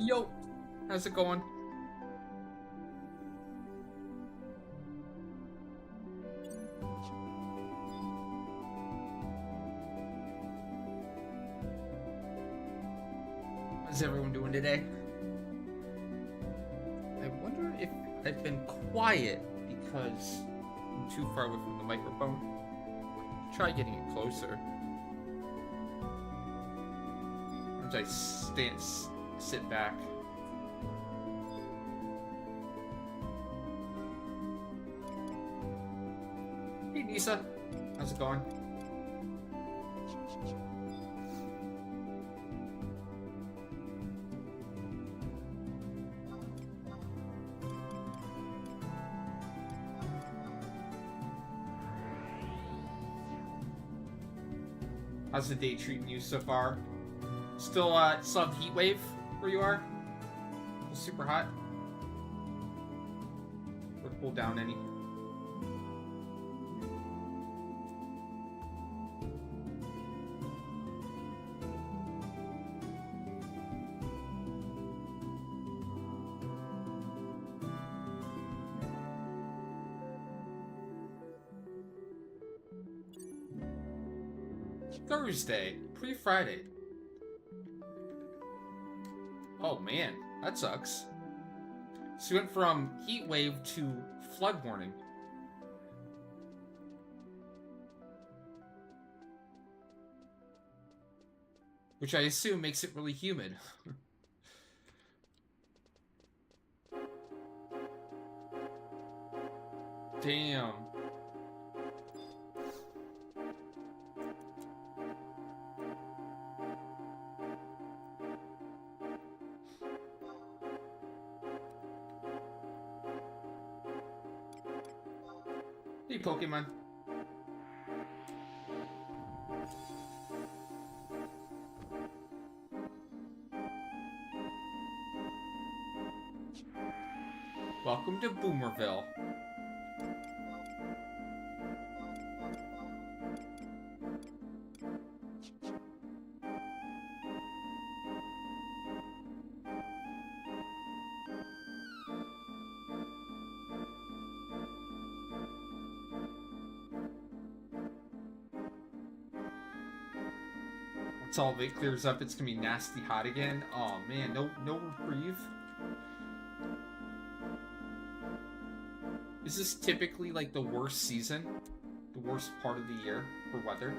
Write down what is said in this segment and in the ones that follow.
Yo, how's it going? How's everyone doing today? I wonder if I've been quiet because I'm too far away from the microphone. Try getting it closer. As I sit back. Hey Nisa, how's it going? How's the day treating you so far? Still have the heat wave where you are? Super hot? Or cool down any? Thursday, pre-Friday. Oh man, that sucks. So we went from heat wave to flood warning. Which I assume makes it really humid. Damn. Hey, Pokemon. Welcome to Boomerville. Once all of it clears up, it's gonna be nasty hot again. Oh man, no reprieve. Is this typically like the worst season? The worst part of the year for weather?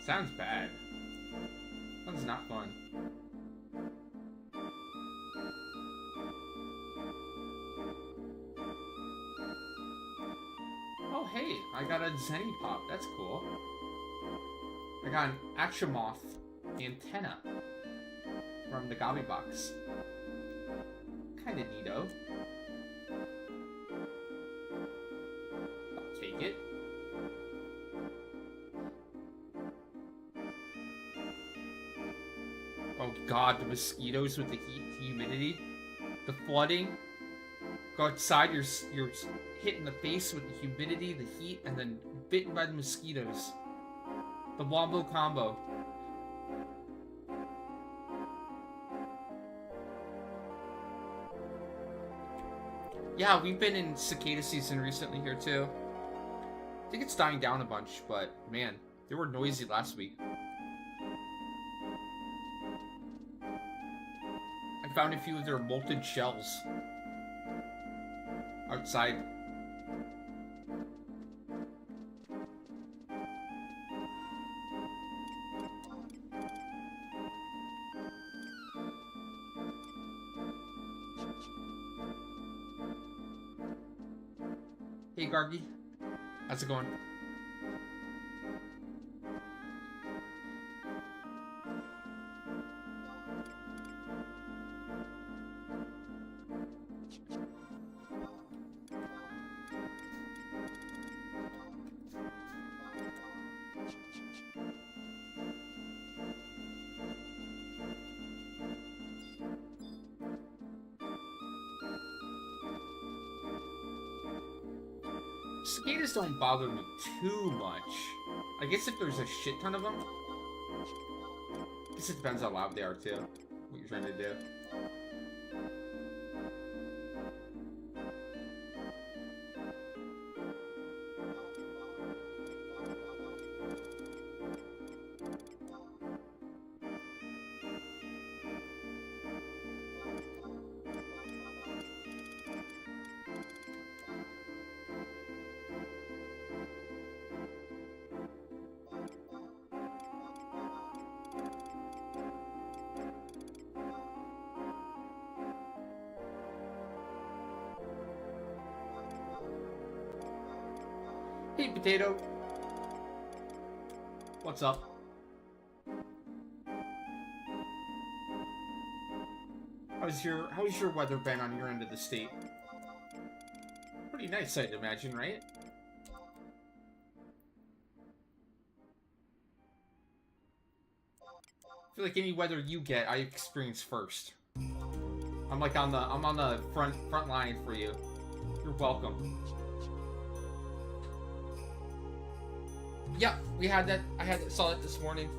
Sounds bad. Sounds not fun. Oh hey, I got a Zenny Pop. That's cool. I got an Achamoth antenna from the Gobby Box. Kinda neato. I'll take it. Oh god, the mosquitoes with the heat, the humidity, the flooding. Go outside, you're hit in the face with the humidity, the heat, and then bitten by the mosquitoes. The Wombo combo. Yeah, we've been in cicada season recently here too. I think it's dying down a bunch, but man, they were noisy last week. I found a few of their molten shells outside. Hey Gargi, how's it going? Cicadas don't bother me too much. I guess if there's a shit ton of them, I guess it depends how loud they are too. What you're trying to do. Hey, Potato. What's up? How's your weather been on your end of the state? Pretty nice, I'd imagine, right? I feel like any weather you get, I experience first. I'm on the front line for you. You're welcome. Yeah, we had that. Saw it this morning.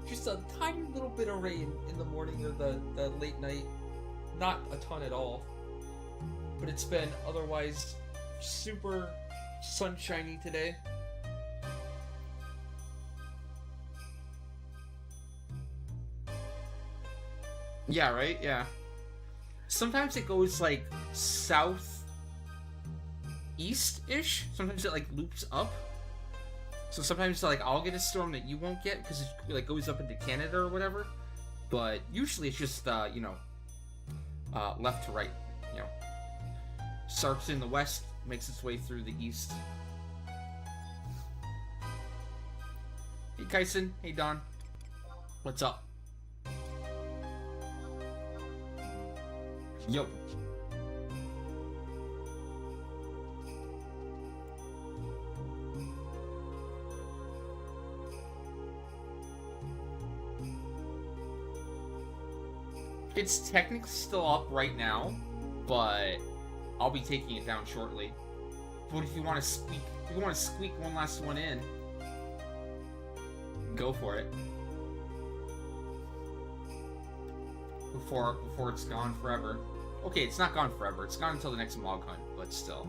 Just a tiny little bit of rain in the morning or the late night. Not a ton at all. But it's been otherwise super sunshiny today. Yeah, right? Yeah. Sometimes it goes like south east-ish. Sometimes it like loops up. So sometimes like I'll get a storm that you won't get because it like goes up into Canada or whatever. But usually it's just you know, left to right. You know, starts in the west, makes its way through the east. Hey Kyson, hey Don, what's up? Yo. It's technically still up right now, but I'll be taking it down shortly. But if you want to squeak one last one in, go for it. Before it's gone forever. Okay, it's not gone forever. It's gone until the next Mog Hunt, but still.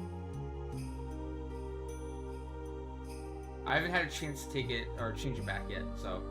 I haven't had a chance to take it or change it back yet, so.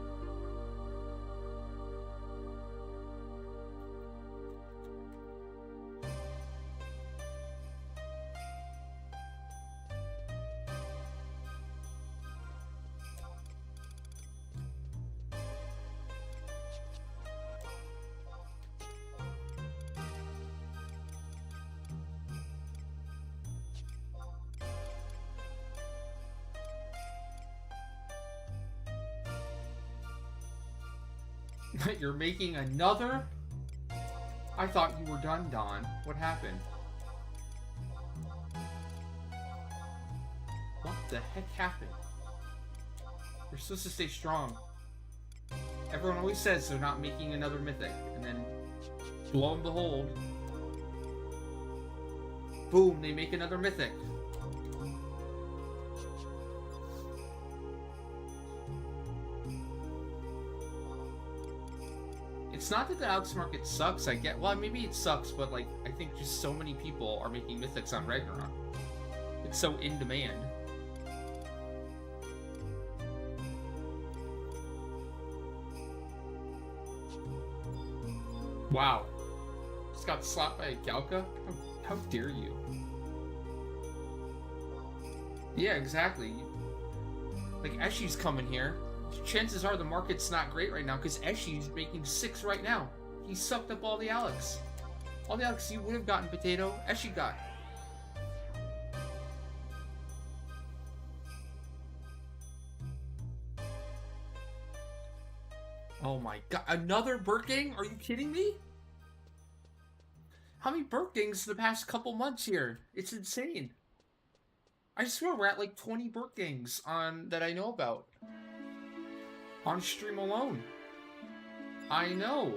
You're making another? I thought you were done, Don. What happened? What the heck happened? You're supposed to stay strong. Everyone always says they're not making another mythic, and then, lo and behold, boom, they make another mythic. It's not that the Alex market sucks, I get. Well, maybe it sucks, but like, I think just so many people are making mythics on Ragnarok. It's so in demand. Wow. Just got slapped by a Galka? How dare you? Yeah, exactly. Like, Eshi's coming here. Chances are the market's not great right now because Eshi's making 6 right now. He sucked up all the Alex. All the Alex you would have gotten, Potato, Eshi got. Oh my god, another Birking? Are you kidding me? How many Birkings the past couple months here? It's insane. I swear we're at like 20 Birkings on that I know about. On stream alone. I know.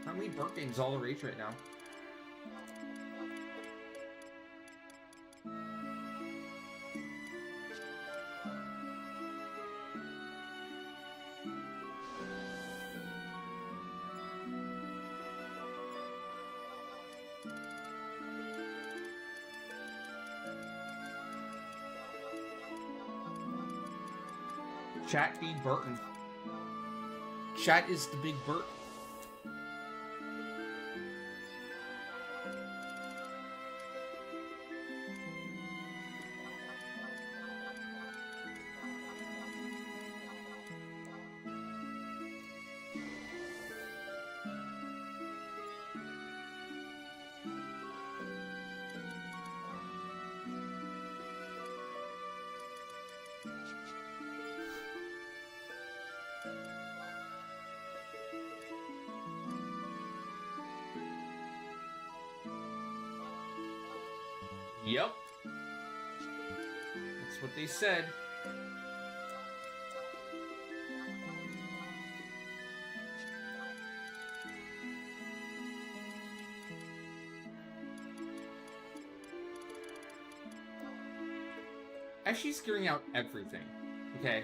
How many Birkings all the rage right now? Chat B. Burton. Chat is the big Burt. Yep. That's what they said. She's gearing out everything. Okay?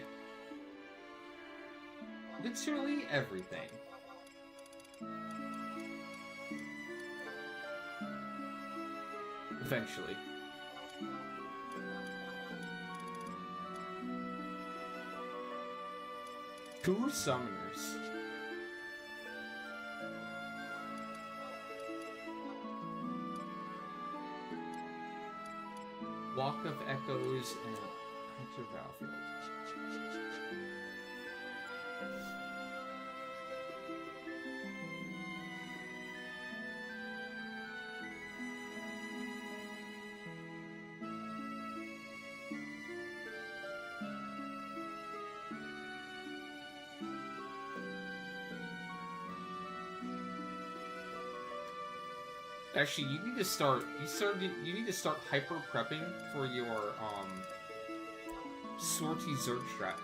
Literally everything. Eventually. Two summoners. Walk of Echoes and Hunter Battlefield. Actually, you need to start. You need to start hyper prepping for your sortie Zerg strat.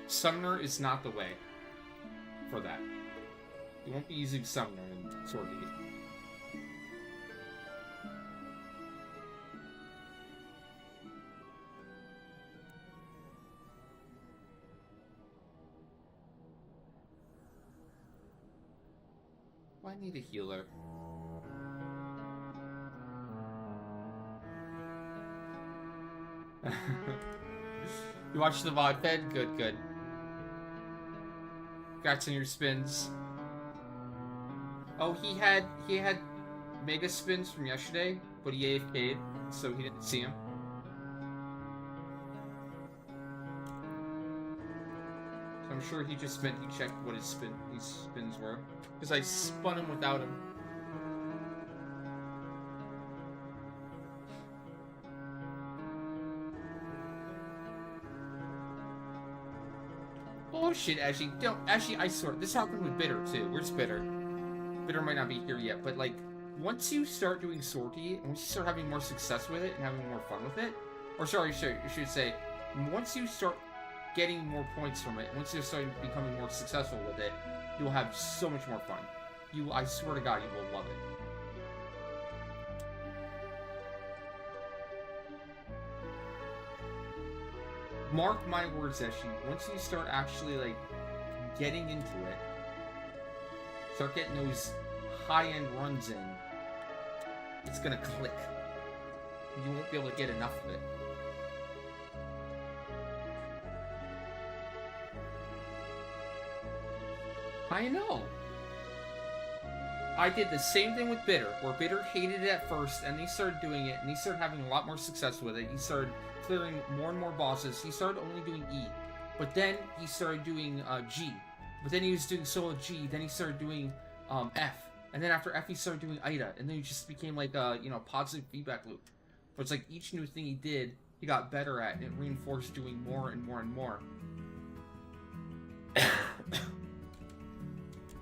Summoner is not the way for that. You won't be using Summoner in Sortie. Why need a healer? You watched the VOD fed? Good, good. Got some of your spins. Oh, he had mega spins from yesterday, but he AFK'd, so he didn't see him. So I'm sure he just meant he checked what his spins were, because I spun him without him. Oh shit, Ashley, don't. Ashley, I swear, this happened with Bitter too. Where's Bitter? Bitter might not be here yet, but like, once you start doing Sortie, and once you start having more success with it and having more fun with it, or sorry, you should say, once you start getting more points from it, once you start becoming more successful with it, you will have so much more fun. I swear to God, you will love it. Mark my words, Eshi, once you start actually, like, getting into it, start getting those high-end runs in, it's gonna click. You won't be able to get enough of it. I know. I did the same thing with Bitter, where Bitter hated it at first, and he started doing it, and he started having a lot more success with it. He started clearing more and more bosses. He started only doing E, but then he started doing G. But then he was doing solo G. Then he started doing F, and then after F he started doing Ida, and then he just became like a positive feedback loop. But it's like each new thing he did, he got better at, and it reinforced doing more and more and more.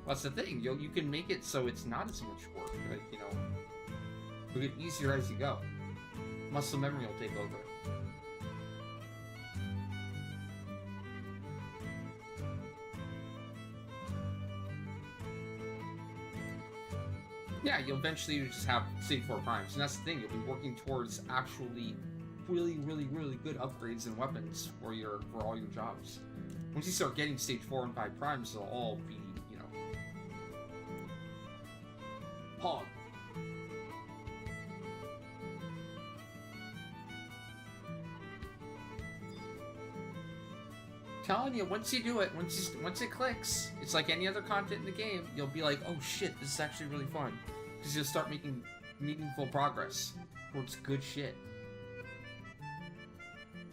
That's the thing. You can make it so it's not as much work. Like, it'll get easier as you go. Muscle memory will take over. Yeah, you'll eventually just have stage 4 primes, and that's the thing. You'll be working towards actually really, really, really good upgrades and weapons for all your jobs. Once you start getting stage 4 and 5 primes, they'll all be, you know, hog. Telling you, once you do it, once it clicks, it's like any other content in the game. You'll be like, oh shit, this is actually really fun, because you'll start making meaningful progress towards good shit.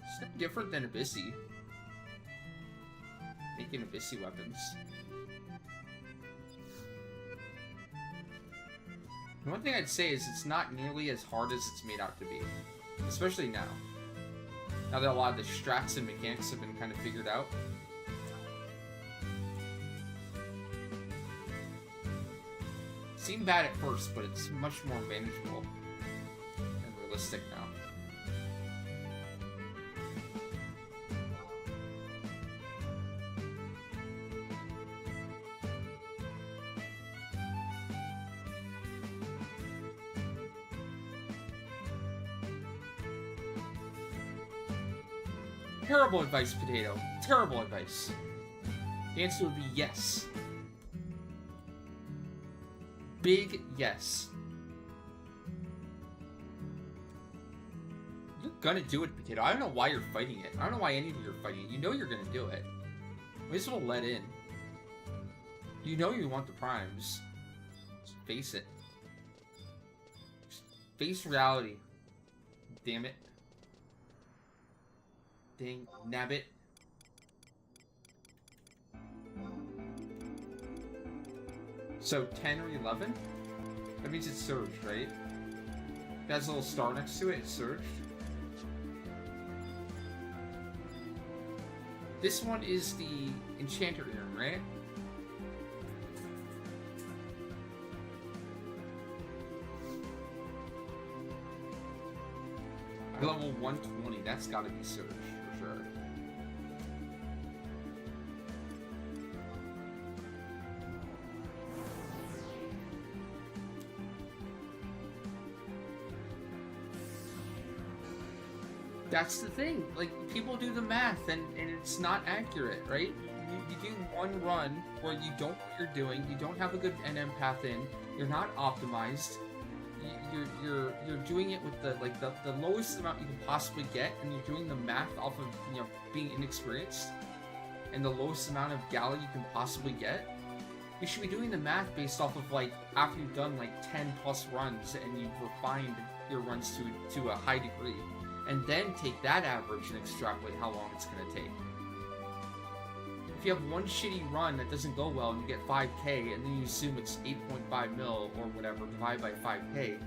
It's no different than Abyssy. Making Abyssy weapons. The one thing I'd say is it's not nearly as hard as it's made out to be, especially now. Now that a lot of the strats and mechanics have been kind of figured out. It seemed bad at first, but it's much more manageable and realistic now. Terrible advice, Potato. Terrible advice. The answer would be yes. Big yes. You're gonna do it, Potato. I don't know why you're fighting it. I don't know why any of you are fighting it. You know you're gonna do it. Might as well let in. You know you want the primes. Just face it. Just face reality. Damn it. Dang nabbit. So 10 or 11? That means it's surged, right? It has a little star next to it, it's surged. This one is the Enchanter Urn, right? Level 120, that's gotta be surged. Sure. That's the thing. Like, people do the math and it's not accurate, right? You do one run where you don't know what you're doing, you don't have a good NM path in, you're not optimized. You're doing it with the lowest amount you can possibly get, and you're doing the math off of, you know, being inexperienced and the lowest amount of gala you can possibly get. You should be doing the math based off of, like, after you've done like 10 plus runs and you've refined your runs to a high degree, and then take that average and extrapolate how long it's going to take. If you have one shitty run that doesn't go well and you get 5k and then you assume it's 8.5 mil or whatever divided by 5k,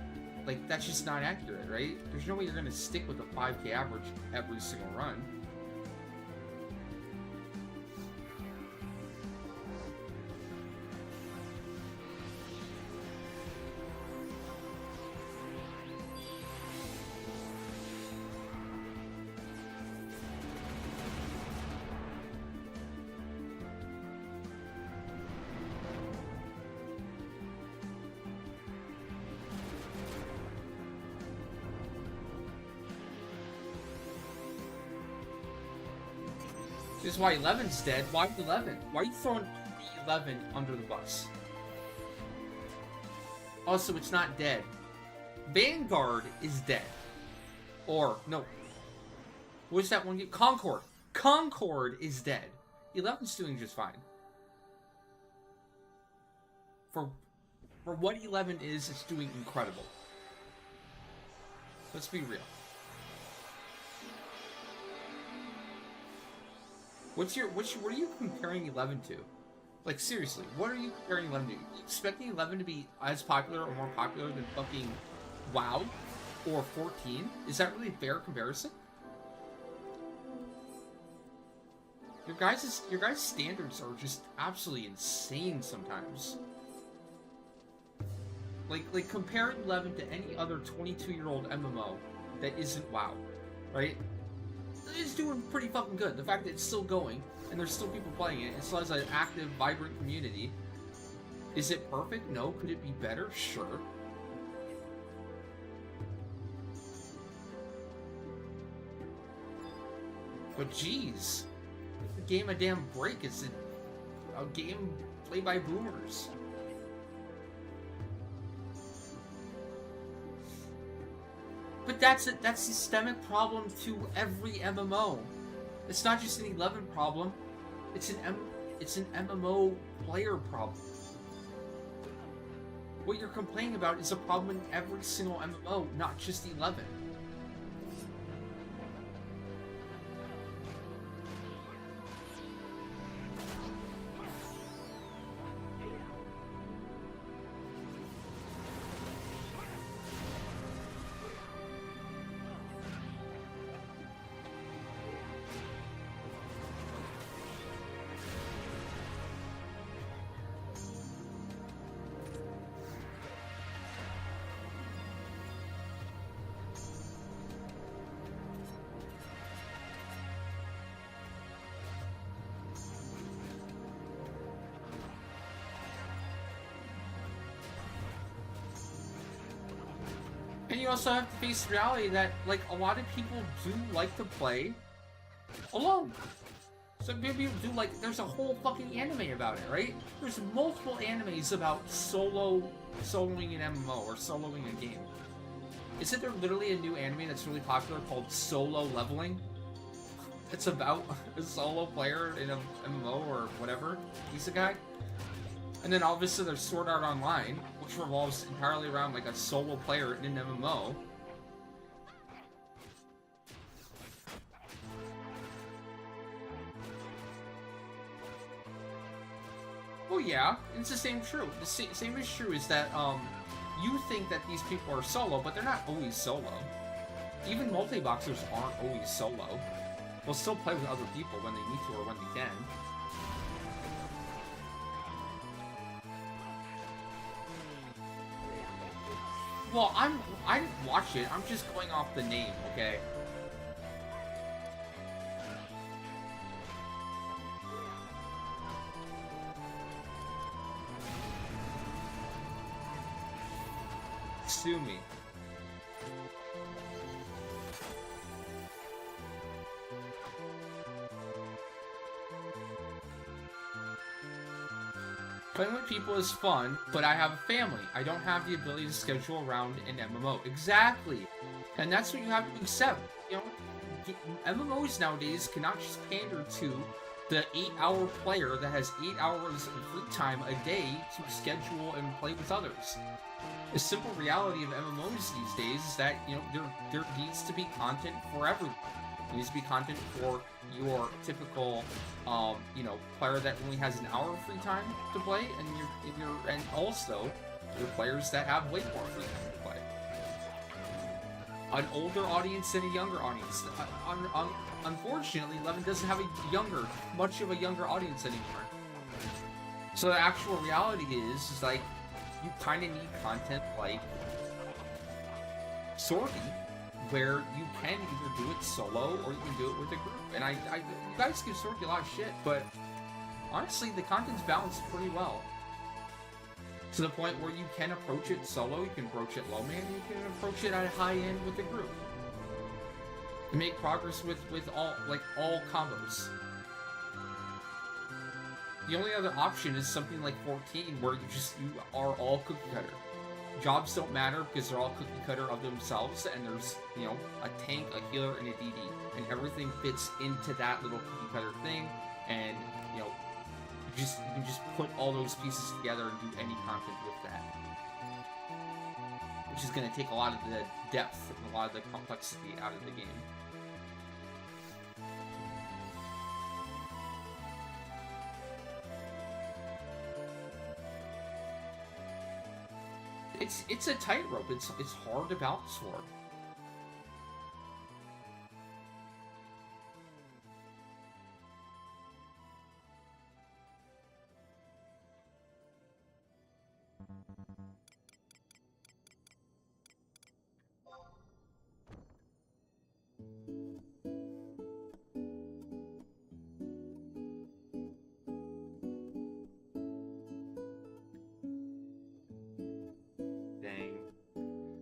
like, that's just not accurate, right? There's no way you're going to stick with a 5k average every single run. This is why 11's dead. Why 11? Why are you throwing the 11 under the bus? Also, it's not dead. Vanguard is dead. Or, no. What's that one? Concord. Concord is dead. 11's doing just fine. For what 11 is, it's doing incredible. Let's be real. What are you comparing 11 to? Like, seriously, what are you comparing 11 to? Are you expecting 11 to be as popular or more popular than fucking WoW or 14? Is that really a fair comparison? Your guys' standards are just absolutely insane sometimes. Like compare 11 to any other 22-year-old MMO that isn't WoW, right? It's doing pretty fucking good. The fact that it's still going and there's still people playing it, it still has an active, vibrant community. Is it perfect? No. Could it be better? Sure. But geez, give the game a damn break. It's a game played by boomers. But that's a systemic problem to every MMO. It's not just an 11 problem. It's an MMO player problem. What you're complaining about is a problem in every single MMO, not just 11. And you also have to face the reality that, like, a lot of people do like to play alone. So maybe you do, like, there's a whole fucking anime about it, right? There's multiple animes about soloing an MMO or soloing a game. Isn't there literally a new anime that's really popular called Solo Leveling? It's about a solo player in a MMO or whatever, isekai. And then obviously there's Sword Art Online, which revolves entirely around like a solo player in an MMO. Well, yeah, it's the same true. The same is true is that you think that these people are solo, but they're not always solo. Even multi-boxers aren't always solo. They'll still play with other people when they need to or when they can. Well, I didn't watch it. I'm just going off the name, okay? Sue me. Playing with people is fun, but I have a family. I don't have the ability to schedule around an MMO. Exactly. And that's what you have to accept. You know, MMOs nowadays cannot just pander to the 8-hour player that has 8 hours of free time a day to schedule and play with others. The simple reality of MMOs these days is that, you know, there needs to be content for everyone. There needs to be content for your typical, you know, player that only has an hour of free time to play, and also your players that have way more free time to play. An older audience and a younger audience. Unfortunately, 11 doesn't have much of a younger audience anymore. So the actual reality is like, you kind of need content like Sorky, where you can either do it solo or you can do it with a group. And you guys give Sorky a lot of shit, but honestly, the content's balanced pretty well. To the point where you can approach it solo, you can approach it low man, you can approach it at a high end with a group. And make progress with all combos. The only other option is something like 14, where you are all cookie cutter. Jobs don't matter because they're all cookie cutter of themselves, and there's, you know, a tank, a healer, and a DD, and everything fits into that little cookie cutter thing. And you know, you can just put all those pieces together and do any content with that, which is going to take a lot of the depth and a lot of the complexity out of the game. It's a tightrope. It's hard to balance for.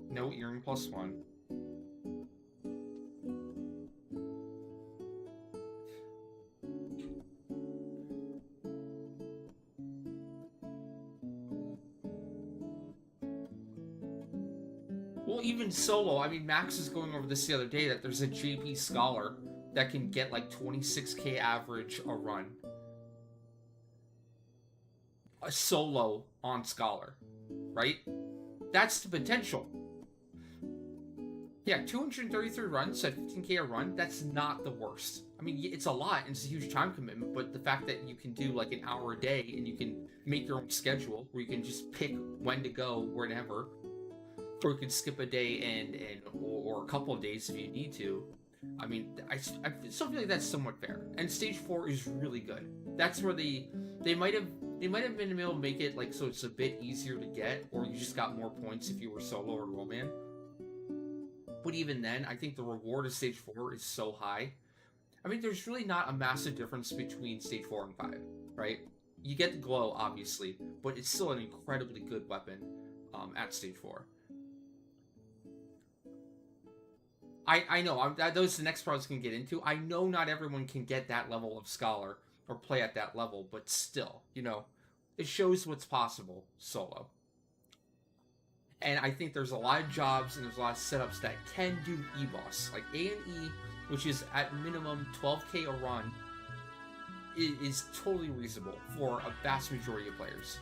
No earring +1. Well, even solo, I mean, Max was going over this the other day that there's a JP Scholar that can get like 26k average a run. A solo on Scholar, right? That's the potential. Yeah, 233 runs at 15k a run, that's not the worst. I mean, it's a lot, and it's a huge time commitment, but the fact that you can do like an hour a day and you can make your own schedule where you can just pick when to go whenever, or you can skip a day or a couple of days if you need to. I mean, I still feel like that's somewhat fair. And stage 4 is really good. That's where they might have been able to make it like so it's a bit easier to get, or you just got more points if you were solo or rollman. But even then, I think the reward of stage 4 is so high. I mean, there's really not a massive difference between stage 4 and 5, right? You get the glow, obviously, but it's still an incredibly good weapon at stage 4. I know, those are the next part I was going to get into. I know not everyone can get that level of Scholar or play at that level, but still, you know, it shows what's possible solo. And I think there's a lot of jobs and there's a lot of setups that can do E-Boss. Like A&E, which is at minimum 12k a run, is totally reasonable for a vast majority of players.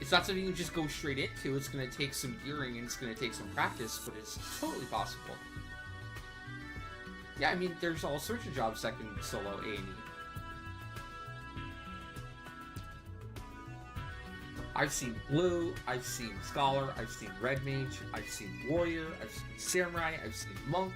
It's not something you can just go straight into. It's going to take some gearing and it's going to take some practice, but it's totally possible. Yeah, I mean, there's all sorts of jobs that can solo A&E. I've seen Blue, I've seen Scholar, I've seen Red Mage, I've seen Warrior, I've seen Samurai, I've seen Monk.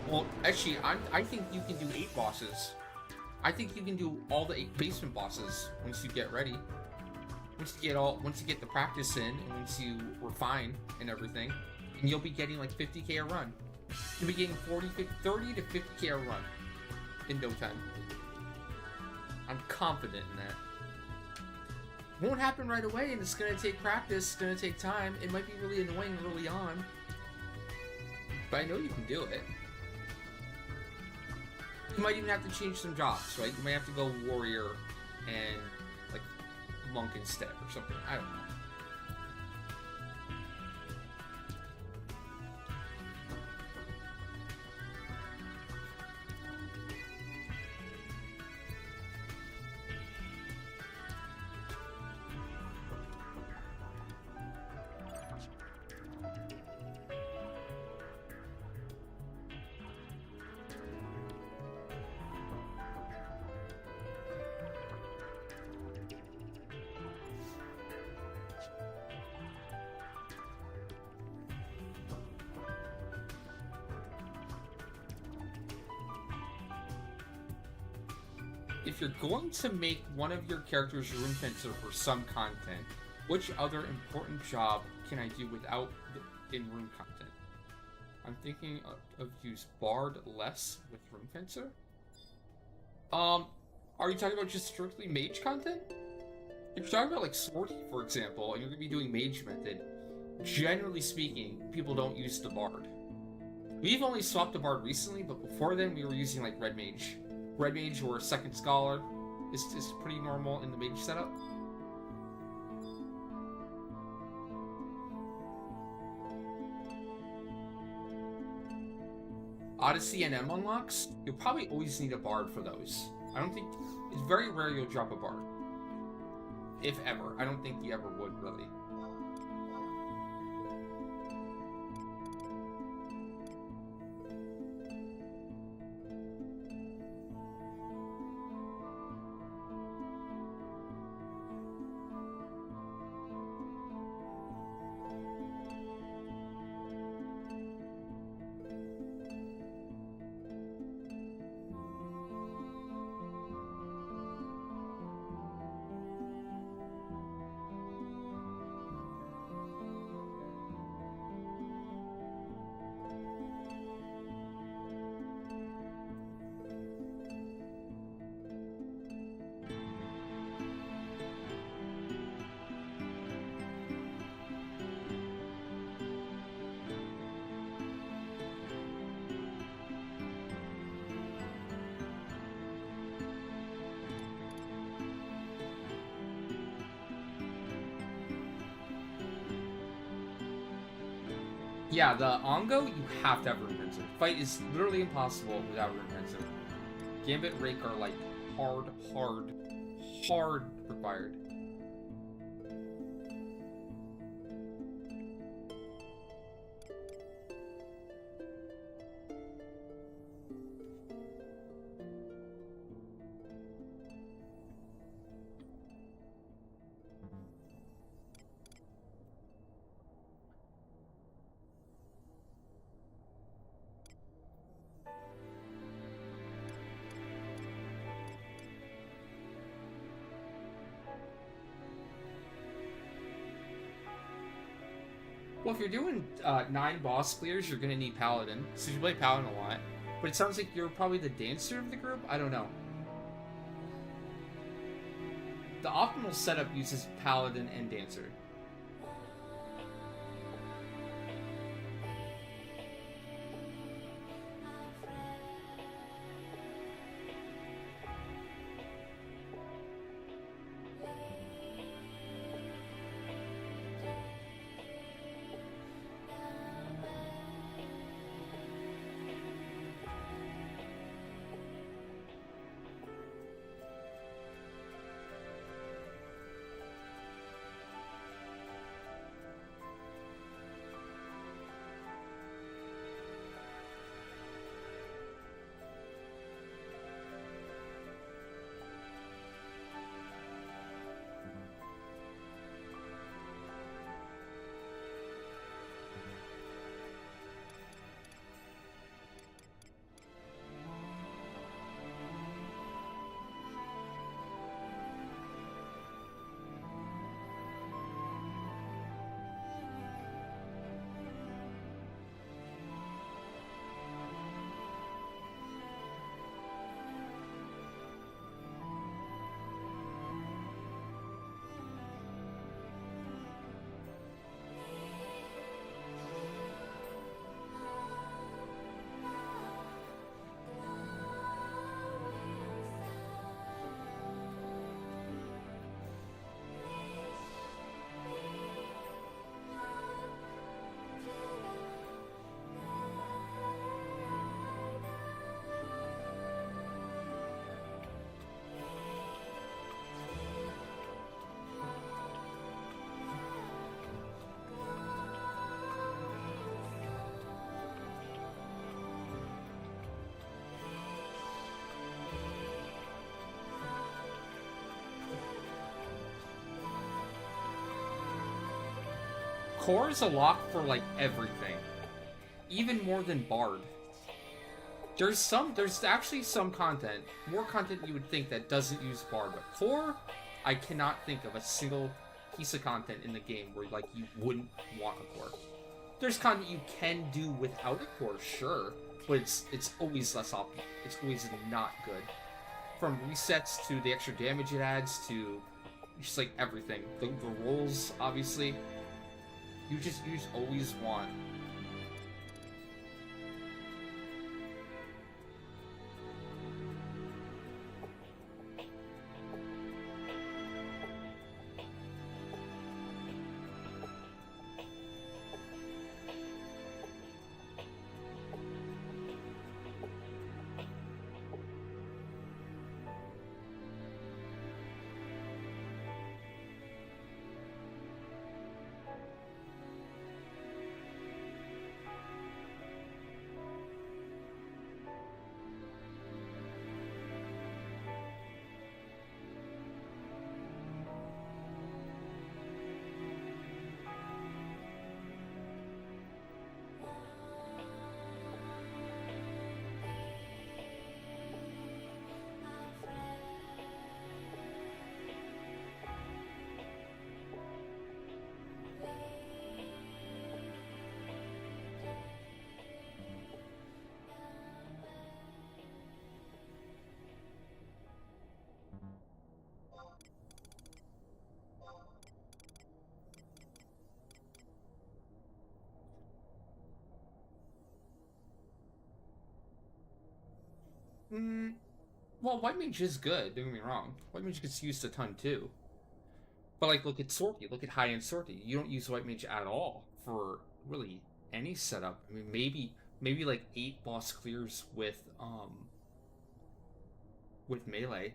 Well, actually, I think you can do 8 bosses. I think you can do all the 8 basement bosses once you get ready. Once you get the practice in, and once you refine and everything, and you'll be getting like 50k a run. You'll be getting 30 to 50k a run in no time. I'm confident in that. It won't happen right away, and it's gonna take practice. It's gonna take time. It might be really annoying early on, but I know you can do it. You might even have to change some jobs, right? You might have to go Warrior and, like, Monk instead or something. I don't know. If you're going to make one of your characters Rune Fencer for some content, which other important job can I do without in Rune content? I'm thinking of use Bard less with Rune Fencer. Are you talking about just strictly mage content? If you're talking about like Sword Heat, for example, and you're going to be doing mage method, generally speaking, people don't use the Bard. We've only swapped the Bard recently, but before then we were using like Red Mage. Red Mage or Second Scholar is pretty normal in the mage setup. Odyssey and M unlocks, you'll probably always need a Bard for those. I don't think, it's very rare you'll drop a Bard. If ever. I don't think you ever would, really. Yeah, the Ongo, you have to have Rune Fencer. Fight is literally impossible without Rune Fencer. Gambit, Rake are like hard required. Well, if you're doing 9 boss clears, you're gonna need Paladin. So you play Paladin a lot. But it sounds like you're probably the dancer of the group? I don't know. The optimal setup uses Paladin and Dancer. Core is a lock for like everything. Even more than Bard. There's actually some content, more content you would think that doesn't use Bard, but Core, I cannot think of a single piece of content in the game where like you wouldn't want a Core. There's content you can do without a Core, sure, but it's always less optimal. It's always not good. From resets to the extra damage it adds to just like everything. The rolls, obviously. You just always want. Mm, well, White Mage is good, don't get me wrong. White Mage gets used a ton too. But like, look at Sorky, look at high-end Sorky. You don't use White Mage at all for, really, any setup. I mean, maybe like 8 boss clears with melee.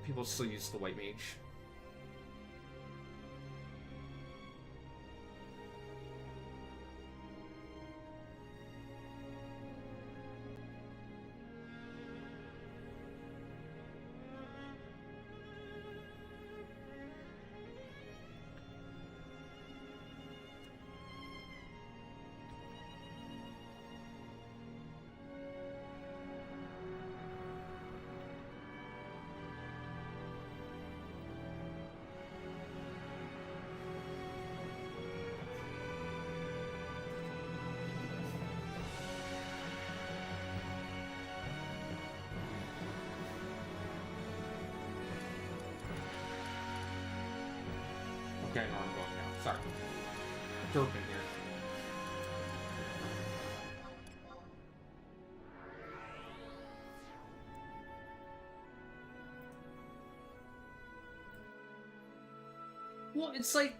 People still use the white mage. Okay, no, I'm going now. Sorry. Derping here. Well, it's like,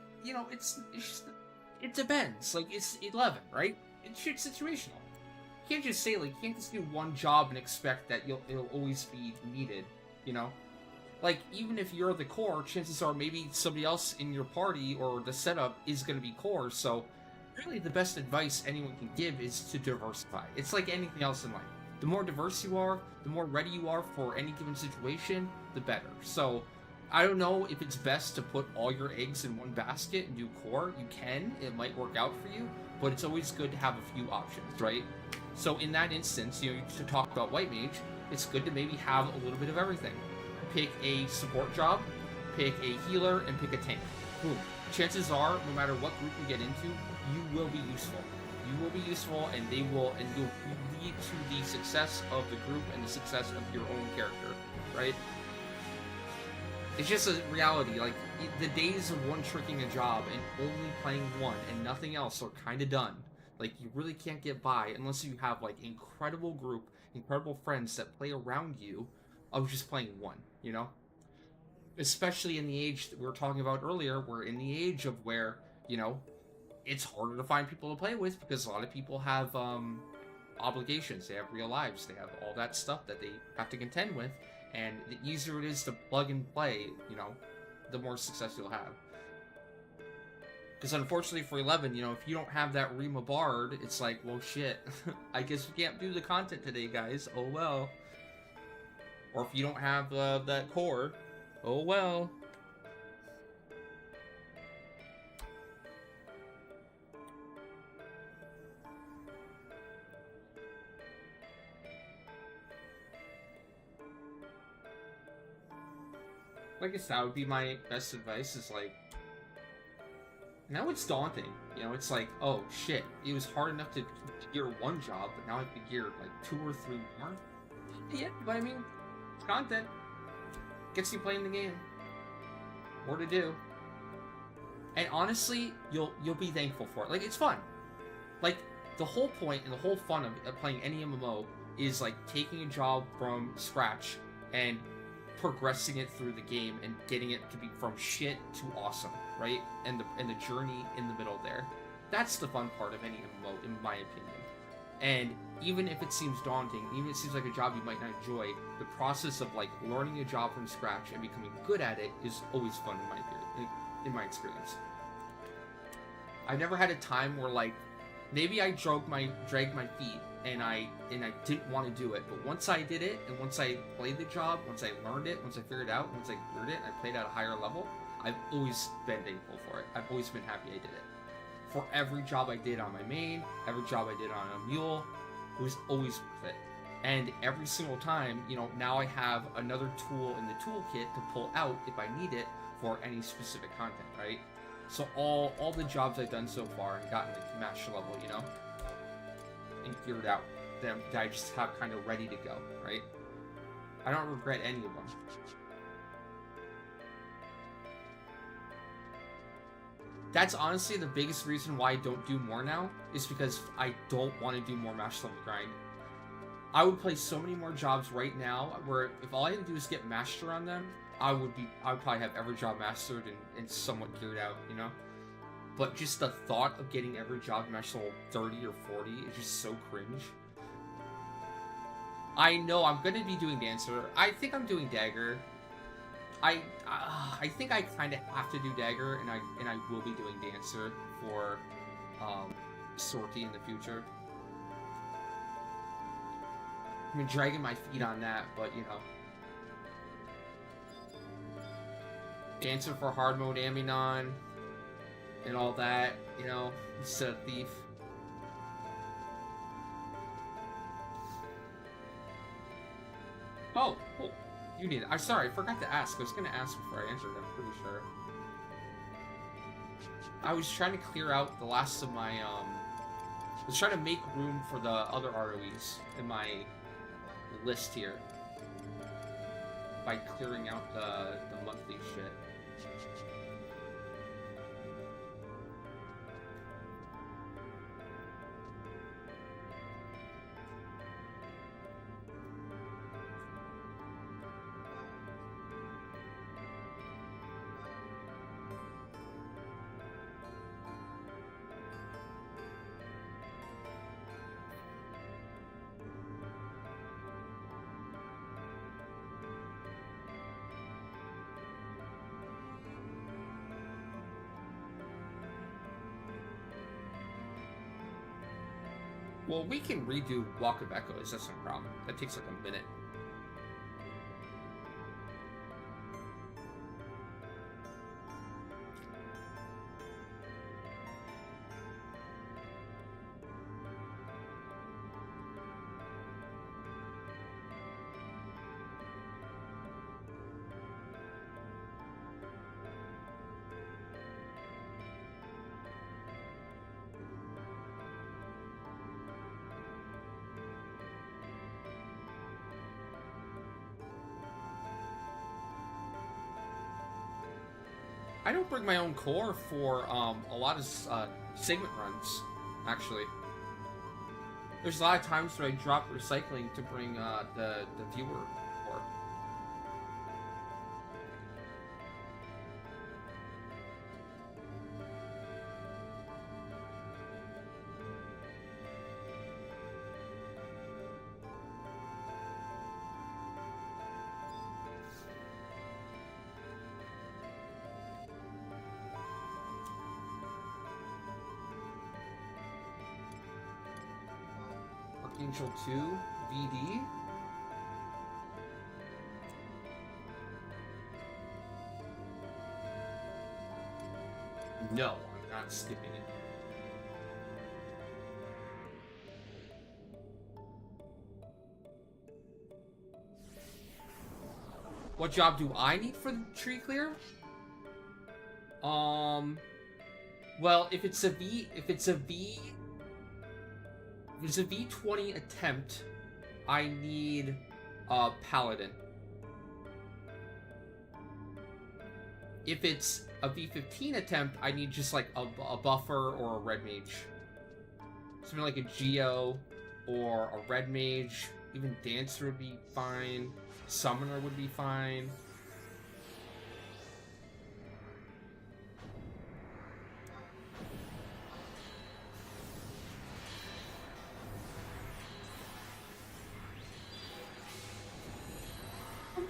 it depends. Like, it's 11, right? It's shit situational. You can't just say, like, you can't just do one job and expect that it'll always be needed, you know? Like, even if you're the core, chances are maybe somebody else in your party or the setup is going to be core, so really the best advice anyone can give is to diversify. It's like anything else in life. The more diverse you are, the more ready you are for any given situation, the better. So, I don't know if it's best to put all your eggs in one basket and do core. You can, it might work out for you, but it's always good to have a few options, right? So in that instance, to talk about white mage, it's good to maybe have a little bit of everything. Pick a support job, pick a healer, and pick a tank. Boom. Chances are, no matter what group you get into, you will be useful. You will be useful, and you'll lead to the success of the group and the success of your own character, right? It's just a reality. Like, the days of one-tricking a job and only playing one and nothing else are kind of done. Like, you really can't get by unless you have, like, incredible group, incredible friends that play around you of just playing one, you know? Especially in the age that we were talking about earlier, we're in the age of where, it's harder to find people to play with because a lot of people have obligations, they have real lives, they have all that stuff that they have to contend with, and the easier it is to plug and play, the more success you'll have. Because unfortunately for 11, if you don't have that Rima Bard, it's like, well, shit, I guess we can't do the content today, guys, oh well. Or if you don't have that core, oh well. I guess that would be my best advice, is like, now it's daunting, it's like, oh shit, it was hard enough to gear one job, but now I have to gear like 2 or 3 more. Yeah, but I mean, content gets you playing the game, more to do, and honestly, you'll be thankful for it. Like, it's fun. Like, the whole point and the whole fun of playing any MMO is like taking a job from scratch and progressing it through the game and getting it to be from shit to awesome, right? And the journey in the middle there. That's the fun part of any MMO, in my opinion. And even if it seems daunting, even if it seems like a job you might not enjoy, the process of like learning a job from scratch and becoming good at it is always fun in my experience. I've never had a time where, like, maybe I dragged my feet and I didn't want to do it, but once I did it, and once I played the job, once I learned it, once I figured it out, once I cleared it, and I played at a higher level, I've always been thankful for it. I've always been happy I did it. For every job I did on my main, every job I did on a mule, it was always worth it. And every single time, now I have another tool in the toolkit to pull out if I need it for any specific content, right? So all the jobs I've done so far and gotten to master level, and figured out that I just have kind of ready to go, right? I don't regret any of them. That's honestly the biggest reason why I don't do more now, is because I don't want to do more master level grind. I would play so many more jobs right now where if all I had to do is get master on them, I would probably have every job mastered and somewhat geared out, but just the thought of getting every job match level 30 or 40 is just so cringe. I know I'm gonna be doing Dancer. I think I'm doing Dagger. I think I kind of have to do Dagger, and I will be doing Dancer for Sortie in the future. I've been dragging my feet on that, but you know. Dancer for hard mode Aminon and all that, you know, instead of Thief. Oh, you need it. I'm sorry, I forgot to ask. I was gonna ask before I answered, I'm pretty sure. I was trying to clear out the last of my, I was trying to make room for the other ROEs in my list here by clearing out the monthly shit. Well, we can redo Walk of Echoes, that's no problem. That takes like a minute. I don't bring my own core for a lot of segment runs, actually. There's a lot of times where I drop recycling to bring the viewer core. Angel 2, VD. No, I'm not skipping it. What job do I need for the tree clear? Well, if it's a V20 attempt, I need a Paladin. If it's a V15 attempt, I need just like a buffer or a red mage. Something like a Geo or a red mage. Even Dancer would be fine. Summoner would be fine.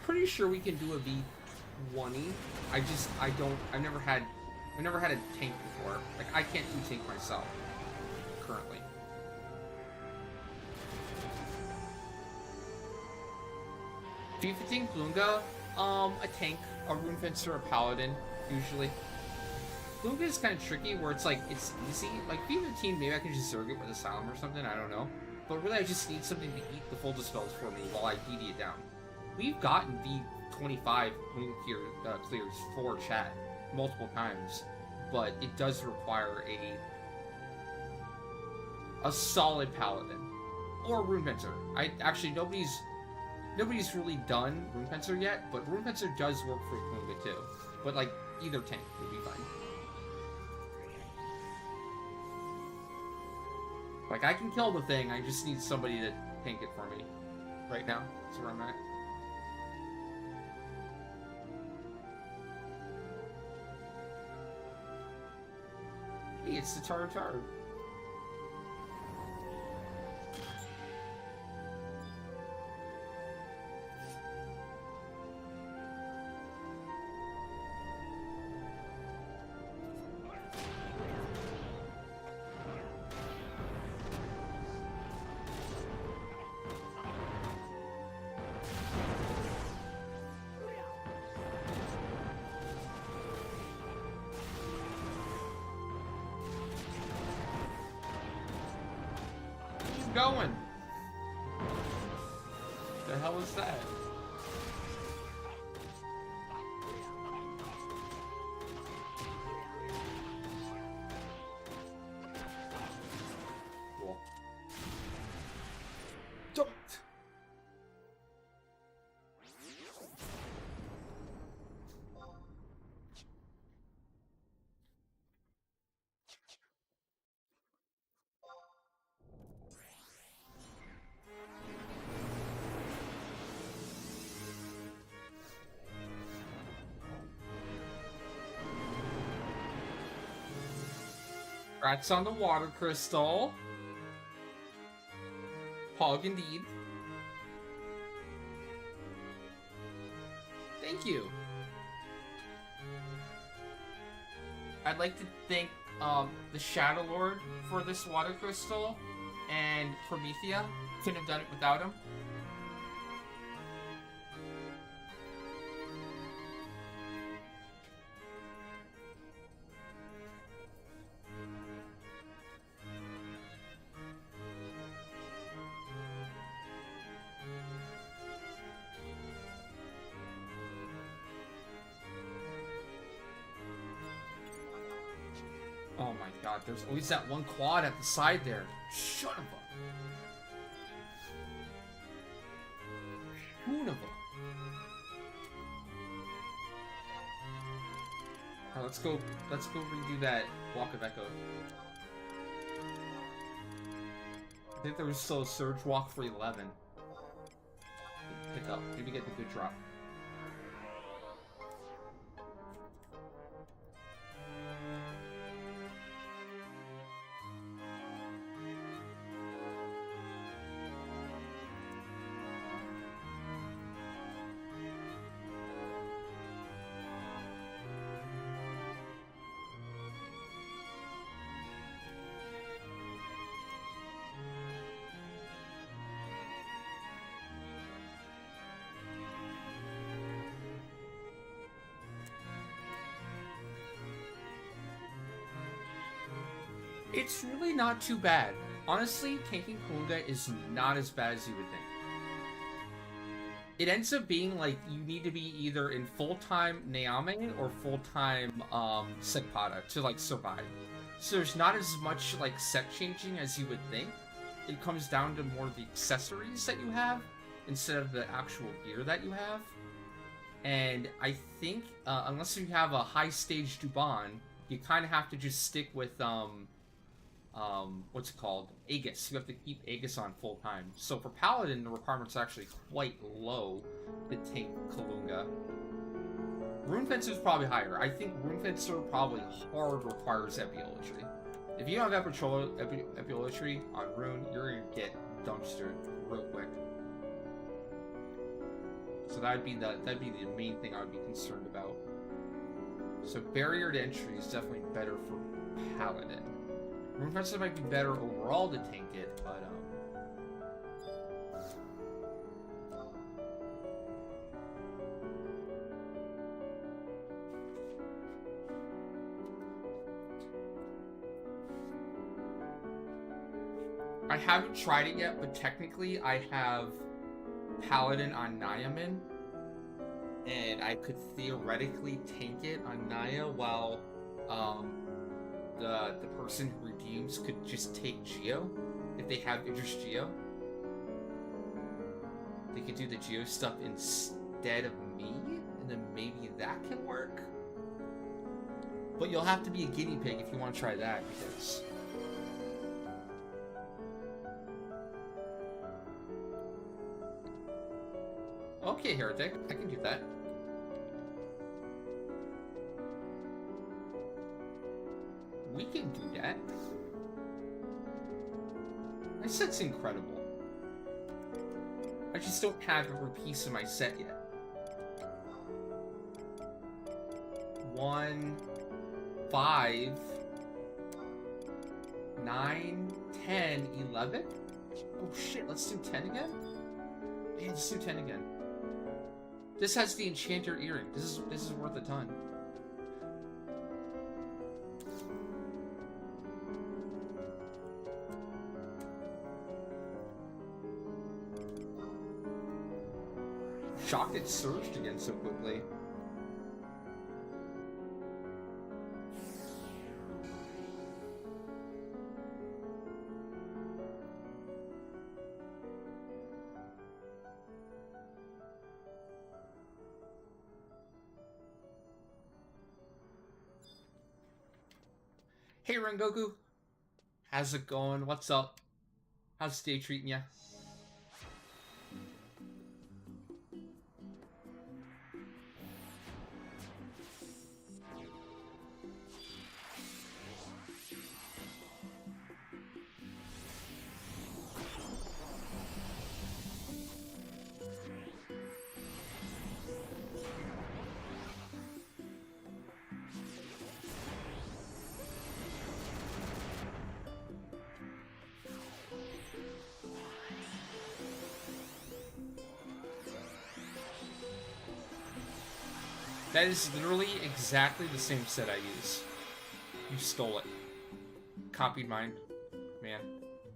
Pretty sure we can do a V20. I've never had a tank before. Like, I can't do tank myself currently. V15 Blunga, a tank, a Rune Fencer, a Paladin, usually. Blunga is kind of tricky where it's like, it's easy. Like, V15, maybe I can just Zerg it with Asylum or something, I don't know. But really, I just need something to eat the full dispels for me while I DD it down. We've gotten V25 clears for chat multiple times, but it does require a solid Paladin or Rune Fencer. Nobody's really done Rune Fencer yet, but Rune Fencer does work for Blunga too. But like either tank would be fine. Like I can kill the thing, I just need somebody to tank it for me. Right now, that's where I'm at. Hey, it's the Tartar. Going. The hell is that? Cool. Don't. Rats on the water crystal. Pog indeed. Thank you. I'd like to thank the Shadow Lord for this water crystal, and Promethea. Couldn't have done it without him. Oh my god, there's always that one quad at the side there. Son of a... Son of a... Alright, let's go redo that Walk of Echo. I think there was still a Surge Walk for 11. Pick up, maybe get the good drop. It's really not too bad. Honestly, tanking Kalunga is not as bad as you would think. It ends up being like you need to be either in full-time Naame or full-time Sekpada to like survive. So there's not as much like set changing as you would think. It comes down to more the accessories that you have instead of the actual gear that you have. And I think unless you have a high stage Duban, you kind of have to just stick with what's it called? Aegis. You have to keep Aegis on full time. So for Paladin, the requirement's actually quite low to tank Kalunga. Rune Fencer is probably higher. I think Rune Fencer probably hard requires Epiolatry. If you don't have Epiolatry on Rune, you're gonna get dumpstered real quick. So that'd be the main thing I would be concerned about. So barrier to entry is definitely better for Paladin. Rune Fencer might be better overall to tank it, but I haven't tried it yet, but technically I have Paladin on Nyaman, and I could theoretically tank it on Naya while the person who redeems could just take Geo if they have Idris Geo. They could do the Geo stuff instead of me, and then maybe that can work. But you'll have to be a guinea pig if you want to try that, because okay, Heretic, I can do that. We can do that. My set's incredible. I just don't have every piece of my set yet. 1, 5, 9, 10, 11? Oh shit, let's do 10 again? Yeah, let's do 10 again. This has the enchanter earring. This is worth a ton. Shocked it surged again so quickly. Hey Rengoku, how's it going? What's up? How's the day treating ya? That is literally exactly the same set I use. You stole it. Copied mine. Man,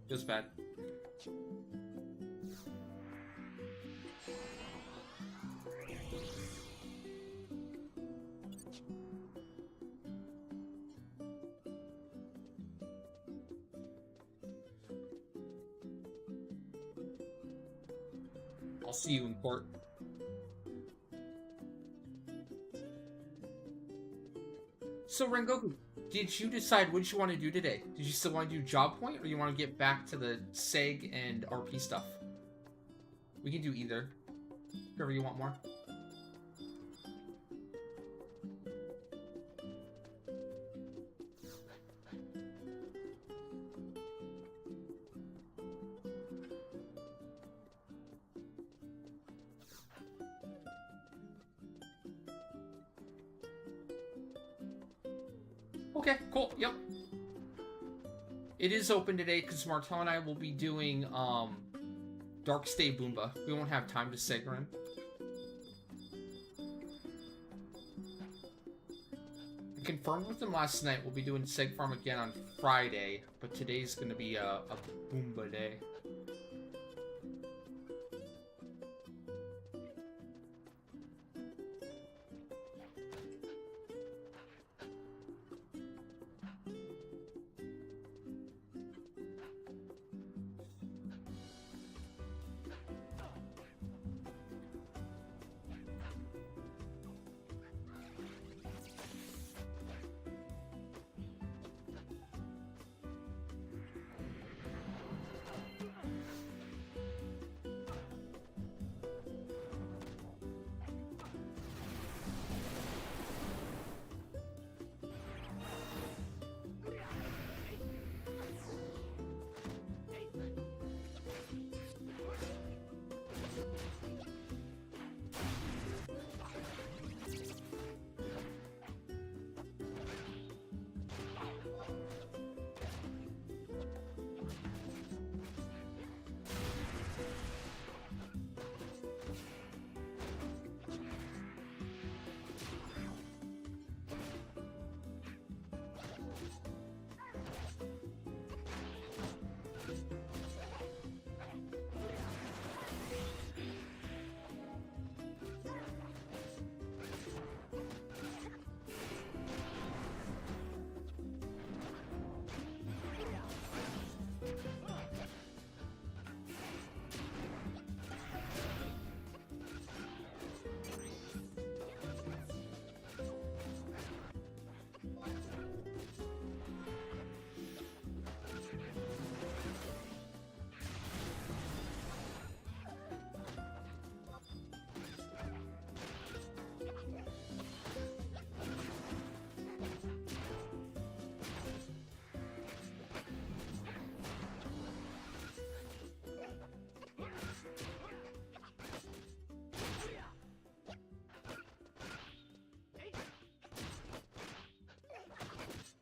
feels bad. I'll see you in court. So Rengoku, did you decide what you want to do today? Did you still want to do job point, or you want to get back to the SEG and RP stuff? We can do either. Whatever you want more. Okay, cool, yep. It is open today because Martel and I will be doing, Dark Stay Bumba. We won't have time to Segrin. I confirmed with them last night we'll be doing Seg Farm again on Friday, but today's gonna be a Bumba day.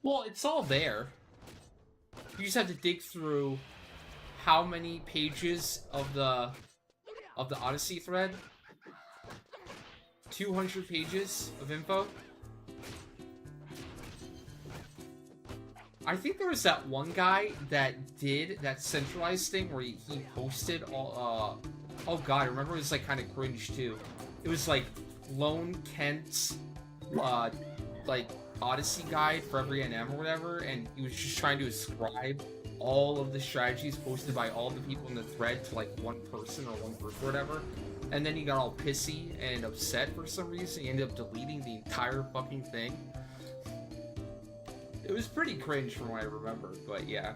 Well, it's all there. You just have to dig through how many pages of the Odyssey thread? 200 pages of info? I think there was that one guy that did that centralized thing where he posted all, oh god, I remember it was like kind of cringe too. It was like Lone Kent's, like Odyssey guide for every NM or whatever, and he was just trying to ascribe all of the strategies posted by all the people in the thread to like one person or whatever. And then he got all pissy and upset for some reason. He ended up deleting the entire fucking thing. It was pretty cringe from what I remember, but yeah.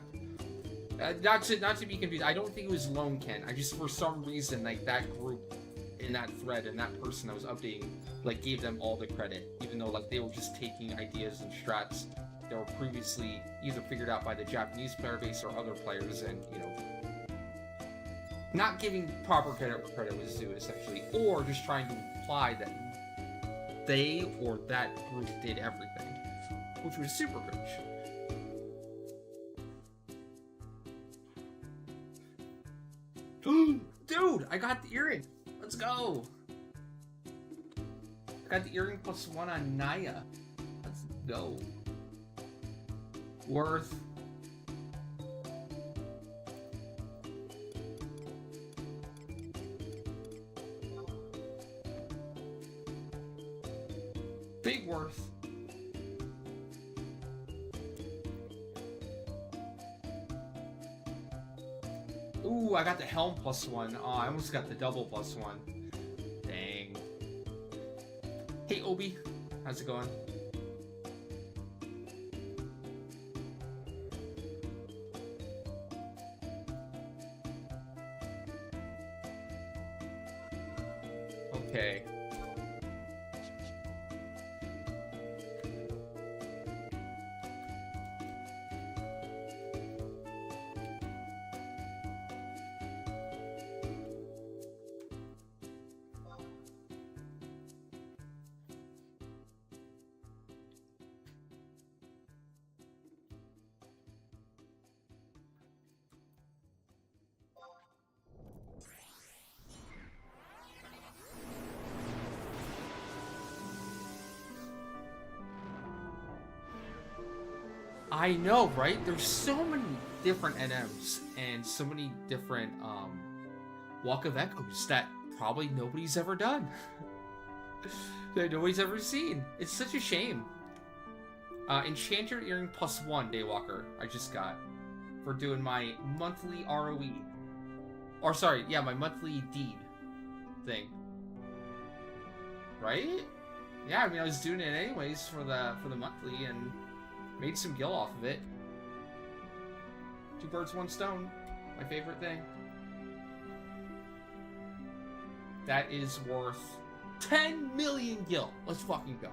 Not to be confused, I don't think it was Lone Ken. I just, for some reason, like, that group in that thread and that person that was updating, like, gave them all the credit, even though, like, they were just taking ideas and strats that were previously either figured out by the Japanese player base or other players, and, you know, not giving proper credit where credit was due, essentially, or just trying to imply that they or that group did everything, which was super cringe. Dude, I got the earring. Let's go. I got the earring +1 on Naya. Let's go. Worth. Big worth. Ooh, I got the helm +1. Oh, I almost got the double +1. Dang. Hey, Obi. How's it going? Okay. I know, right? There's so many different NMs and so many different Walk of Echoes that probably nobody's ever done. That nobody's ever seen. It's such a shame. Enchanter Earring +1 Daywalker I just got for doing my monthly ROE. Or sorry, yeah, my monthly deed thing. Right? Yeah, I mean I was doing it anyways for the monthly and made some gil off of it. 2 birds, 1 stone. My favorite thing. That is worth 10 million gil. Let's fucking go.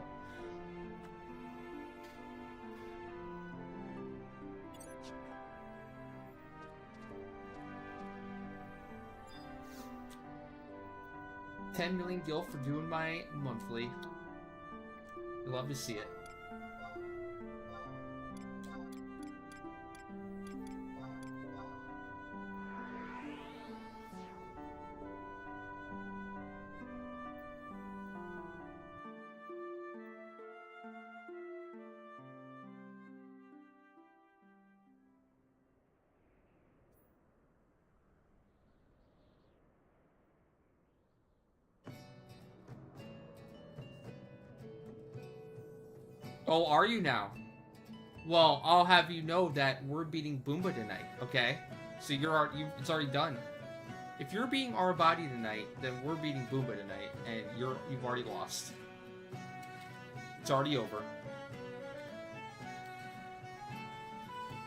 $10 million gil for doing my monthly. I love to see it. Oh, are you now? Well, I'll have you know that we're beating Bumba tonight, okay? So it's already done. If you're beating our body tonight, then we're beating Bumba tonight, and you've already lost. It's already over.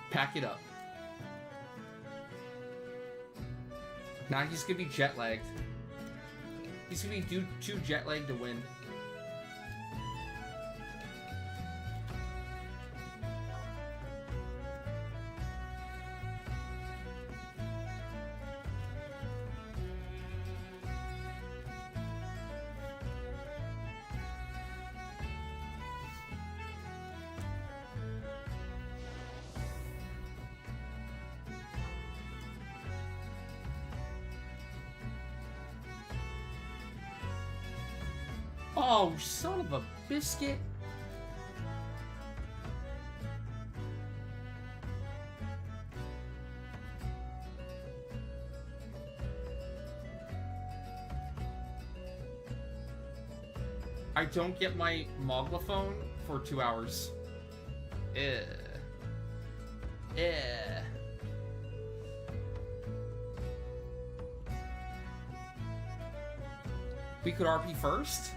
Pack it up. Now he's gonna be jet lagged. He's gonna be too jet lagged to win. Oh, son of a biscuit. I don't get my Moglaphone for 2 hours. Eh. We could RP first?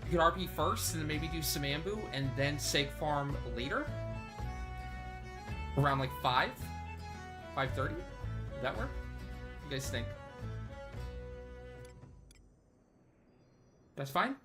We could RP first and then maybe do some Ambu and then Seg Farm later? Around like 5? 5:30? Would that work? What do you guys think? That's fine?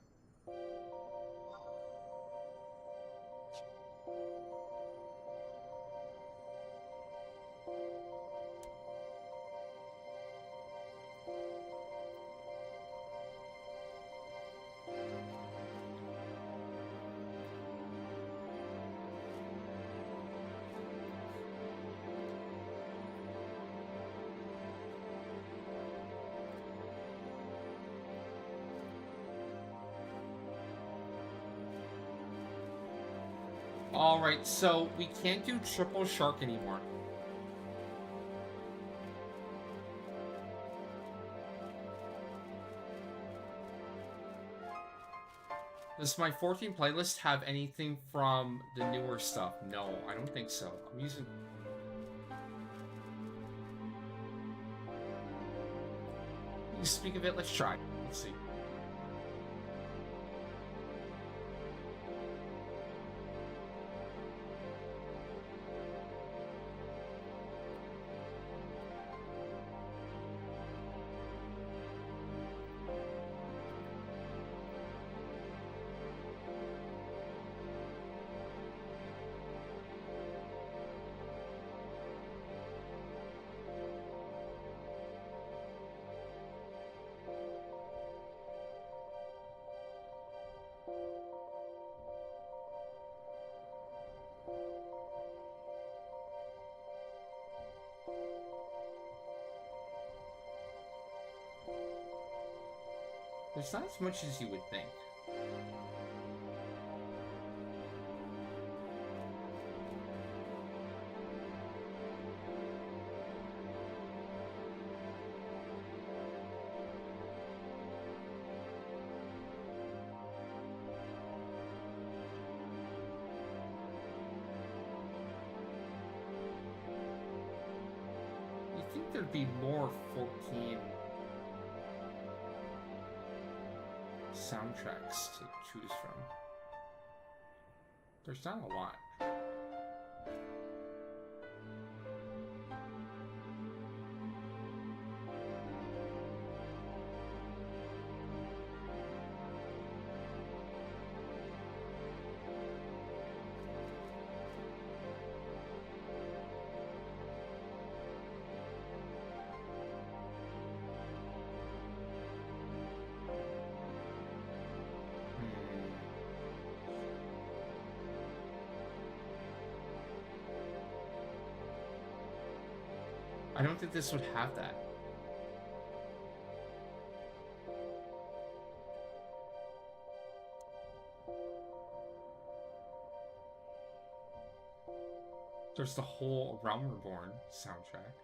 Alright, so we can't do triple shark anymore. Does my 14 playlist have anything from the newer stuff? No, I don't think so. I'm using... You speak of it, let's try. Let's see. There's not as much as you would think. You think there'd be more 14 soundtracks to choose from? There's not a lot. I don't think this would have that. There's the whole Realm Reborn soundtrack.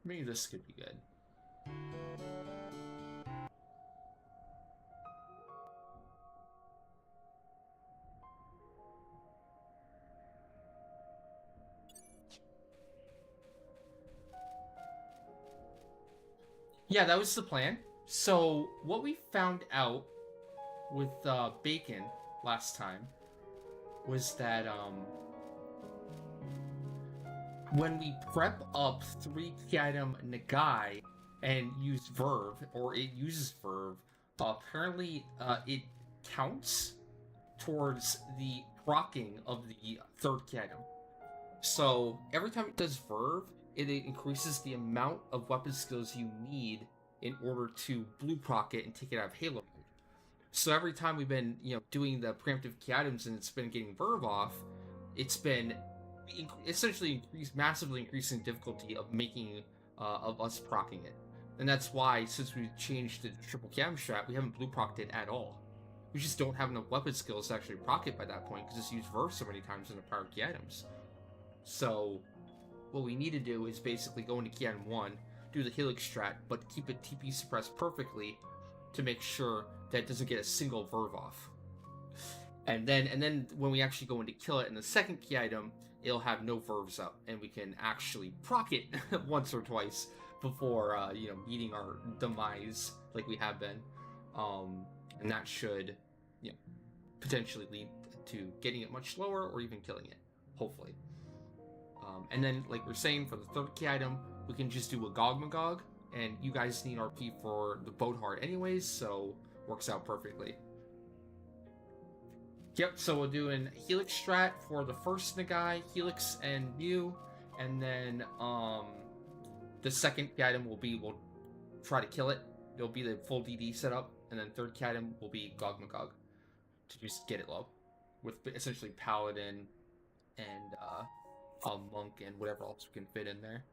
Maybe this could be good. Yeah, that was the plan. So what we found out with Bacon last time was that when we prep up 3 key item Nagai and use Verve, or it uses Verve, apparently it counts towards the proccing of the 3rd key item. So every time it does Verve, it increases the amount of weapon skills you need in order to blue proc it and take it out of Halo mode. So every time we've been, doing the preemptive key items and it's been getting verve off, it's been essentially massively increasing difficulty of making of us proccing it. And that's why, since we changed the triple cam strat, we haven't blue procced it at all. We just don't have enough weapon skills to actually proc it by that point because it's used verve so many times in the power key items. So what we need to do is basically go into key item 1, do the helix strat, but keep it TP suppressed perfectly to make sure that it doesn't get a single verve off. And then when we actually go in to kill it in the second key item, it'll have no verves up, and we can actually proc it once or twice before meeting our demise like we have been. And that should potentially lead to getting it much slower or even killing it, hopefully. And then, like we're saying, for the third key item, we can just do a Gog Magog, and you guys need RP for the boat heart anyways, so works out perfectly. Yep, so we're doing Helix strat for the first Nagai, Helix and Mew, and then the second key item will be, we'll try to kill it. It'll be the full DD setup, and then third key item will be Gog Magog to just get it low, with essentially Paladin and a Monk and whatever else we can fit in there.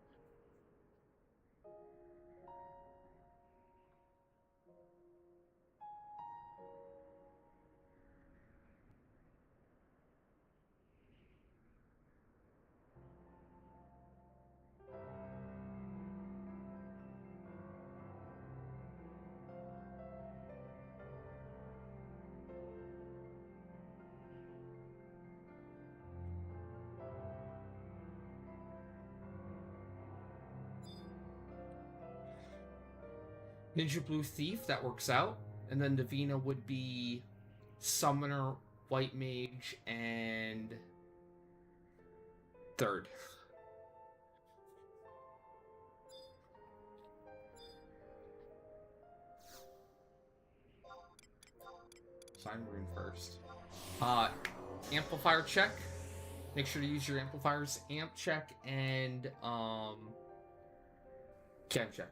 Ninja Blue Thief, that works out. And then Divina would be Summoner, White Mage, and third. Sign Rune first. Amplifier check. Make sure to use your amplifiers. Amp check and cam check.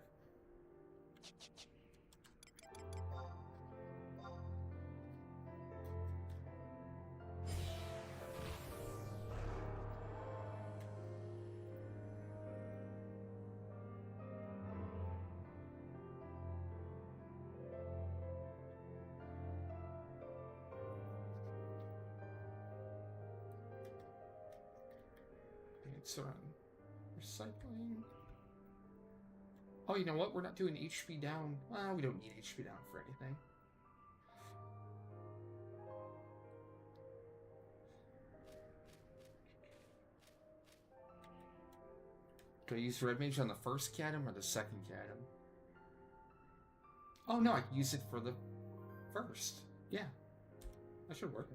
It's recycling. Oh, you know what? We're not doing HP down. Well, we don't need HP down for anything. Do I use Red Mage on the first key item or the second key item? Oh no, I can use it for the first. Yeah, that should work.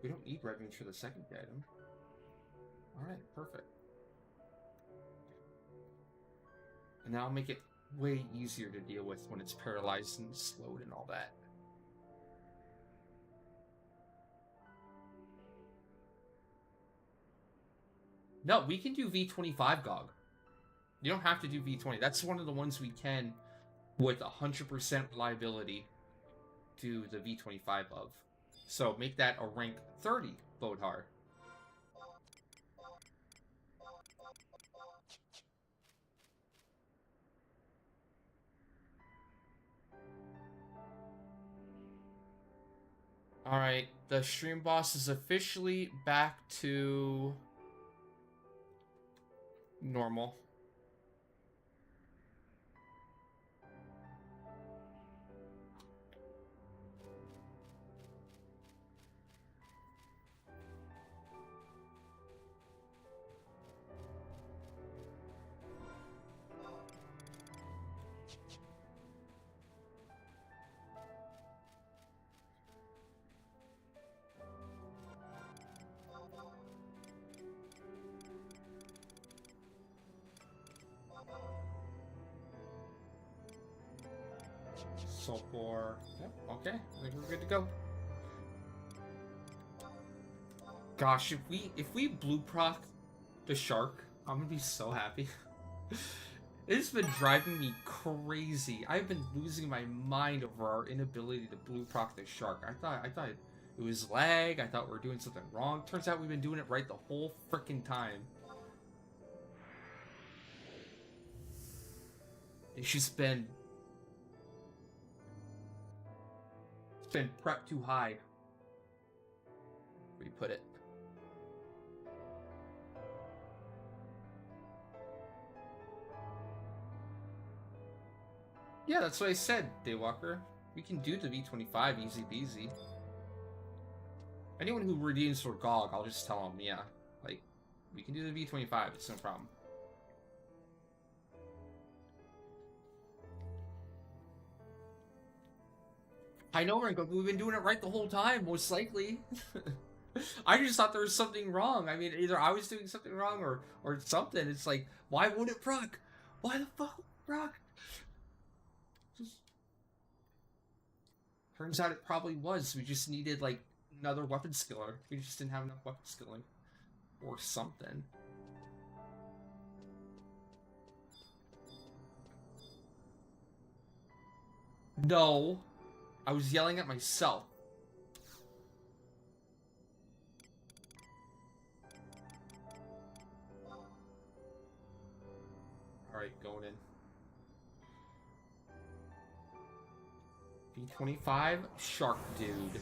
We don't need Red Mage for the second key item. Alright, perfect. And that'll make it way easier to deal with when it's paralyzed and slowed and all that. No, we can do V25 GOG. You don't have to do V20. That's one of the ones we can, with 100% reliability, do the V25 of. So make that a rank 30 Bodhar. Alright, the stream boss is officially back to normal. Sulfur. Yep, okay. I think we're good to go. Gosh, if we blue proc the shark, I'm gonna be so happy. It's been driving me crazy. I've been losing my mind over our inability to blue proc the shark. I thought it was lag. I thought we were doing something wrong. Turns out we've been doing it right the whole freaking time. It's just been prepped too high. Where do you put it? Yeah, that's what I said, Daywalker. We can do the V25 easy peasy. Anyone who redeems for GOG, I'll just tell them, yeah. Like, we can do the V25, it's no problem. I know, Ringo, we've been doing it right the whole time, most likely. I just thought there was something wrong. I mean, either I was doing something wrong or something. It's like, why won't it proc? Why the fuck proc? Turns out it probably was. We just needed, like, another weapon skiller. We just didn't have enough weapon skilling. Or something. No. I was yelling at myself. Alright, going in. B25, Shark Dude.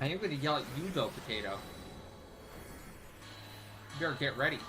I ain't gonna yell at you though, Potato. You better get ready.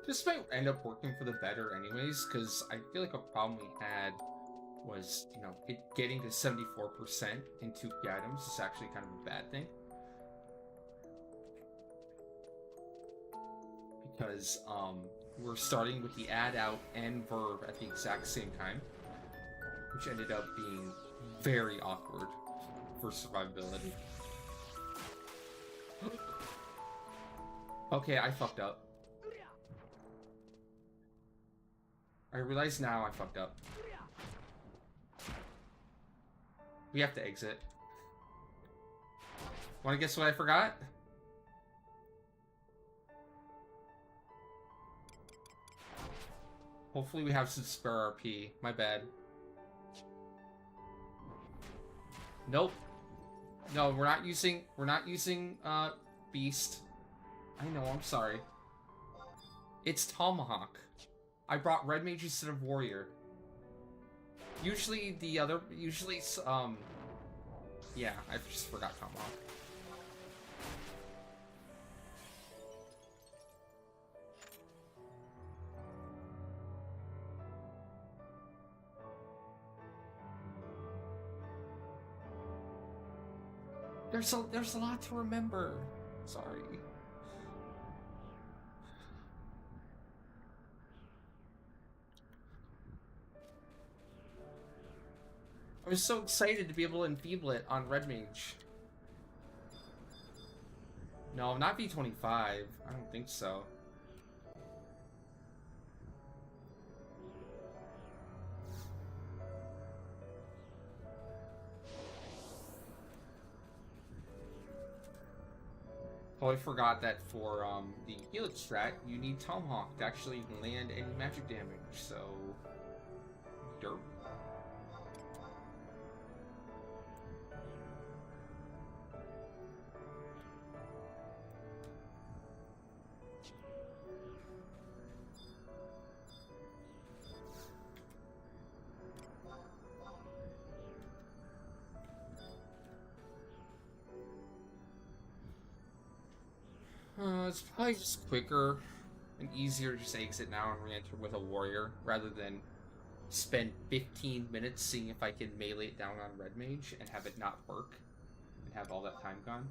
This might end up working for the better anyways, because I feel like a problem we had was, you know, it getting to 74% in 2 key items is actually kind of a bad thing. Because, we're starting with the add out and verb at the exact same time, which ended up being very awkward for survivability. Okay, I fucked up. I realize now I fucked up. We have to exit. Wanna guess what I forgot? Hopefully we have some spare RP. My bad. Nope. No, we're not using Beast. I know, I'm sorry. It's Tomahawk. I brought Red Mage instead of Warrior. Usually yeah, I just forgot Tomahawk. There's a lot to remember. Sorry. I was so excited to be able to enfeeble it on Red Mage. No, not V25. I don't think so. Oh, I forgot that for the Helix strat, you need Tomahawk to actually land any magic damage, so... Derp. It's probably just quicker and easier to just exit now and re-enter with a warrior rather than spend 15 minutes seeing if I can melee it down on Red Mage and have it not work and have all that time gone.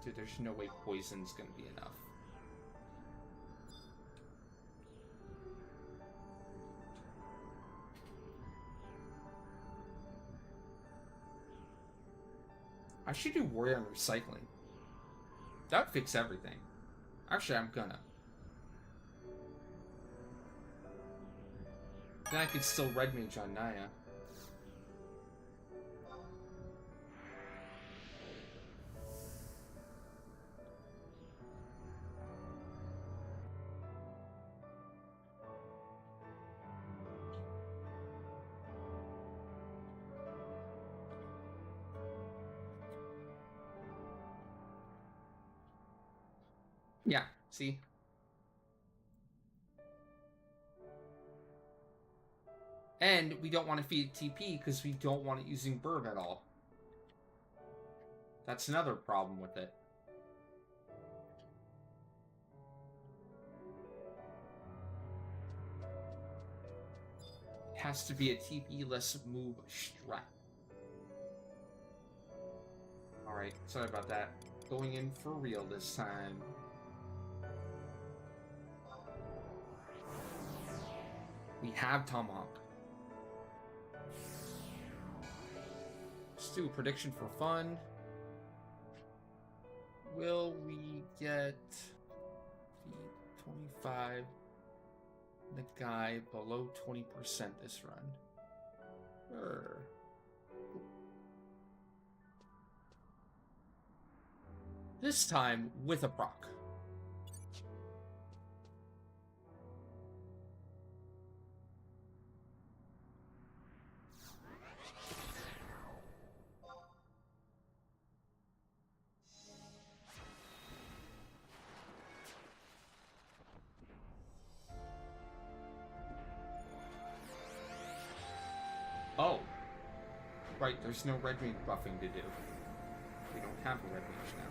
Dude, there's no way poison's gonna be enough. I should do warrior and recycling. That would fix everything. Actually, I'm gonna. Then I could still Red Mage on Naya. Yeah, see? And we don't want to feed it TP because we don't want it using Burb at all. That's another problem with it. It has to be a TP-less move strat. Alright, sorry about that. Going in for real this time. We have Tomahawk. Let's do a prediction for fun. Will we get the 25, the guy below 20% this run? Sure. This time with a proc. Oh. Right, there's no red mage buffing to do. We don't have a red mage now.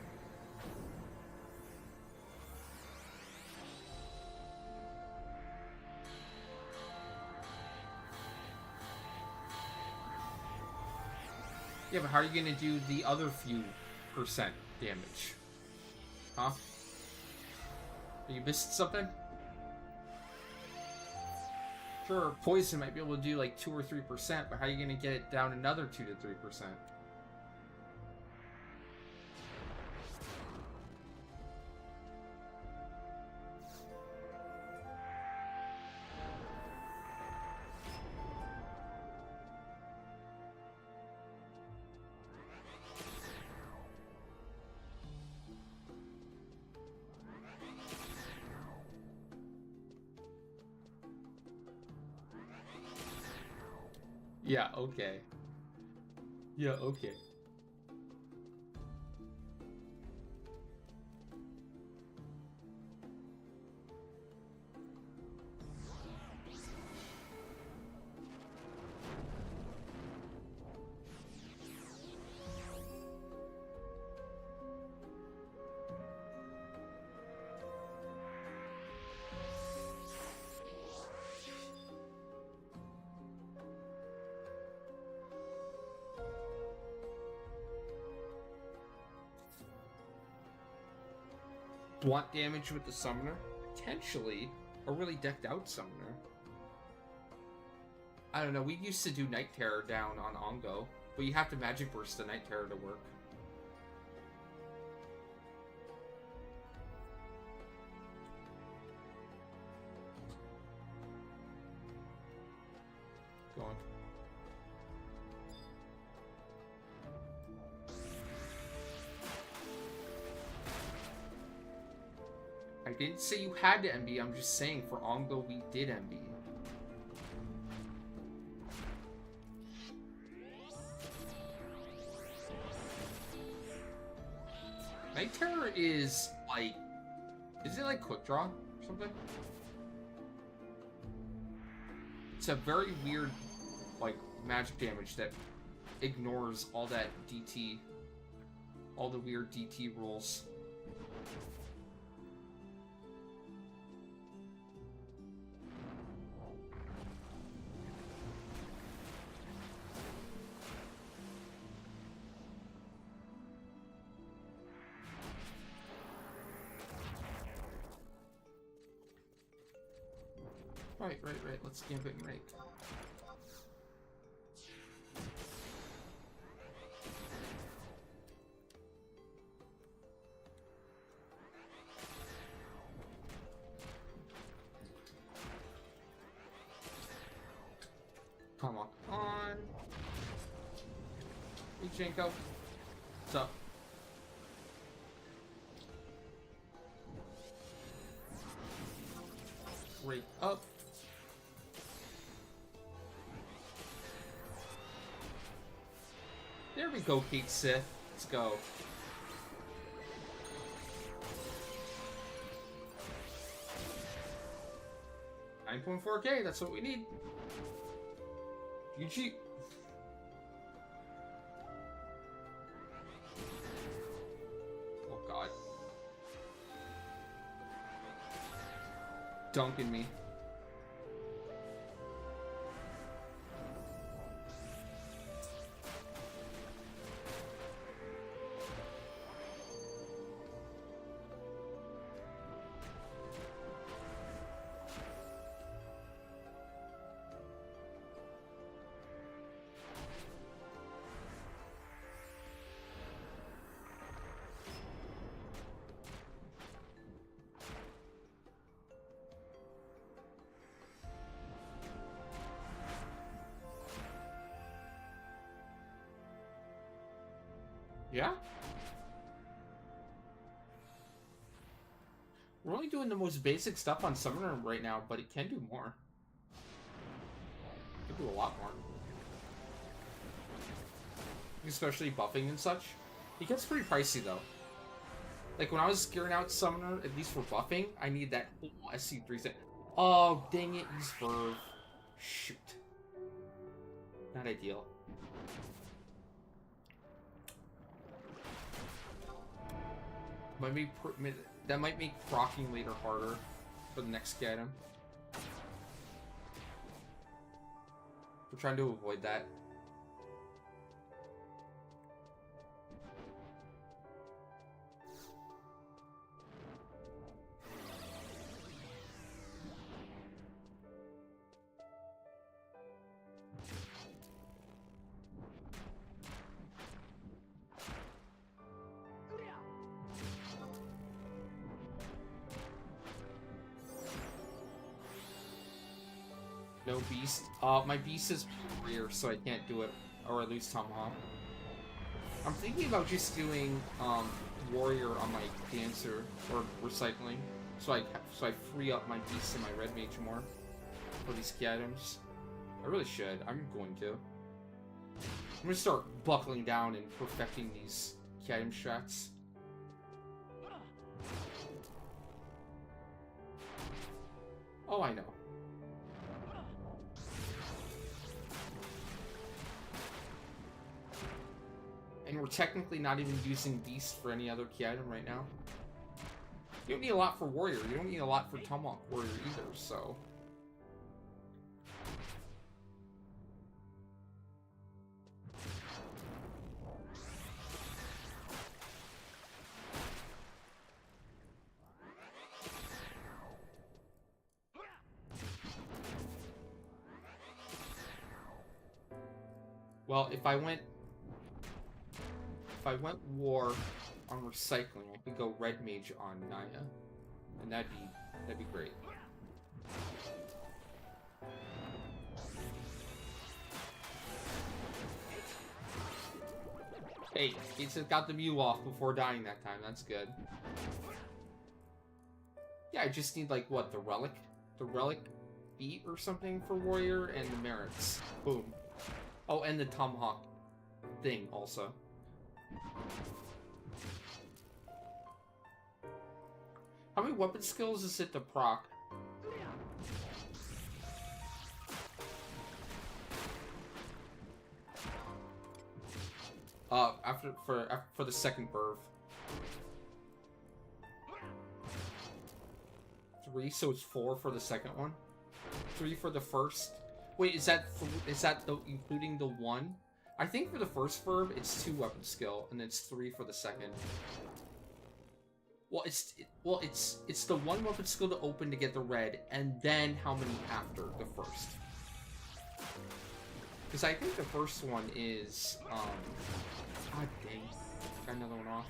Yeah, but how are you gonna do the other few percent damage? Huh? Are you missing something? Sure, poison might be able to do like 2 or 3%, but how are you gonna get it down another 2 to 3%? Yeah, okay. Yeah, okay. blunt damage with the summoner. Potentially a really decked out summoner. I don't know, we used to do Night Terror down on Ongo, but you have to Magic Burst the Night Terror to work. Go on. I didn't say you had to MB, I'm just saying for Ongo we did MB. Night Terror is like... Is it like Quick Draw or something? It's a very weird, like, magic damage that ignores all that DT. All the weird DT rules. Right. Let's gambit and rake. Come on. Ichenko. What's up? Rake up. There we go, Kate Sith. Let's go. $9.4K, that's what we need. UG. Oh god. Dunking me. Yeah? We're only doing the most basic stuff on Summoner right now, but it can do more. It can do a lot more. Especially buffing and such. It gets pretty pricey, though. Like, when I was gearing out Summoner, at least for buffing, I need that whole SC3 set. Oh, dang it, he's Verve. Shoot. Not ideal. That might make proccing later harder for the next item. We're trying to avoid that. No beast. My beast is rear, so I can't do it, or at least Tomahawk. I'm thinking about just doing warrior on my dancer or recycling, so I free up my beast and my red mage more for these key items. I really should. I'm going to. I'm gonna start buckling down and perfecting these key item strats. Oh, I know. And we're technically not even using Beast for any other key item right now. You don't need a lot for Warrior. You don't need a lot for Tomahawk Warrior either, so... Well, if I went war on recycling, I could go red mage on Naya, and that'd be great. Hey, he just got the Mew off before dying that time. That's good. Yeah, I just need, like, what, the relic? The relic beat or something for warrior, and the merits. Boom. Oh, and the tomahawk thing also. How many weapon skills is it to proc? For the second birth. 3, so it's 4 for the second one. 3 for the first. Wait, is that including the 1? I think for the first verb it's 2 weapon skill, and it's 3 for the second. Well, it's the 1 weapon skill to open to get the red, and then how many after the first? Because I think the first one is God dang, got another one off.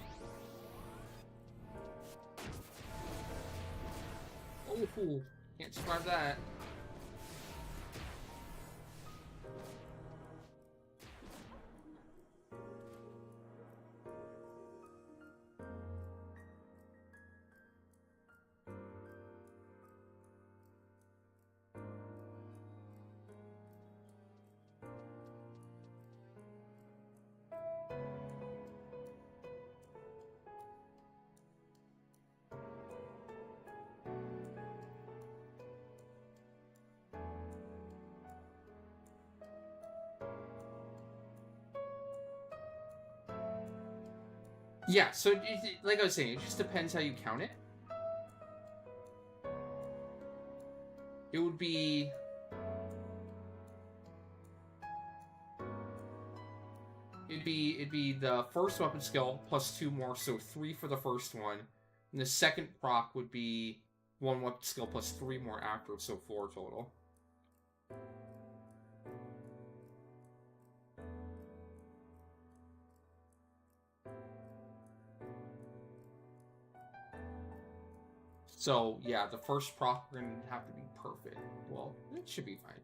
Oh, can't survive that. Yeah, so like I was saying, it just depends how you count it. It would be... It'd be the first weapon skill plus 2 more, so 3 for the first one. And the second proc would be 1 weapon skill plus 3 more after, so 4 total. So, yeah, the first proc are going to have to be perfect. Well, it should be fine.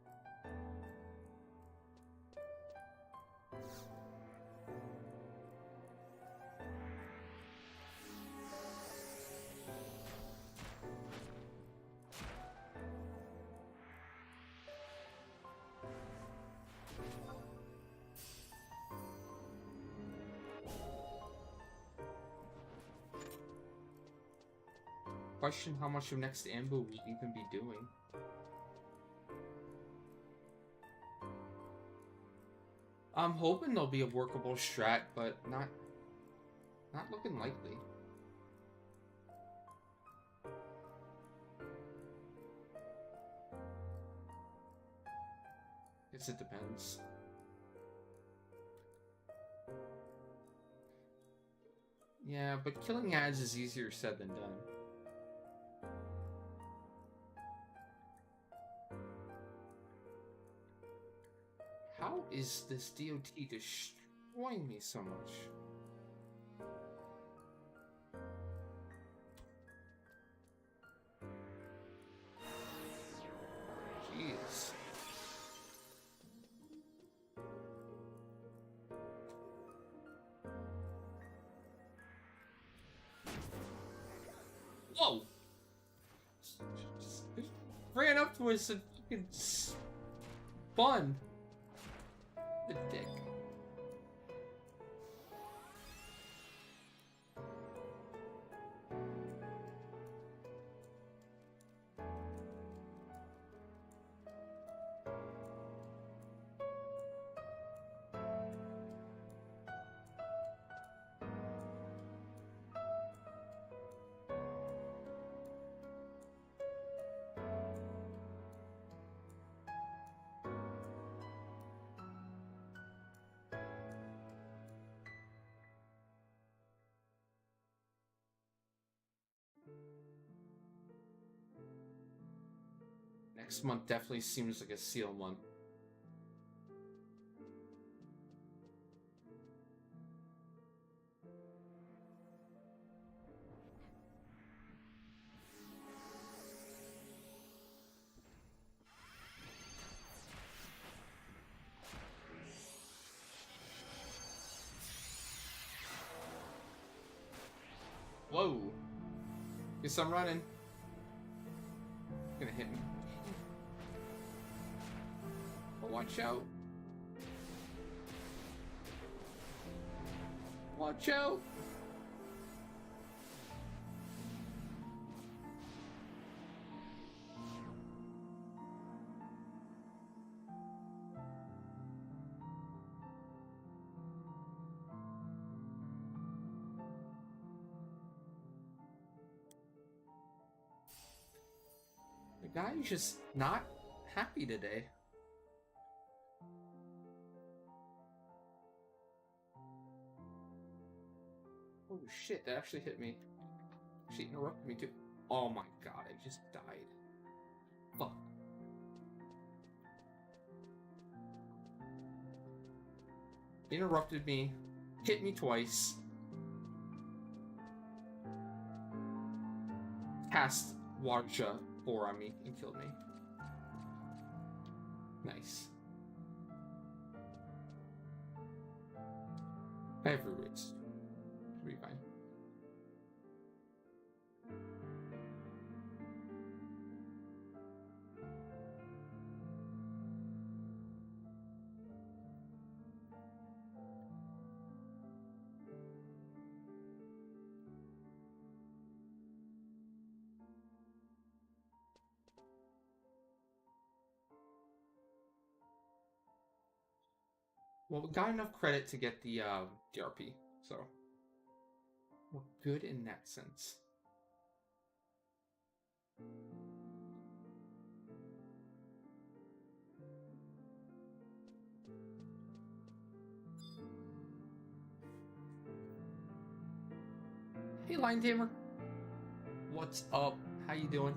Question how much of next Ambu we'll even be doing. I'm hoping there'll be a workable strat, but not looking likely. Guess it depends. Yeah, but killing ads is easier said than done. How is this DOT destroying me so much? Jeez. Whoa! Just ran up to us and fucking spun. The dick. Next month definitely seems like a seal month. Guess I'm running. Gonna hit me. Oh, watch out. Watch out. The guy's just not happy today. Oh shit, that actually hit me. She interrupted me too. Oh my god, I just died. Fuck. Interrupted me, hit me twice. Cast Warsha 4 on me and killed me. Nice. Every race. Should be fine. Well, we got enough credit to get the DRP, so we're good in that sense. Hey, Lion Tamer. What's up? How you doing?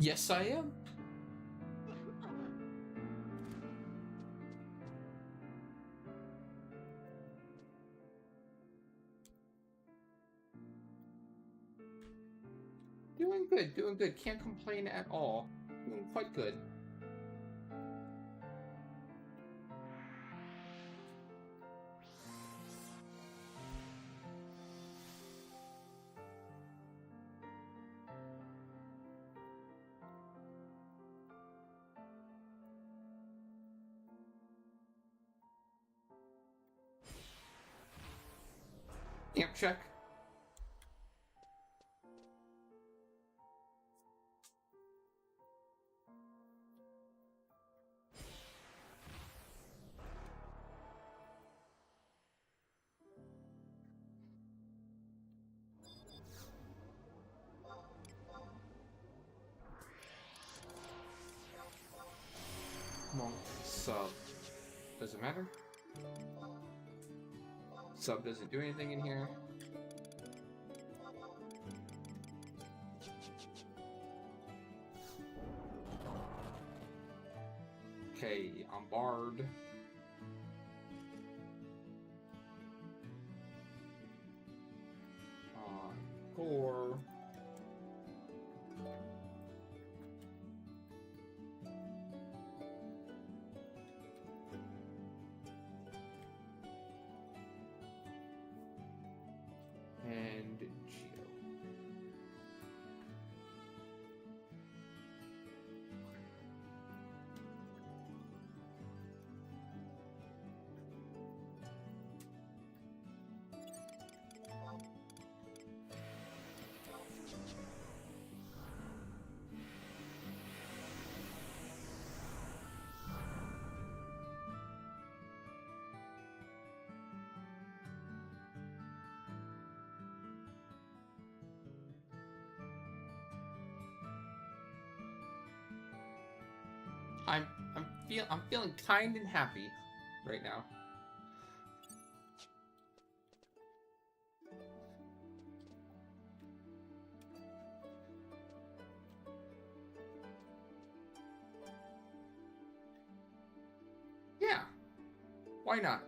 Yes, I am. Doing good, doing good. Can't complain at all. Doing quite good. Amp check. Monk sub. Doesn't matter. Sub doesn't do anything in here. Okay, I'm barred. Core. And Geo. I'm feeling kind and happy right now. Yeah. Why not?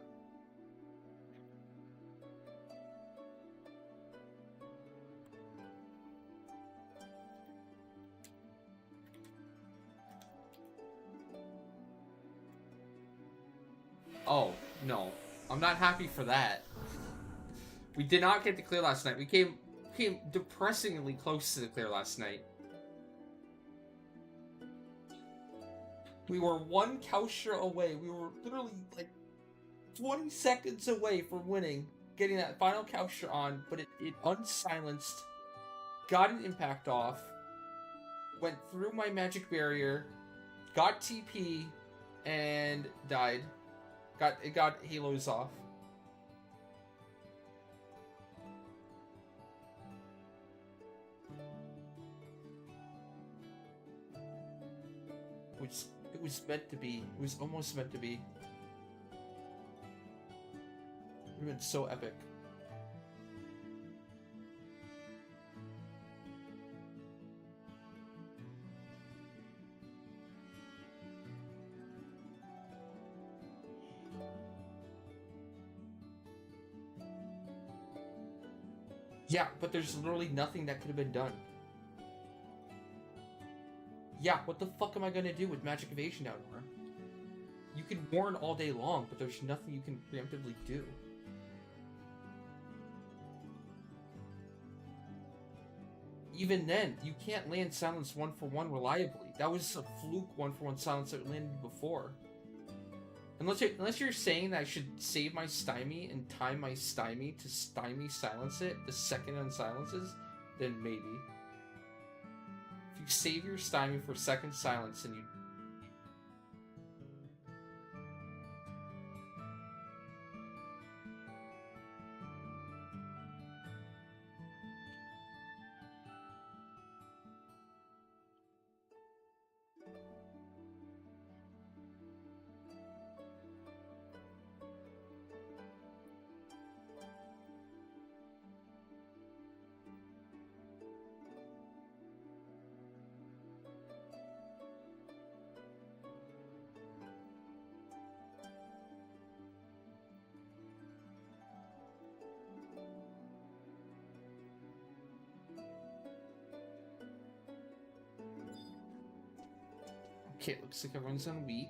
Oh, no. I'm not happy for that. We did not get the clear last night. We came depressingly close to the clear last night. We were one Kausha away. We were literally like 20 seconds away from winning, getting that final Kausha on, but it unsilenced, got an impact off, went through my magic barrier, got TP, and died. It got halos off. Which it was meant to be. It was almost meant to be. It would have been so epic. Yeah, but there's literally nothing that could have been done. Yeah, what the fuck am I gonna do with Magic Evasion down here? You can warn all day long, but there's nothing you can preemptively do. Even then, you can't land silence 1-for-1 reliably. That was a fluke 1-for-1 silence that landed before. Unless you're saying that I should save my stymie and time my stymie to stymie silence it the second it unsilences, then maybe. If you save your stymie for second silence and you... Okay, looks like everyone's on weak.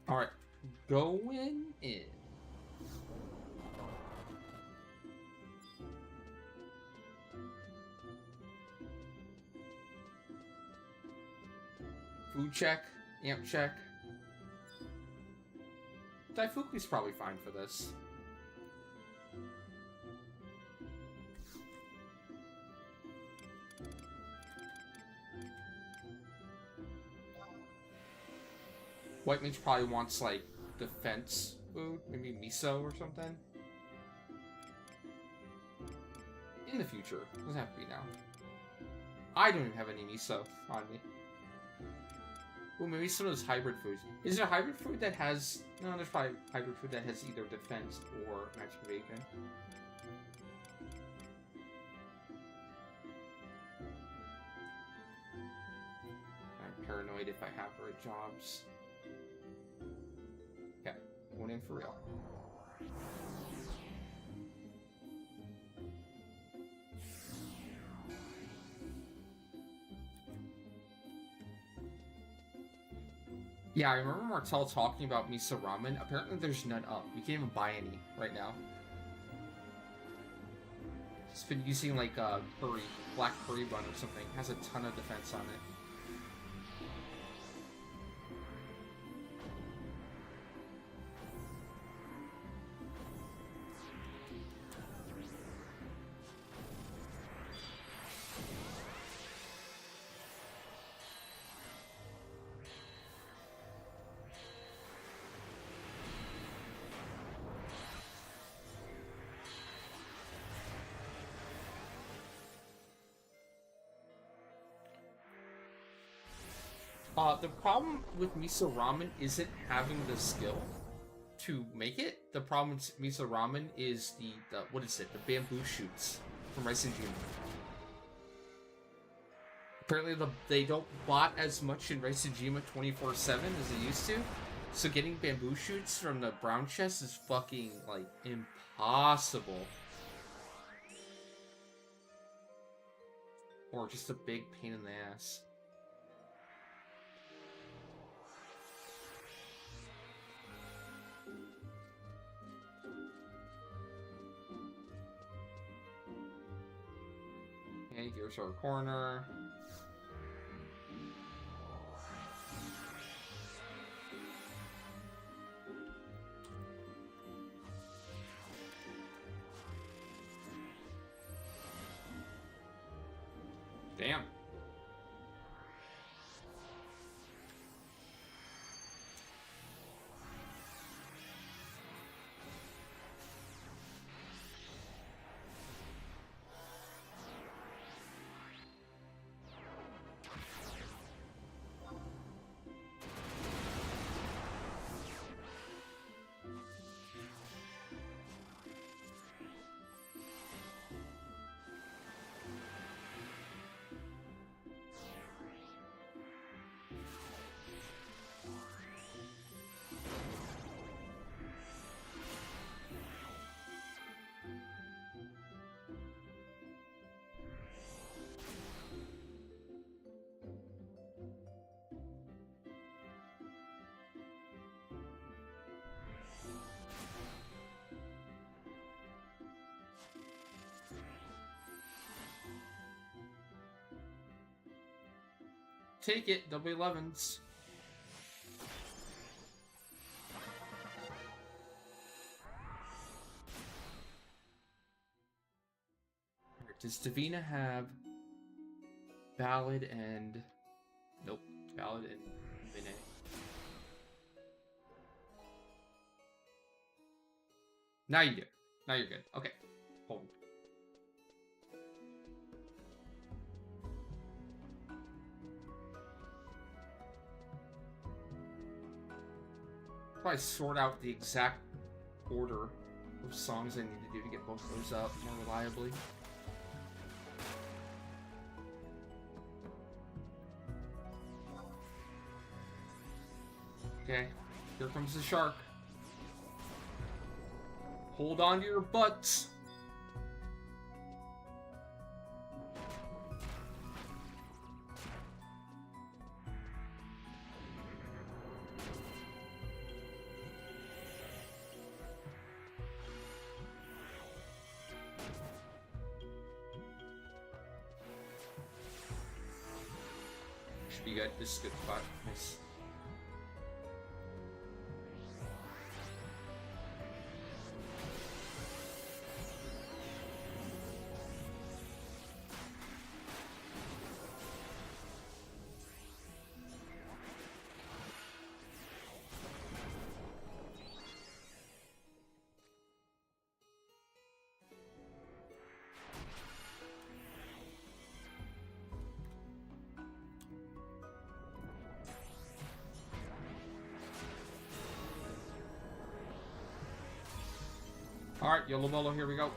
Alright, going in. Food check, amp check. Daifuku's probably fine for this. White Mage probably wants, like, defense food, maybe miso or something. In the future. Doesn't have to be now. I don't even have any miso on me. Ooh, maybe some of those hybrid foods. Is there a hybrid food that has... No, there's probably hybrid food that has either defense or magic evasion. I'm paranoid if I have the right jobs. Okay, going in for real. Yeah, I remember Martel talking about miso ramen. Apparently there's none up. We can't even buy any right now. It's been using like a black curry bun or something. It has a ton of defense on it. The problem with miso ramen isn't having the skill to make it. The problem with miso ramen is the what is it? The bamboo shoots from Rice and Jima. Apparently they don't bot as much in Rice and Jima 24/7 as they used to. So getting bamboo shoots from the brown chest is fucking like impossible. Or just a big pain in the ass. Okay, here's our corner. Damn. Take it, double 11s. Does Davina have Ballad and... Nope, Ballad and Vinay. Now you do. Now you're good. Okay, hold. Probably sort out the exact order of songs I need to do to get both of those up more reliably. Okay, here comes the shark. Hold on to your butts. Should be good. This is a good spot. Nice. Alright, Yolo Bolo, here we go.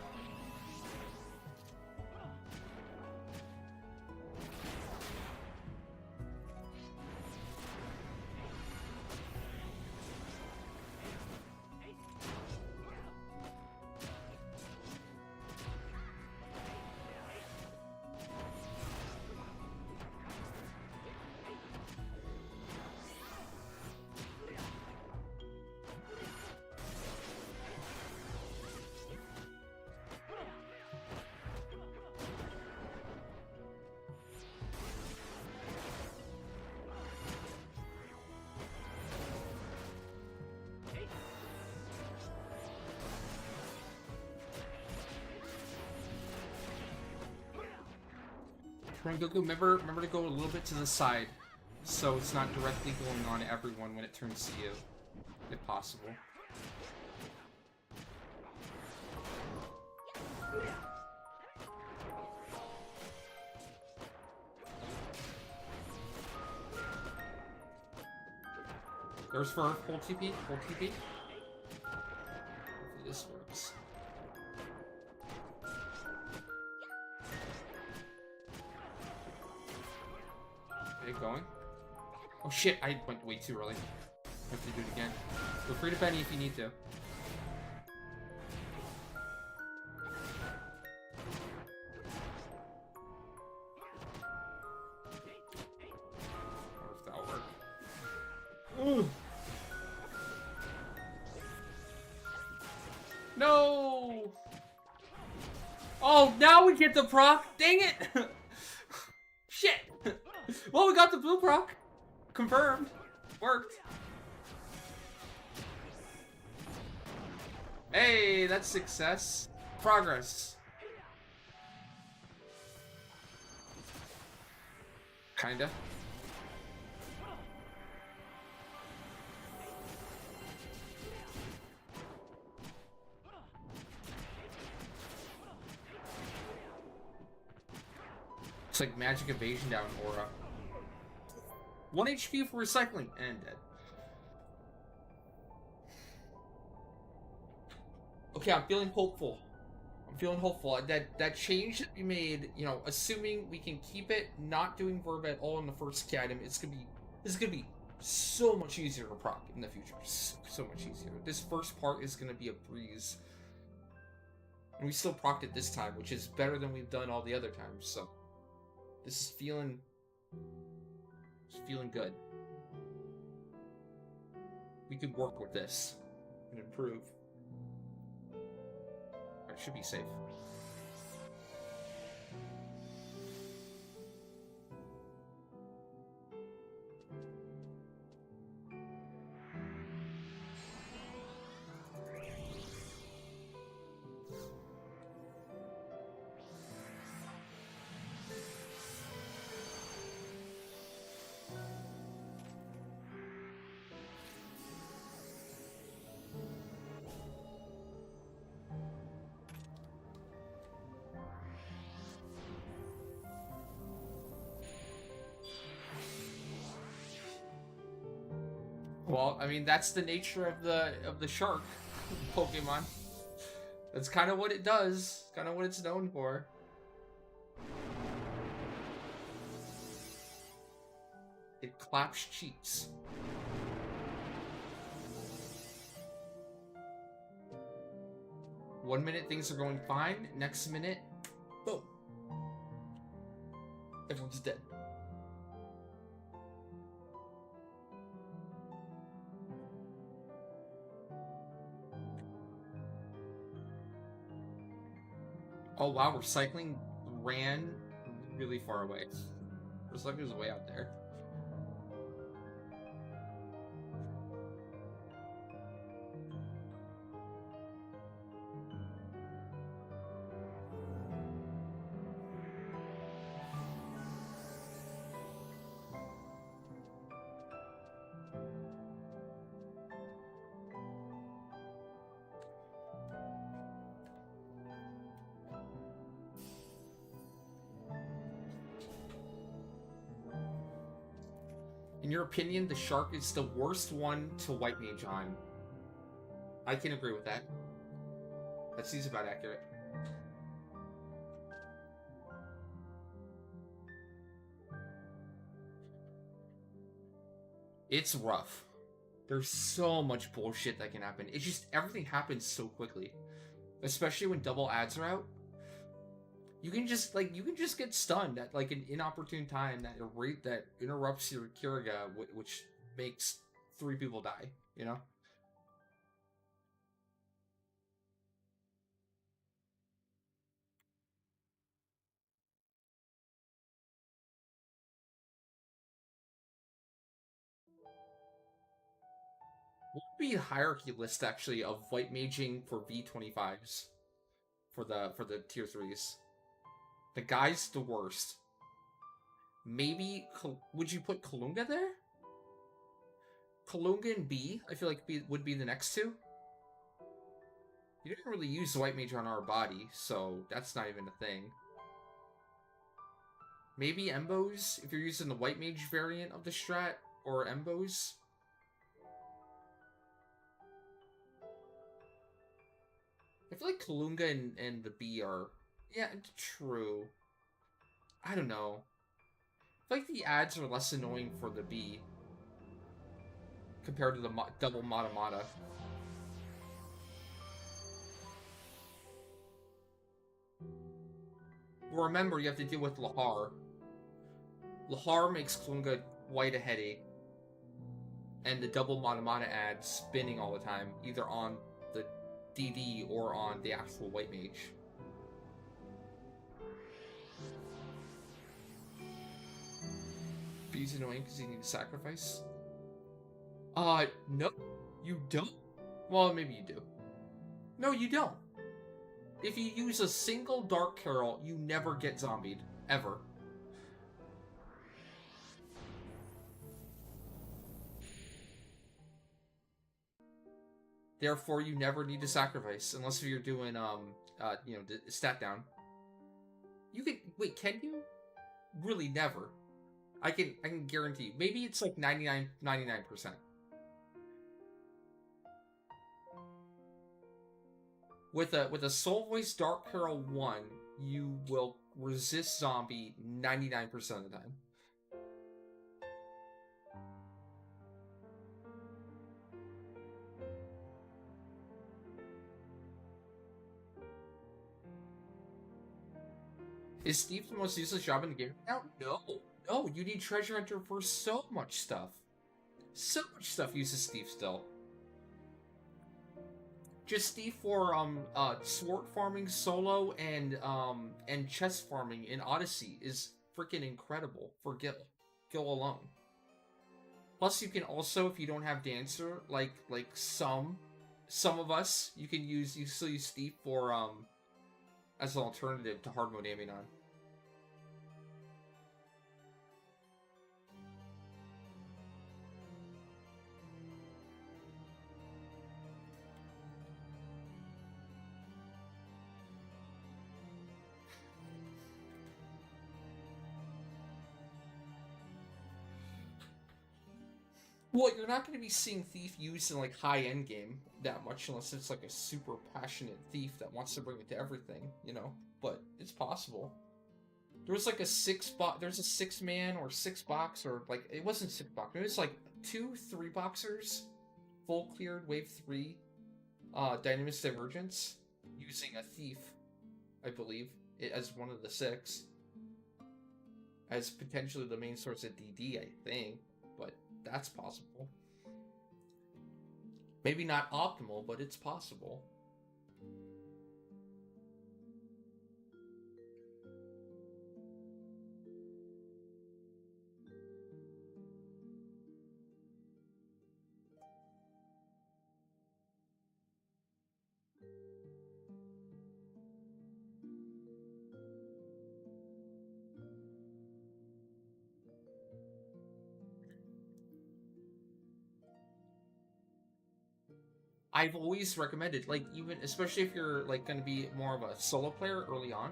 Goku, remember to go a little bit to the side, so it's not directly going on everyone when it turns to you, if possible. There's for full TP, full TP. Hopefully this works. Okay, going. Oh shit, I went way too early. I have to do it again. Feel free to Benny if you need to. If that'll work. Ooh. No! Oh, now we get the proc! Dang it! Shit! Well, we got the blue proc. Confirmed. Worked. Hey, that's success. Progress. Kinda. It's like magic evasion down aura. 1 HP for recycling and dead. Okay, I'm feeling hopeful. I'm feeling hopeful. That change that we made, you know, assuming we can keep it, not doing verb at all in the first key item, this is gonna be so much easier to proc in the future. So much easier. This first part is gonna be a breeze. And we still procced it this time, which is better than we've done all the other times, so this is feeling good. We could work with this and improve. I should be safe. Well, I mean, that's the nature of the shark Pokemon. That's kind of what it does. Kind of what it's known for. It claps cheeks. One minute things are going fine. Next minute, boom. Everyone's dead. Oh wow, recycling ran really far away. Recycling was way out there. In your opinion, the shark is the worst one to white mage on. I can agree with that. That seems about accurate. It's rough. There's so much bullshit that can happen. It's just, everything happens so quickly. Especially when double ads are out. You can just get stunned at like an inopportune time that interrupts your Kiriga, which makes 3 people die, you know? What would be a hierarchy list actually of white maging for V25s for the tier 3s? The guy's the worst. Maybe, would you put Kalunga there? Kalunga and B, I feel like would be the next two. You didn't really use White Mage on our body, so that's not even a thing. Maybe Embos, if you're using the White Mage variant of the strat, or Embos. I feel like Kalunga and the B are... Yeah, true. I don't know. I feel like the ads are less annoying for the B compared to the double Mata Mata. Well, remember, you have to deal with Lahar. Lahar makes Kalunga quite a headache. And the double Mata Mata ad spinning all the time, either on the DD or on the actual White Mage. B's annoying because you need to sacrifice? No, you don't. Well, maybe you do. No, you don't. If you use a single Dark Carol, you never get zombied. Ever. Therefore, you never need to sacrifice, unless if you're doing, you know, stat down. You can, wait, can you? Really, never. I can guarantee you. Maybe it's like 99%. With a Soul Voice Dark Carol 1, you will resist zombie 99% of the time. Is Steve the most useless job in the game now? No. No, you need Treasure Hunter for so much stuff. So much stuff uses Steve still. Just Steve for sword farming solo and chest farming in Odyssey is freaking incredible for Gil alone. Plus, you can also, if you don't have Dancer, like some of us, you still use Steve for as an alternative to hard mode Aminon. Well, you're not going to be seeing Thief used in, like, high-end game that much unless it's, like, a super passionate Thief that wants to bring it to everything, you know? But it's possible. There was, like, there's a 6-man or 6-box, or, like, it wasn't 6-box. It was, like, 2-3 boxers, full cleared, wave 3, Dynamis Divergence, using a Thief, I believe, as one of the 6. As potentially the main source of DD, I think, but... that's possible. Maybe not optimal, but it's possible. I've always recommended, like, even, especially if you're, like, going to be more of a solo player early on,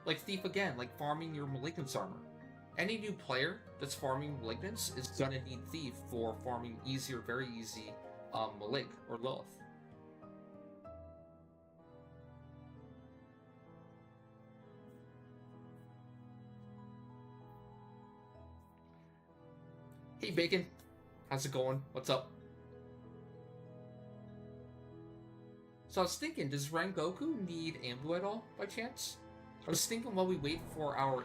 like, Thief again, like, farming your Malignance armor. Any new player that's farming Malignance is gonna need Thief for farming easier, very easy, Malig, or Lilith. Hey, Bacon. How's it going? What's up? So I was thinking, does Rengoku need Ambu at all, by chance? I was thinking while we wait for our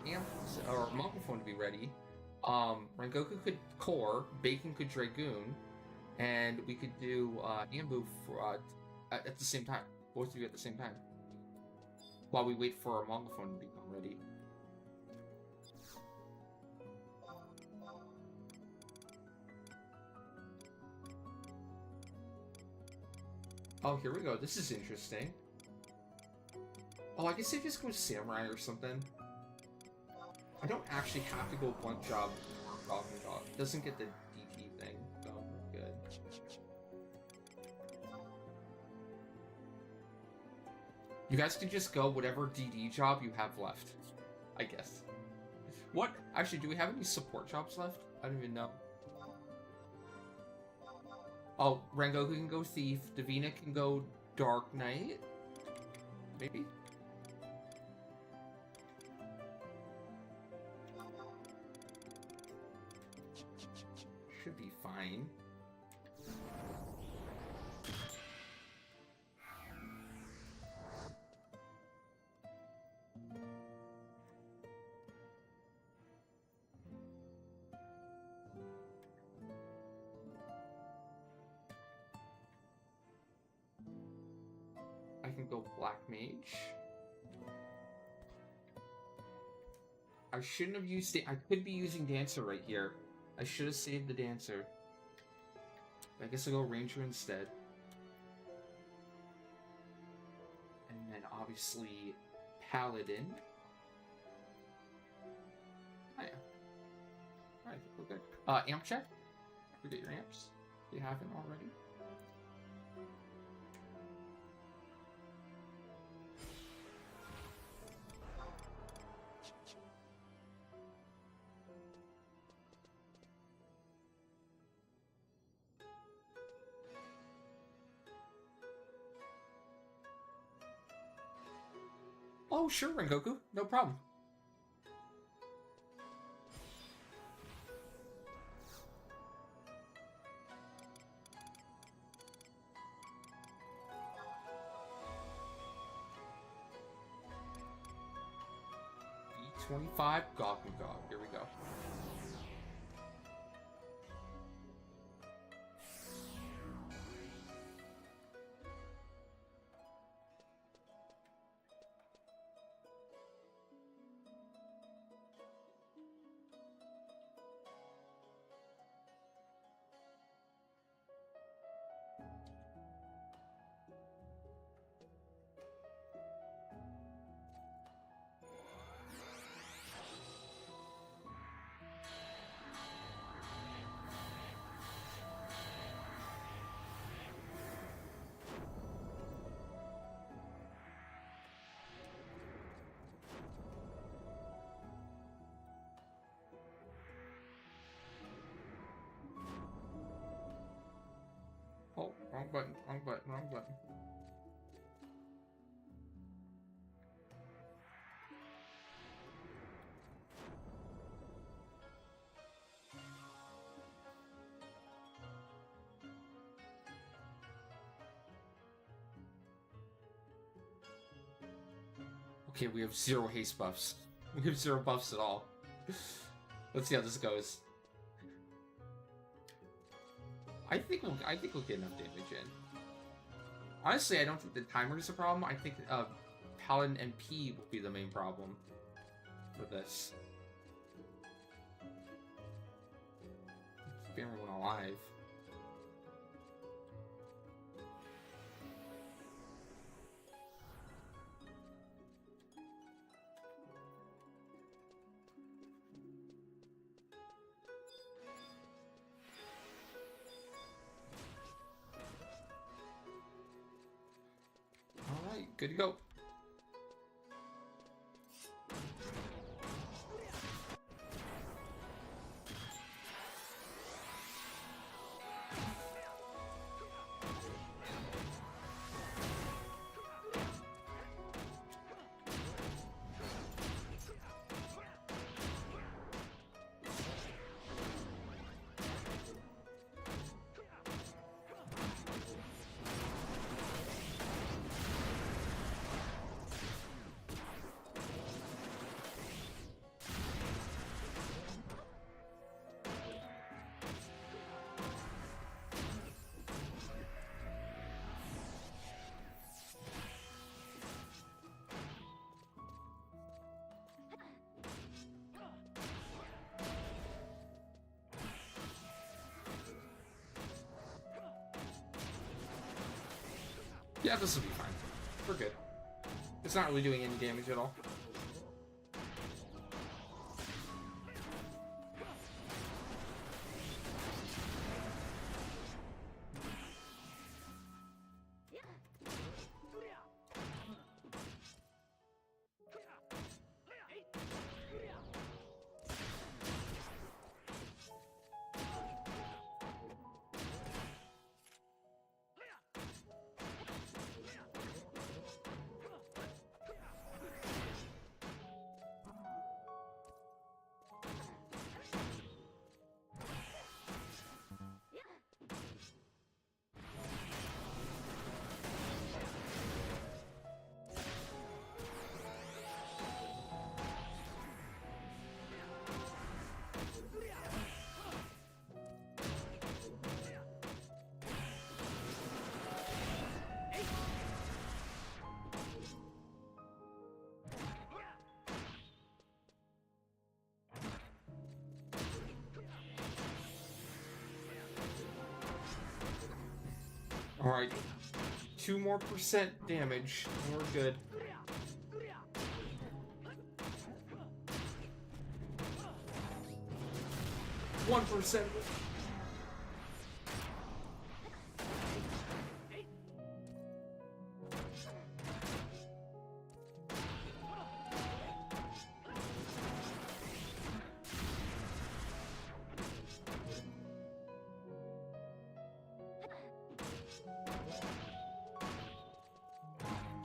microphone to be ready, Rengoku could Core, Bacon could Dragoon, and we could do Ambu for, at the same time. Both of you at the same time. While we wait for our microphone to become ready. Oh, here we go. This is interesting. Oh, I guess they just go Samurai or something. I don't actually have to go blunt job or Goblin Dog. It doesn't get the DP thing, so we're good. You guys can just go whatever DD job you have left, I guess. What? Actually, do we have any support jobs left? I don't even know. Oh, Rengoku can go Thief. Davina can go Dark Knight. Maybe? Should be fine. I can go Black Mage. I shouldn't have used I could be using Dancer right here. I should have saved the Dancer. I guess I'll go Ranger instead. And then obviously Paladin. Oh yeah. Alright, we're good. Amp check. Forget your amps. If you haven't already. Oh, sure, Rengoku. No problem. E25 Goblin God. Here we go. Oh, wrong button, wrong button, wrong button. Okay, we have 0 haste buffs. We have 0 buffs at all. Let's see how this goes. I think we'll get enough damage in. Honestly, I don't think the timer is a problem. I think Paladin MP will be the main problem with this. Keep everyone alive. Good to go. Yeah, this will be fine. We're good. It's not really doing any damage at all. Alright. 2% more damage. And we're good. %.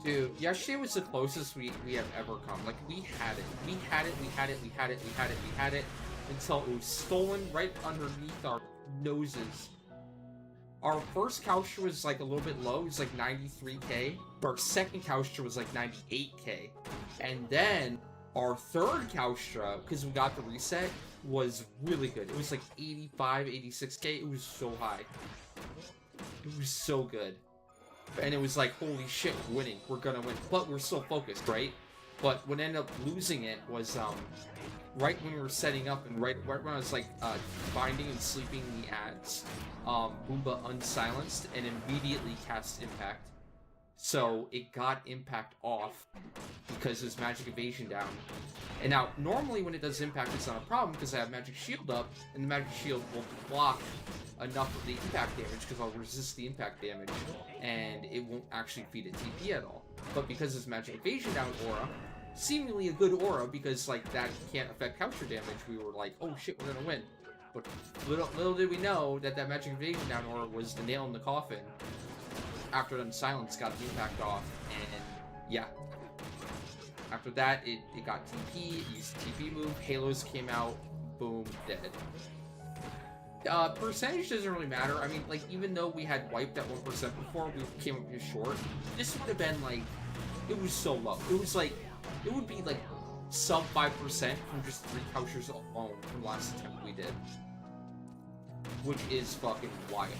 Dude, yesterday was the closest we have ever come. Like, we had it until it was stolen right underneath our noses. Our first Kaustra was like a little bit low, it was like 93k. Our second Kaustra was like 98k. And then our third Kaustra, because we got the reset, was really good. It was like 85, 86k. It was so high. It was so good. And it was like, holy shit, we're winning. We're gonna win. But we're still focused, right? But what ended up losing it was, right when we were setting up and right when I was like, binding and sleeping the ads, Bumba unsilenced and immediately cast Impact. So it got Impact off because his Magic Evasion down. And now, normally when it does Impact, it's not a problem because I have Magic Shield up, and the Magic Shield will block enough of the impact damage because I'll resist the impact damage, and it won't actually feed it TP at all. But because it's Magic Evasion down aura, seemingly a good aura because like that can't affect Kaustra damage, we were like, oh shit, we're gonna win. But little did we know that that Magic Evasion down aura was the nail in the coffin. After the silence got the impact off, and yeah. After that, it got TP, it used the TP move, Halos came out, boom, dead. Percentage doesn't really matter. I mean, like, even though we had wiped at 1% before, we came up just short. This would have been, like, it was so low. It was, like, it would be, like, sub 5% from just 3 Kaustras alone from the last attempt we did. Which is fucking wild.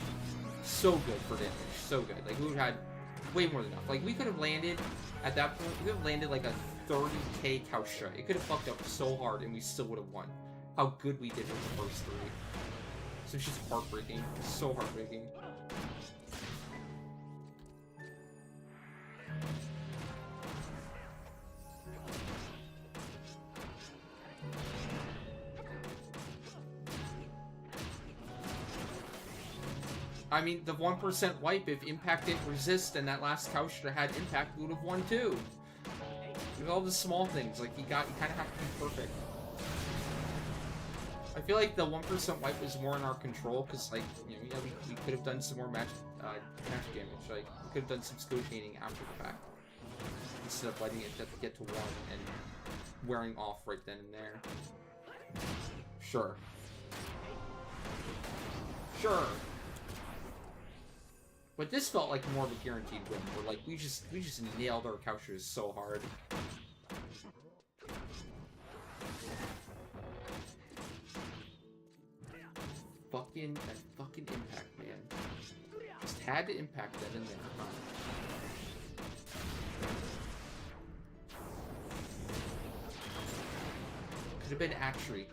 So good for damage. So good. Like, we would have had way more than enough. Like, we could have landed, at that point, we could have landed, like, a 30k Kaustra. It could have fucked up so hard, and we still would have won. How good we did with the first 3. So it's just heartbreaking. So heartbreaking. I mean, the 1% wipe, if Impact didn't resist and that last Kaustra had Impact, we would have won too. With all the small things, like, you kind of have to be perfect. I feel like the 1% wipe was more in our control, because, like, you know, we could have done some more magic damage. Like, we could have done some scotiating after the fact, instead of letting it get to 1 and wearing off right then and there. Sure. Sure. But this felt like more of a guaranteed win, where, like, we just nailed our Kaustras so hard. That fucking impact, man. Just had to impact that in there, huh? Could have been Atri.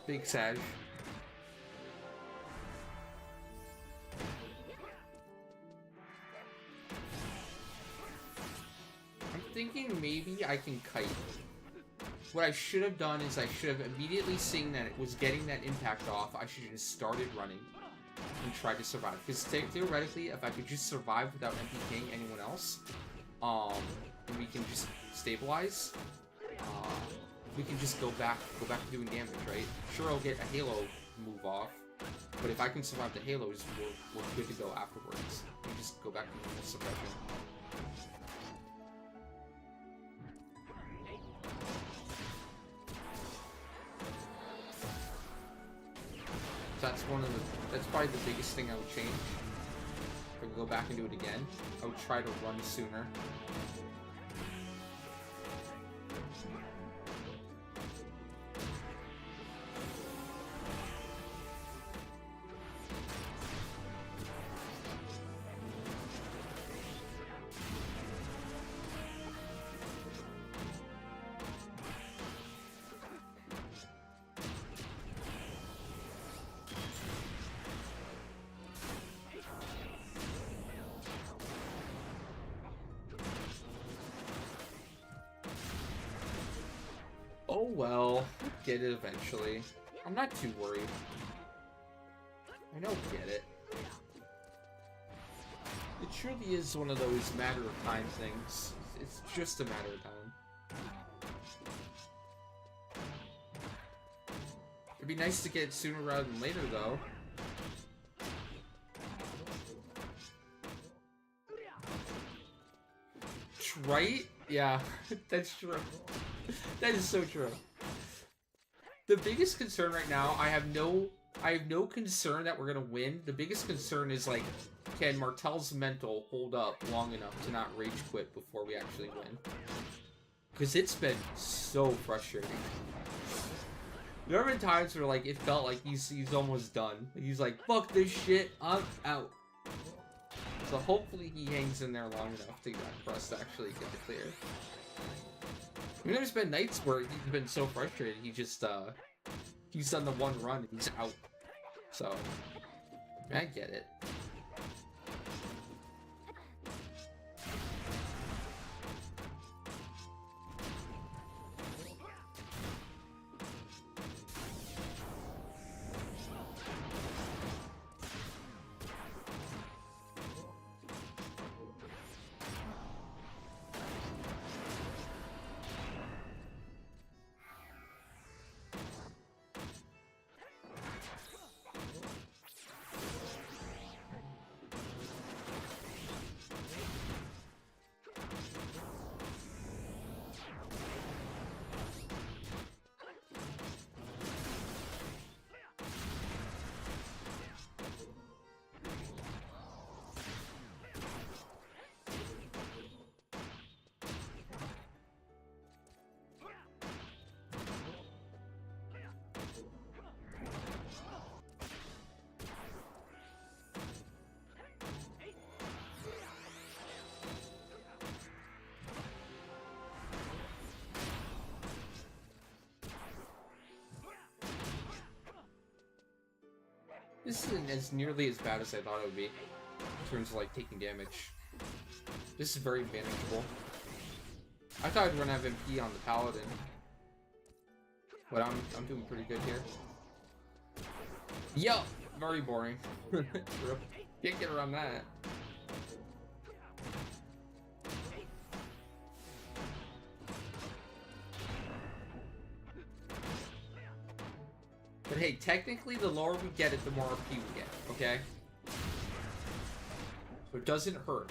Big Sag. I'm thinking maybe I can kite. What I should have done is I should have immediately seen that it was getting that impact off. I should have just started running and tried to survive. Because theoretically, if I could just survive without MPKing anyone else, and we can just stabilize, we can just go back to doing damage, right? Sure, I'll get a Halo move off, but if I can survive the Halos, we're good to go afterwards. We just go back to normal suppression. So that's that's probably the biggest thing I would change. If I could go back and do it again, I would try to run sooner. well. We'll get it eventually. I'm not too worried. I know we'll get it. It truly is one of those matter of time things. It's just a matter of time. It'd be nice to get it sooner rather than later, though. Right? Yeah, that's true. That is so true. The biggest concern right now, I have no concern that we're gonna win. The biggest concern is, like, can Martel's mental hold up long enough to not rage quit before we actually win? Because it's been so frustrating. There have been times where, like, it felt like he's almost done. He's like, fuck this shit, I'm out. So hopefully he hangs in there long enough for us to actually get the clear. I mean, there's been nights where he's been so frustrated, he's done the one run and he's out. So, I get it. This isn't as nearly as bad as I thought it would be, in terms of, like, taking damage. This is very manageable. I thought I'd run out of MP on the Paladin. But I'm doing pretty good here. Yo! Very boring. Can't get around that. But hey, technically, the lower we get it, the more RP we get, okay? So it doesn't hurt.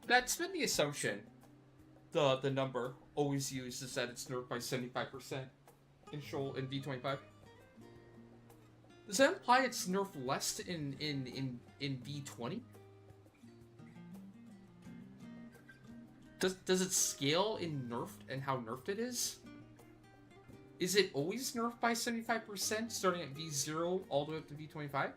That's been the assumption. The number always used is that it's nerfed by 75% in Shoal in V25. Does that imply it's nerfed less in V20? Does it scale in nerfed and how nerfed it is? Is it always nerfed by 75% starting at V0 all the way up to V25?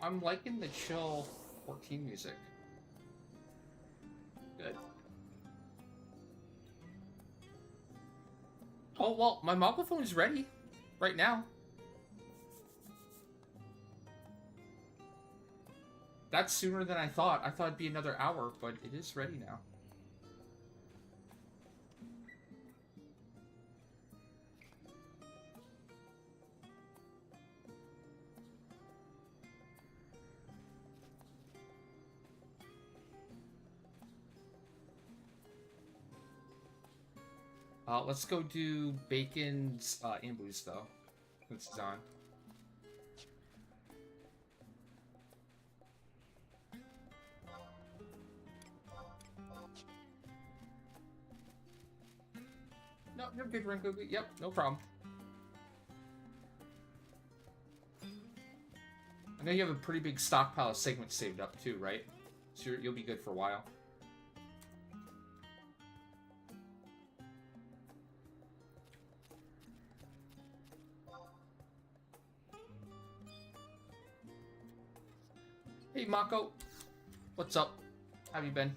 I'm liking the chill 14 music. Good. Oh well, my microphone is ready right now. That's sooner than I thought. I thought it'd be another hour, but it is ready now. Let's go do Bacon's ambush though, since it's on. No, you're good, Rinko. Yep, no problem. I know you have a pretty big stockpile of segments saved up too, right? So you'll be good for a while. Hey, Mako. What's up? How have you been?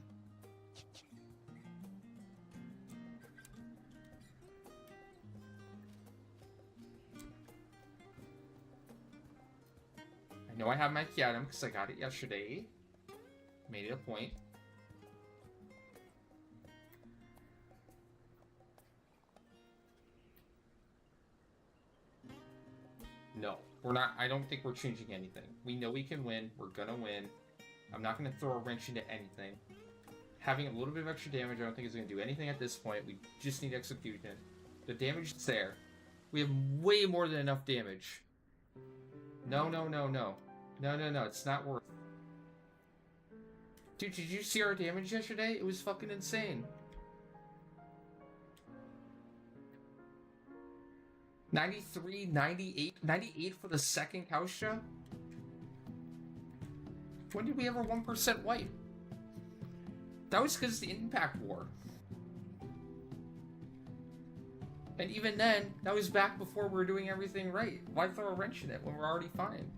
I know I have my key item because I got it yesterday. Made it a point. No, we're not. I don't think we're changing anything. We know we can win. We're gonna win. I'm not gonna throw a wrench into anything. Having a little bit of extra damage, I don't think is gonna do anything at this point. We just need execution. The damage is there. We have way more than enough damage. No, no, no, no. No, no, no. It's not worth. Dude, did you see our damage yesterday? It was fucking insane. 93, 98, 98 for the second Kausha? When did we have a 1% wipe? That was because of the Impact War. And even then, that was back before we were doing everything right. Why throw a wrench in it when we're already fine?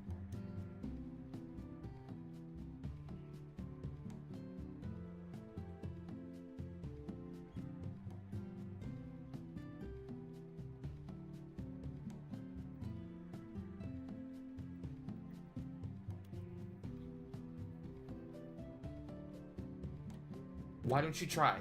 Why don't you try?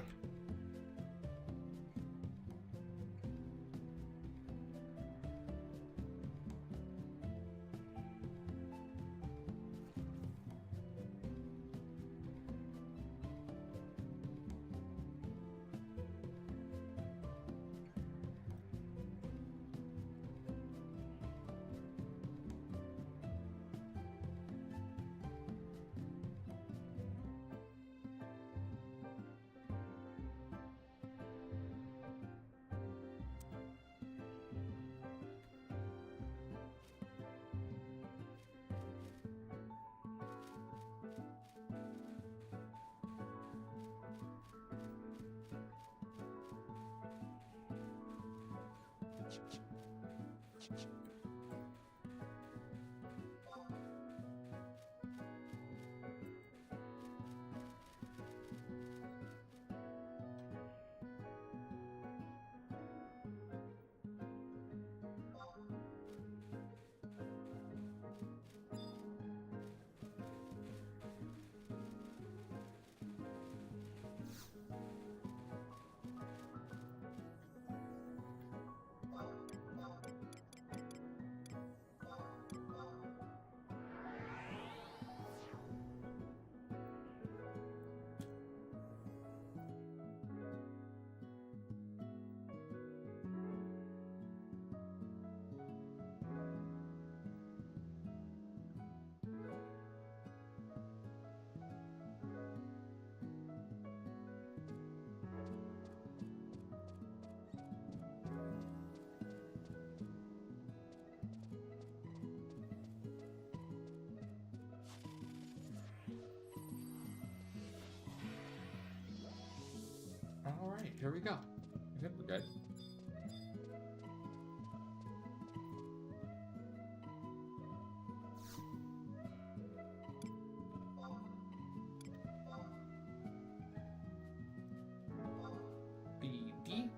Here we go. I think we're good. BD.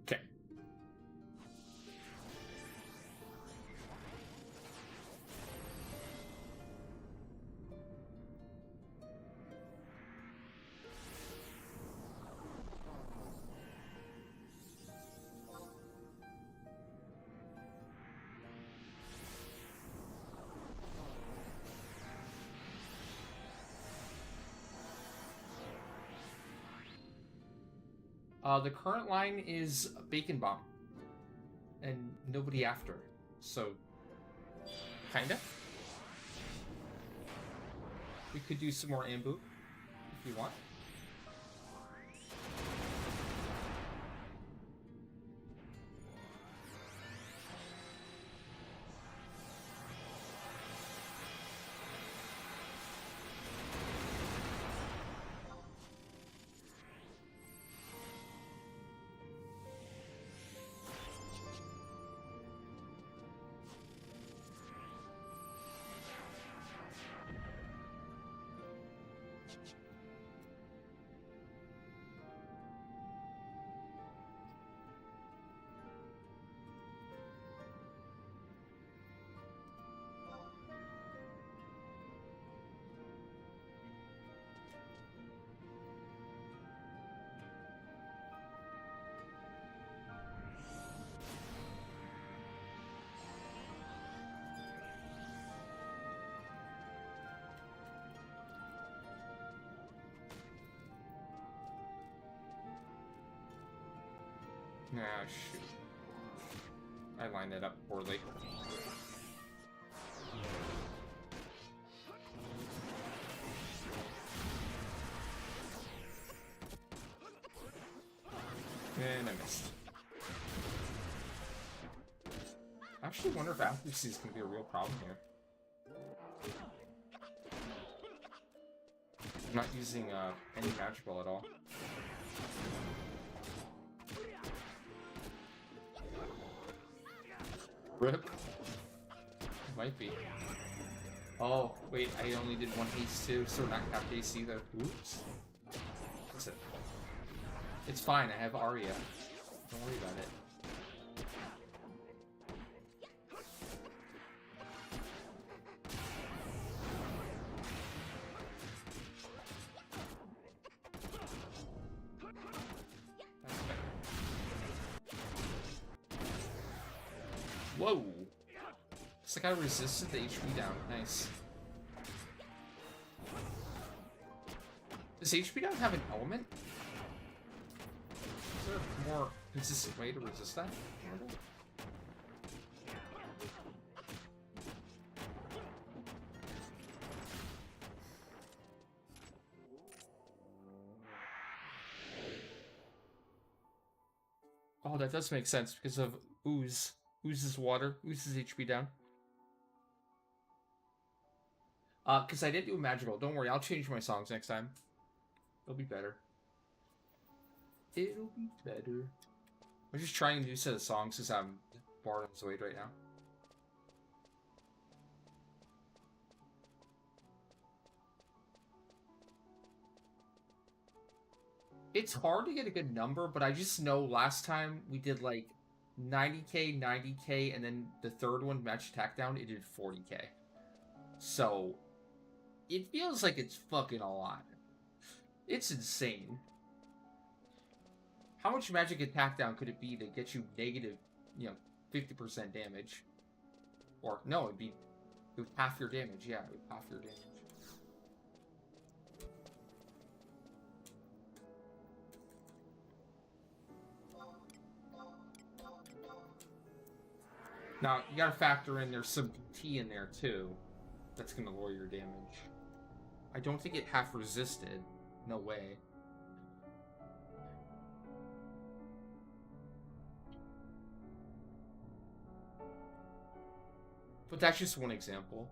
Okay. The current line is Bacon Bomb. And nobody after. So, kinda. We could do some more Ambu, if you want. Ah, shoot. I lined it up poorly. And I missed. I actually wonder if accuracy is going to be a real problem here. I'm not using any magical at all. Rip. Might be. Oh, wait, I only did one haste too, so we're not capped AC either. Oops. What's it? It's fine, I have Arya. Don't worry about it. Whoa! Looks like I resisted the HP down. Nice. Does HP down have an element? Is there a more consistent way to resist that? Oh, that does make sense because of ooze. Oozes water, oozes HP down. Because I didn't do a magical. Don't worry, I'll change my songs next time. It'll be better. It'll be better. I'm just trying a new set of songs since I'm bored on Zoid right now. It's hard to get a good number, but I just know last time we did like 90k, 90k, and then the third one, Match Attack Down, it did 40k. So it feels like it's fucking a lot. It's insane. How much Magic Attack Down could it be to get you negative, 50% damage? Or no, it'd be half your damage. Yeah, half your damage. Now, you gotta factor in there's some T in there, too. That's gonna lower your damage. I don't think it half resisted. No way. But that's just one example.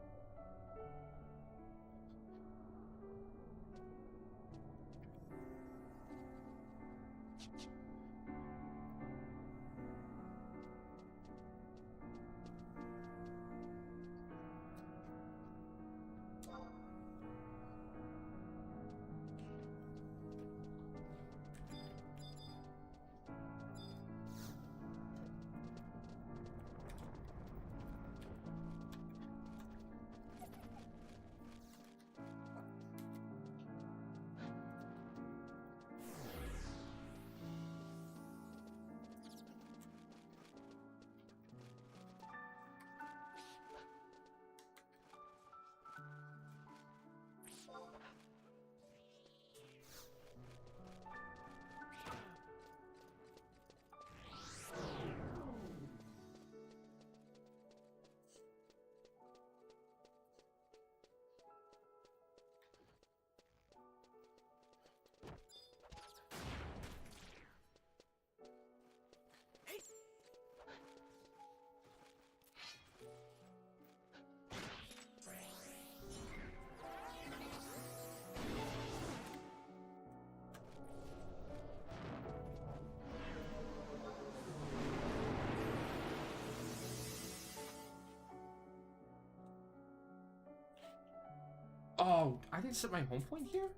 Oh, I didn't set my home point here?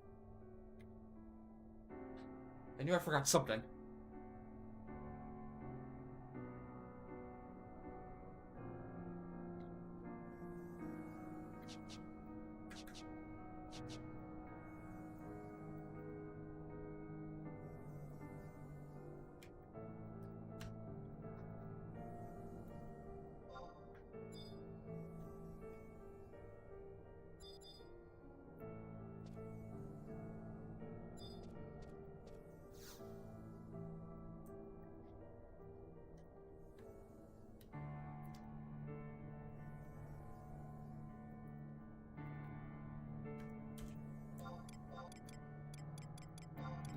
I knew I forgot something.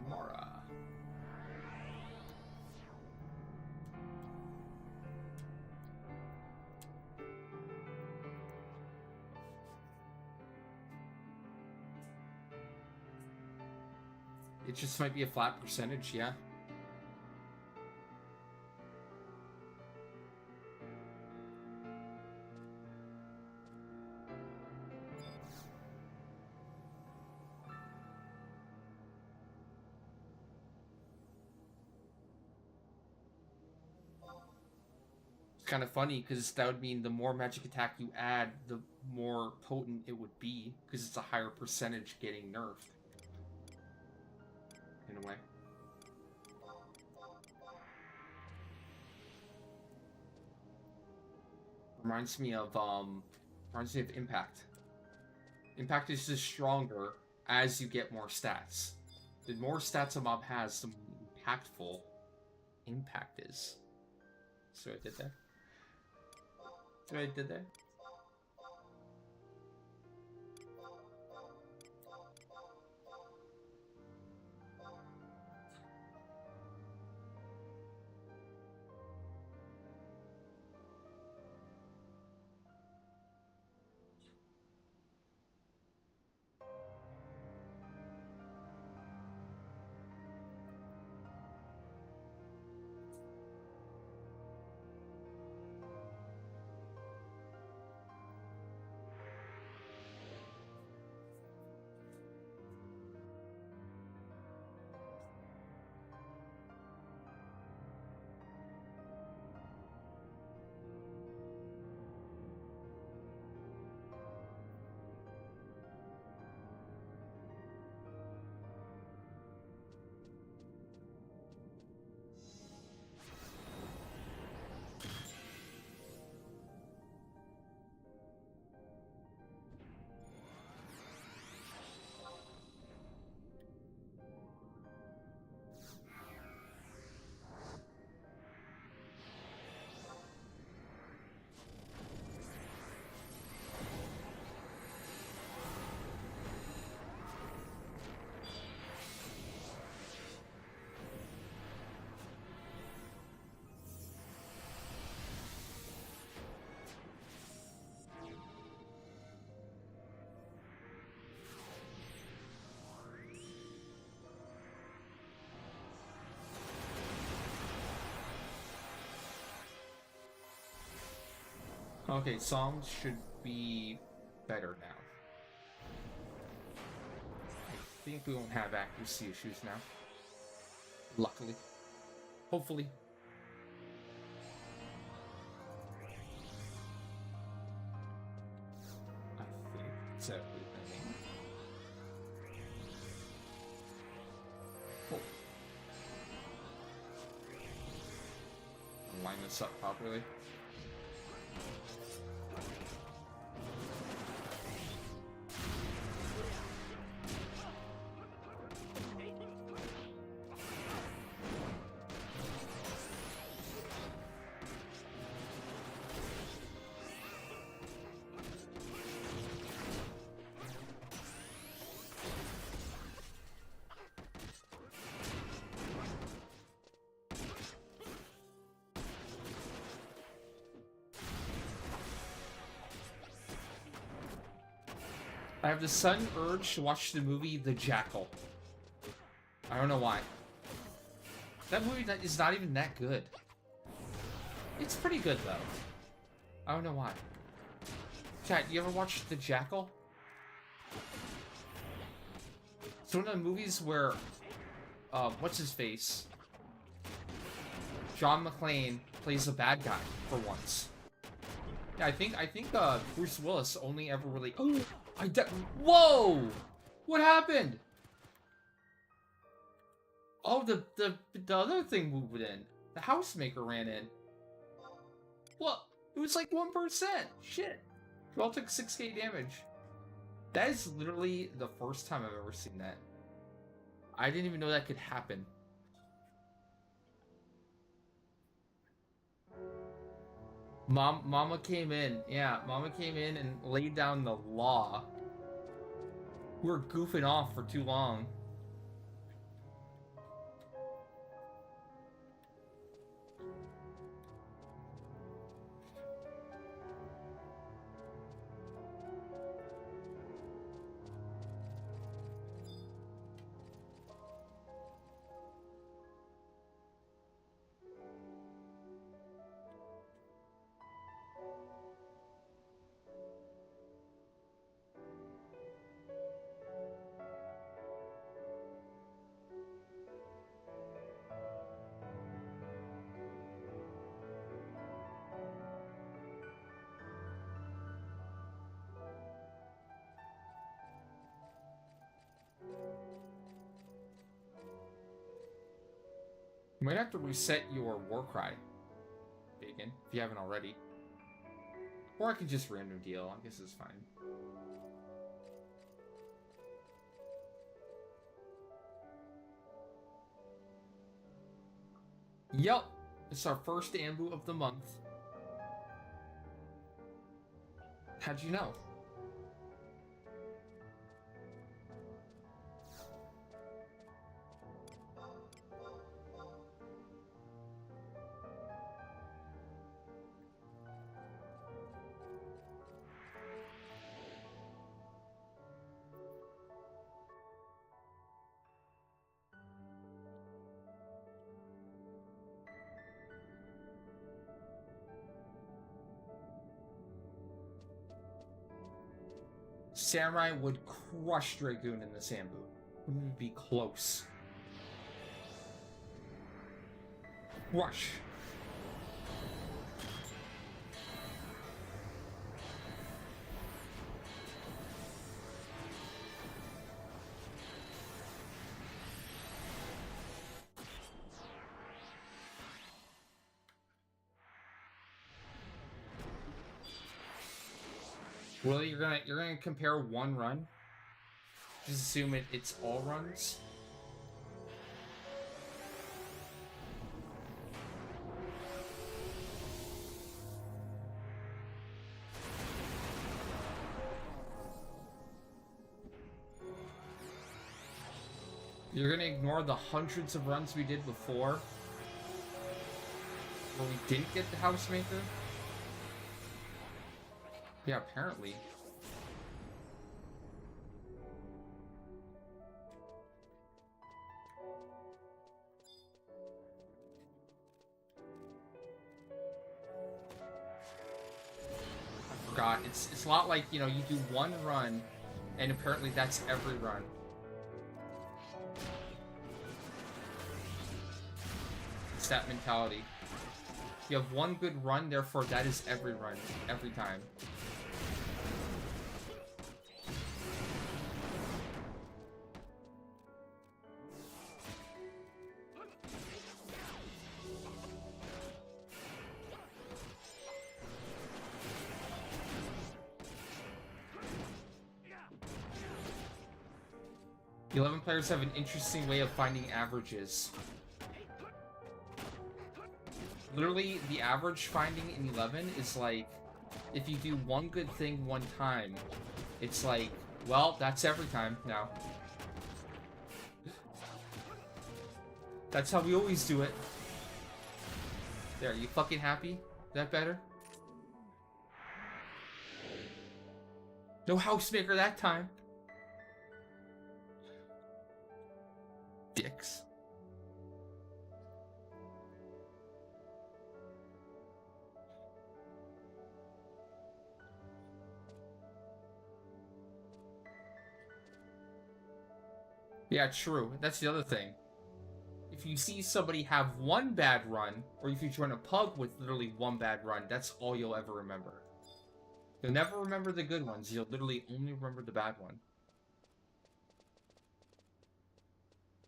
Mara. It just might be a flat percentage, yeah. It's kind of funny because that would mean the more magic attack you add, the more potent it would be because it's a higher percentage getting nerfed. In a way. Reminds me of Impact. Impact is just stronger as you get more stats. The more stats a mob has, the more impactful Impact is. So I did that. See what I did there? Okay, songs should be better now. I think we won't have accuracy issues now. Luckily. Hopefully. I think it's everything. Oh. Line this up properly. I have the sudden urge to watch the movie The Jackal. I don't know why. That movie is not even that good. It's pretty good, though. I don't know why. Chat, you ever watched The Jackal? It's one of the movies where, what's his face? John McClane plays a bad guy for once. Yeah, I think Bruce Willis only ever really. Oh, whoa! What happened? Oh, the other thing moved in. The housemaker ran in. What? It was like 1%. Shit. You all took 6k damage. That is literally the first time I've ever seen that. I didn't even know that could happen. Mama came in. Yeah, Mama came in and laid down the law. We were goofing off for too long. You might have to reset your Warcry, Bacon, if you haven't already. Or I could just random deal. I guess it's fine. Yep, it's our first Ambu of the month. How'd you know? Samurai would crush Dragoon in the Sambu. It would be close. Rush. Really, you're gonna compare one run? Just assume it's all runs? You're gonna ignore the hundreds of runs we did before? Where we didn't get the Housemaker? Yeah, apparently. forgot. It's a lot like, you know, you do one run, and apparently that's every run. It's that mentality. You have one good run, therefore that is every run, every time. The 11 players have an interesting way of finding averages. Literally, the average finding in 11 is like, if you do one good thing one time, it's like, well, that's every time now. That's how we always do it. There, you fucking happy? Is that better? No housemaker that time. Dicks. Yeah, true. That's the other thing. If you see somebody have one bad run, or if you join a pub with literally one bad run, that's all you'll ever remember. You'll never remember the good ones. You'll literally only remember the bad one.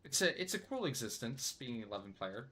It's a cruel existence, being an 11 player.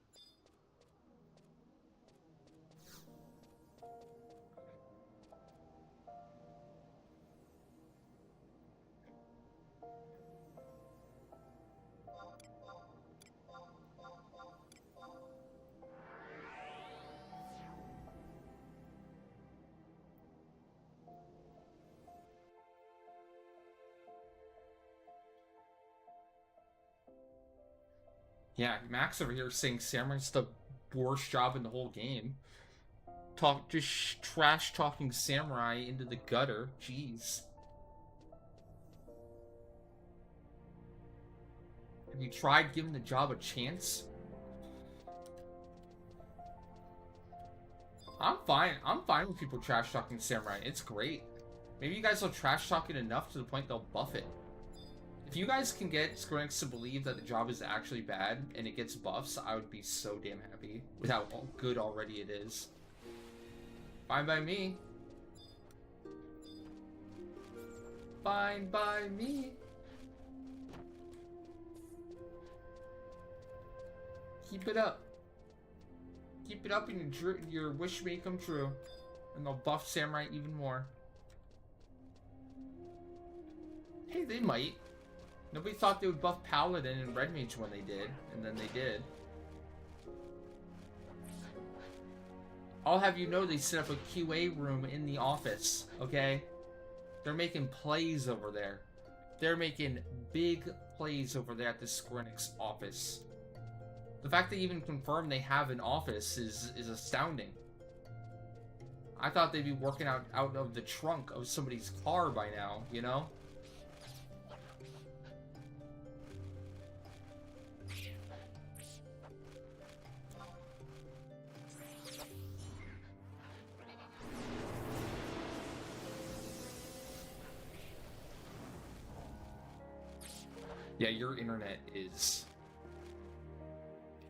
Yeah, Max over here saying Samurai's the worst job in the whole game. Just trash talking Samurai into the gutter. Jeez. Have you tried giving the job a chance? I'm fine. I'm fine with people trash talking Samurai. It's great. Maybe you guys will trash talk it enough to the point they'll buff it. If you guys can get Square Enix to believe that the job is actually bad and it gets buffs, I would be so damn happy with how good already it is. Fine by me. Fine by me. Keep it up. Keep it up and your wish may come true. And they'll buff Samurai even more. Hey, they might. Nobody thought they would buff Paladin and Red Mage when they did, and then they did. I'll have you know they set up a QA room in the office, okay? They're making plays over there. They're making big plays over there at the Square Enix office. The fact they even confirmed they have an office is astounding. I thought they'd be working out of the trunk of somebody's car by now, you know? Yeah, your internet is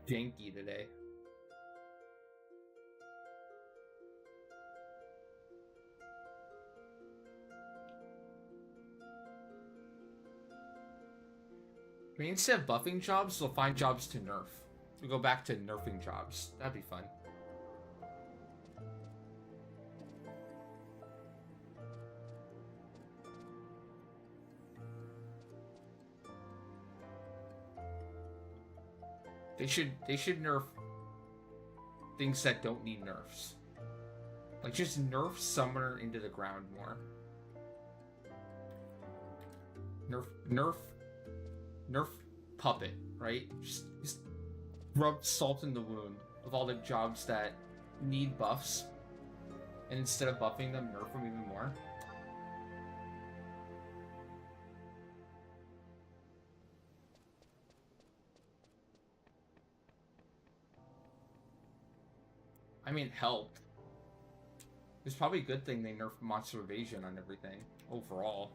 janky today. I mean, instead of buffing jobs, they'll find jobs to nerf. We'll go back to nerfing jobs. That'd be fun. They should nerf things that don't need nerfs. Like, just nerf Summoner into the ground more. Nerf Puppet, right? Just rub salt in the wound of all the jobs that need buffs. And instead of buffing them, nerf them even more. I mean, it helped. It's probably a good thing they nerfed monster evasion on everything overall.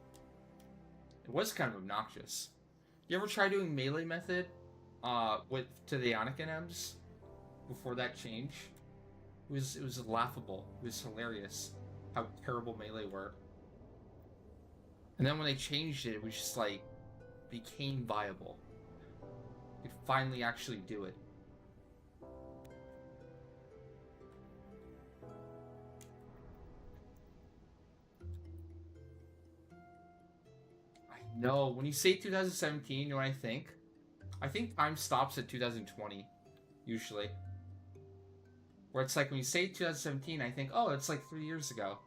It was kind of obnoxious. You ever try doing melee method with to the Anakin M's before that change? It was laughable. It was hilarious how terrible melee were. And then when they changed it, it was just like became viable. You could finally actually do it. I know. When you say 2017, you know what I think? I think time stops at 2020, usually. Where it's like when you say 2017, I think, oh, it's like 3 years ago.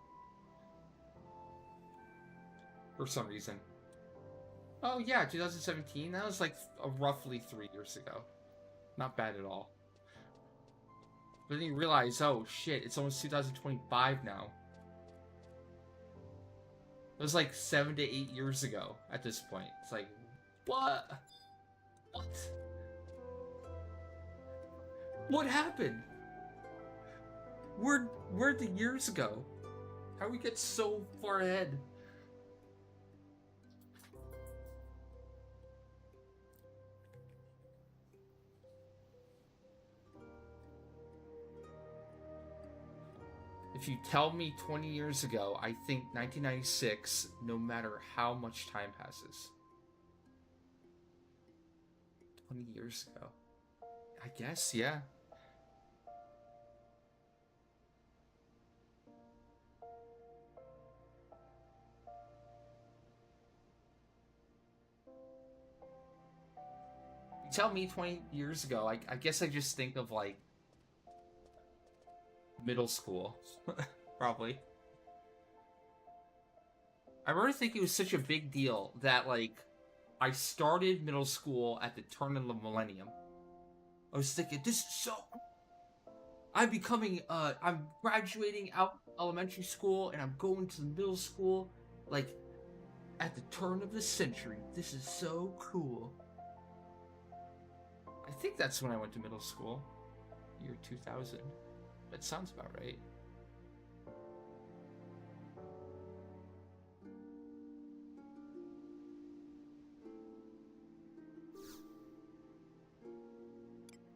For some reason. Oh yeah, 2017, that was like roughly 3 years ago. Not bad at all. But then you realize, oh shit, it's almost 2025 now. It was like 7 to 8 years ago at this point. It's like, what? What? What happened? Where'd the years go? How we get so far ahead? If you tell me 20 years ago, I think 1996, no matter how much time passes. 20 years ago. I guess, yeah. You tell me 20 years ago, I guess I just think of like middle school. Probably. I remember thinking it was such a big deal that like I started middle school at the turn of the millennium. I was thinking, this is so... I'm graduating out elementary school and I'm going to the middle school, like, at the turn of the century. This is so cool. I think that's when I went to middle school. Year 2000. That sounds about right.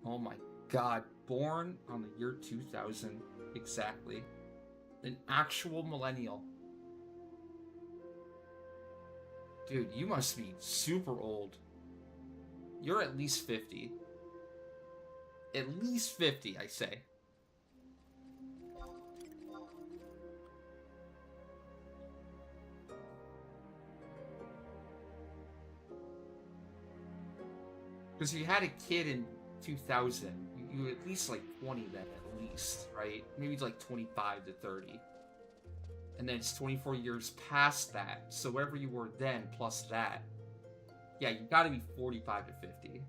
Oh my god, born on the year 2000, exactly. An actual millennial. Dude, you must be super old. You're at least 50. At least 50, I say. Because if you had a kid in 2000, you were at least like 20 then, at least, right? Maybe like 25 to 30. And then it's 24 years past that, so whatever you were then plus that, yeah, you gotta be 45 to 50.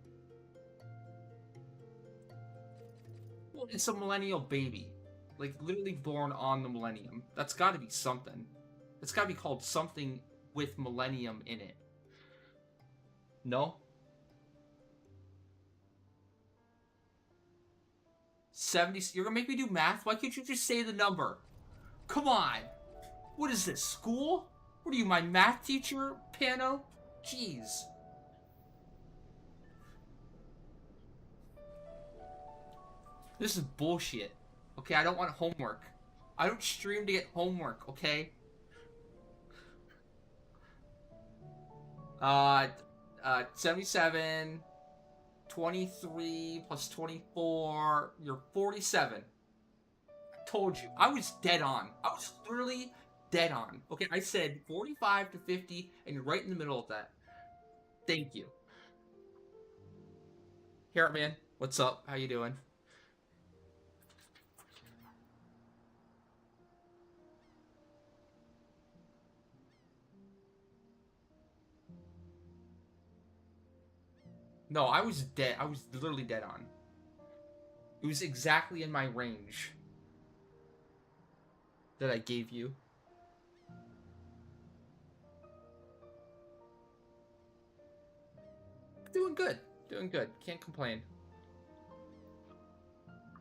Well, it's a millennial baby. Like, literally born on the millennium. That's gotta be something. It's gotta be called something with millennium in it. No? 70, you're gonna make me do math? Why can't you just say the number? Come on! What is this, school? What are you, my math teacher, Pano? Jeez. This is bullshit. Okay, I don't want homework. I don't stream to get homework, okay? 77... 23 plus 24, you're 47. I told you. I was dead on. I was literally dead on. Okay, I said 45 to 50, and you're right in the middle of that. Thank you. Here, man. What's up? How you doing? No, I was dead. I was literally dead on. It was exactly in my range that I gave you. Doing good. Doing good. Can't complain.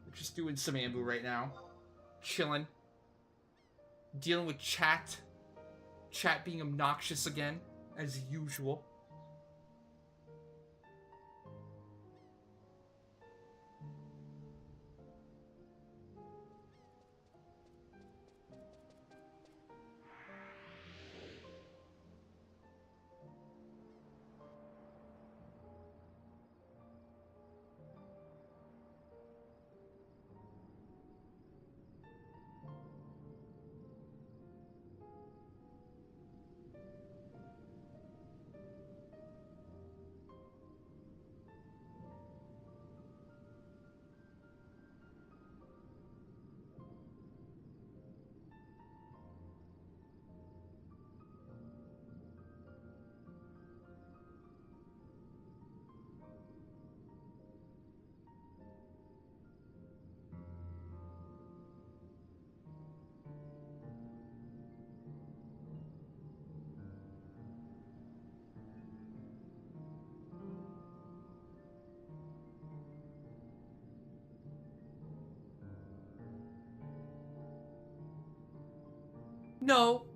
We're just doing some Ambu right now. Chilling. Dealing with chat. Chat being obnoxious again, as usual.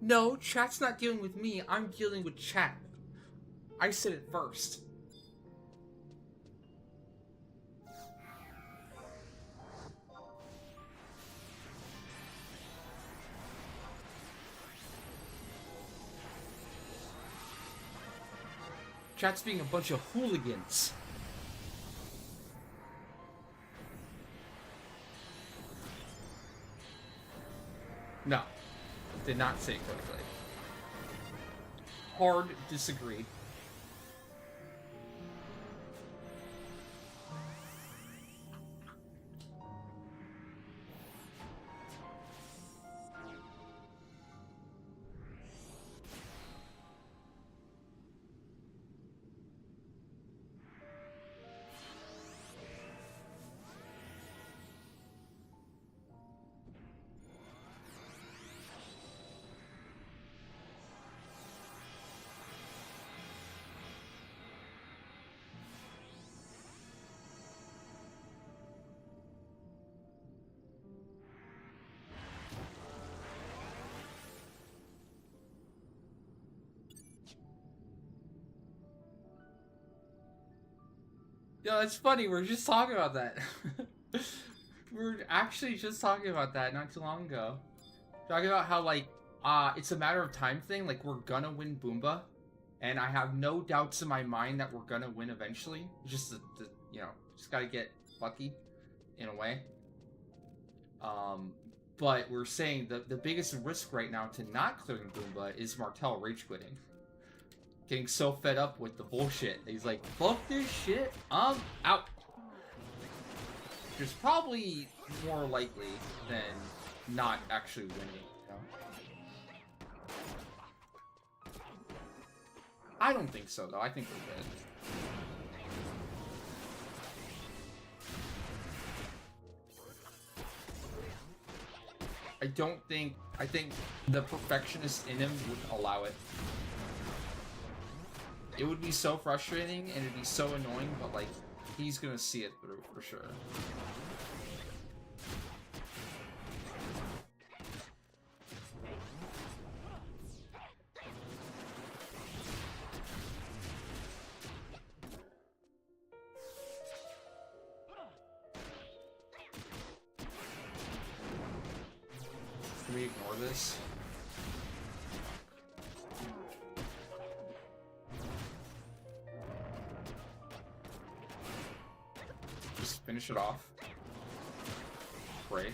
No, chat's not dealing with me. I'm dealing with chat. I said it first. Chat's being a bunch of hooligans. No. Did not say it correctly. Hard disagree. Yeah, it's funny. We're just talking about that. We're actually just talking about that not too long ago. Talking about how, like, it's a matter of time thing. Like, we're gonna win Bumba. And I have no doubts in my mind that we're gonna win eventually. Just, you know, just gotta get lucky, in a way. But we're saying the biggest risk right now to not clearing Bumba is Martel rage quitting. Getting so fed up with the bullshit. He's like, fuck this shit, I'm out. Which is probably more likely than not actually winning, you know? I don't think so, though. I think we're good. I think the perfectionist in him would allow it. It would be so frustrating and it'd be so annoying, but like, he's gonna see it through for sure. Can we ignore this? Just finish it off. Pray.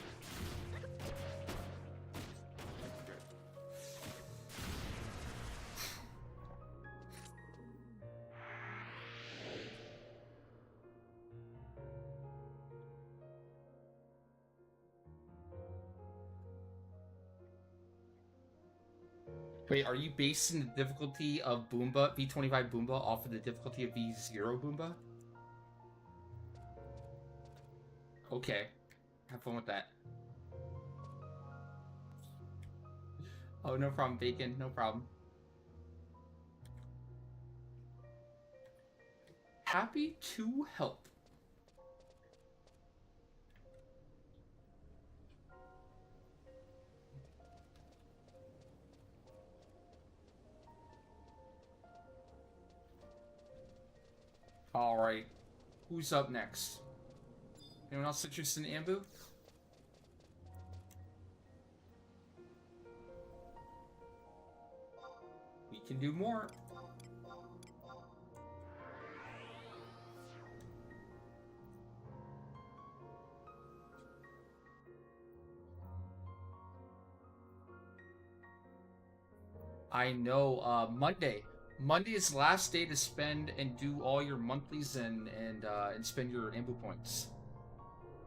Wait, are you basing the difficulty of Bumba, V25 Bumba, off of the difficulty of V0 Bumba? Okay. Have fun with that. Oh, no problem, Bacon. No problem. Happy to help. Alright. Who's up next? Anyone else interested in Ambu? We can do more. I know, Monday. Monday is the last day to spend and do all your monthlies and spend your Ambu points.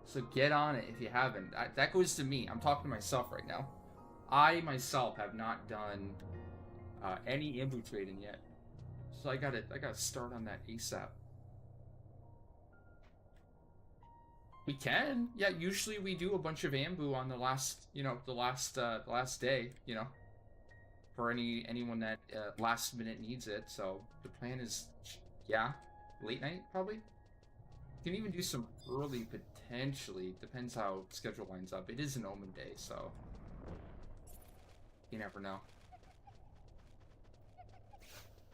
So get on it if you haven't. That goes to me. I'm talking to myself right now. I myself have not done any Ambu trading yet, so I gotta start on that ASAP. We can, yeah. Usually we do a bunch of Ambu on the last, the last day, for anyone that last minute needs it. So the plan is, yeah, late night probably. You can even do some early potentially. Depends how schedule lines up. It is an Omen day, so you never know.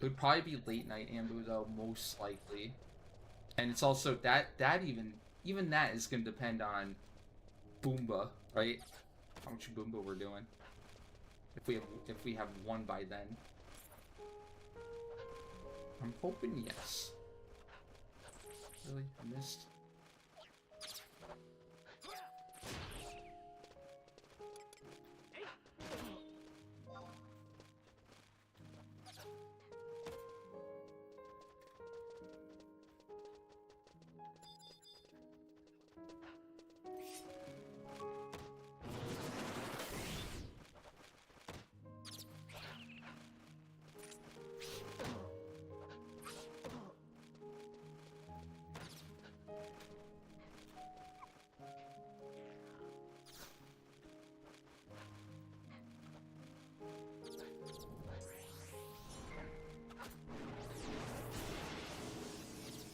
It would probably be late night Ambu though, most likely. And it's also that even that is gonna depend on Bumba, right? How much Bumba we're doing. If we have one by then. I'm hoping yes. Really? I missed.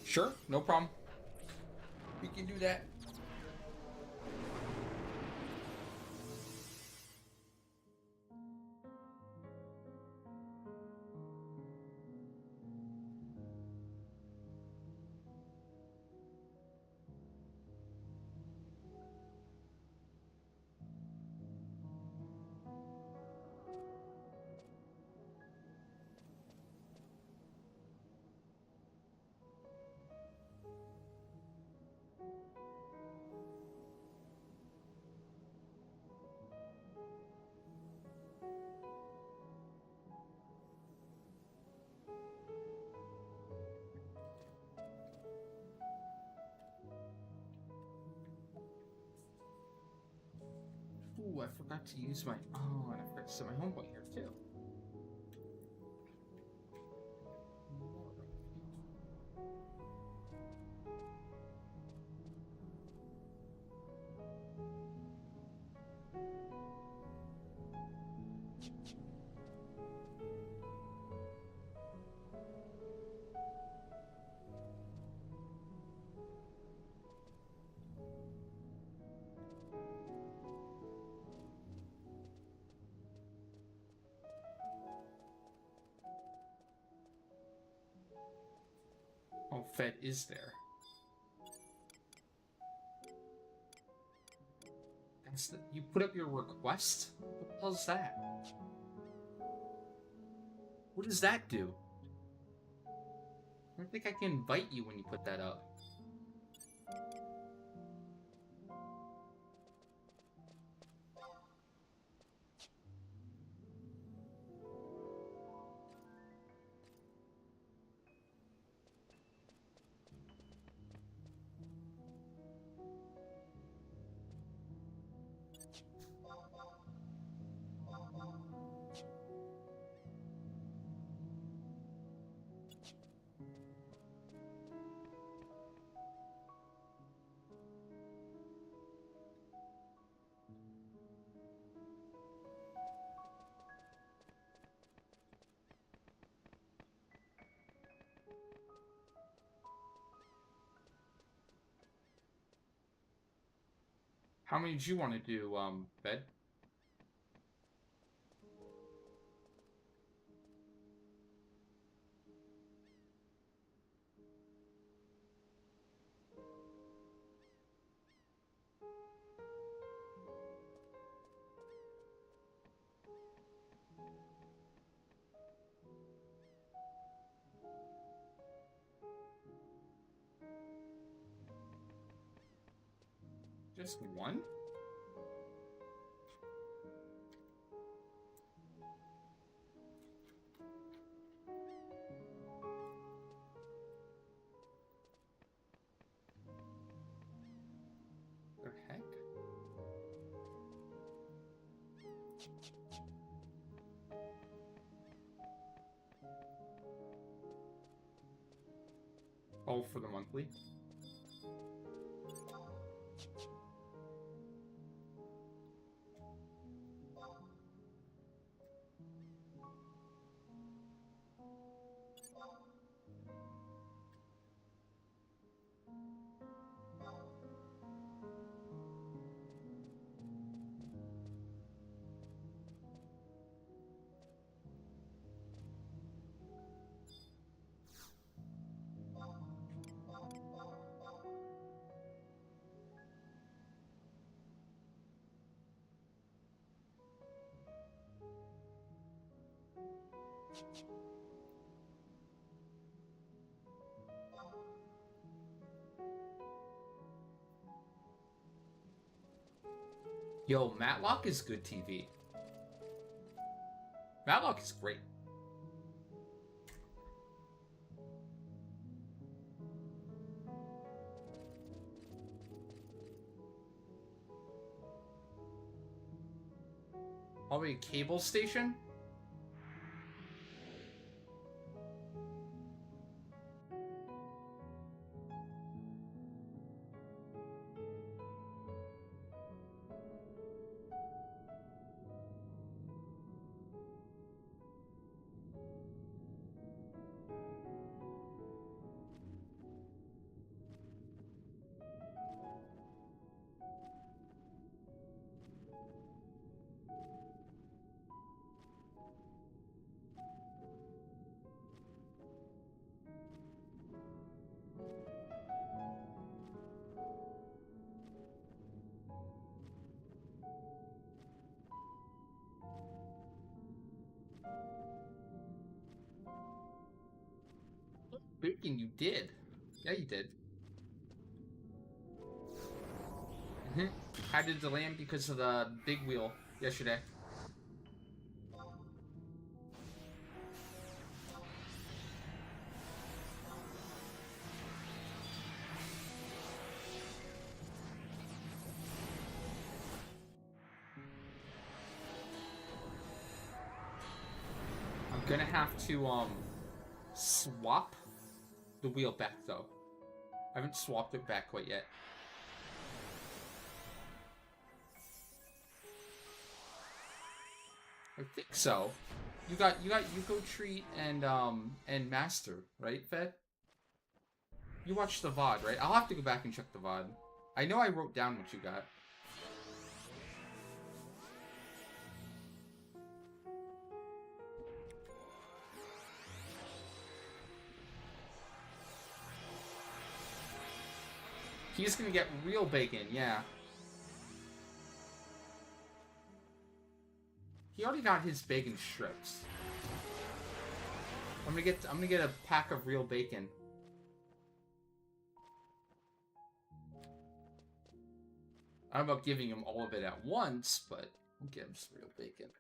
Sure, no problem. We can do that. Ooh, I forgot to use my... Oh, and I forgot to set my home point here, too. Oh, Fed is there. That's the... You put up your request? What the hell's that? What does that do? I don't think I can invite you when you put that up. How many did you want to do, Fed? Just one? The heck? Oh, for the monthly? Yo, Matlock is good TV. Matlock is great. Probably a cable station? Bacon, you did. Yeah, you did. Had to delay him because of the big wheel yesterday. I'm gonna have to, swap the wheel back, though. I haven't swapped it back quite yet. I think so. You got Yuko Treat and Master, right, Fed? You watched the VOD, right? I'll have to go back and check the VOD. I know I wrote down what you got. He's gonna get real bacon, yeah. He already got his bacon strips. I'm gonna get a pack of real bacon. I don't know about giving him all of it at once, but I'll get him some real bacon.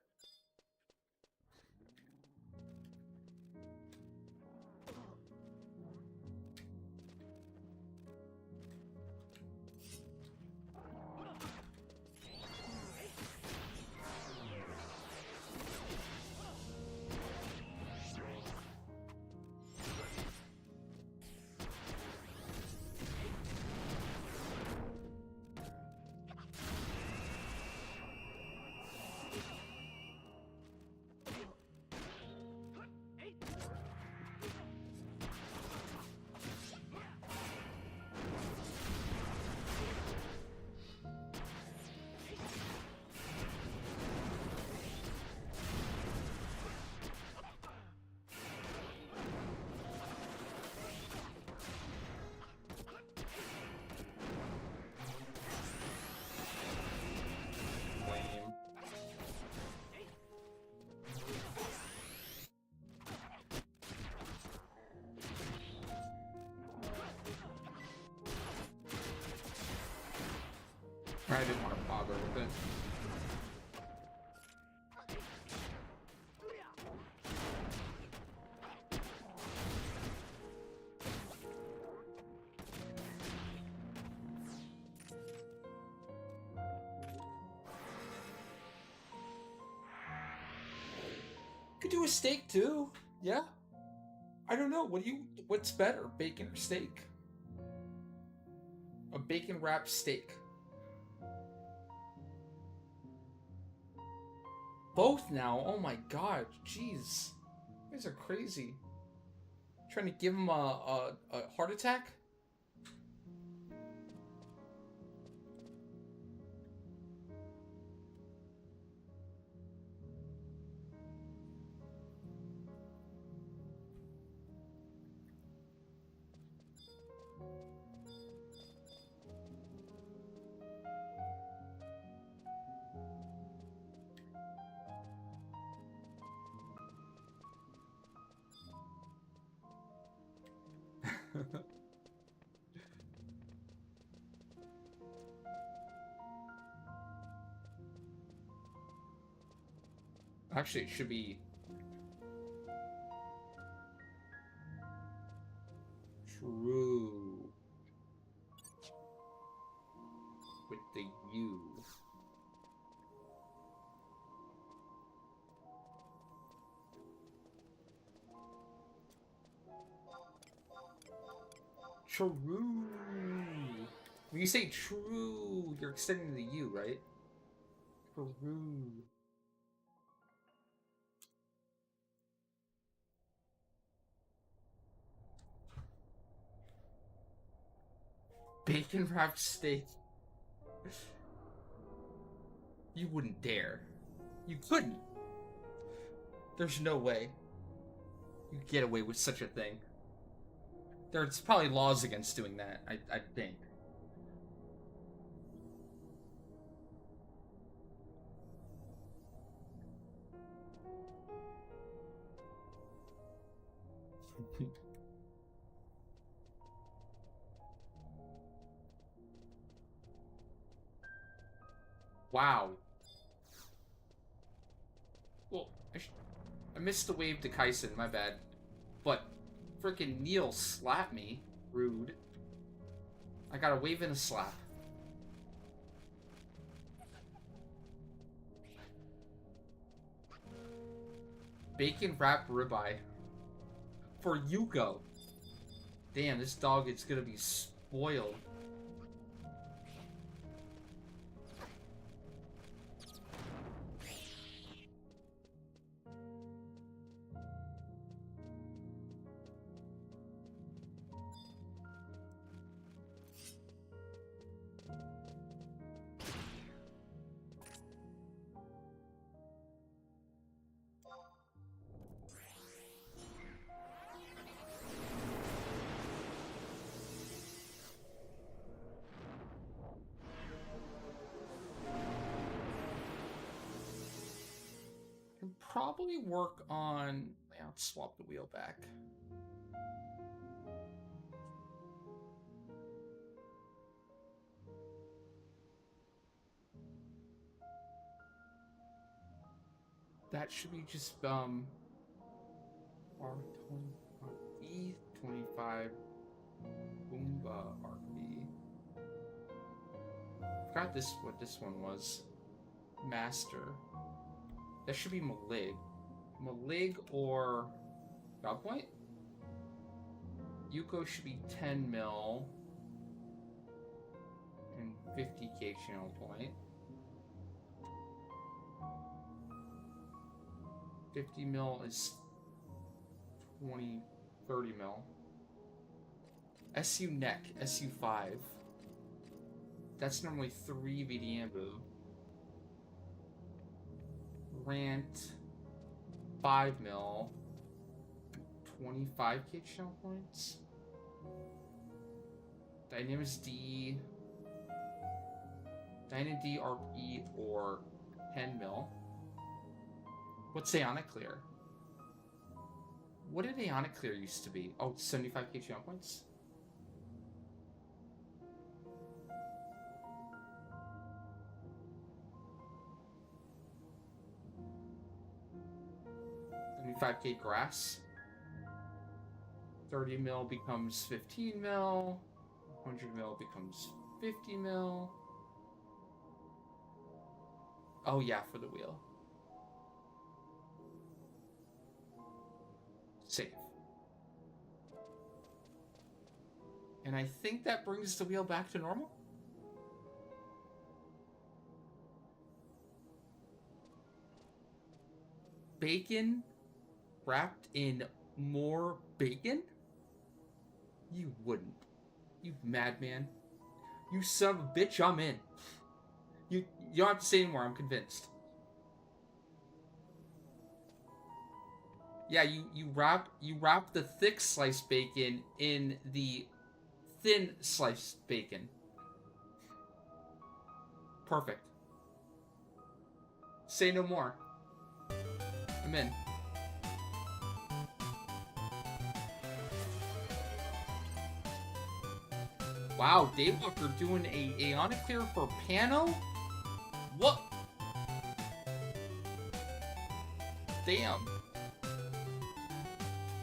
I didn't want to bother with it. Could do a steak too. Yeah. I don't know. What's better, bacon or steak? A bacon wrapped steak. Both now. Oh my god. Jeez. You guys are crazy. Trying to give him a heart attack? Actually, it should be true with the U. True. When you say true, you're extending the U, right? True. Bacon wrapped steak. You wouldn't dare. You couldn't. There's no way you could get away with such a thing. There's probably laws against doing that, I think. Wow. Well, I missed the wave to Kaisen, my bad. But freaking Neil slapped me. Rude. I got a wave and a slap. Bacon wrapped ribeye. For Yuko. Damn, this dog is gonna be spoiled. Probably work on... Yeah, let's swap the wheel back. That should be just, R20, E25, Bumba, RB. Forgot what this one was. Master. That should be Malig. Malig or God Point? Yuko should be 10 mil and 50k channel point. 50 mil is 30 mil. SU neck, SU5. That's normally 3 Vidiambu. Rant 5 mil, 25k channel points. Dynamis D, Dyna D RP or 10 mil. What's Aeonic Clear? What did Aeonic Clear used to be? Oh, 75k channel points. 25k grass. 30 mil becomes 15 mil. 100 mil becomes 50 mil. Oh yeah, for the wheel. Save. And I think that brings the wheel back to normal. Bacon wrapped in more bacon? You wouldn't. You madman. You son of a bitch, I'm in. You don't have to say anymore, I'm convinced. Yeah, you wrap the thick sliced bacon in the thin sliced bacon. Perfect. Say no more. I'm in. Wow, Daywalker doing a Aeonic clear for Pano? What? Damn.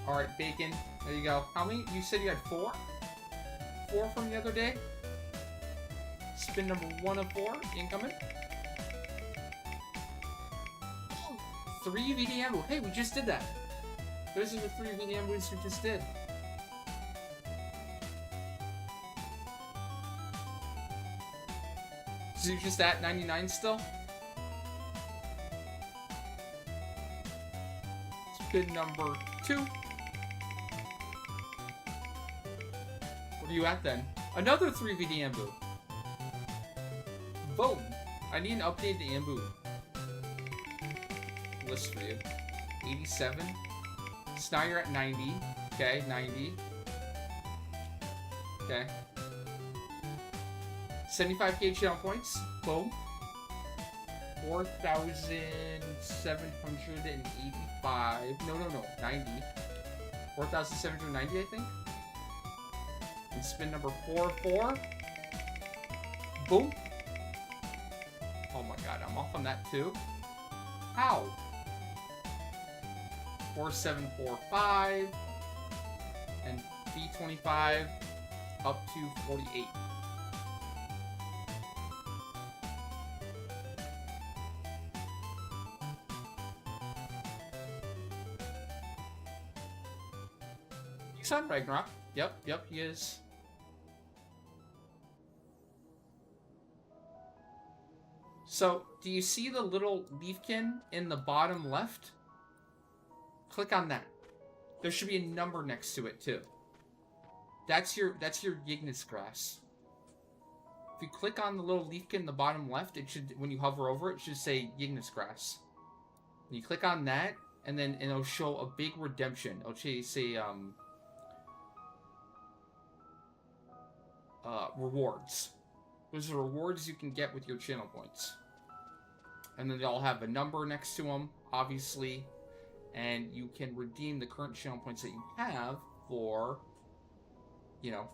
Alright, bacon. There you go. How many? You said you had 4? 4 from the other day? Spin number 1 of 4. Incoming. 3 VDM. Hey, we just did that. Those are the 3 VDM we just did. So you're just at 99 still? Spin number 2. What are you at then? Another 3 VD Ambu. Boom. I need an updated Ambu list for you. 87. So now you're at 90. Okay, 90. Okay. 75k channel points. Boom. 4,785. No. 90. 4,790, I think. And spin number 4. Boom. Oh my god, I'm off on that too. How? 4745. And B25 up to 48. He's on Ragnarok. Yep, he is. So, do you see the little leafkin in the bottom left? Click on that. There should be a number next to it too. That's your Ignis grass. If you click on the little leafkin in the bottom left, it should, when you hover over it, should say Ignis grass. And you click on that, and then it'll show a big redemption. It'll say rewards. Those are rewards you can get with your channel points. And then they'll have a number next to them, obviously. And you can redeem the current channel points that you have for, you know,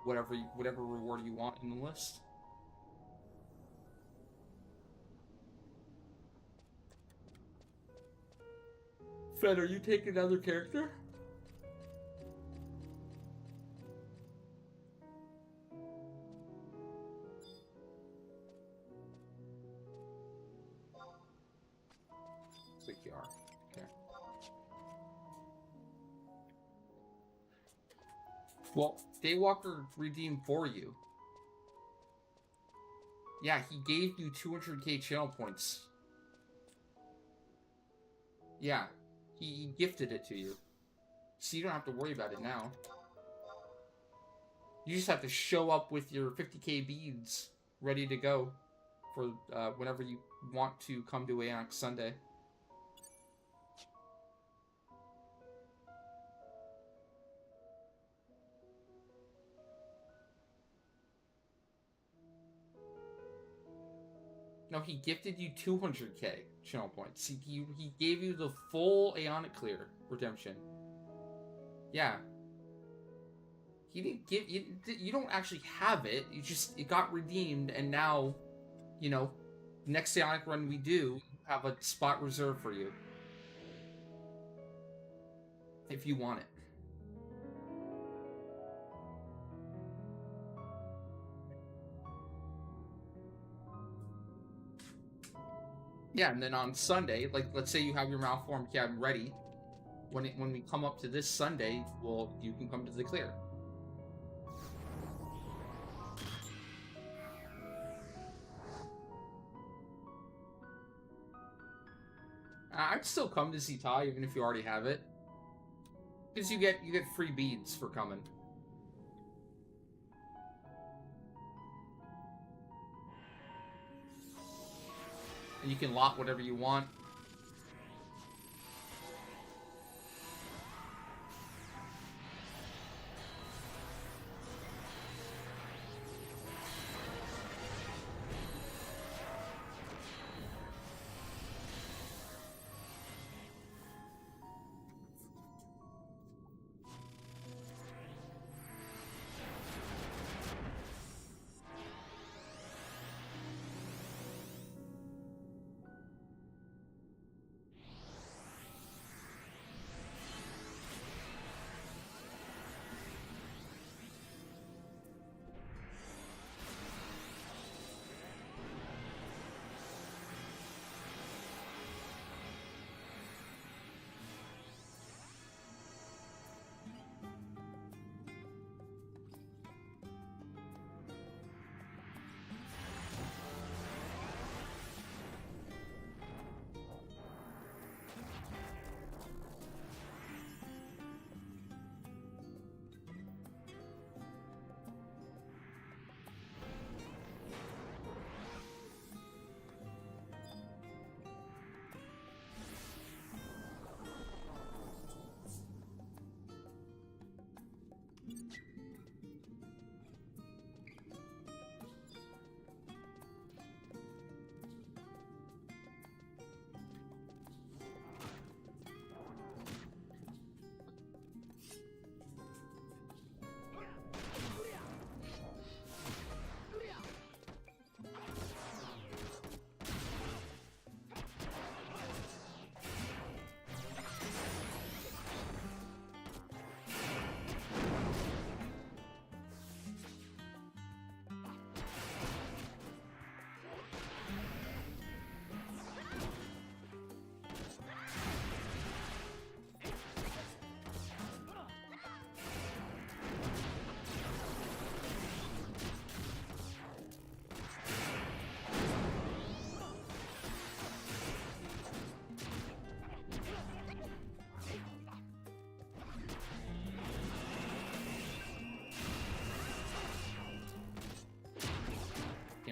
whatever reward you want in the list. Fed, are you taking another character? Looks like you are. Okay. Well, Daywalker redeemed for you. Yeah, he gave you 200k channel points. Yeah, he gifted it to you. So you don't have to worry about it now. You just have to show up with your 50k beads ready to go for whenever you want to come to Aeonic Sunday. No, he gifted you 200k channel points. He gave you the full Aeonic Clear redemption. Yeah. He didn't give you. You don't actually have it. It got redeemed, and now, you know, next Aeonic run we do have a spot reserved for you. if you want it. Yeah, and then on Sunday, like let's say you have your malformed cabin ready. When we come up to this Sunday, well, you can come to the clear. I'd still come to see Ty even if you already have it, because you get free beads for coming. And you can lot whatever you want.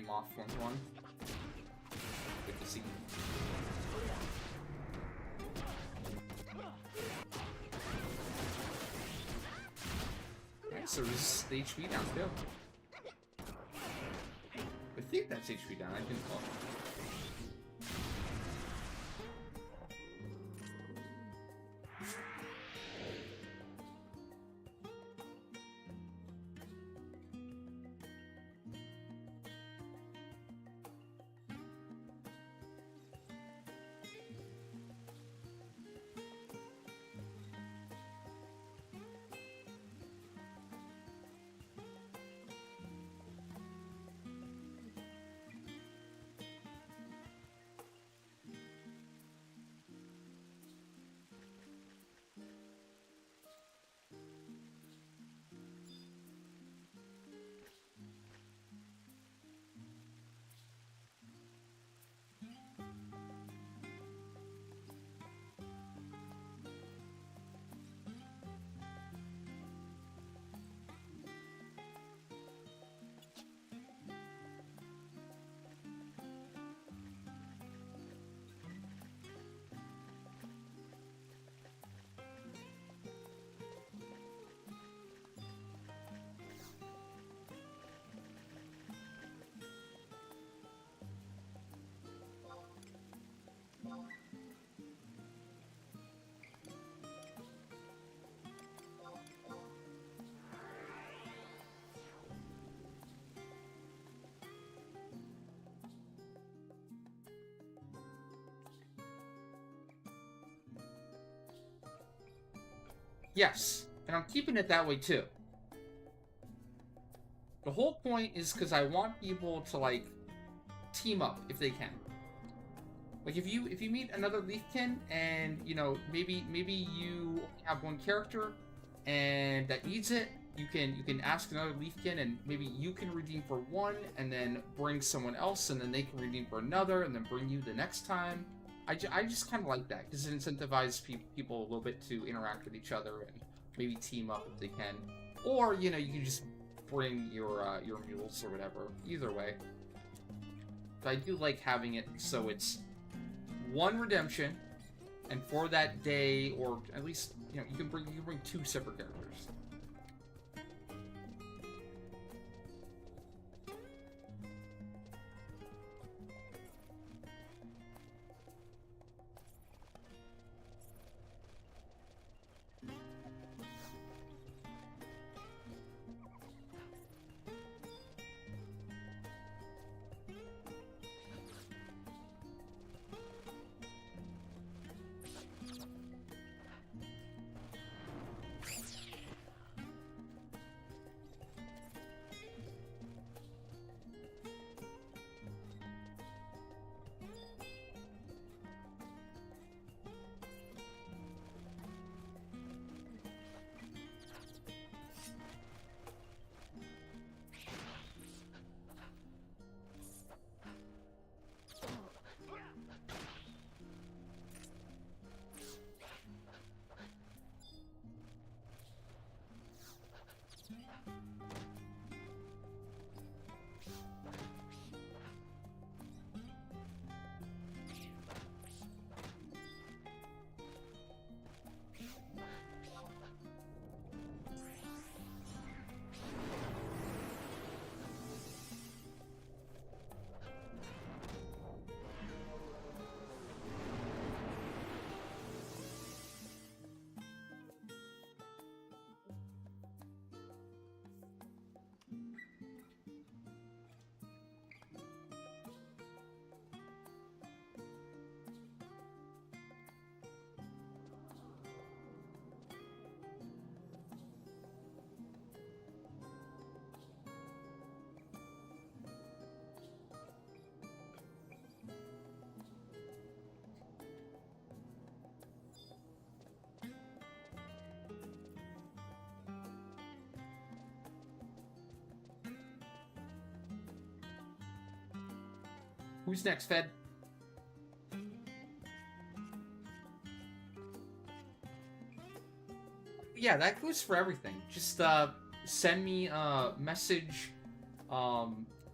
Off one. Good to see. Alright, so this the HP down too. I think that's HP down. I didn't look. Yes, and I'm keeping it that way too. The whole point is because I want people to like team up if they can. Like if you meet another Leafkin and you know maybe you have one character and that needs it, you can ask another Leafkin and maybe you can redeem for one and then bring someone else and then they can redeem for another and then bring you the next time. I just kind of like that because it incentivizes people a little bit to interact with each other and maybe team up if they can, or you know you can just bring your mules or whatever. Either way, but I do like having it so it's one redemption, and for that day, or at least you know you can bring two separate characters. Who's next, Fed? Yeah, that goes for everything. Just send me a message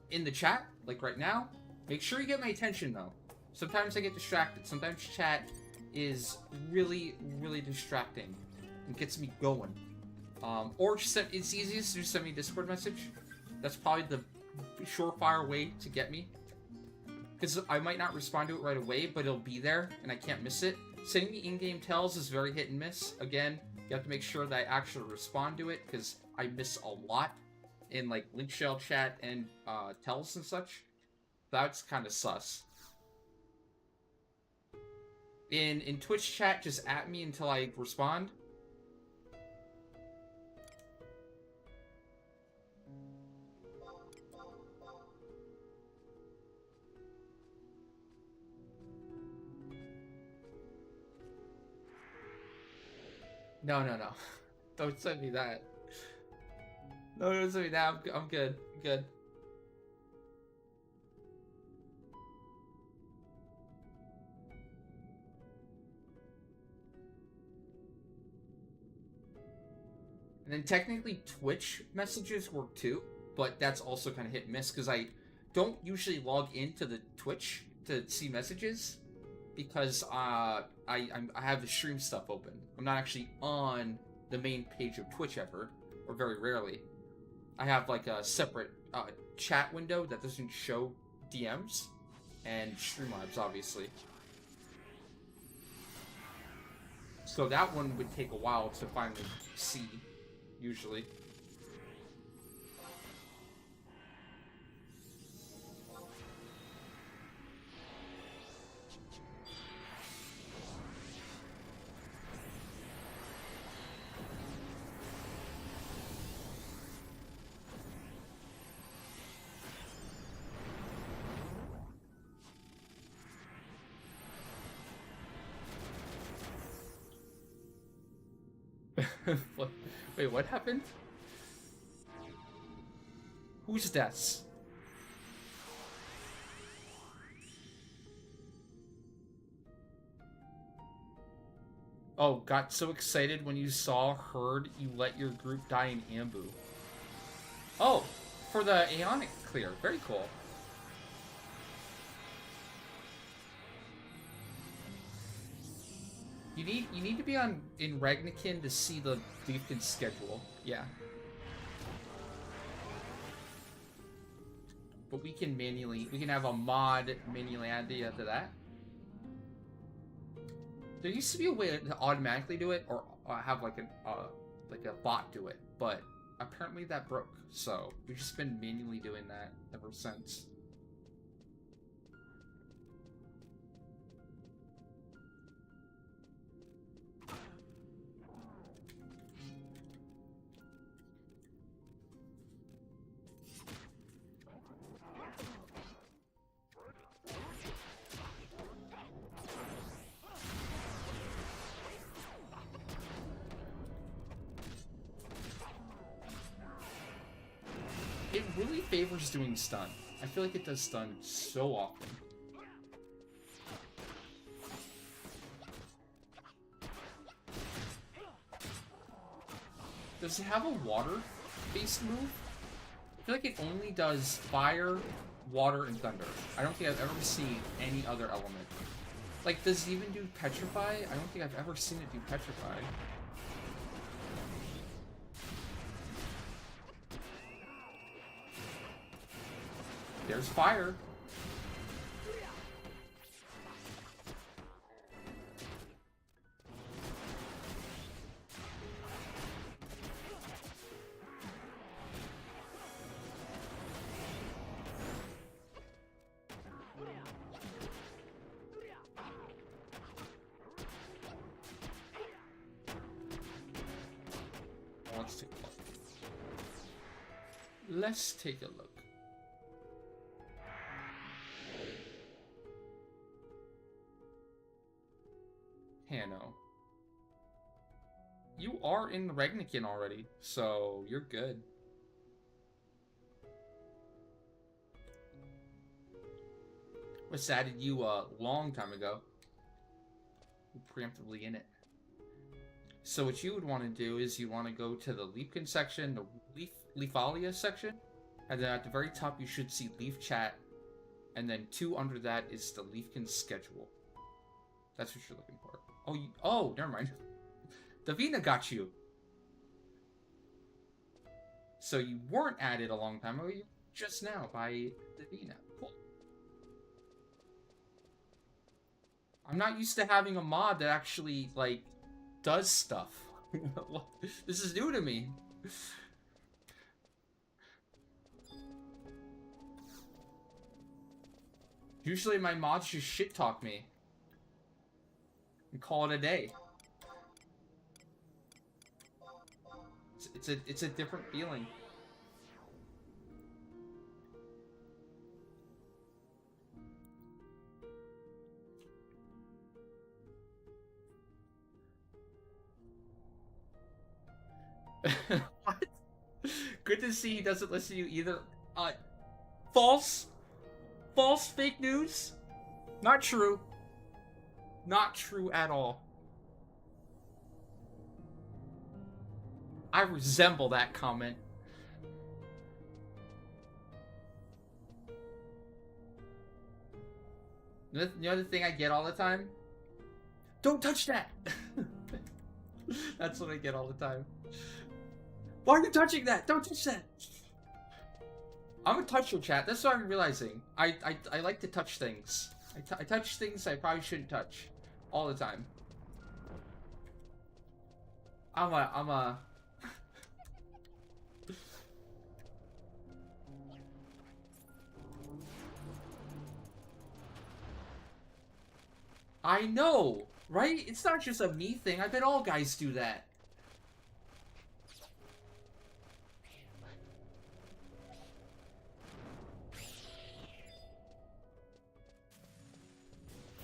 in the chat, like right now. Make sure you get my attention though. Sometimes I get distracted. Sometimes chat is really, really distracting and gets me going. Or just send, it's easiest to just send me a Discord message. That's probably the surefire way to get me. Because I might not respond to it right away, but it'll be there, and I can't miss it. Sending me in-game tells is very hit and miss. Again, you have to make sure that I actually respond to it, because I miss a lot in, like, link shell chat and tells and such. That's kind of sus. In Twitch chat, just at me until I respond. No. Don't send me that. No, don't send me that. I'm good. I'm good. And then technically Twitch messages work too, but that's also kind of hit and miss because I don't usually log into the Twitch to see messages because I have the stream stuff open. I'm not actually on the main page of Twitch ever, or very rarely. I have like a separate chat window that doesn't show DMs and Streamlabs, obviously. So that one would take a while to finally see, usually. What? Wait, what happened? Whose deaths? Oh, got so excited when you saw Herd, you let your group die in Ambu. Oh, for the Aeonic clear. Very cool. You need to be on in Ragnakin to see the Leafkin schedule. Yeah. But we can have a mod manually add to that. There used to be a way to automatically do it, or have like a bot do it, but apparently that broke. So we've just been manually doing that ever since. It really favors doing stun. I feel like it does stun so often. Does it have a water-based move? I feel like it only does fire, water, and thunder. I don't think I've ever seen any other element. Like, does it even do Petrify? I don't think I've ever seen it do Petrify. There's fire. Let's take a look. Hanno. You are in Ragnakin already, so you're good. Was added you a long time ago. Preemptively in it. So what you would want to do is you want to go to the Leafkin section, the Leafalia section, and then at the very top you should see Leaf Chat, and then 2 under that is the Leafkin schedule. That's what you're looking for. Oh, never mind. Davina got you. So you weren't added a long time ago, you just now by Davina. Cool. I'm not used to having a mod that actually, like, does stuff. This is new to me. Usually my mods just shit talk me and call it a day. It's a different feeling. What? Good to see he doesn't listen to you either. False fake news. Not true. Not true at all. I resemble that comment. The other thing I get all the time? Don't touch that! That's what I get all the time. Why are you touching that? Don't touch that! I'm a toucher, chat. That's what I'm realizing. I like to touch things. I touch things I probably shouldn't touch. All the time. I'm a... I know, right? It's not just a me thing. I bet all guys do that.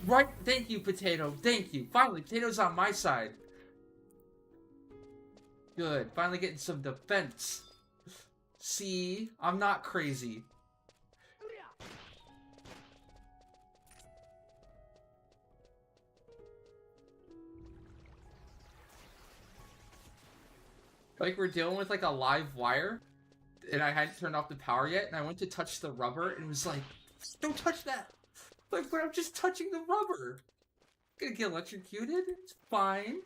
Right? Thank you, Potato. Thank you. Finally, Potato's on my side. Good. Finally getting some defense. See? I'm not crazy. Like we're dealing with like a live wire, and I hadn't turned off the power yet, and I went to touch the rubber, and it was like, don't touch that! Like, but I'm just touching the rubber! I'm gonna get electrocuted? It's fine.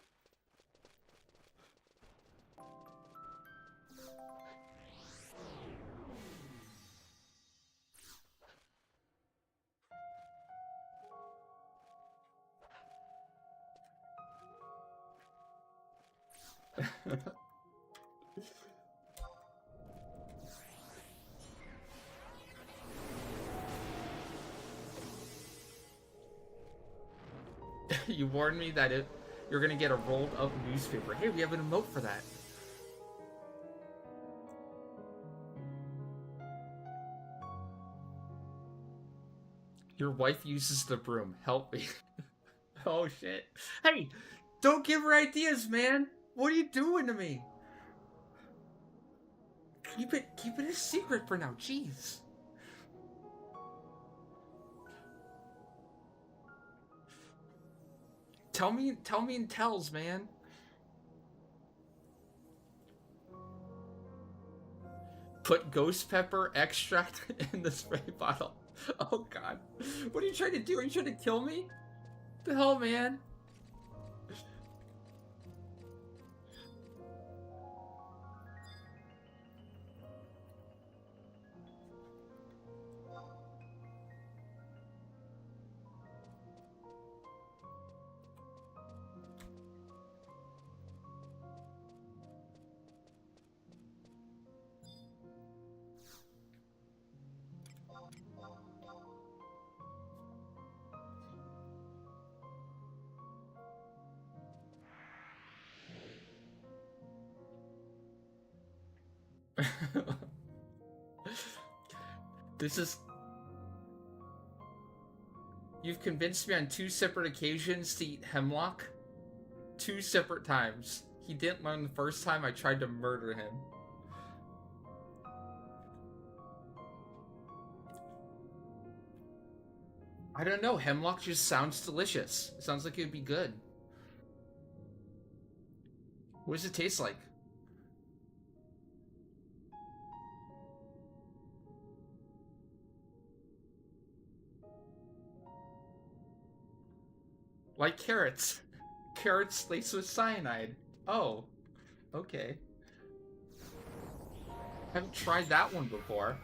You warned me that you're gonna get a rolled up newspaper. Hey, we have an emote for that. Your wife uses the broom. Help me. Oh shit. Hey, don't give her ideas, man. What are you doing to me? Keep it a secret for now. Jeez. Tell me in tells, man. Put ghost pepper extract in the spray bottle. Oh god. What are you trying to do? Are you trying to kill me? The hell, man? This is... You've convinced me on 2 separate occasions to eat hemlock. 2 separate times. He didn't learn the first time I tried to murder him. I don't know, hemlock just sounds delicious. It sounds like it would be good. What does it taste like? Like carrots. Carrots laced with cyanide. Oh, okay. Haven't tried that one before.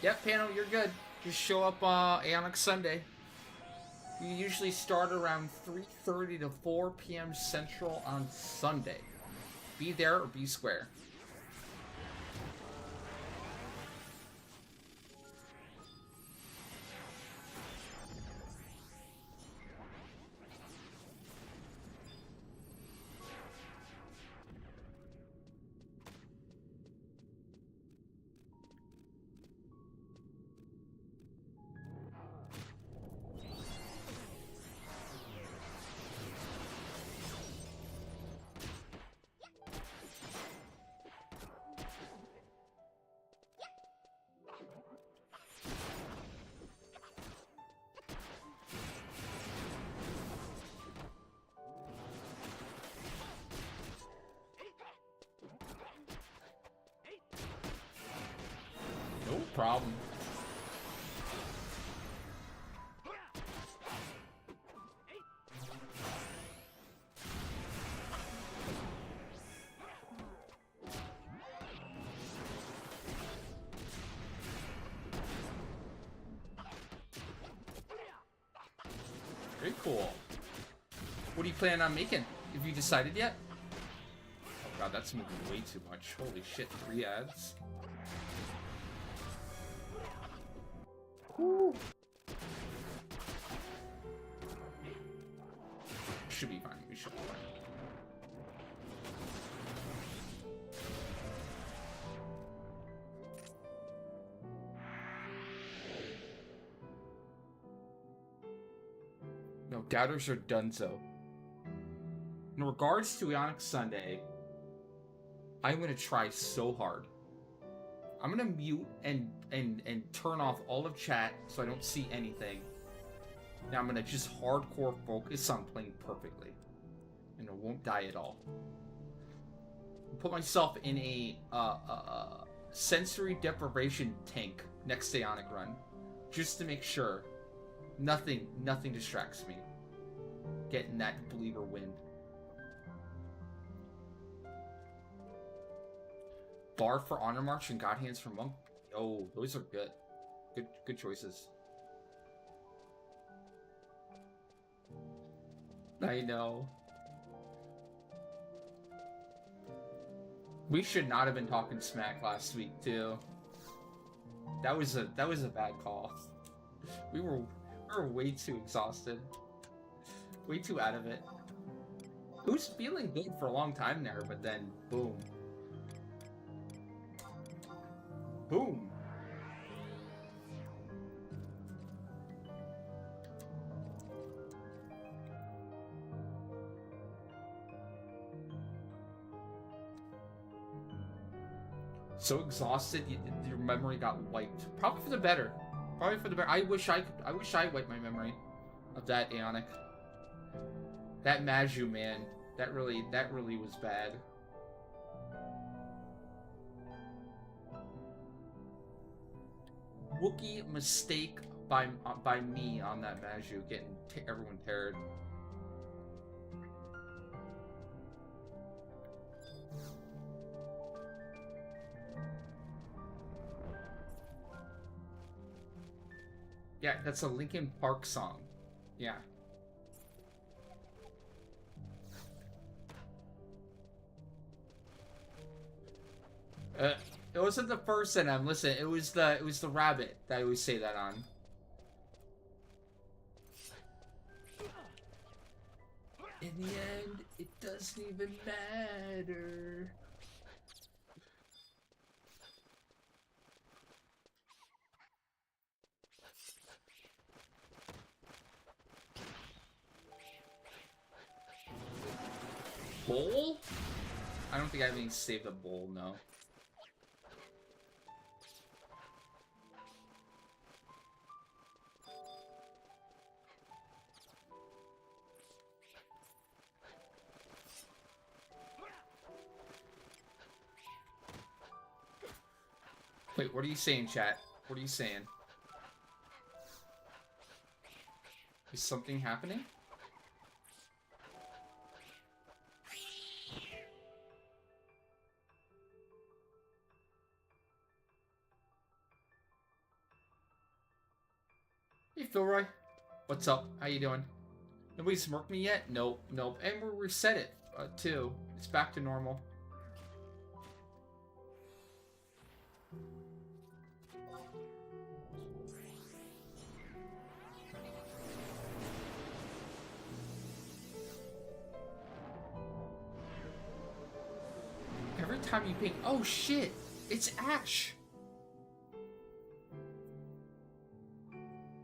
Yep, panel, you're good. Just show up Aeonic Sunday. We usually start around 3:30 to 4 p.m. Central on Sunday. Be there or be square. No problem. Very cool. What are you planning on making? Have you decided yet? Oh god, that's moving way too much. Holy shit, 3 ads. Woo. Should be fine. We should be fine. No, doubters are donezo. In regards to Ionic Sunday, I'm gonna try so hard. I'm gonna mute and turn off all of chat so I don't see anything. Now I'm gonna just hardcore focus on playing perfectly, and I won't die at all. I'll put myself in a sensory deprivation tank next to Ionic Run, just to make sure nothing distracts me. Getting that believer win. Bar for Honor March and God Hands for Monk. Oh, those are good. Good choices. I know. We should not have been talking smack last week too. That was a bad call. We were way too exhausted. Way too out of it. Who's feeling good for a long time there, but then boom. Boom. So exhausted, your memory got wiped. Probably for the better. Probably for the better. I wish I wiped my memory of that Aeonic. That Maju, man. That really was bad. Wookiee mistake by me on that Maju, getting everyone teared. Yeah, that's a Linkin Park song. Yeah. It wasn't the first NM. Listen, it was the rabbit that I always say that on. In the end, it doesn't even matter. Bowl? I don't think I have any saved a bowl, no. Wait, what are you saying, chat? What are you saying? Is something happening? Hey, Philroy. What's up? How you doing? Nobody smirked me yet? Nope, nope. And we reset it, too. It's back to normal. Every time you ping... Oh, shit! It's Ash!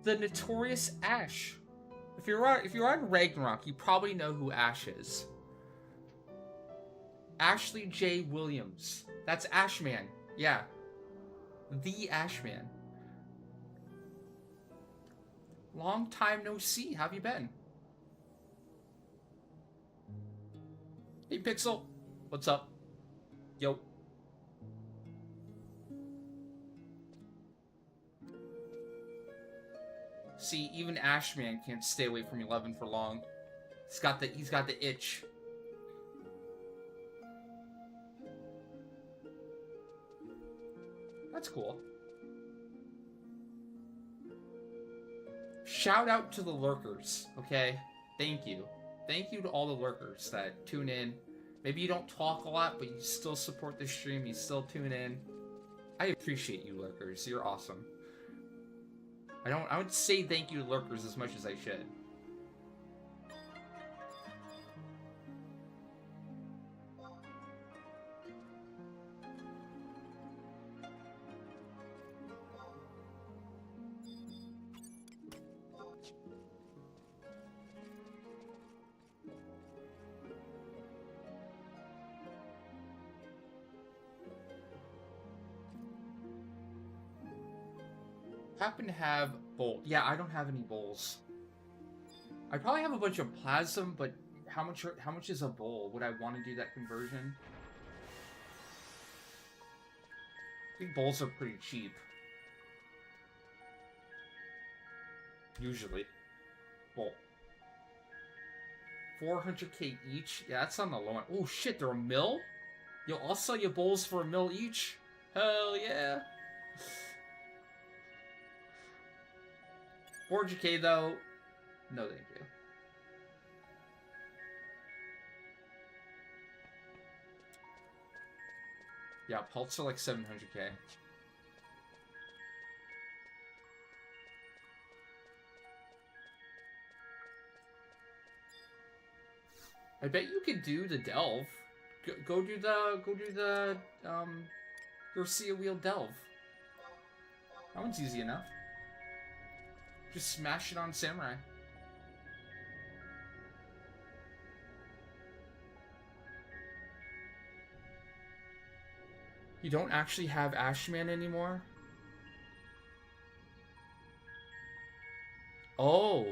The notorious Ash. If you're on Ragnarok, you probably know who Ash is. Ashley J. Williams. That's Ashman. Yeah. The Ashman. Long time no see. How have you been? Hey, Pixel. What's up? Yo. See, even Ashman can't stay away from 11 for long. He's got the itch. That's cool. Shout out to the lurkers, okay? Thank you. Thank you to all the lurkers that tune in. Maybe you don't talk a lot, but you still support the stream. You still tune in. I appreciate you, lurkers. You're awesome. I would say thank you to lurkers as much as I should. Happen to have bowl. Yeah, I don't have any bowls. I probably have a bunch of plasm, but how much is a bowl? Would I want to do that conversion? I think bowls are pretty cheap. Usually. Bowl. 400k each? Yeah, that's on the low end. Oh shit, they're a mil? Yo, I'll sell you bowls for a mil each. Hell yeah. 400k though, no thank you. Yeah, pults are like 700k. I bet you could do the delve. Go do the Garcia wheel delve. That one's easy enough. Just smash it on Samurai. You don't actually have Ashman anymore? Oh.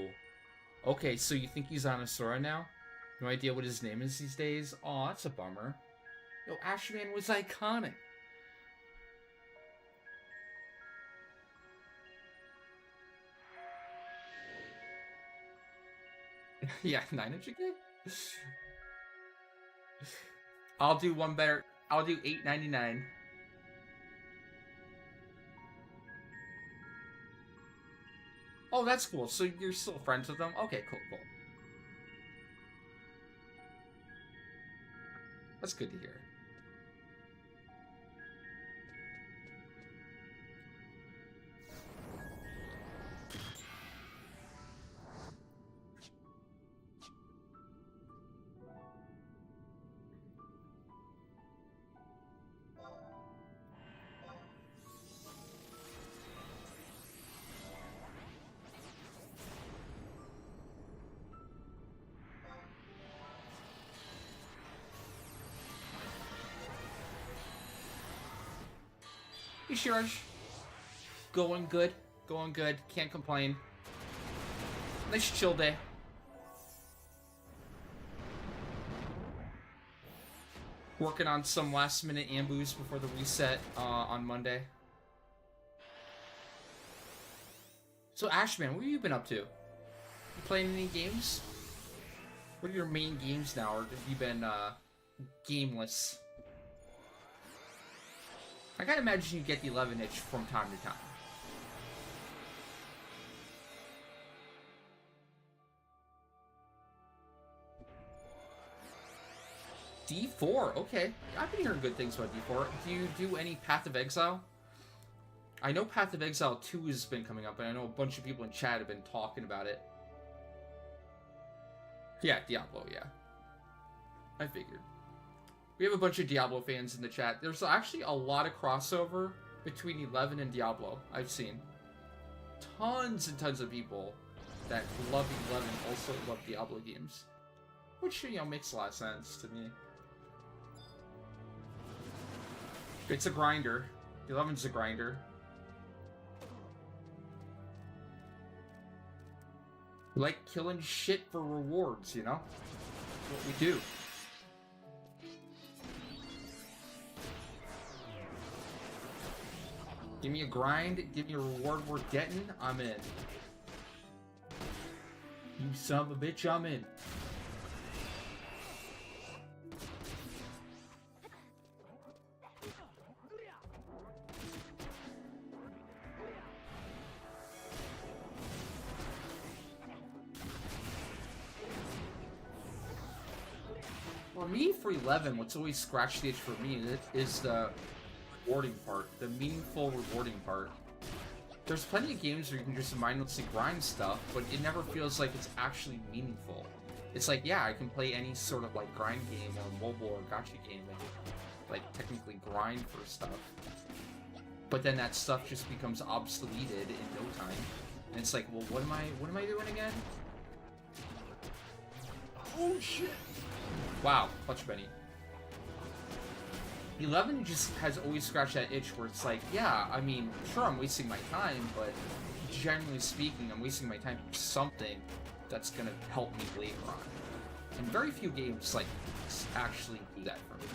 Okay, so you think he's on Asura now? No idea what his name is these days? Aw, that's a bummer. Yo, Ashman was iconic. Yeah, 900k? I'll do one better. I'll do $8.99. Oh, that's cool. So you're still friends with them? Okay, cool. That's good to hear. Hey, Shiraj. Going good. Going good. Can't complain. Nice chill day. Working on some last minute ambush before the reset on Monday. So Ashman, what have you been up to? You playing any games? What are your main games now, or have you been gameless? I can't imagine you get the 11 itch from time to time. D4, okay. I've been hearing good things about D4. Do you do any Path of Exile? I know Path of Exile 2 has been coming up, and I know a bunch of people in chat have been talking about it. Yeah, Diablo, yeah. I figured. We have a bunch of Diablo fans in the chat. There's actually a lot of crossover between 11 and Diablo, I've seen. Tons and tons of people that love 11 also love Diablo games. Which, you know, makes a lot of sense to me. It's a grinder. 11's a grinder. We like killing shit for rewards, you know? That's what we do. Give me a grind, give me a reward worth getting, I'm in. You son of a bitch, I'm in. For me, for 11, what's always scratched the itch for me is the rewarding part, the meaningful rewarding part. There's plenty of games where you can just mindlessly grind stuff, but it never feels like it's actually meaningful. It's like, yeah, I can play any sort of like grind game or mobile or gacha game and like technically grind for stuff. But then that stuff just becomes obsoleted in no time. And it's like, well, what am I doing again? Oh shit! Wow, Clutch Benny. 11 just has always scratched that itch where it's like, yeah, I mean, sure, I'm wasting my time, but generally speaking, I'm wasting my time for something that's gonna help me later on. And very few games, like, actually do that for me.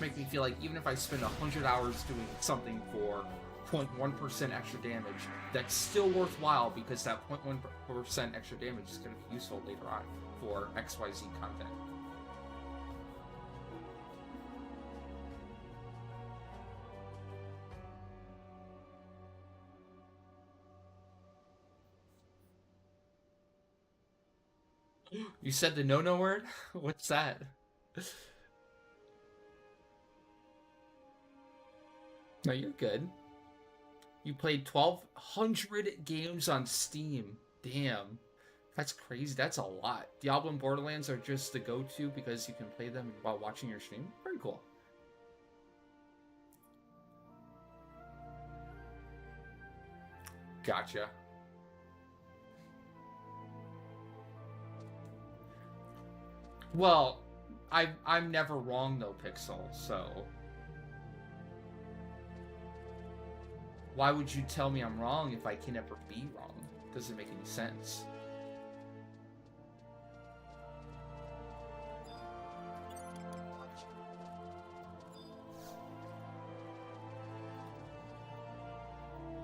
Make me feel like even if I spend 100 hours doing something for 0.1% extra damage, that's still worthwhile because that 0.1% extra damage is gonna be useful later on for XYZ content. You said the no-no word? What's that? No, you're good. You played 1,200 games on Steam. Damn. That's crazy. That's a lot. Diablo and Borderlands are just the go-to because you can play them while watching your stream. Very cool. Gotcha. Well, I'm never wrong though, Pixel, so why would you tell me I'm wrong if I can never be wrong? Doesn't make any sense.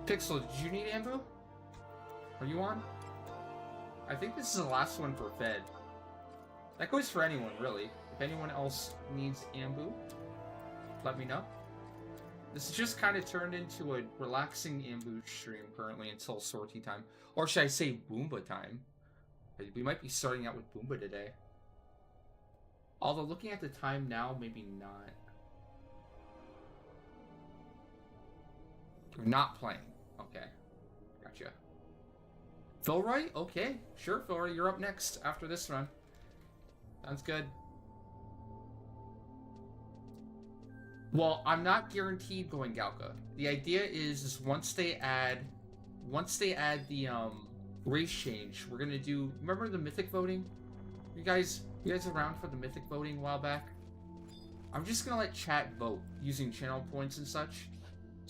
Pixel, did you need Ambu? Are you on? I think this is the last one for Fed. That goes for anyone, really. If anyone else needs Ambu, let me know. This is just kind of turned into a relaxing Ambu stream currently until sortie time. Or should I say Bumba time? We might be starting out with Bumba today. Although looking at the time now, maybe not. You're not playing. Okay. Gotcha. Philroy? Okay. Sure, Philroy, you're up next after this run. Sounds good. Well, I'm not guaranteed going Galka. The idea is once they add the race change, we're gonna do. Remember the mythic voting? You guys around for the mythic voting a while back? I'm just gonna let chat vote using channel points and such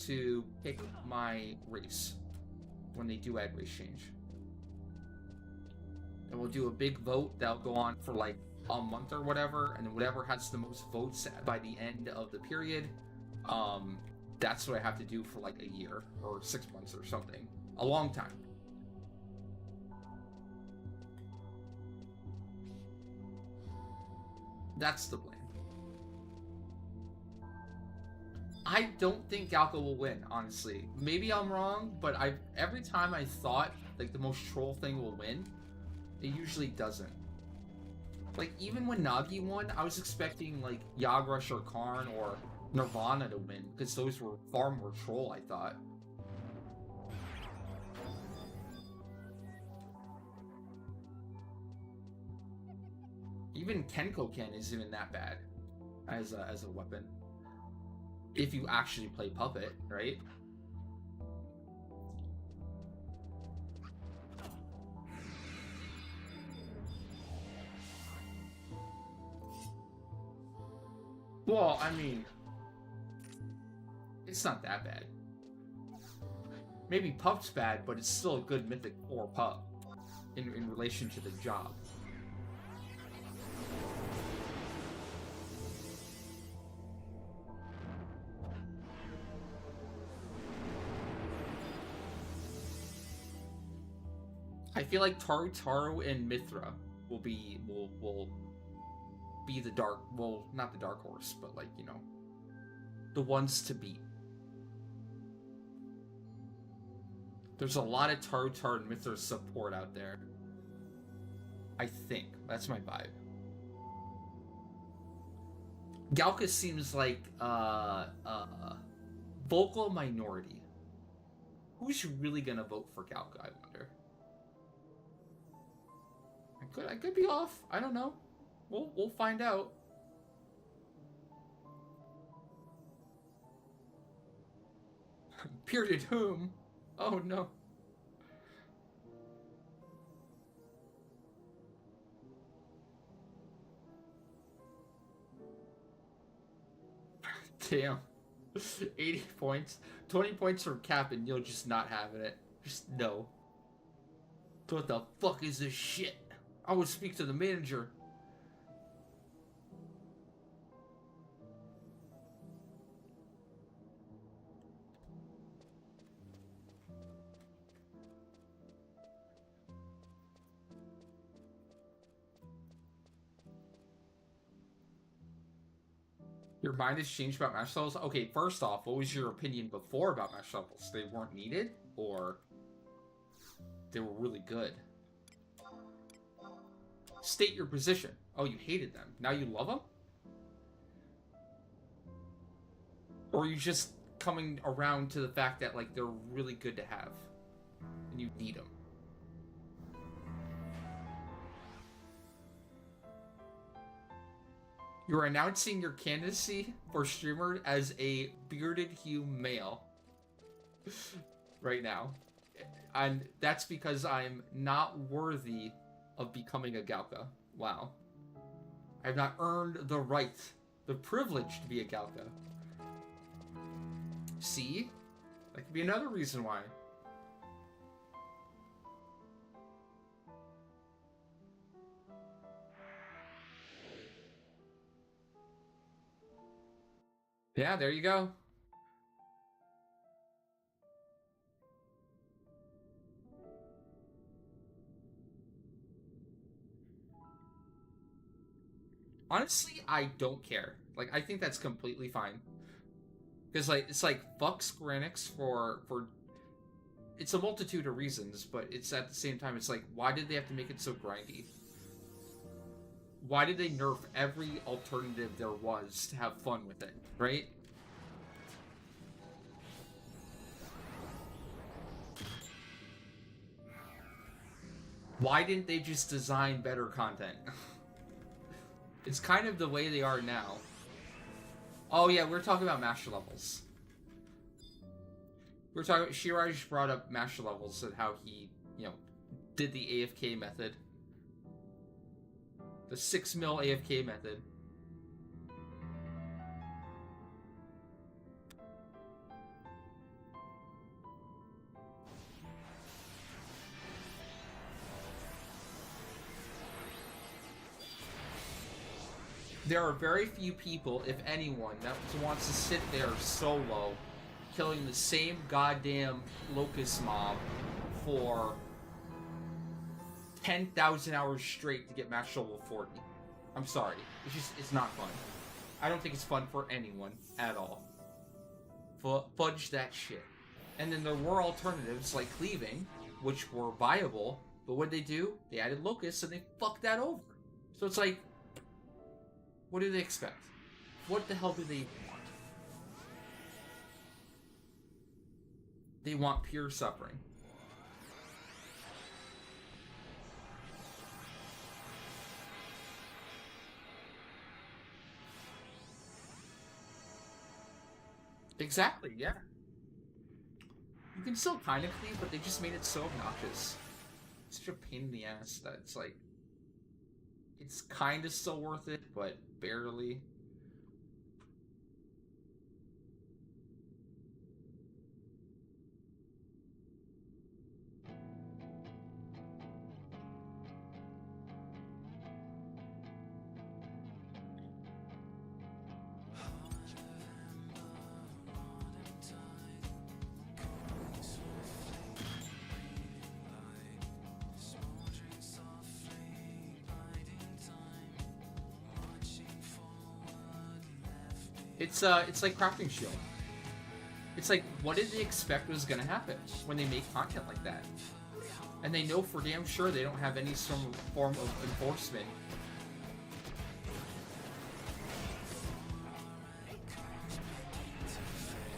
to pick my race when they do add race change. And we'll do a big vote that'll go on for like a month or whatever, and then whatever has the most votes by the end of the period, that's what I have to do for like a year or 6 months or something. A long time. That's the plan. I don't think Galka will win, honestly. Maybe I'm wrong, but every time I thought like the most troll thing will win, it usually doesn't. Like, even when Nagi won, I was expecting, like, Yagrush or Karn or Nirvana to win, because those were far more troll, I thought. Even Kenko-Ken isn't even that bad as a weapon. If you actually play Puppet, right? Well, I mean, it's not that bad. Maybe Pup's bad, but it's still a good Mythic 4 Pup in relation to the job. I feel like Taru and Mithra will be the dark, well, not the dark horse, but like, you know, the ones to beat. There's a lot of Taru and Mithra support out there. I think. That's my vibe. Galka seems like vocal minority. Who's really gonna vote for Galka, I wonder? I could be off. I don't know. We'll find out. Bearded whom? Oh no. Damn. 80 points. 20 points from Cap and you'll just not having it. Just no. What the fuck is this shit? I would speak to the manager. Your mind has changed about match levels? Okay, first off, what was your opinion before about match levels? They weren't needed? Or they were really good? State your position. Oh, you hated them. Now you love them? Or are you just coming around to the fact that, like, they're really good to have? And you need them? You're announcing your candidacy for streamer as a bearded hue male right now. And that's because I'm not worthy of becoming a Galka. Wow. I have not earned the right, the privilege to be a Galka. See? That could be another reason why. Yeah, there you go. Honestly, I don't care. Like, I think that's completely fine. Because, like, it's like, fuck Square Enix for... It's a multitude of reasons, but it's at the same time, it's like, why did they have to make it so grindy? Why did they nerf every alternative there was to have fun with it, right? Why didn't they just design better content? It's kind of the way they are now. Oh yeah, we're talking about master levels. We're talking. Shiraj brought up master levels and how he, did the AFK method, the 6 mil AFK method. There are very few people, if anyone, that wants to sit there solo, killing the same goddamn locust mob for 10,000 hours straight to get match level 40. I'm sorry. It's not fun. I don't think it's fun for anyone at all. Fudge that shit. And then there were alternatives like cleaving, which were viable, but what did they do? They added locusts and they fucked that over. So it's like, what do they expect? What the hell do they want? They want pure suffering. Exactly, yeah. You can still kind of cleave, but they just made it so obnoxious. It's such a pain in the ass that it's like... It's kind of still worth it, but barely. It's like Crafting Shield. It's like, what did they expect was gonna happen when they make content like that? And they know for damn sure they don't have any form of enforcement.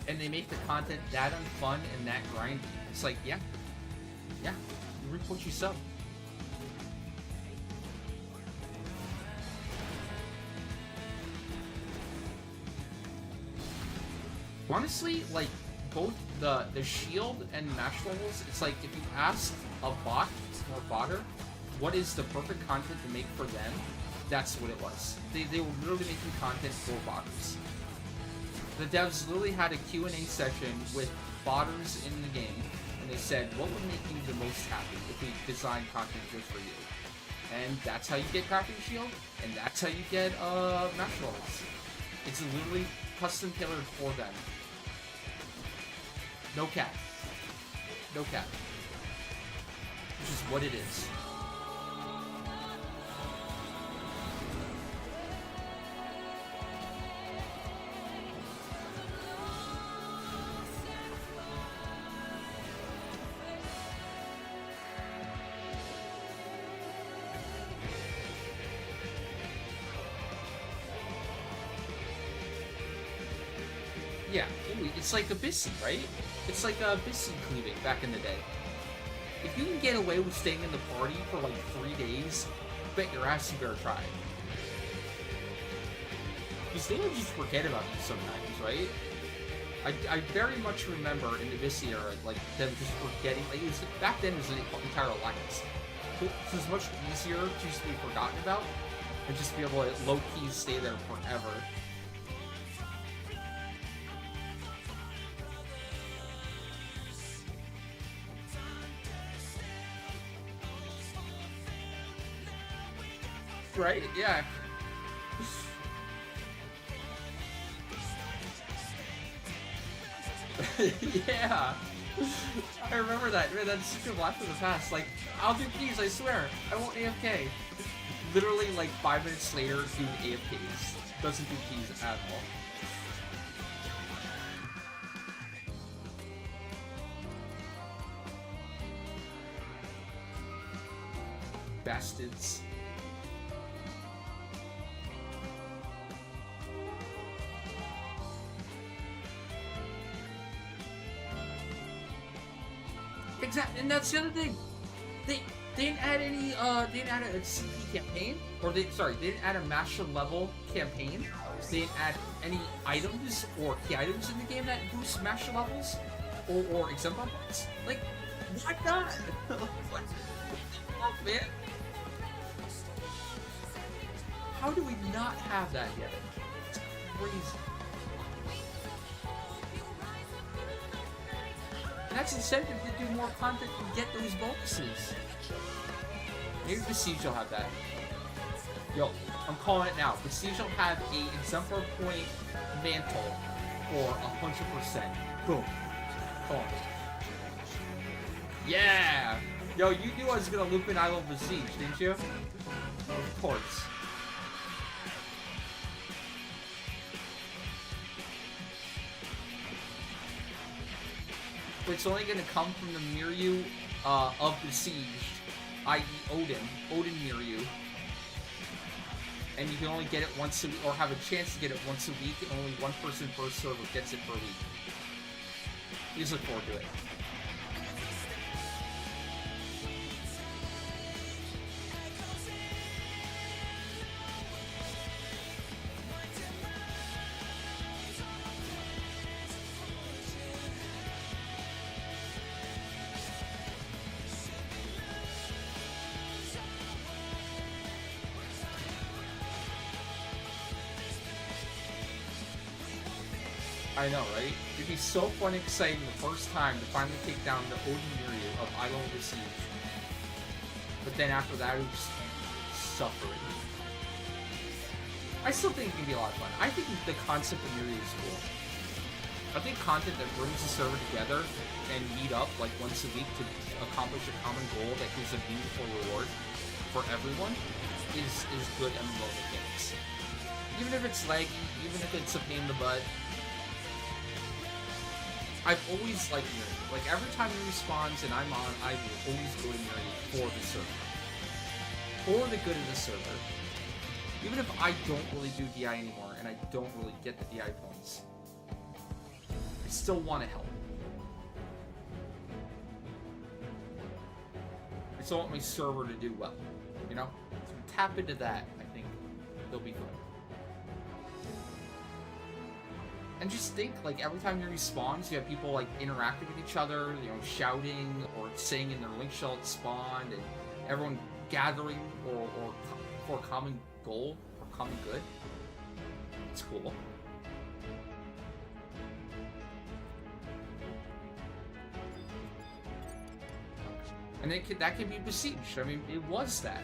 and they make the content that unfun and that grindy. It's like, yeah, you reap what you sow. Honestly, like, both the shield and match levels, it's like if you ask a bot or botter what is the perfect content to make for them, that's what it was. They were literally making content for botters. The devs literally had a Q&A session with botters in the game, and they said, what would make you the most happy if we designed content just for you? And that's how you get crafting shield, and that's how you get match levels. It's literally custom tailored for them. No cap. No cap. Which is what it is. Yeah, it's like Abyssy, right? It's like Abyssy cleaving back in the day. If you can get away with staying in the party for like 3 days, bet your ass you better try. Because they would just forget about you sometimes, right? I very much remember in the Abyssy era, like, them just forgetting, like, it was, back then it was an entire alliance. It was much easier to just be forgotten about, and just be able to low-key stay there forever. Right? Yeah. Yeah. I remember that. Man, that's such a blast from the past. Like, I'll do keys, I swear. I won't AFK. Literally, like, 5 minutes later, dude AFKs. Doesn't do keys at all. Bastards. Exactly, and that's the other thing. They didn't add any. They didn't add a CP campaign, or they didn't add a master level campaign. They didn't add any items or key items in the game that boost master levels or exemplar points. Like, why not? What the fuck, man? How do we not have that yet? It's crazy. And that's incentive to do more content and get those bonuses. Maybe Besiege will have that. Yo, I'm calling it now. Besiege will have a exemplar point mantle for 100%. Boom. Call it. Yeah! Yo, you knew I was gonna loop in I Love Besiege, didn't you? Of course. It's only going to come from the Miryu of Besieged, i.e. Odin Miryu. And you can only get it once a week, or have a chance to get it once a week, and only one person per server gets it per week. Please look forward to it. I know, right? It'd be so fun and exciting the first time to finally take down the Odin Miryu of Idol of the Siege. But then after that, it would just suffer. I still think it can be a lot of fun. I think the concept of Miryu is cool. I think content that brings the server together and meet up like once a week to accomplish a common goal that gives a beautiful reward for everyone is good MMO mechanics. Even if it's laggy, even if it's a pain in the butt, I've always liked Miryu. Like, every time Miryu spawns and I'm on, I will always go to Miryu for the server. For the good of the server. Even if I don't really do DI anymore, and I don't really get the DI points. I still want to help. I still want my server to do well, you know? So tap into that, I think they'll be fun. And just think, like, every time you respawn, you have people, like, interacting with each other, you know, shouting or saying in their link shell it spawned, and everyone gathering or for a common goal or common good. It's cool. And that can be Besieged. I mean, it was that.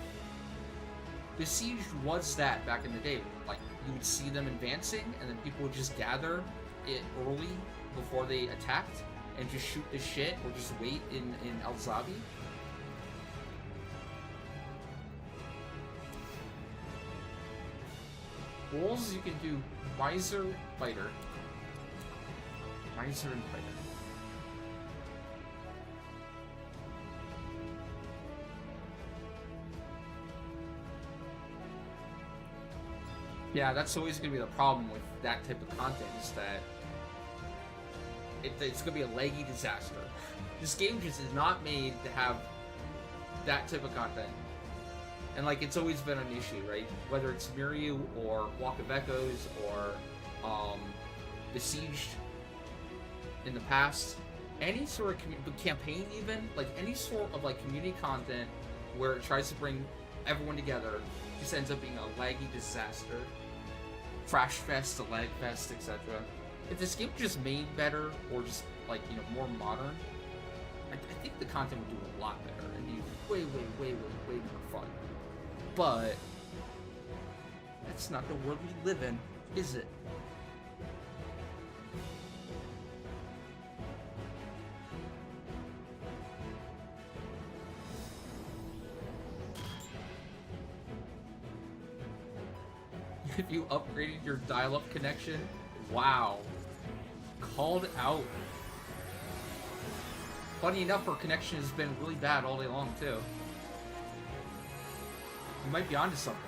Besieged was that back in the day. Like, you would see them advancing, and then people would just gather it early before they attacked, and just shoot the shit, or just wait in El Zabi. Roles you can do Miser, Fighter. Miser and Fighter. Yeah, that's always going to be the problem with that type of content, is that it's going to be a laggy disaster. This game just is not made to have that type of content. And, like, it's always been an issue, right? Whether it's Mirror or Walk of Echoes or Besieged in the past, any sort of campaign even, like, any sort of, like, community content where it tries to bring everyone together just ends up being a laggy disaster. Crash Fest, a lag fest, etc. If this game just made better, or just, like, you know, more modern, I think the content would do a lot better and be way more fun. But that's not the world we live in, is it? If you upgraded your dial-up connection, wow. Called out. Funny enough, her connection has been really bad all day long, too. You might be onto something.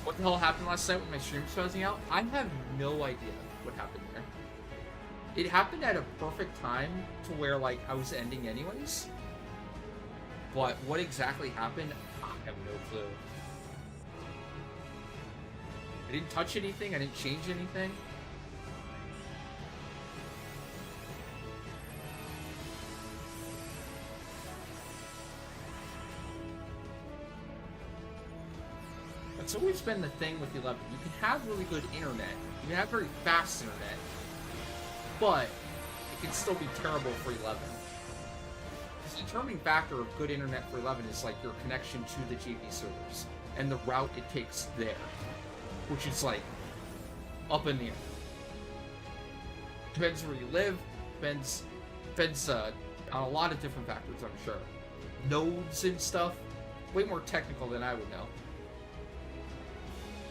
What the hell happened last night when my stream was closing out? I have no idea what happened there. It happened at a perfect time to where, like, I was ending anyways. But what exactly happened, I have no clue. I didn't touch anything, I didn't change anything. It's always been the thing with 11. You can have really good internet. You can have very fast internet. But it can still be terrible for 11. The determining factor of good internet for 11 is, like, your connection to the JV servers and the route it takes there, which is, like, up in the air. Depends where you live. Depends on a lot of different factors, I'm sure. Nodes and stuff. Way more technical than I would know.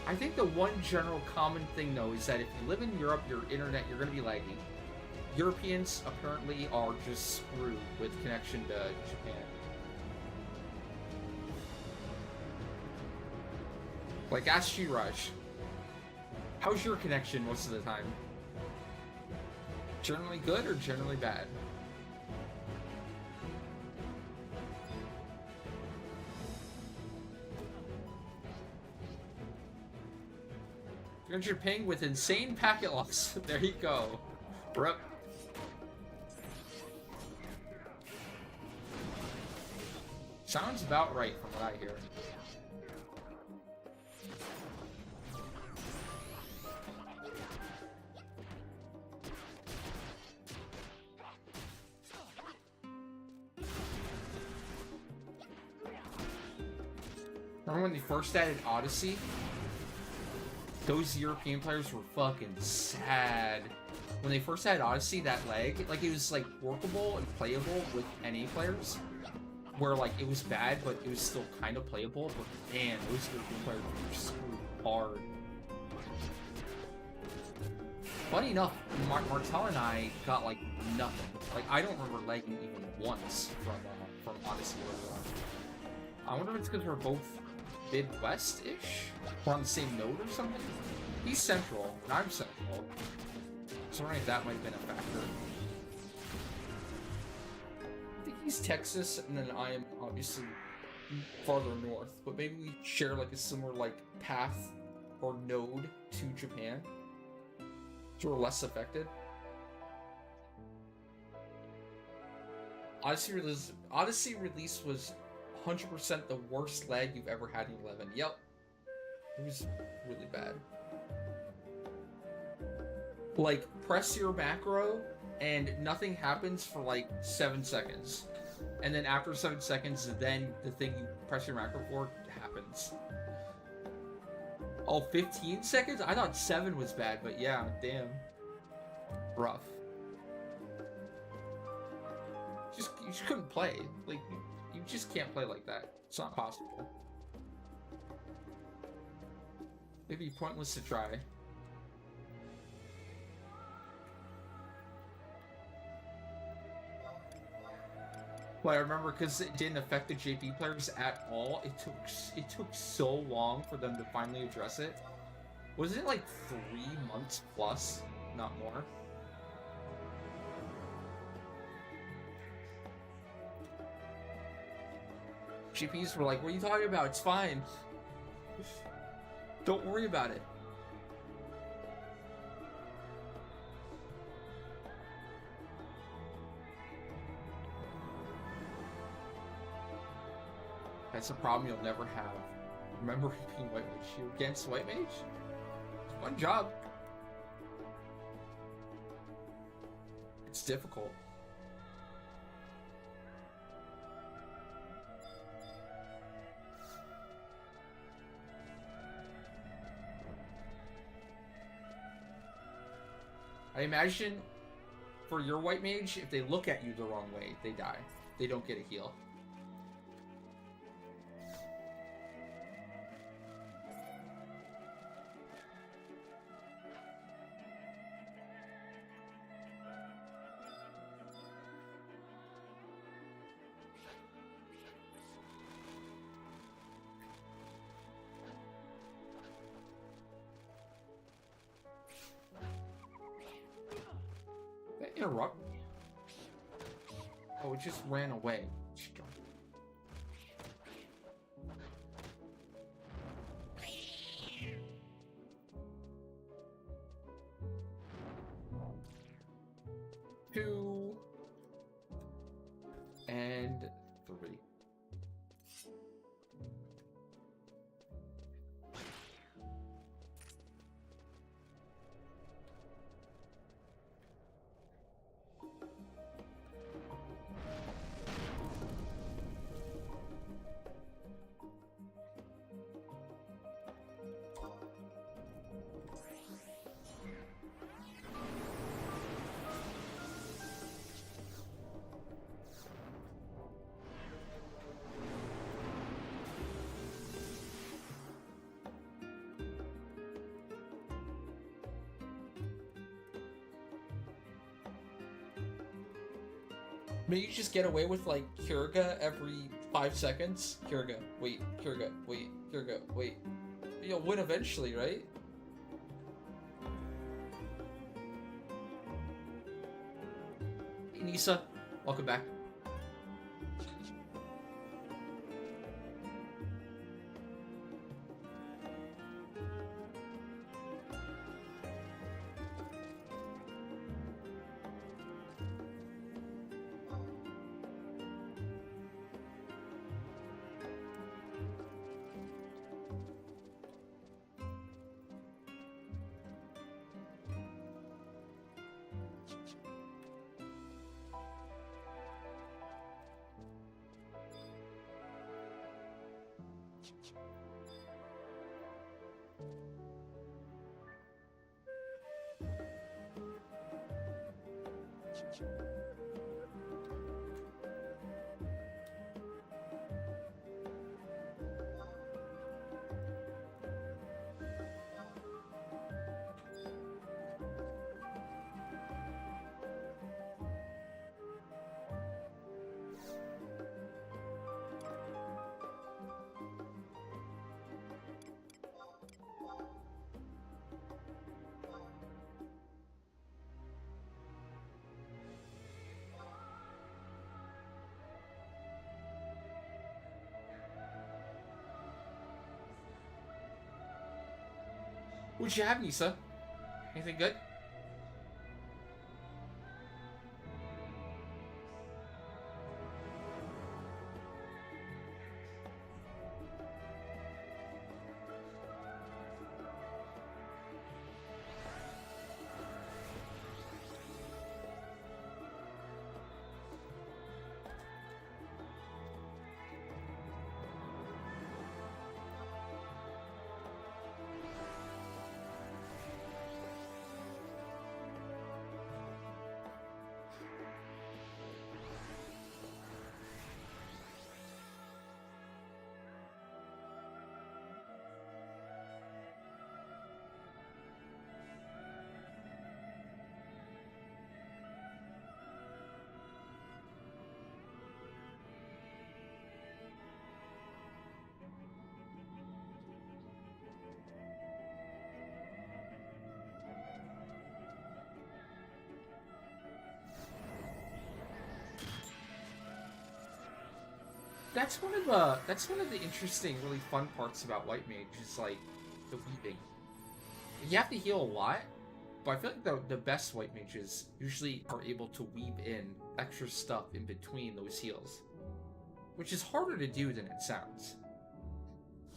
I think the one general common thing, though, is that if you live in Europe, your internet, you're going to be lagging. Europeans, apparently, are just screwed with connection to Japan. Like, ask Shiraj. How's your connection most of the time? Generally good or generally bad? Your ping with insane packet loss. There you go. Rip. Sounds about right from what I hear. Remember when they first added Odyssey? Those European players were fucking sad. When they first had Odyssey, that lag, like, it was, like, workable and playable with NA players. Where, like, it was bad, but it was still kind of playable. But, man, those European players were screwed hard. Funny enough, Martel and I got like nothing. Like I don't remember lagging even once from Odyssey early on. I wonder if it's because we're both Midwest-ish? We're on the same node or something? He's central, and I'm central. So right, that might have been a factor. I think he's Texas, and then I am obviously farther north, but maybe we share like a similar like path or node to Japan. So we're less affected. Odyssey release was 100% the worst lag you've ever had in 11. Yep. It was really bad. Like, press your macro, and nothing happens for like 7 seconds. And then after 7 seconds, then the thing you press your macro for happens. Oh, 15 seconds? I thought 7 was bad, but yeah, damn. Rough. You just couldn't play. Like, you just can't play like that. It's not possible. It'd be pointless to try. Well, I remember because it didn't affect the JP players at all. It took so long for them to finally address it. Wasn't it like 3 months plus, not more? GPs were like, "What are you talking about? It's fine. Don't worry about it." That's a problem you'll never have. Remember being White Mage. You against White Mage? It's one job. It's difficult. I imagine for your White Mage, if they look at you the wrong way, they die. They don't get a heal. Interrupt. Oh, it just ran away. Two and 3. Maybe you just get away with like Kiriga every 5 seconds. Kiriga, wait, Kiriga, wait, Kiriga, wait. You'll win eventually, right? Hey Nisa, welcome back. What'd you have, Nisa? Anything good? That's one of the interesting, really fun parts about White Mage is like the weaving. You have to heal a lot, but I feel like the best White Mages usually are able to weave in extra stuff in between those heals, which is harder to do than it sounds.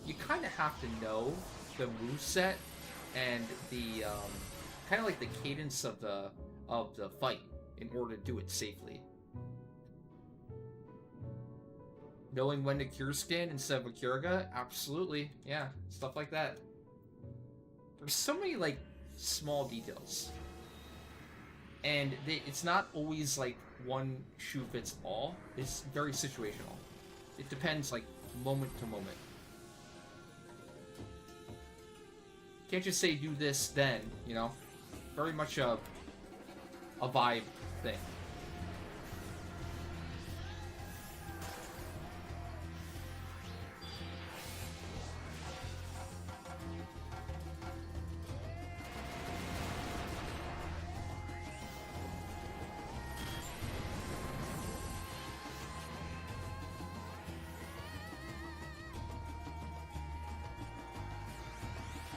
You kind of have to know the moveset and the kind of like the cadence of the fight in order to do it safely. Knowing when to cure skin instead of a Curaga? Absolutely. Yeah, stuff like that. There's so many, like, small details. And it's not always, like, one shoe fits all. It's very situational. It depends, like, moment to moment. Can't just say do this then, you know? Very much a vibe thing.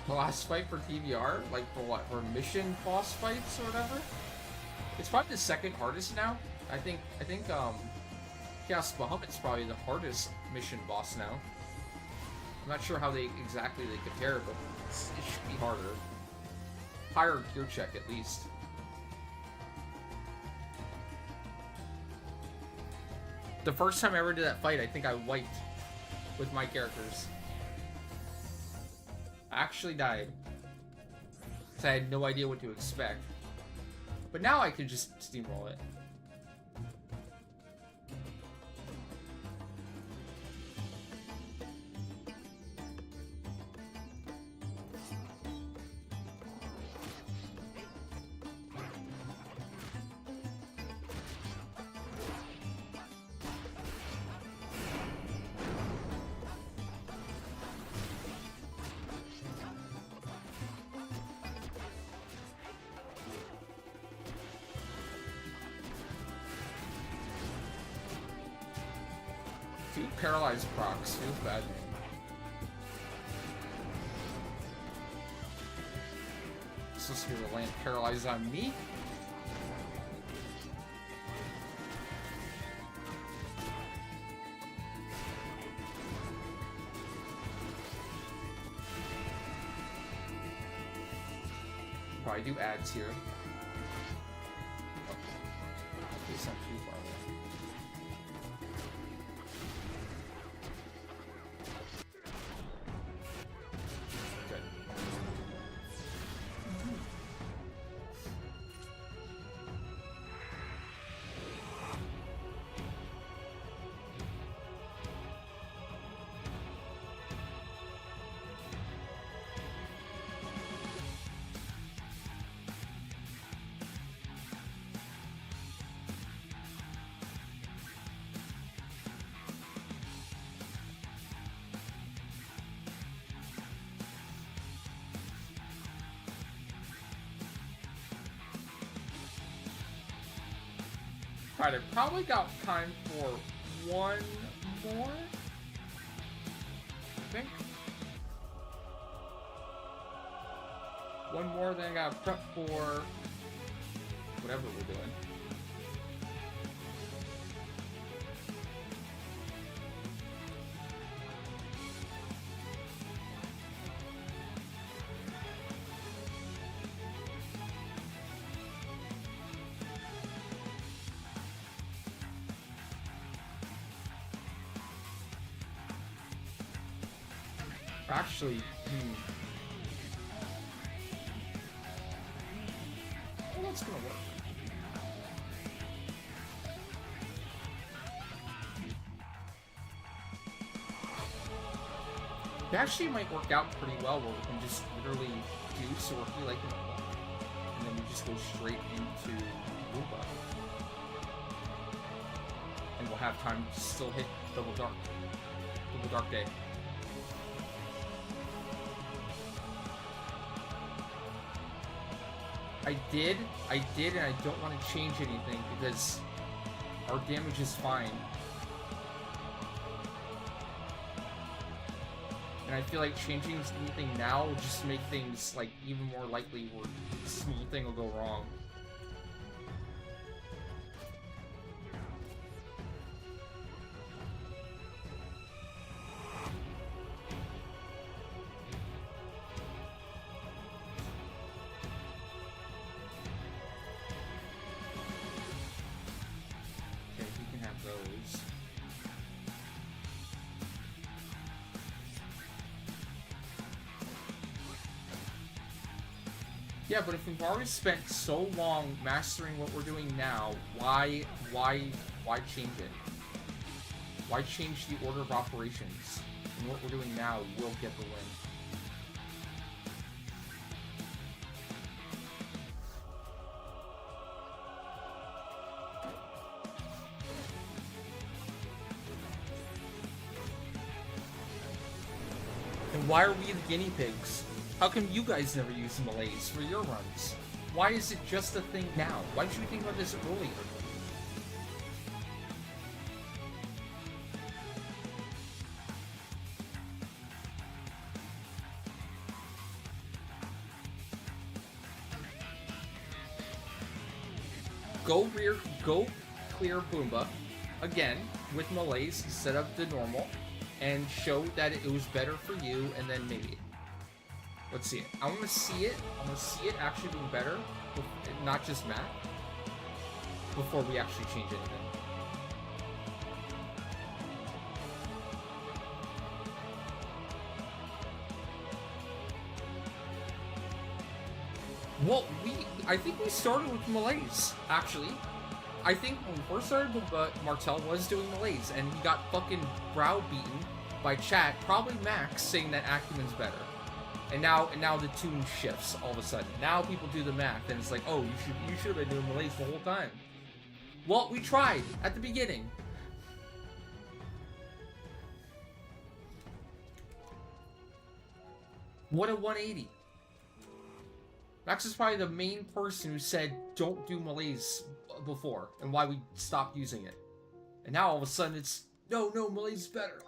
The last fight for TVR? Like for what? For mission boss fights or whatever? It's probably the second hardest now. I think Chaos Bahamut's probably the hardest mission boss now. I'm not sure how they compare, but it should be harder. Higher gear check at least. The first time I ever did that fight, I think I wiped with my characters. I actually died. Because I had no idea what to expect. But now I can just steamroll it. Paralyzed procs. Feels bad, man. Supposed to be able to land paralyzed on me? Probably do ads here. It's not too far away. Alright, I probably got time for one more, I think. one more, then I gotta prep for whatever we're doing. Actually, well, that's gonna work. It actually might work out pretty well where we can just literally do Sorky like normal, and then we just go straight into Bumba. And we'll have time to still hit Double Dark Day. I did, and I don't want to change anything because our damage is fine. And I feel like changing anything now will just make things like even more likely where a small thing will go wrong. Yeah, but if we've already spent so long mastering what we're doing now, why change it? Why change the order of operations? And what we're doing now will get the win. And why are we the guinea pigs? How come you guys never use malaise for your runs? Why is it just a thing now? Why didn't you think about this earlier? Go clear Bumba again with malaise instead of the normal, and show that it was better for you, and then maybe. Let's see it. I want to see it. I want to see it actually being better, not just math, before we actually change anything. Well, I think we started with malaise, actually. I think when we first started, Martel was doing malaise, and he got fucking browbeaten by chat, probably Max, saying that Acumen's better. And now the tune shifts all of a sudden. Now people do the math, and it's like, oh, you should have been doing malaise the whole time. Well, we tried at the beginning. What a 180. Max is probably the main person who said don't do malaise before, and why we stopped using it. And now all of a sudden it's, no, malaise is better.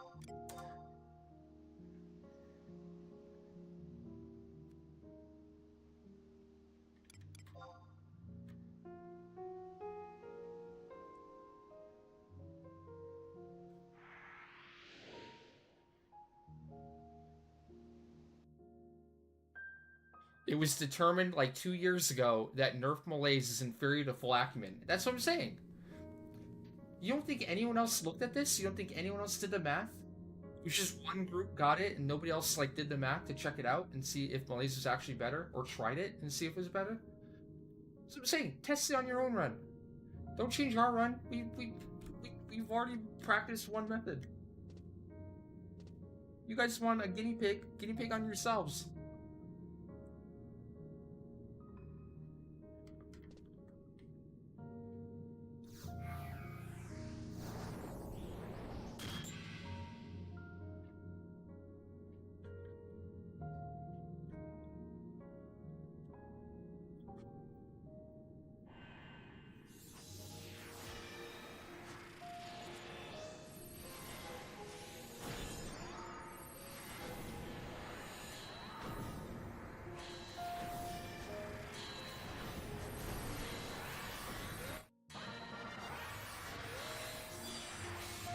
It was determined like 2 years ago that nerf malaise is inferior to full acumen. That's what I'm saying. You don't think anyone else looked at this? You don't think anyone else did the math? It was just one group got it and nobody else like did the math to check it out and see if malaise was actually better, or tried it and see if it was better? That's what I'm saying. Test it on your own run. Don't change our run. We've already practiced one method. You guys want a guinea pig on yourselves.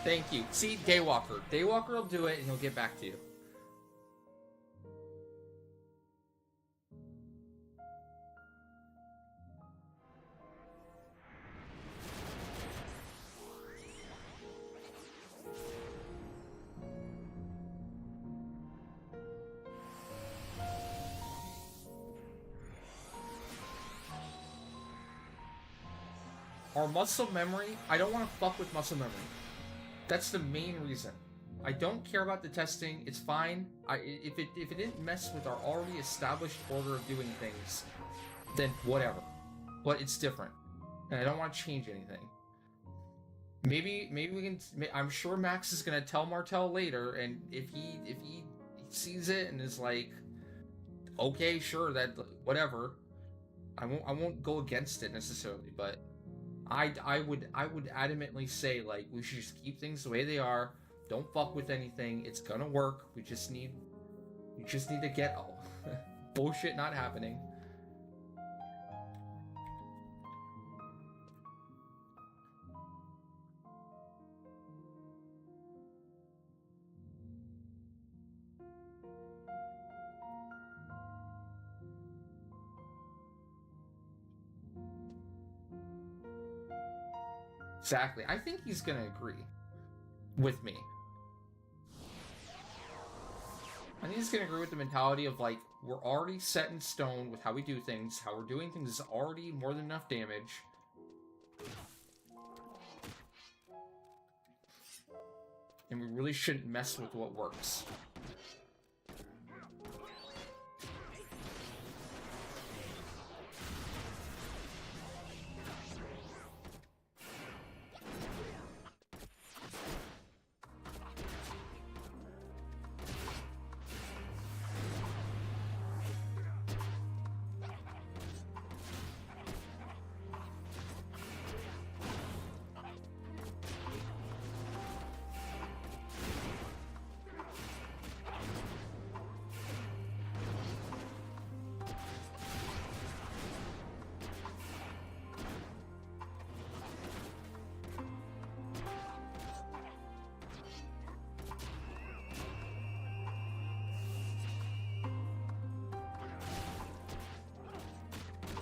Thank you. See, Daywalker. Daywalker will do it, and he'll get back to you. Our muscle memory, I don't want to fuck with muscle memory. That's the main reason. I don't care about the testing. It's fine. If it didn't mess with our already established order of doing things, then whatever. But it's different, and I don't want to change anything. Maybe we can. I'm sure Max is gonna tell Martel later, and if he sees it and is like, okay, sure, that whatever. I won't go against it necessarily, but I would adamantly say, like, we should just keep things the way they are. Don't fuck with anything. It's gonna work. We just need to get bullshit not happening. Exactly. I think he's gonna agree with me. I think he's gonna agree with the mentality of, like, we're already set in stone with how we do things. How we're doing things is already more than enough damage. And we really shouldn't mess with what works.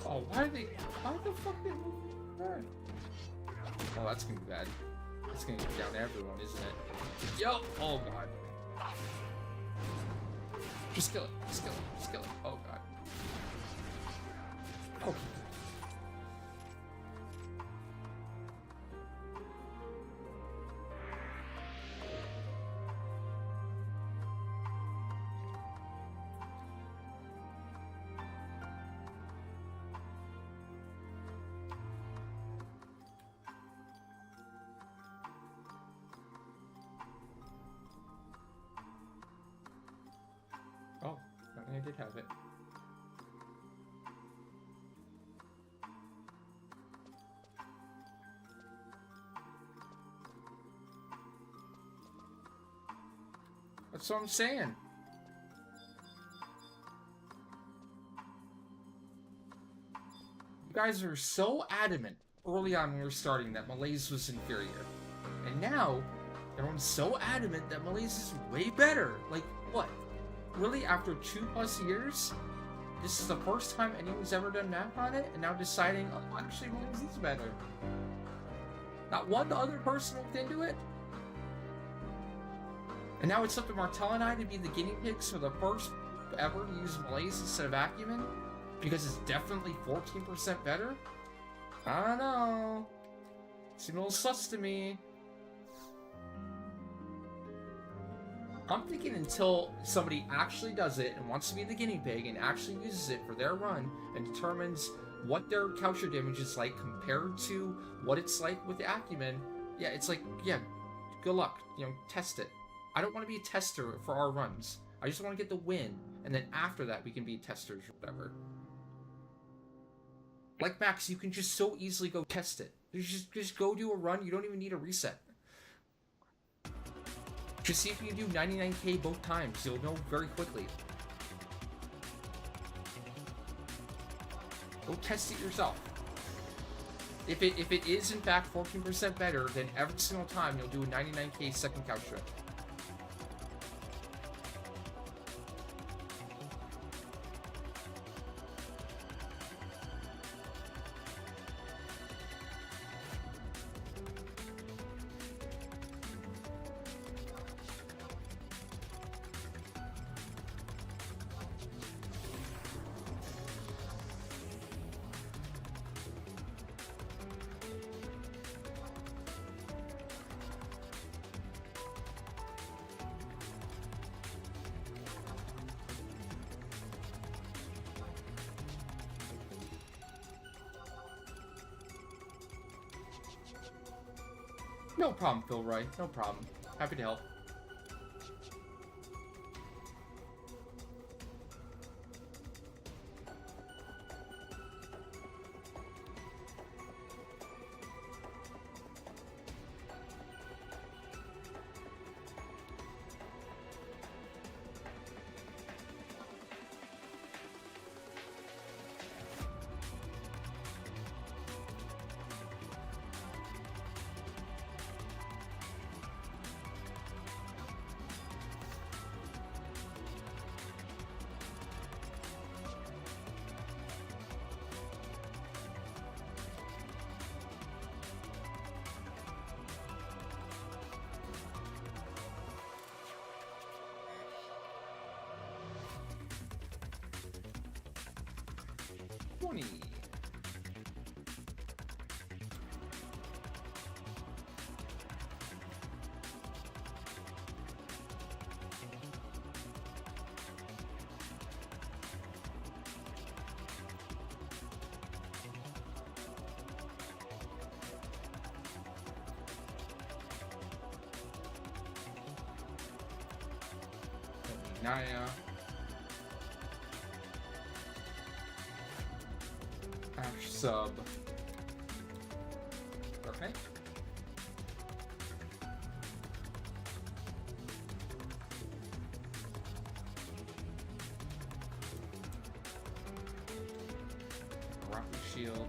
Oh, why the fuck did they move that? Oh, that's gonna be bad. That's gonna get down to everyone, isn't it? Yo! Oh god. Just kill it. Just kill it. Just kill it. Oh god. Okay. Oh, I did have it. That's what I'm saying. You guys are so adamant early on when we were starting that Malaise was inferior. And now, everyone's so adamant that Malaise is way better. Like, what? Really, after 2+ years, this is the first time anyone's ever done math on it, and now deciding, oh, actually, Malaise is better. Not one other person looked into it. And now it's up to Martel and I to be the guinea pigs for the first ever to use Malaise instead of Acumen, because it's definitely 14% better? I don't know. Seems a little sus to me. I'm thinking until somebody actually does it and wants to be the guinea pig and actually uses it for their run and determines what their capture damage is like compared to what it's like with the Acumen, yeah, it's like, yeah, good luck. You know, test it. I don't want to be a tester for our runs. I just want to get the win, and then after that we can be testers or whatever. Like Max, you can just so easily go test it. Just go do a run. You don't even need a reset. Just see if you can do 99k both times. You'll know very quickly. Go test it yourself. If it is in fact 14% better, then every single time you'll do a 99k second couch trip. No problem, Phil Roy. No problem. Happy to help. Naya. Ash sub. Okay. Rocket shield.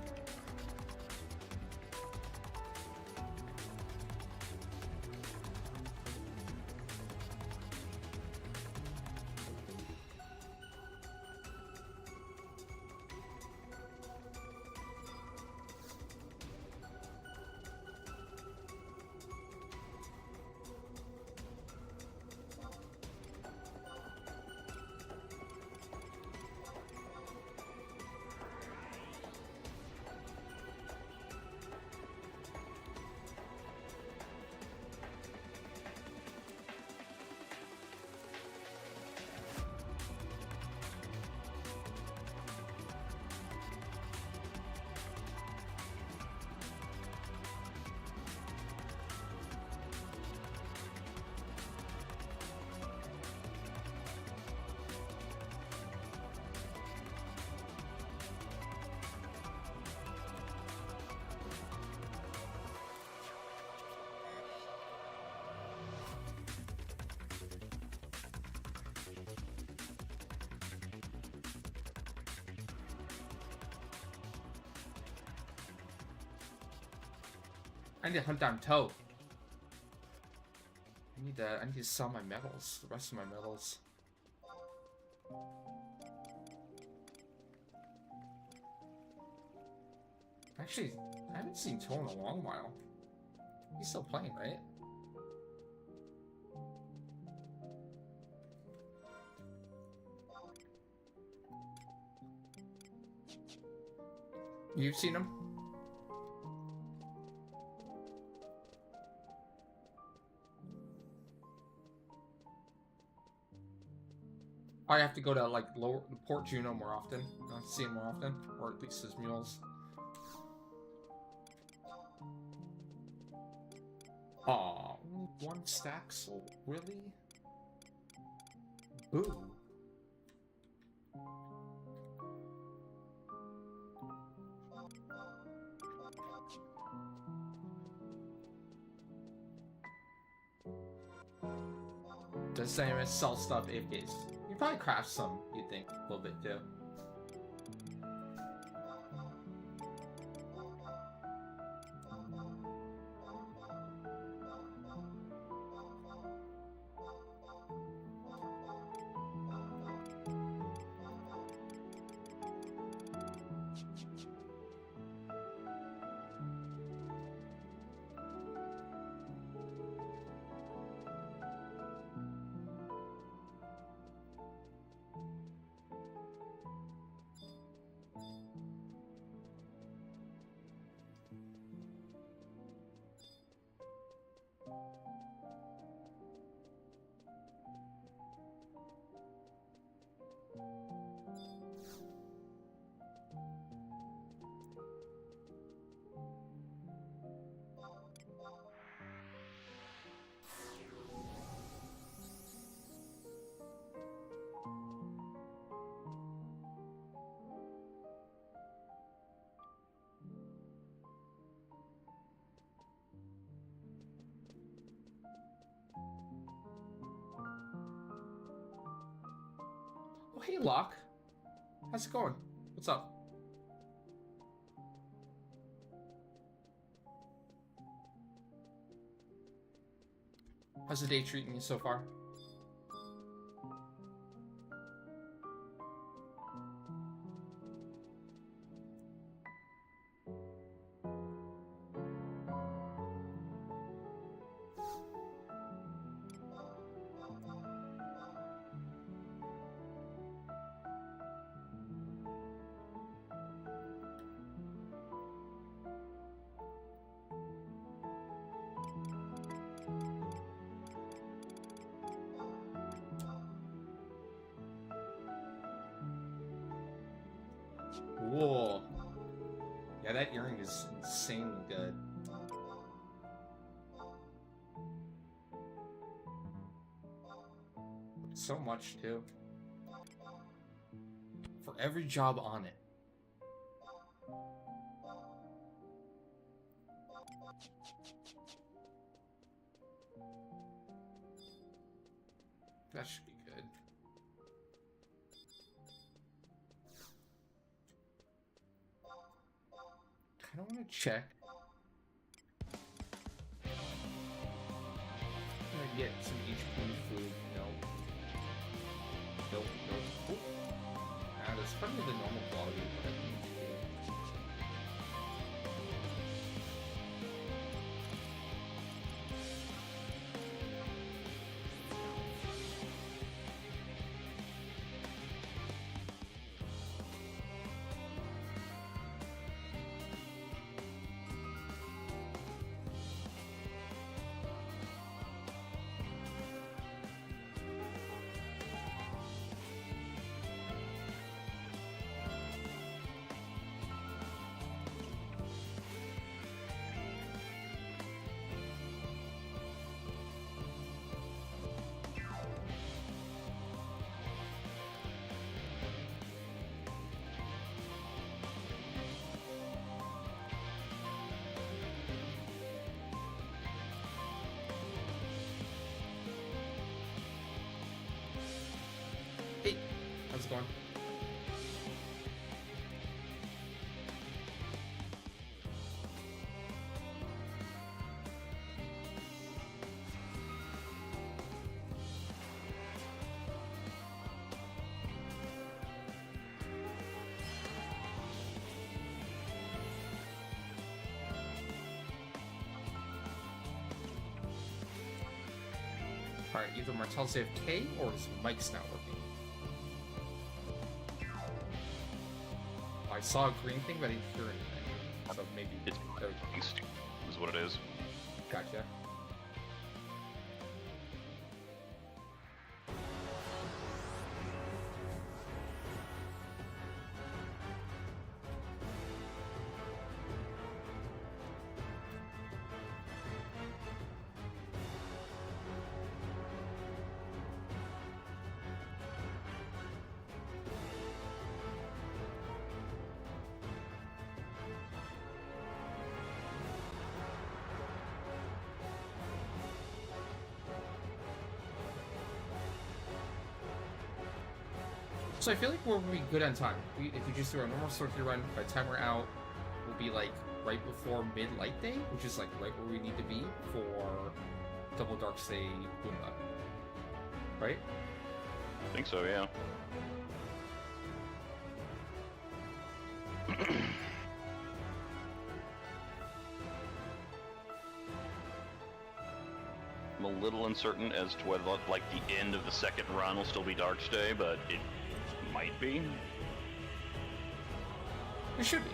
I need to hunt down Toe. I need to sell my metals. The rest of my metals. Actually, I haven't seen Toe in a long while. He's still playing, right? You've seen him? I have to go to like lower Port Juno more often. See him more often, or at least his mules. Aw, one stack sold, really? Boo. Does Samus sell stuff if it's... You probably craft some, you think, a little bit too. hey, Locke. How's it going? What's up? How's the day treating you so far? Whoa. Yeah, that earring is insanely good. So much, too. For every job on it. That should be good. I don't want to check. I'm gonna get some HP food. Nope. Nope. Nope. That's probably the normal quality, but I think hey, how's it going? Alright, either Martel's AFK or his mic's not working. I saw a green thing, but I didn't hear anything. So maybe It's is what it is. Gotcha. So I feel like we'll be good on time. If we just do our normal sort through run, by the time we're out, we'll be like right before mid-light day, which is like right where we need to be for Double Dark Say Bumba. Right? I think so, yeah. I'm a little uncertain as to whether like the end of the second run will still be Dark's Day, but it might be. It should be.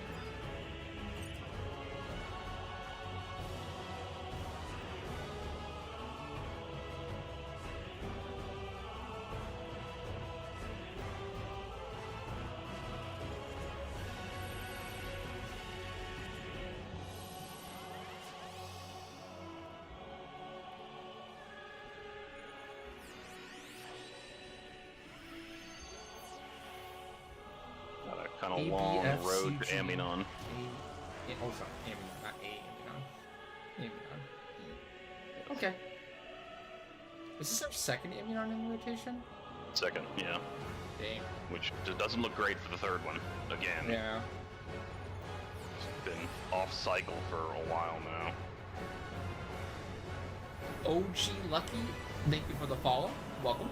Kind of long road to Aminon. Oh, sorry, Aminon, not A Aminon. Okay. Is this our second Aminon in rotation? Second, yeah. Dang. which doesn't look great for the third one. Again, Yeah. it's been off cycle for a while now. OG Lucky, thank you for the follow. Welcome.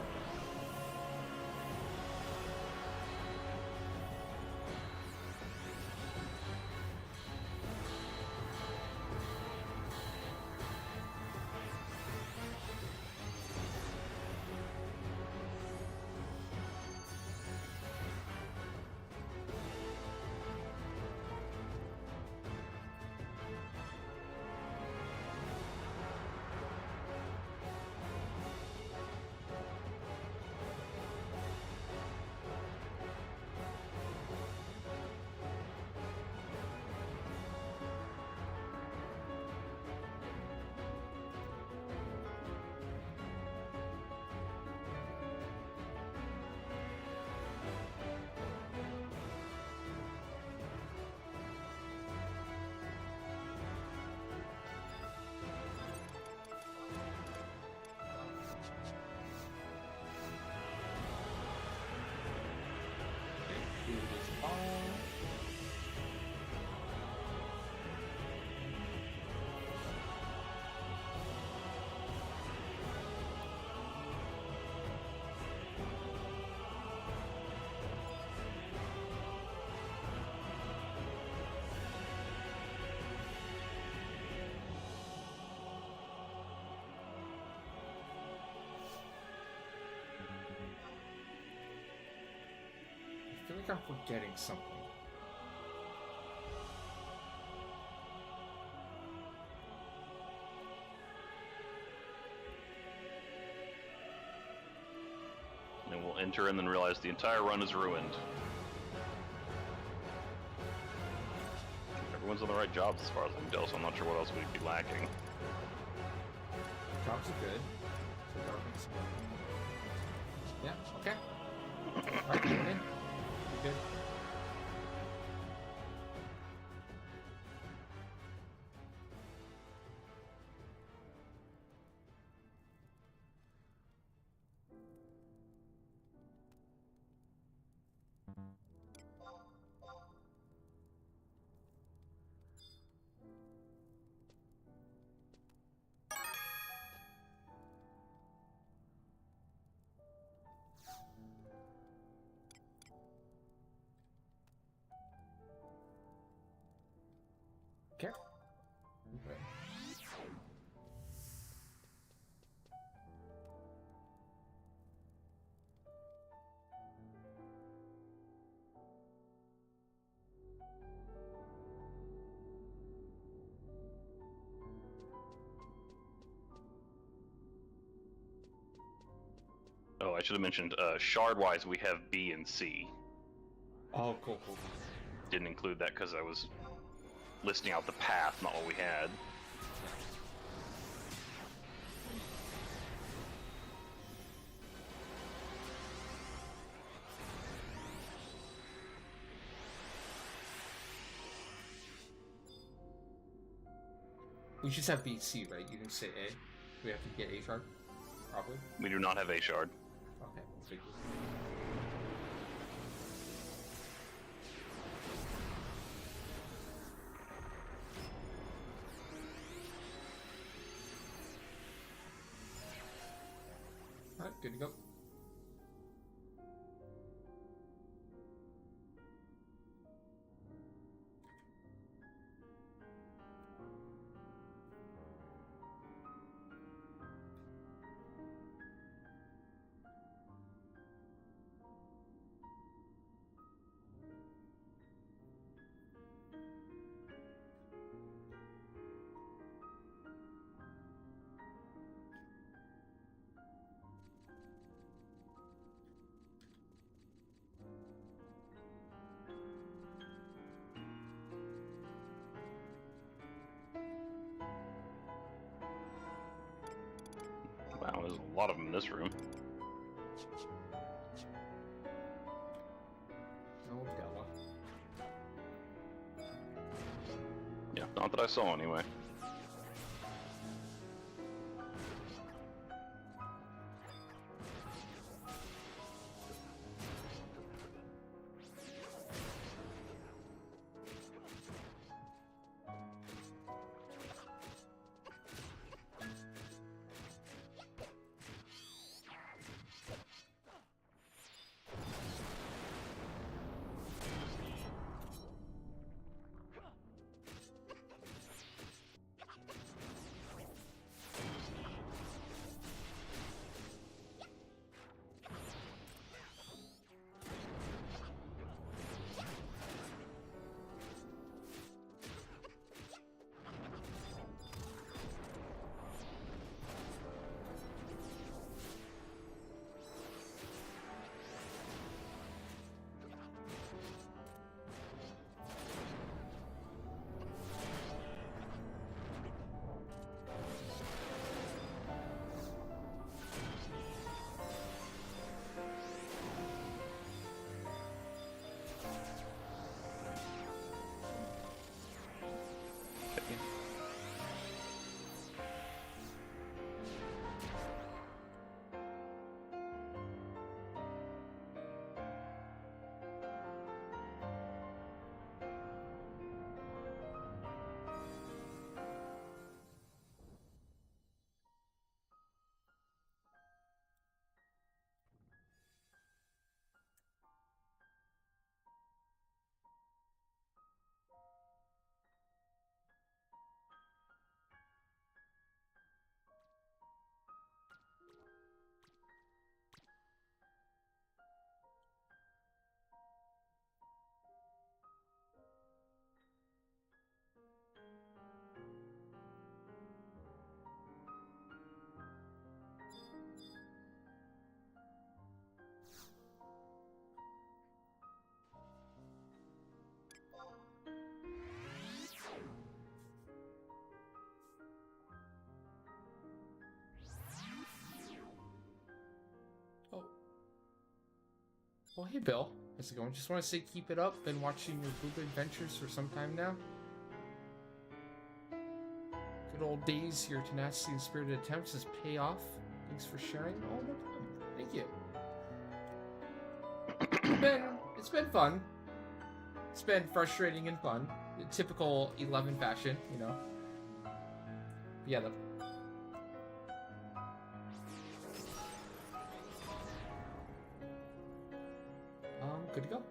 I feel like I'm forgetting something. And we'll enter and then realize the entire run is ruined. Everyone's on the right jobs as far as I can tell, so I'm not sure what else we'd be lacking. Jobs are good. So darkness. Yeah, okay. Alright, get in. You're good. Okay. Okay. Oh, I should have mentioned, shard-wise, we have B and C. Oh, cool, cool. Didn't include that because I was listing out the path, not what we had. We just have BC, right? You didn't say A. We have to get A shard? Probably. We do not have a shard. Okay, we'll figure it. Alright, good to go. Wow, there's a lot of them in this room. No Della. Yeah, not that I saw anyway. Well, hey, Bill. How's it going? Just want to say keep it up. Been watching your Bumba adventures for some time now. Good old days, your tenacity and spirited attempts has pay off. Thanks for sharing. Oh, no problem. Thank you. It's been fun. It's been frustrating and fun. Typical 11 fashion, you know. But yeah, good to go.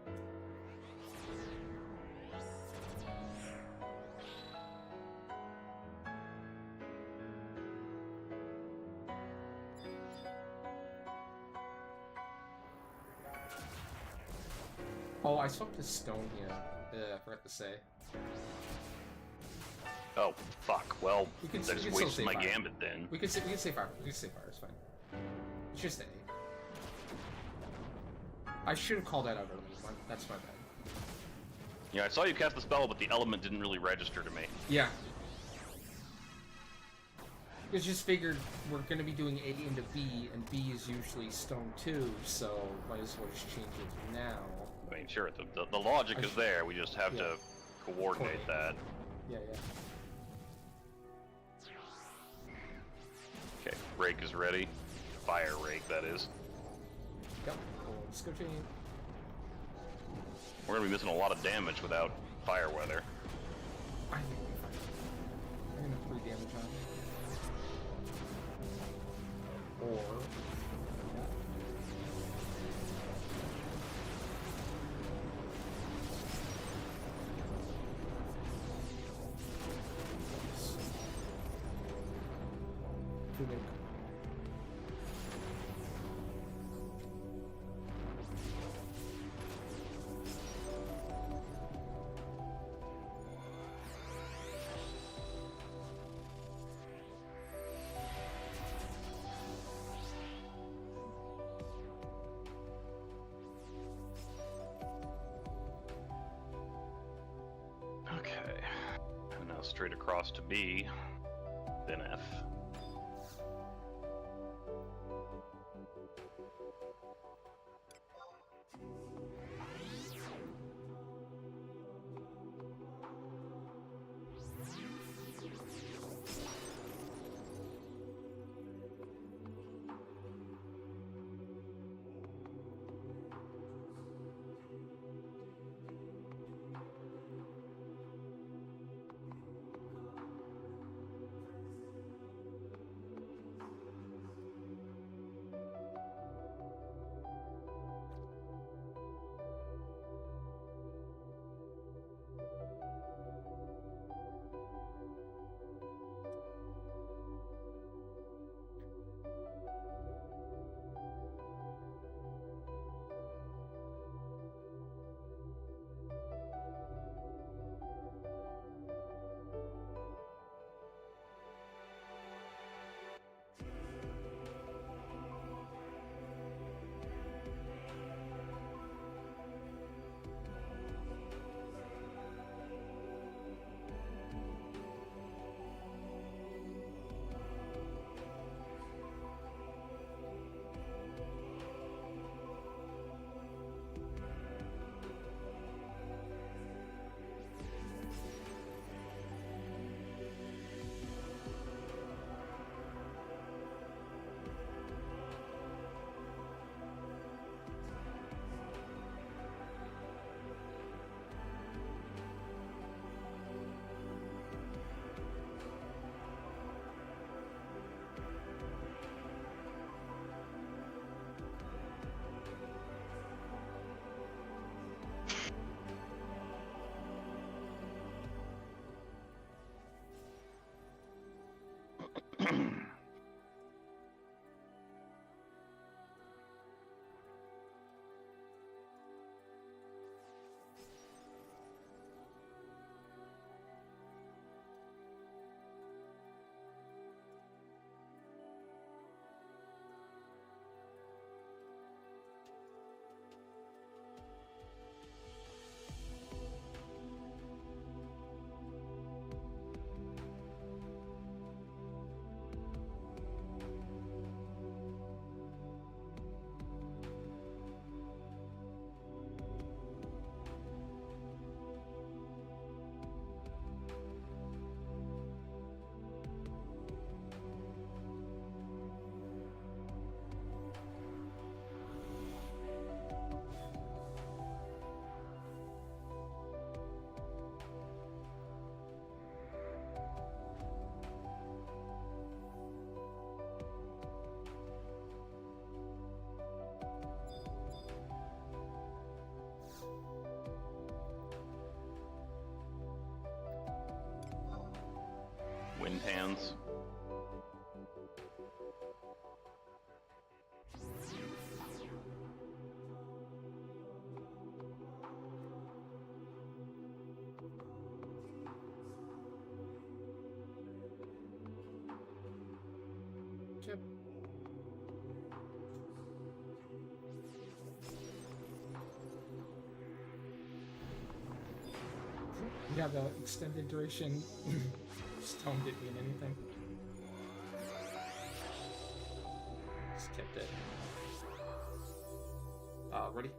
Oh, I swapped the stone here. I forgot to say. Oh, fuck. Well, We can that's still wasting say my fire. gambit then. We can say fire. We can say fire. It's fine. It's just A. I should have called that out earlier. That's my bad. Yeah, I saw you cast the spell, but the element didn't really register to me. Yeah. It's just figured we're gonna be doing A into B, and B is usually stone 2, so might as well just change it now. I mean, sure, the logic is there. We just have to coordinate that. Yeah. Okay, rake is ready. Fire rake, that is. Yep. Let's go change. We're gonna be missing a lot of damage without fire weather. I think we'll be fine. I'm gonna 3 damage on it. Or... Okay. And now straight across to B, then F. wind hands. Chip. Yeah, the extended duration stone didn't mean anything. Just kept it. Ready?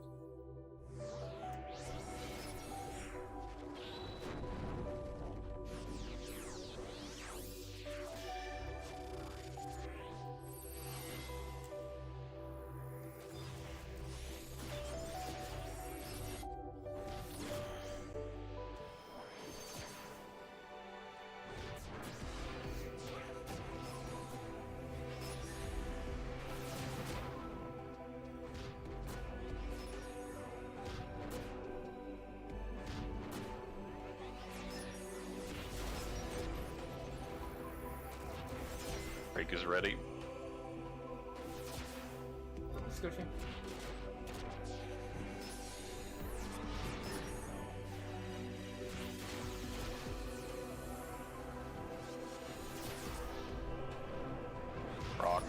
Break is ready. Let's go, champ. Rock.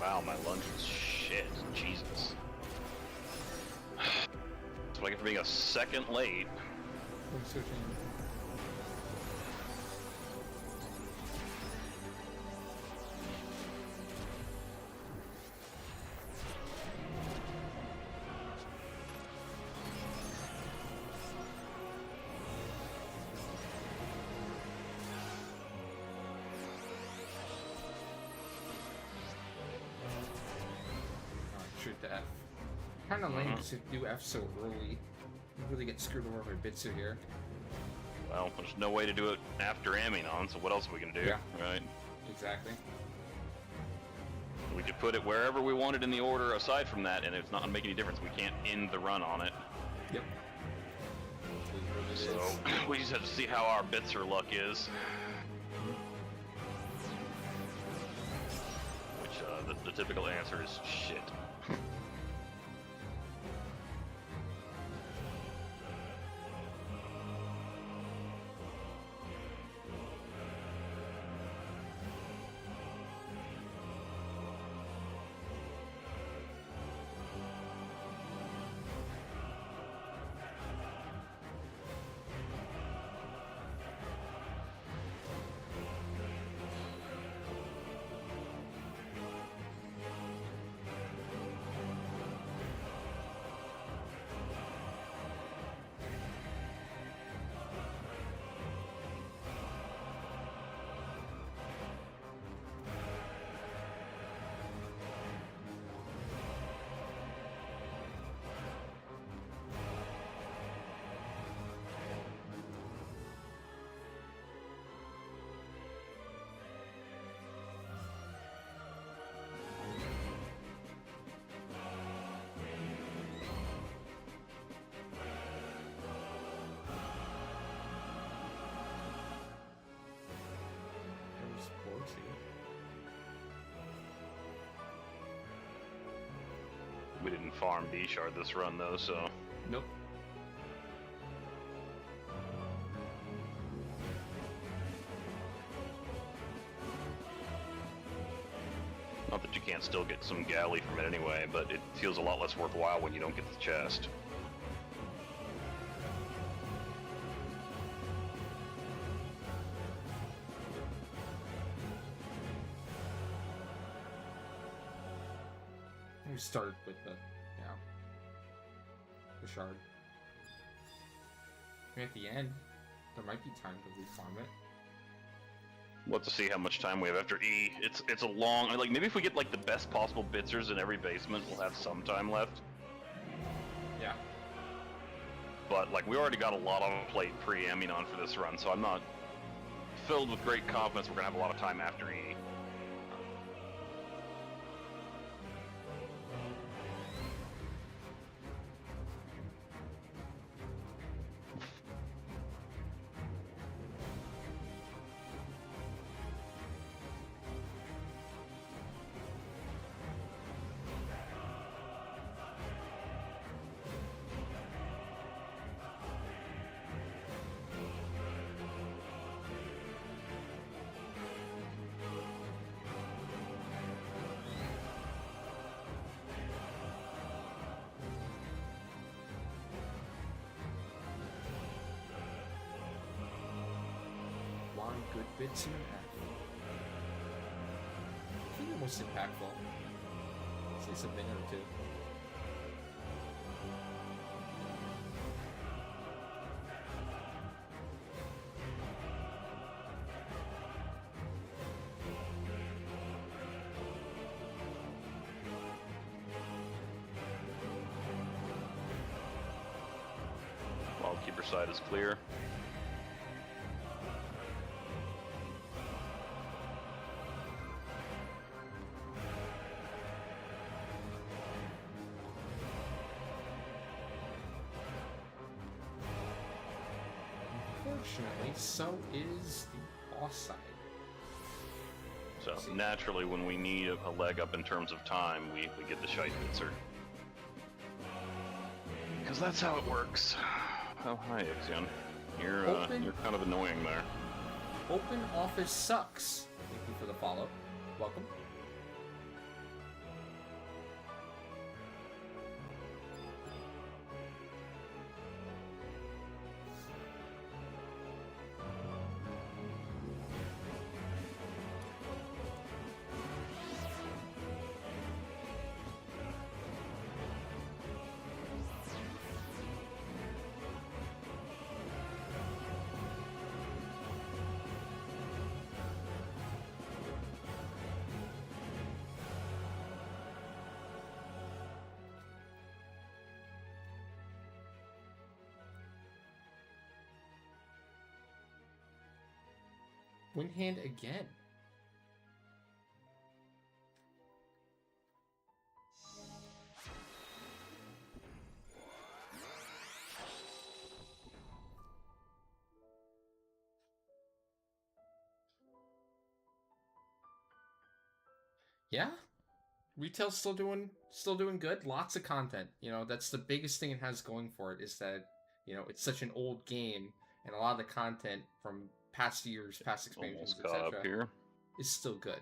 Wow, my lunge was shit. Jesus. That's what I get for being a second late. I'm switching. Shoot the F. Kinda lame to do F so early. You really get screwed over by Bitsu here. Well, there's no way to do it after Aminon, so what else are we gonna do? Yeah. Right? Exactly. We could put it wherever we wanted in the order aside from that, and it's not gonna make any difference. We can't end the run on it. Yep. So, we just have to see how our Bitzer luck is. Which, the typical answer is shit. We didn't farm B-Shard this run though, so... Nope. Not that you can't still get some galley from it anyway, but it feels a lot less worthwhile when you don't get the chest. We started with the shard. I mean, at the end, there might be time to refarm it. We'll have to see how much time we have after E. It's a long... I mean, like, maybe if we get, like, the best possible Bitzers in every basement, we'll have some time left. Yeah. But, like, we already got a lot on the plate pre-Aminon for this run, so I'm not filled with great confidence we're gonna have a lot of time after E. good bits and a half. I think the most impactful. Say it's a minute or two. Wildkeeper side is clear. Unfortunately, so is the boss side. So naturally, when we need a leg up in terms of time, we get the Scheitwitzer. Because that's how it works. Oh, hi, Ixion. You're kind of annoying there. Open office sucks. Thank you for the follow. Welcome. Win hand again. Yeah, retail's still doing good. Lots of content. You know, that's the biggest thing it has going for it is that, you know, it's such an old game and a lot of the content from past years, past expansions, etc. is still good.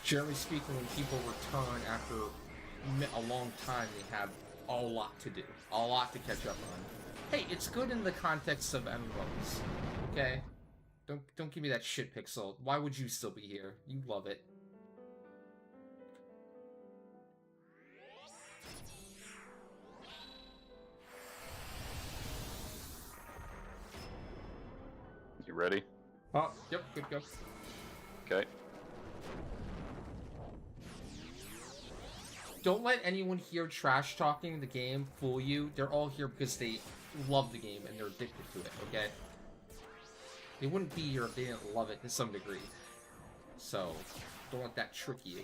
Generally speaking, when people return after a long time, they have a lot to do, a lot to catch up on. Hey, it's good in the context of MMOs, okay? Don't give me that shit, Pixel. Why would you still be here? You love it. You ready? Oh, yep, good go. Okay. Don't let anyone here trash talking the game fool you. They're all here because they love the game and they're addicted to it, okay? They wouldn't be here if they didn't love it to some degree. So, don't let that trick you.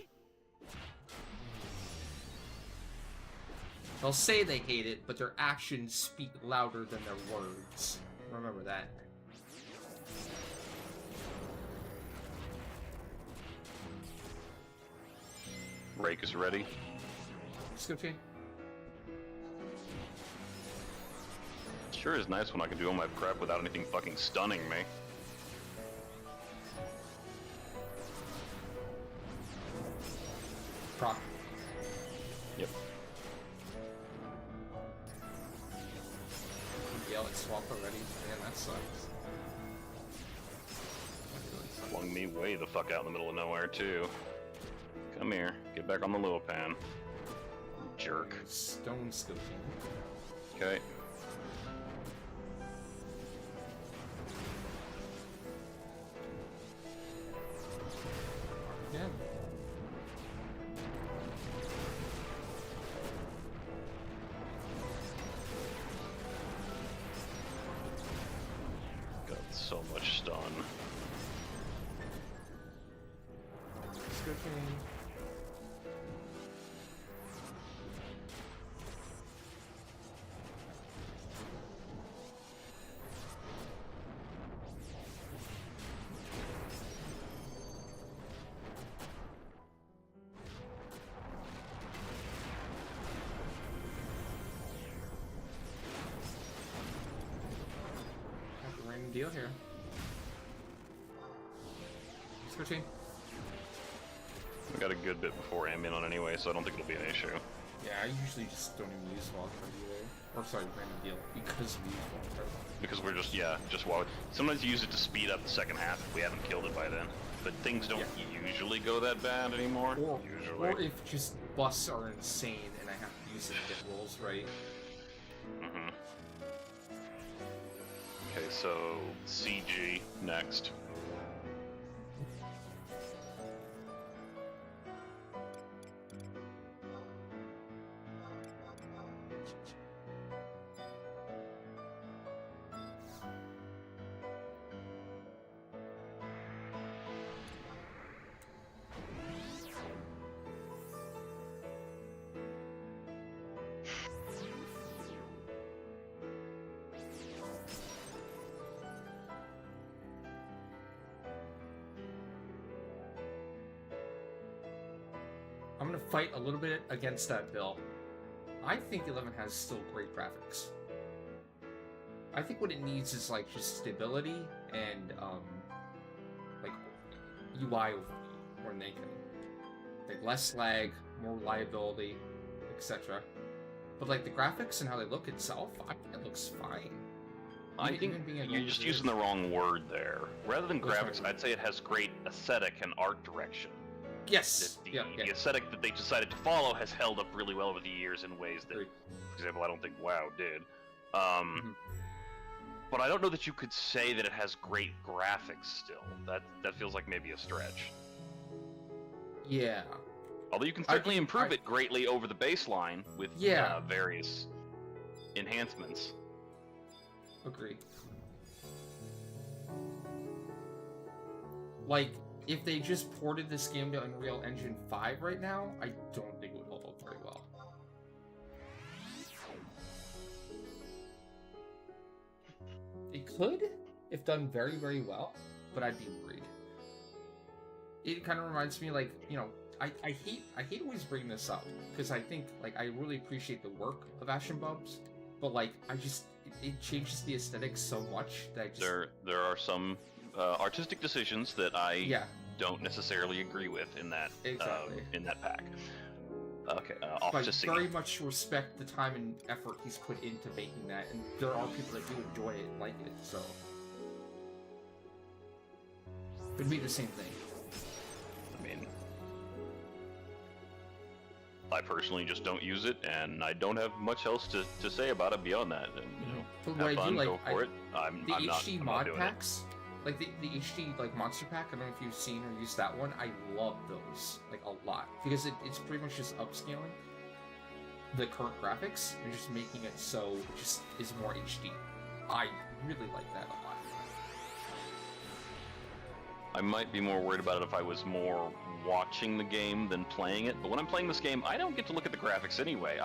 They'll say they hate it, but their actions speak louder than their words. Remember that. Rake is ready. Scoopy. Sure is nice when I can do all my prep without anything fucking stunning me. Proc. Yep. Yell at swap already. Man, that sucks. Flung me way the fuck out in the middle of nowhere, too. Come here. Get back on the little pan. Jerk. Stone scoping. Okay. Yeah. Got so much stun. Scoping. Deal here. Switching. We got a good bit before ambient on anyway, so I don't think it'll be an issue. Yeah, I usually just don't even use wildcard either. Or sorry, random deal, because we use wildcard. Because we're just wild. Sometimes you use it to speed up the second half if we haven't killed it by then. But things don't usually go that bad anymore. Or if just busts are insane and I have to use it to get rolls right. Mm-hmm. Okay, so CG next. I'm gonna fight a little bit against that, Bill. I think 11 has still great graphics. I think what it needs is like just stability and like UI more than anything. Like less lag, more reliability, etc. But like the graphics and how they look itself, I think it looks fine. I think you're just using the wrong word there. Rather than graphics, I'd say it has great aesthetic and art direction. Yes. The aesthetic that they decided to follow has held up really well over the years in ways that, for example, I don't think WoW did. But I don't know that you could say that it has great graphics still. That feels like maybe a stretch. Yeah. Although you can certainly improve it greatly over the baseline with various enhancements. Agree. Like, if they just ported this game to Unreal Engine 5 right now, I don't think it would hold up very well. It could, if done very, very well, but I'd be worried. It kind of reminds me, like, you know, I hate always bringing this up, because I think, like, I really appreciate the work of Ashen Bubs, but, like, it changes the aesthetic so much that I just... There are some artistic decisions that I don't necessarily agree with in that in that pack. Okay, off to see. I very much respect the time and effort he's put into making that, and there are people that do enjoy it and like it, so... It'd be the same thing. I mean... I personally just don't use it, and I don't have much else to say about it beyond that. And, you know, but have fun, go for it. The I'm HD not mod doing packs, like the HD like monster pack, I don't know if you've seen or used that one. I love those like a lot because it's pretty much just upscaling the current graphics and just making it so it just is more HD. I really like that a lot. I might be more worried about it if I was more watching the game than playing it, but when I'm playing this game, I don't get to look at the graphics anyway.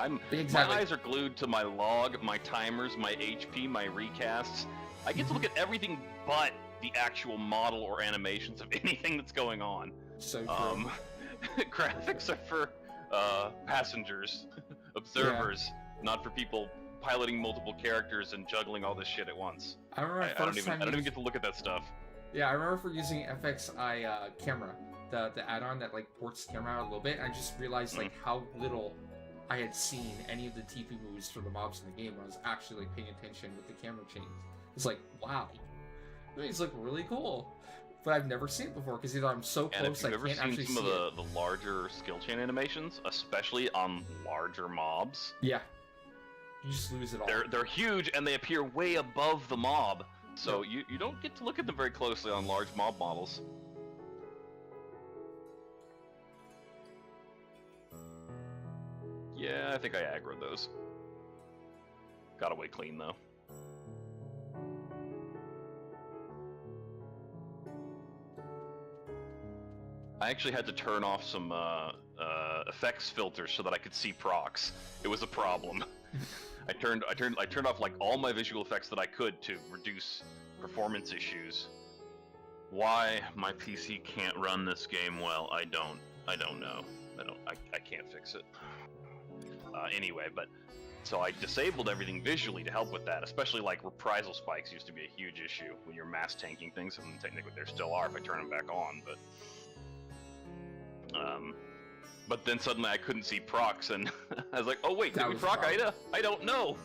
My eyes are glued to my log, my timers, my HP, my recasts. I get to look at everything but the actual model or animations of anything that's going on. So graphics are for passengers, observers, not for people piloting multiple characters and juggling all this shit at once. I remember I don't even get to look at that stuff. Yeah, I remember for using FXI camera, the add-on that like ports the camera out a little bit, and I just realized like how little I had seen any of the TP moves for the mobs in the game when I was actually like paying attention with the camera change. It's like, wow, these look really cool, but I've never seen it before because either I'm so close I can't actually see it. And if you've ever seen some of the larger skill chain animations, especially on larger mobs, you just lose it all. They're huge and they appear way above the mob. So you don't get to look at them very closely on large mob models. Yeah, I think I aggroed those. Got away clean though. I actually had to turn off some effects filters so that I could see procs. It was a problem. I turned off like all my visual effects that I could to reduce performance issues. Why my PC can't run this game well, I don't know. I can't fix it. Anyway, but so I disabled everything visually to help with that, especially like reprisal spikes used to be a huge issue when you're mass tanking things, and technically there still are if I turn them back on, but But then suddenly I couldn't see procs, and I was like, oh wait, That did we was proc the Ida? I don't know!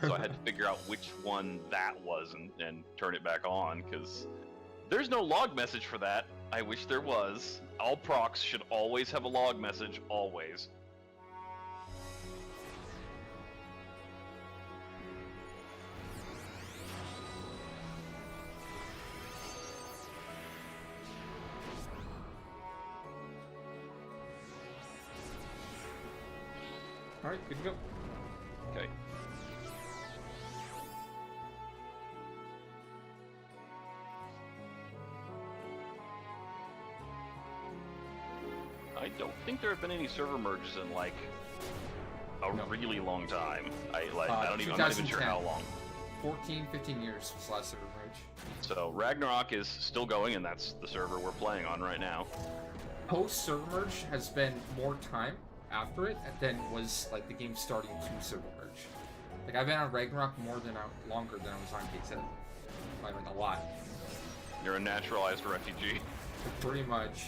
So I had to figure out which one that was and turn it back on, because there's no log message for that. I wish there was. All procs should always have a log message, always. Alright, good to go. Okay. I don't think there have been any server merges in like a really long time. I'm not even sure how long. 14, 15 years was the last server merge. So Ragnarok is still going, and that's the server we're playing on right now. Post server merge has been more time after it than was like the game starting to server merge. Like I've been on Ragnarok longer than I was on KZ. Like a lot. You're a naturalized refugee. Pretty much.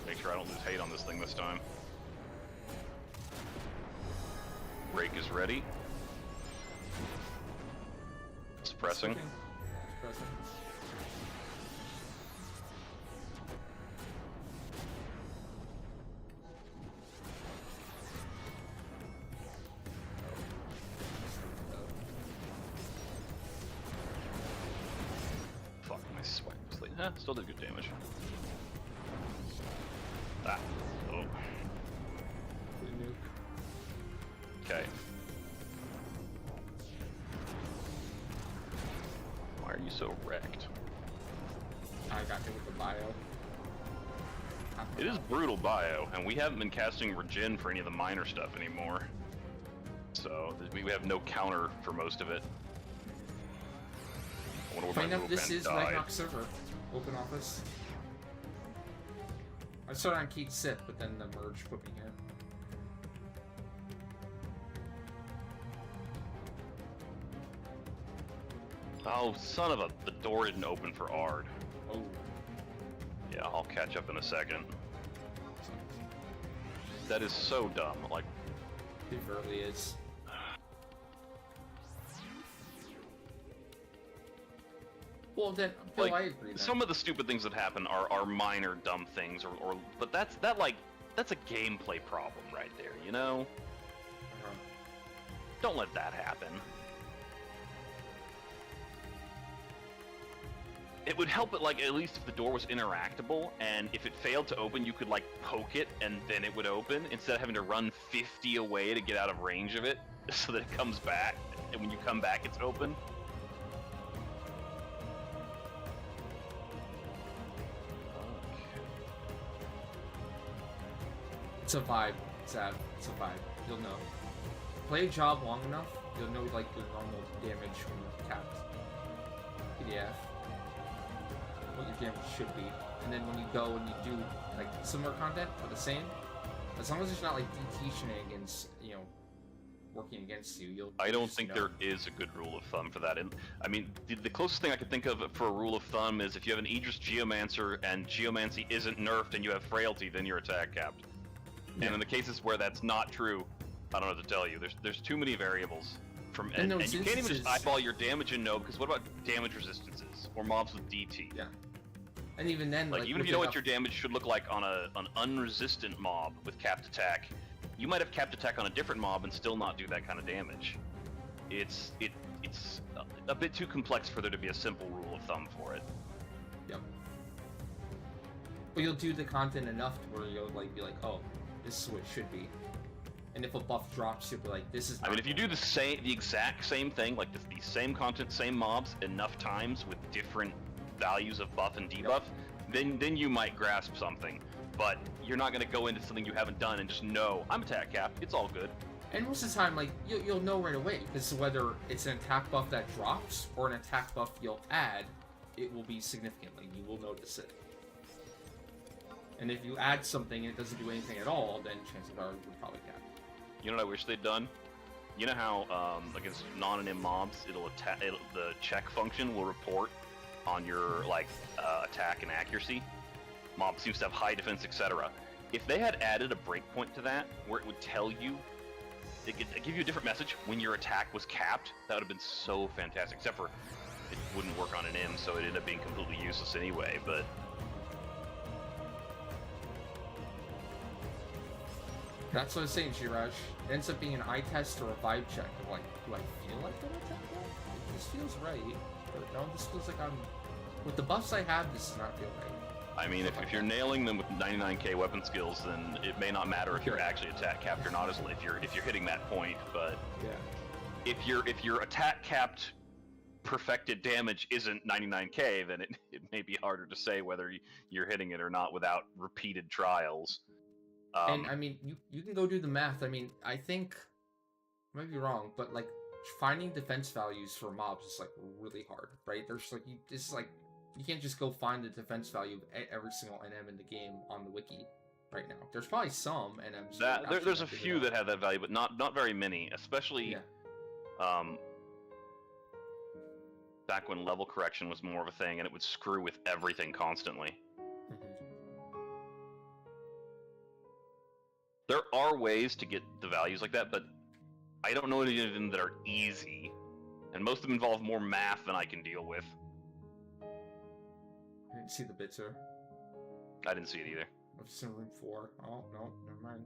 Make sure I don't lose hate on this thing this time. Rake is ready. Suppressing. Suppressing. Fuck, my swipe was late. Still did good damage. Ah. Oh. Okay. Why are you so wrecked? I got hit with the bio. It is brutal bio, and we haven't been casting Regen for any of the minor stuff anymore. So, we have no counter for most of it. I wonder Find where my out this Ruben is died. Ragnarok server. Open office. I started on Keat Sip, but then the merge put me here. Oh, son of a... The door didn't open for Ard. Oh. Yeah, I'll catch up in a second. That is so dumb. Like, It really is. Well, then, Bill, like, I agree. Then. some of the stupid things that happen are minor dumb things, but that's a gameplay problem right there, you know? Uh-huh. Don't let that happen. It would help it, like, at least if the door was interactable, and if it failed to open, you could, like, poke it, and then it would open, instead of having to run 50 away to get out of range of it, so that it comes back, and when you come back, it's open. It's a vibe, Sav. It's a vibe. You'll know. Play a job long enough, you'll know like your normal damage when you're capped. PDF. What your damage should be. And then when you go and you do like similar content or the same, as long as there's not like DT shenanigans, you know, working against you, you'll I don't just think know. there is a good rule of thumb for that. And I mean, the closest thing I could think of for a rule of thumb is if you have an Aegis Geomancer and Geomancy isn't nerfed and you have Frailty, then you're attack capped. Yeah. And in the cases where that's not true, I don't know what to tell you. There's too many variables. And you can't even just eyeball your damage and know, because what about damage resistances or mobs with DT? Yeah. And even then, Like even if you know what your damage should look like on an unresistant mob with capped attack, you might have capped attack on a different mob and still not do that kind of damage. It's a bit too complex for there to be a simple rule of thumb for it. Yep. But you'll do the content enough to where you'll like be like, oh, this is what it should be. And if a buff drops, you'll be like, this is. I mean, if you do the exact same thing, like the same content, same mobs, enough times with different values of buff and debuff, then you might grasp something. But you're not going to go into something you haven't done and just know, I'm attack capped, it's all good. And most of the time, like, you'll know right away, because whether it's an attack buff that drops or an attack buff you'll add, it will be significantly. You will notice it. And if you add something and it doesn't do anything at all, then chances are you're probably capped. You know what I wish they'd done? You know how against non-NM mobs, it'll attack. The check function will report on your like attack and accuracy. Mob seems to have high defense, etc. If they had added a breakpoint to that, where it would tell you, it could give you a different message when your attack was capped, that would have been so fantastic. Except for it wouldn't work on an M, so it ended up being completely useless anyway. But that's what I was saying, Shiraj. It ends up being an eye test or a vibe check. I'm like, do I feel like I'm attack that? This feels right. But no, this feels like I'm... With the buffs I have, this does not feel right. I mean, if you're nailing them with 99k weapon skills, then it may not matter if you're actually attack capped or not, as if you're hitting that point. But yeah, if your attack capped perfected damage isn't 99k, then it may be harder to say whether you're hitting it or not without repeated trials. And I mean, you can go do the math. I mean, I think I might be wrong, but like finding defense values for mobs is like really hard, right? There's like it's like you can't just go find the defense value of every single NM in the game on the wiki right now. There's probably some NMs. There's a few that have that value, but not very many. Especially, back when level correction was more of a thing, and it would screw with everything constantly. There are ways to get the values like that, but I don't know any of them that are easy, and most of them involve more math than I can deal with. I didn't see the bitzer. I didn't see it either. I've seen room 4. Oh, no, never mind.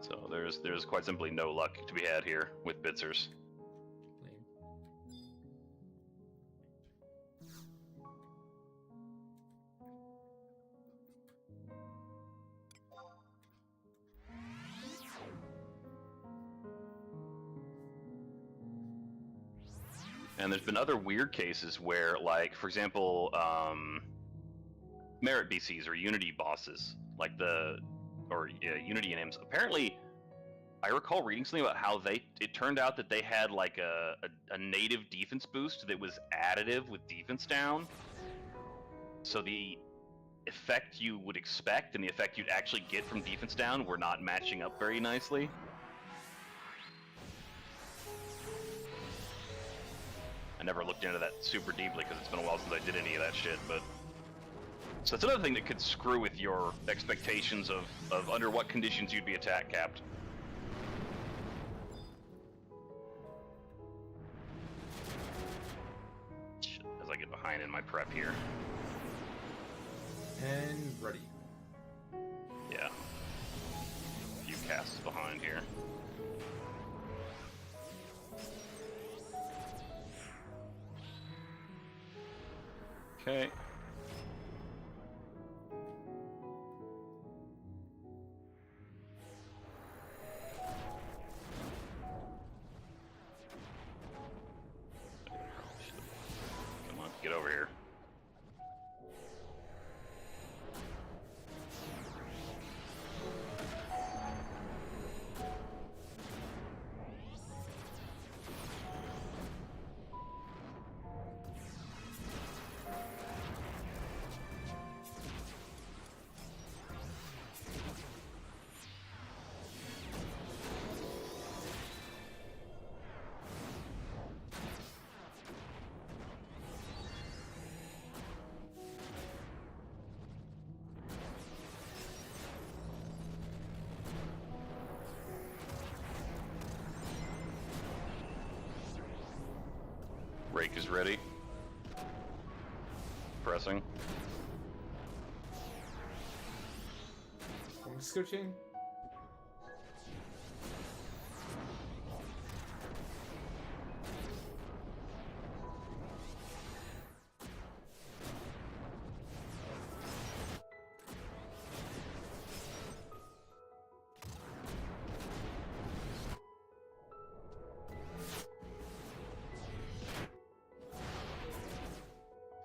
So there's quite simply no luck to be had here with bitzers. Lame. And there's been other weird cases where, like, for example, Merit BCs or Unity bosses, like Unity NMs. Apparently, I recall reading something about how it turned out that they had like a native defense boost that was additive with defense down. So the effect you would expect and the effect you'd actually get from defense down were not matching up very nicely. I never looked into that super deeply because it's been a while since I did any of that shit, but... So that's another thing that could screw with your expectations of under what conditions you'd be attack capped. As I get behind in my prep here. And ready. Yeah. A few casts behind here. Okay. Come on, get over here. Rake is ready. Pressing. I'm scooching.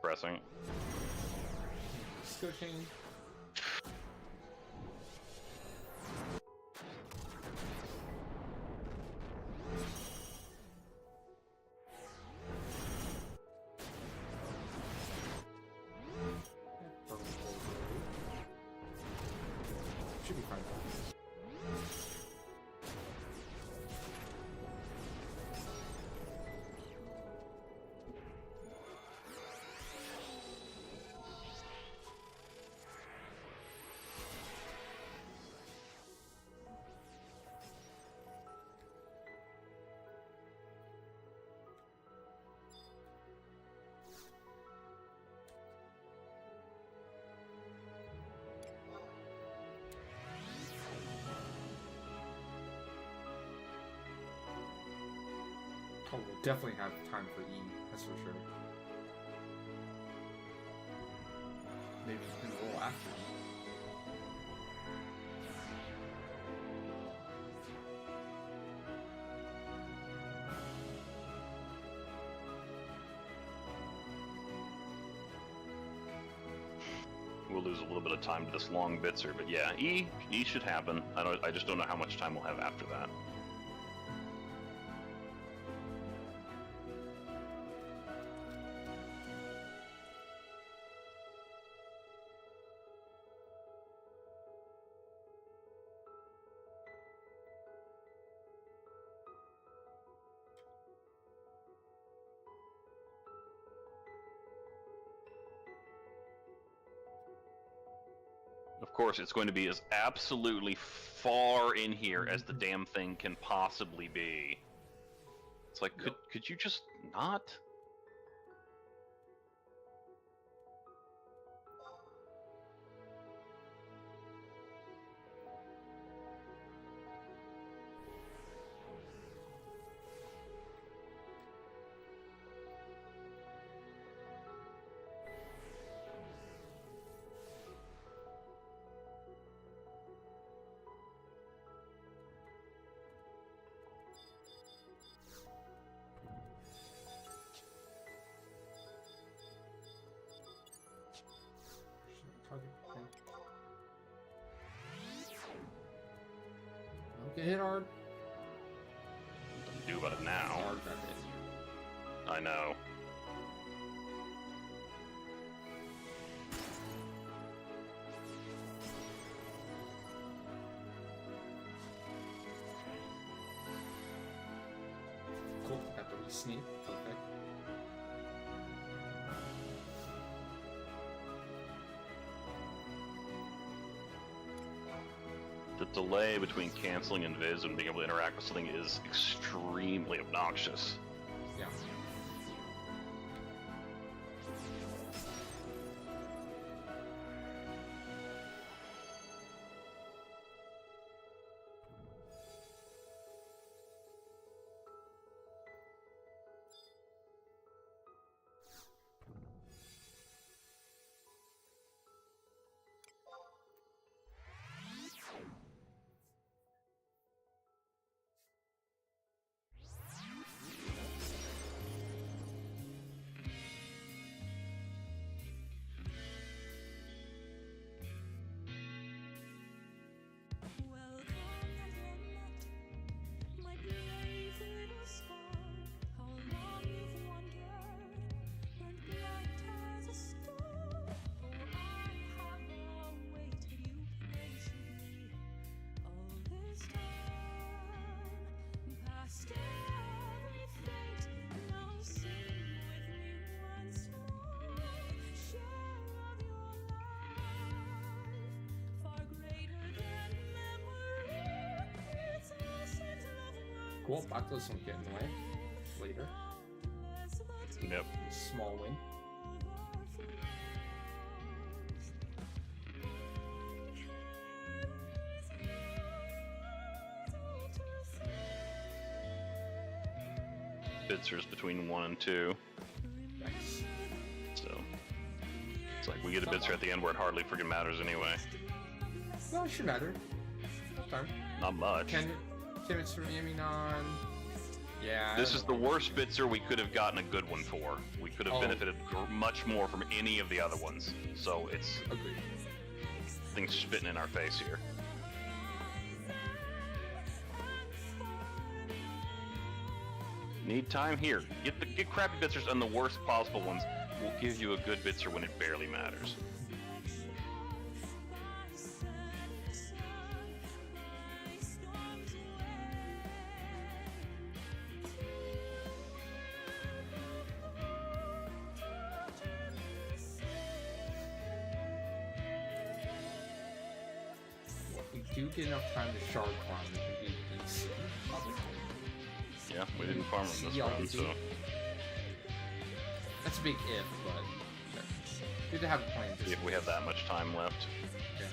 Pressing. Scooching. Should be fine. Oh, we'll definitely have time for E, that's for sure. Maybe you can roll after E. We'll lose a little bit of time to this long bitzer, but yeah, E should happen. I just don't know how much time we'll have after that. Of course, it's going to be as absolutely far in here as the damn thing can possibly be. It's like, could you just not? Don't get hit hard. What do about it now? Hard got hit. I know. Cool, got the re-sneak. Perfect. The delay between canceling invis and being able to interact with something is extremely obnoxious. Yeah. Cool, Backless won't get in the way later. Yep. Small win. Bitzers between 1 and 2. Nice. So it's like we get a bitzer at the end where it hardly freaking matters anyway. Well, it should matter. Time. Not much. 10 minutes from Aminon. Yeah. This is the worst bitzer we could have gotten a good one for. We could have benefited much more from any of the other ones. So it's agreed. Things spitting in our face here. Need time here. Get crappy bitzers on the worst possible ones. We'll give you a good bitzer when it barely matters. If we do get enough time to shard farm, we can do DC. Yeah, we didn't farm them this round, so... That's a big if, but... Good to have a plan. If we have that much time left. Okay.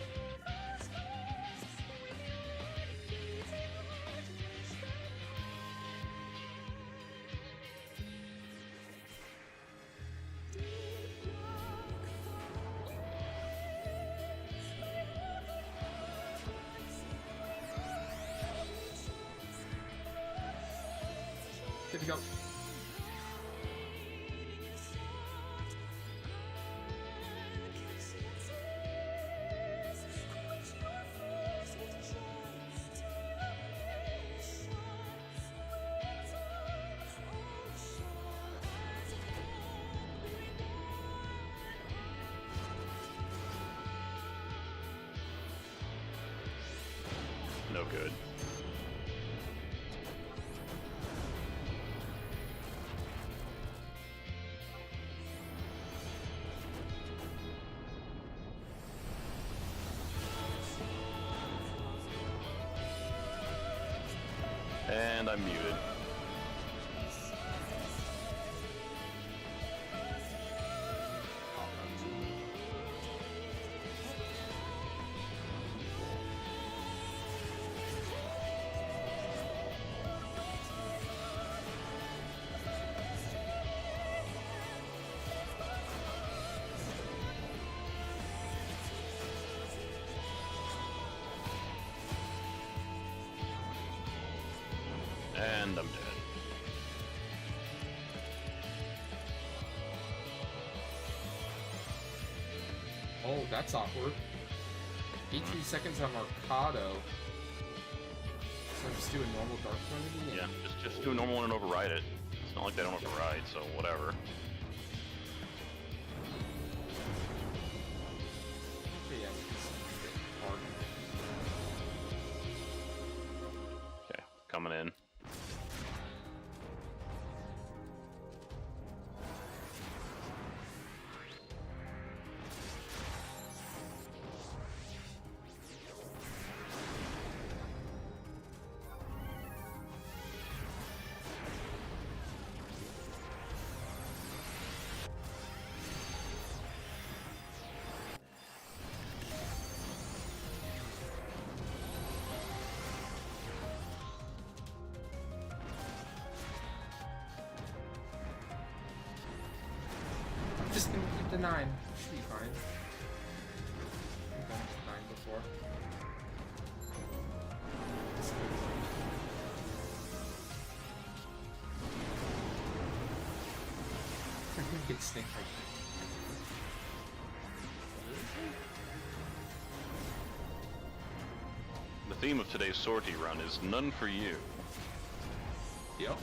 Good to go. No good. And I'm muted. And I'm dead. Oh, that's awkward. 18 seconds on Mercado. So I'm just doing normal Dark Remedy? Yeah, just do a normal one and override it. It's not like they don't override, so whatever. Okay, yeah, it's a bit hard. Okay, coming in. I'm just gonna keep the 9. Should be fine. I've done 9 before. I think it's stink like The theme of today's sortie run is none for you. Yep.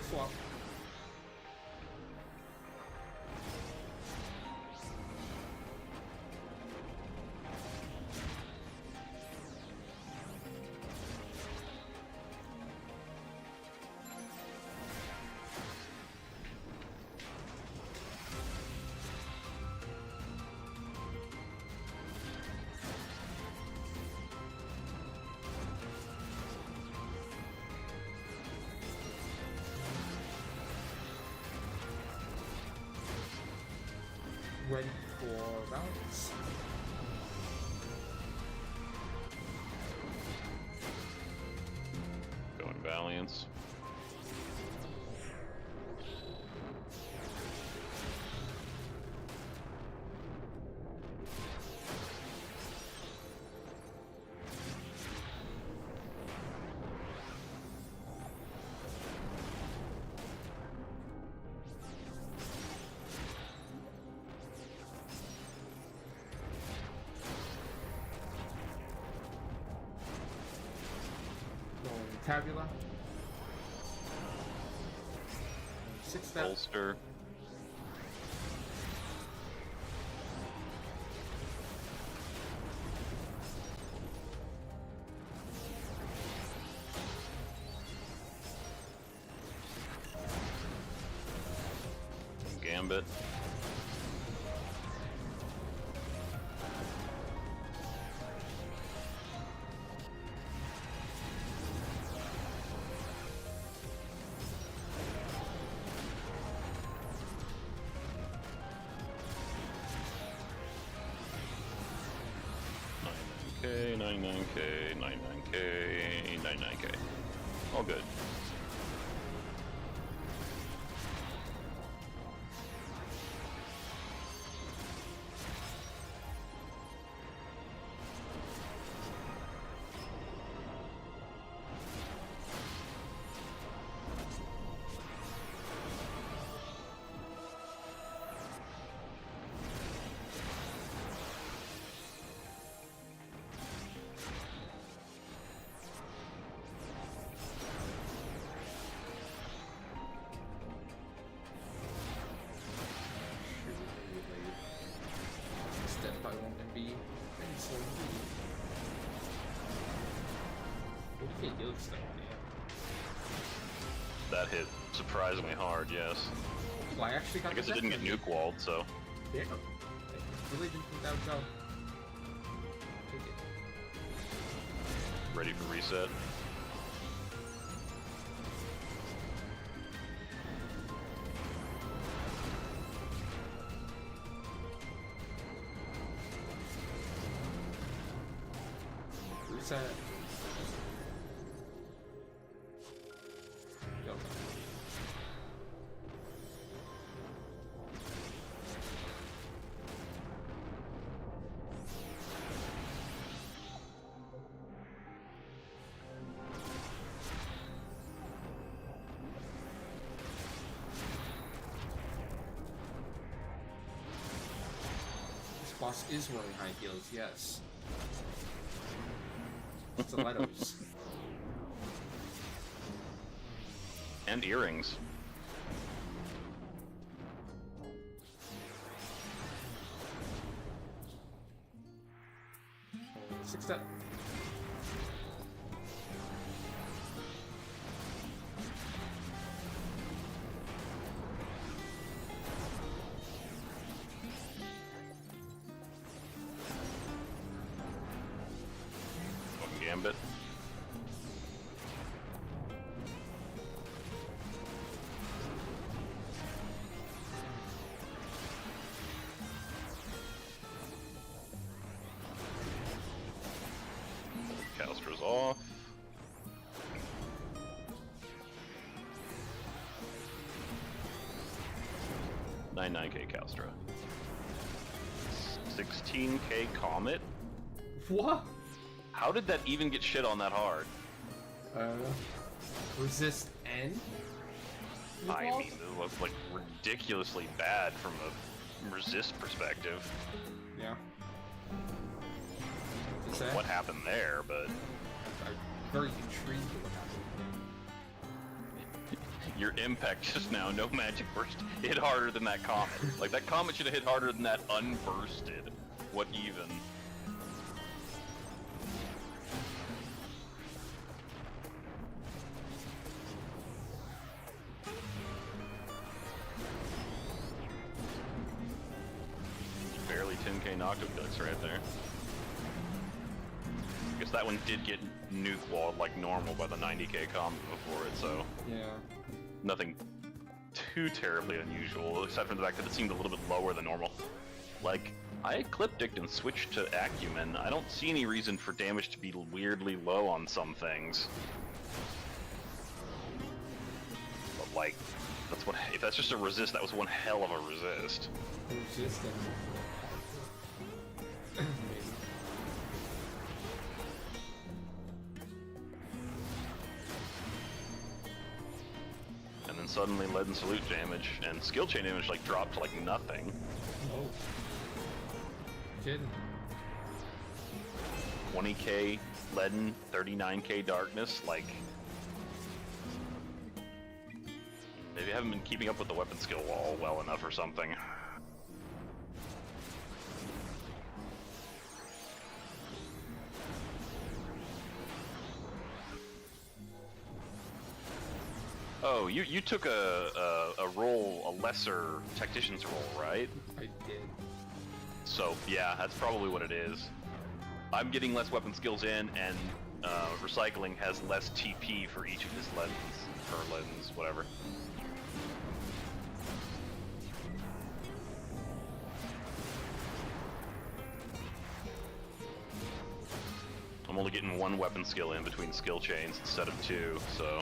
Swap. Ready for balance. Going Valiance. Rolling Tabula. 6 step. Bolster. Gambit. K, 99K, 99K, 99K. All good. Step by one MB. And so okay, you look stuck, That hit surprisingly hard, yes. Well, I actually got I guess it didn't get nuke walled, so. Yeah. I really didn't think that would go. Take it. Ready for reset. Reset. Go. This boss is wearing high heels, yes. Stilettos. And earrings. Six step. Gambit. Calstra's off. $99K Calstra. 16K Comet? What? How did that even get shit on that hard? Resist N? I mean, it looked like ridiculously bad from a resist perspective. Yeah. What happened there, but I'm very intrigued with what happened. your impact just now, no magic burst, hit harder than that comet. Like, that comet should have hit harder than that unbursted. What even? Barely 10K Noctodux right there. I guess that one did get nuke walled like normal by the 90K combo before it, so Yeah. nothing too terribly unusual, except for the fact that it seemed a little bit lower than normal. Like, I eclipticked and switched to Acumen. I don't see any reason for damage to be weirdly low on some things. But like, that's what, if that's just a resist, that was one hell of a resist. Resist and... And then suddenly lead and salute damage and skill chain damage like dropped to like nothing. Oh. Kidding. 20K leaden, 39K darkness, like... Maybe I haven't been keeping up with the weapon skill wall well enough or something. Oh, you took a role, a lesser tactician's role, right? I did. So yeah, that's probably what it is. I'm getting less weapon skills in, and recycling has less TP for each of his lens, or lens, whatever. I'm only getting one weapon skill in between skill chains instead of two, so...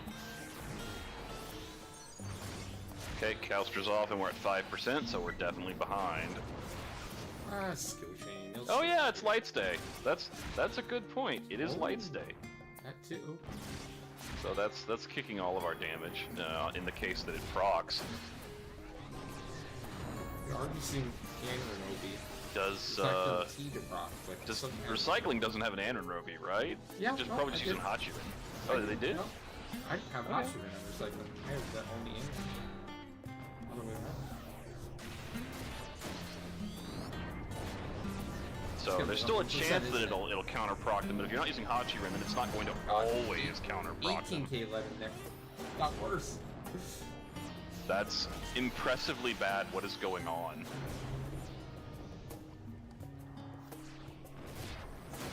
Okay, Calstra's off and we're at 5%, so we're definitely behind. Skill chain. Oh yeah, it's Lights Day. That's a good point. It is Lights Day. That too. So that's kicking all of our damage, in the case that it procs. You're already seeing Anaerobi. Does, does Recycling doesn't have an Anaerobi, right? Yeah, Just probably just using Hachiren. Oh, they did? No, I have Hachiren and Recycling. I have that only Anaerobi. Other way around. So there's still a chance that it'll counter proc them, but if you're not using Hachiren, then it's not going to always counter proc them. 18k lead in there. Got worse. That's impressively bad. What is going on?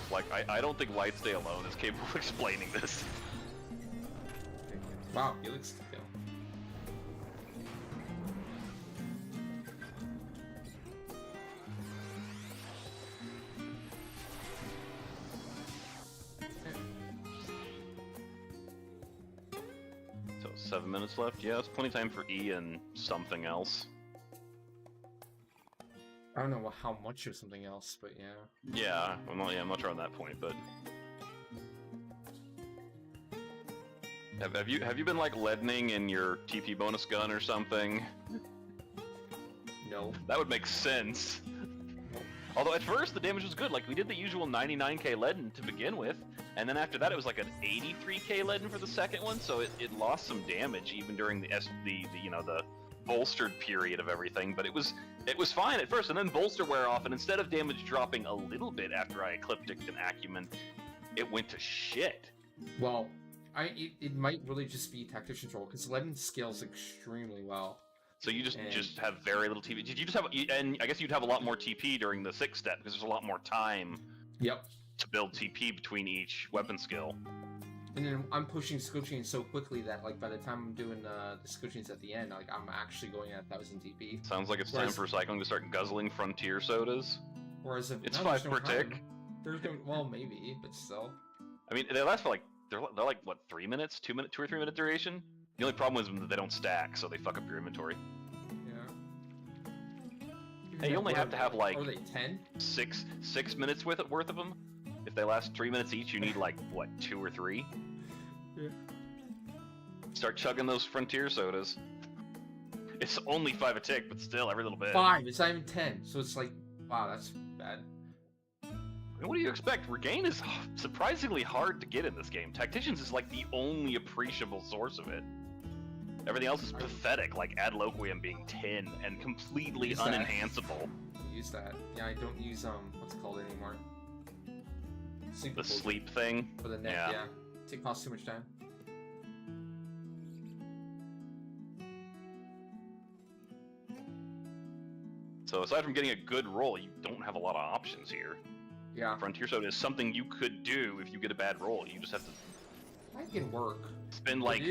Like, I don't think Lights Day alone is capable of explaining this. Wow, Felix to kill. So 7 minutes left. Yeah, it's plenty of time for E and something else. I don't know how much of something else, but yeah. Yeah, I'm not sure on that point, but have you been like leadening in your TP bonus gun or something? No. That would make sense. Although at first the damage was good, like we did the usual 99k leaden to begin with, and then after that it was like an 83k leaden for the second one, so it lost some damage even during the bolstered period of everything, but it was fine at first, and then bolster wear off, and instead of damage dropping a little bit after I eclipticked an Acumen, it went to shit. Well, it might really just be Tactician's role, because Leaden scales extremely well. So you just have very little TP. Did you just have, and I guess you'd have a lot more TP during the 6th step, because there's a lot more time to build TP between each weapon skill. And then I'm pushing skill chains so quickly that, like, by the time I'm doing the skill chains at the end, like, I'm actually going at 1000 TP. Sounds like it's time for Recycling to start guzzling Frontier sodas. Whereas if it's 5 per tick. There's no, well, maybe, but still. I mean, they last for like they're like what 3 minutes, 2 or 3 minute duration. The only problem is that they don't stack, so they fuck up your inventory. Yeah. Hey, you only have to have like are they 10? 6 minutes worth of them. If they last 3 minutes each, you need like what 2 or 3. Yeah. Start chugging those Frontier sodas. It's only 5 a tick, but still, every little bit. 5. It's not even 10. So it's like, wow, that's bad. I mean, what do you expect? Regain is surprisingly hard to get in this game. Tacticians is like the only appreciable source of it. Everything else is pathetic, like Ad Loquium being 10 and completely unenhanceable. Use that. Yeah, I don't use what's it called anymore. The sleep thing. For the net, yeah. It costs too much time. So aside from getting a good roll, you don't have a lot of options here. Yeah. Frontier Soda is something you could do if you get a bad roll. You just have to... That can work. Spend like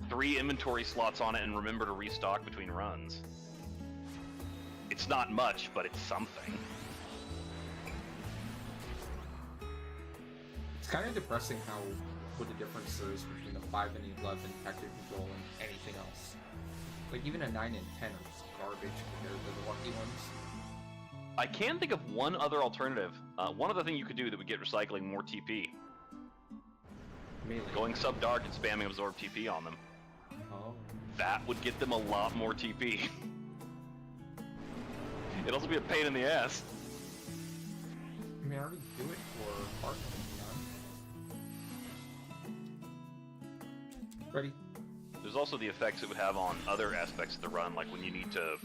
3 inventory slots on it and remember to restock between runs. It's not much, but it's something. It's kind of depressing what the difference there is between the 5 and 11 tactic control and anything else. Like even a 9 and 10 are just garbage compared to the lucky ones. I can think of one other alternative. One other thing you could do that would get Recycling more TP. Melee. Going sub-dark and spamming absorb TP on them. Oh. That would get them a lot more TP. It'd also be a pain in the ass. I mean, I already do it for Heart. Ready? There's also the effects it would have on other aspects of the run, like when you need to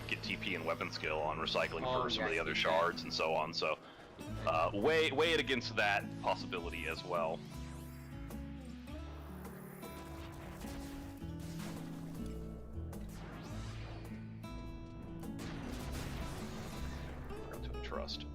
get TP and weapon skill on Recycling for some of the other shards and so on. So weigh it against that possibility as well. Trust.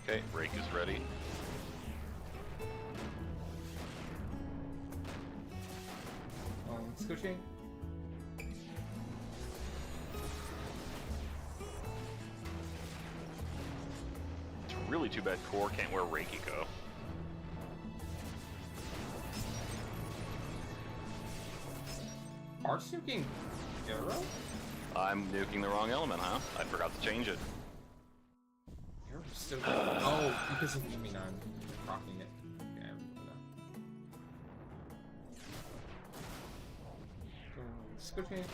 Okay, rake is ready. Switching. It's really too bad Core can't wear Reikiko. Art's nuking Arrow? I'm nuking the wrong element, huh? I forgot to change it. Arrow's still oh, because of you mean I'm rocking it. Okay, I'm doing that. Switching.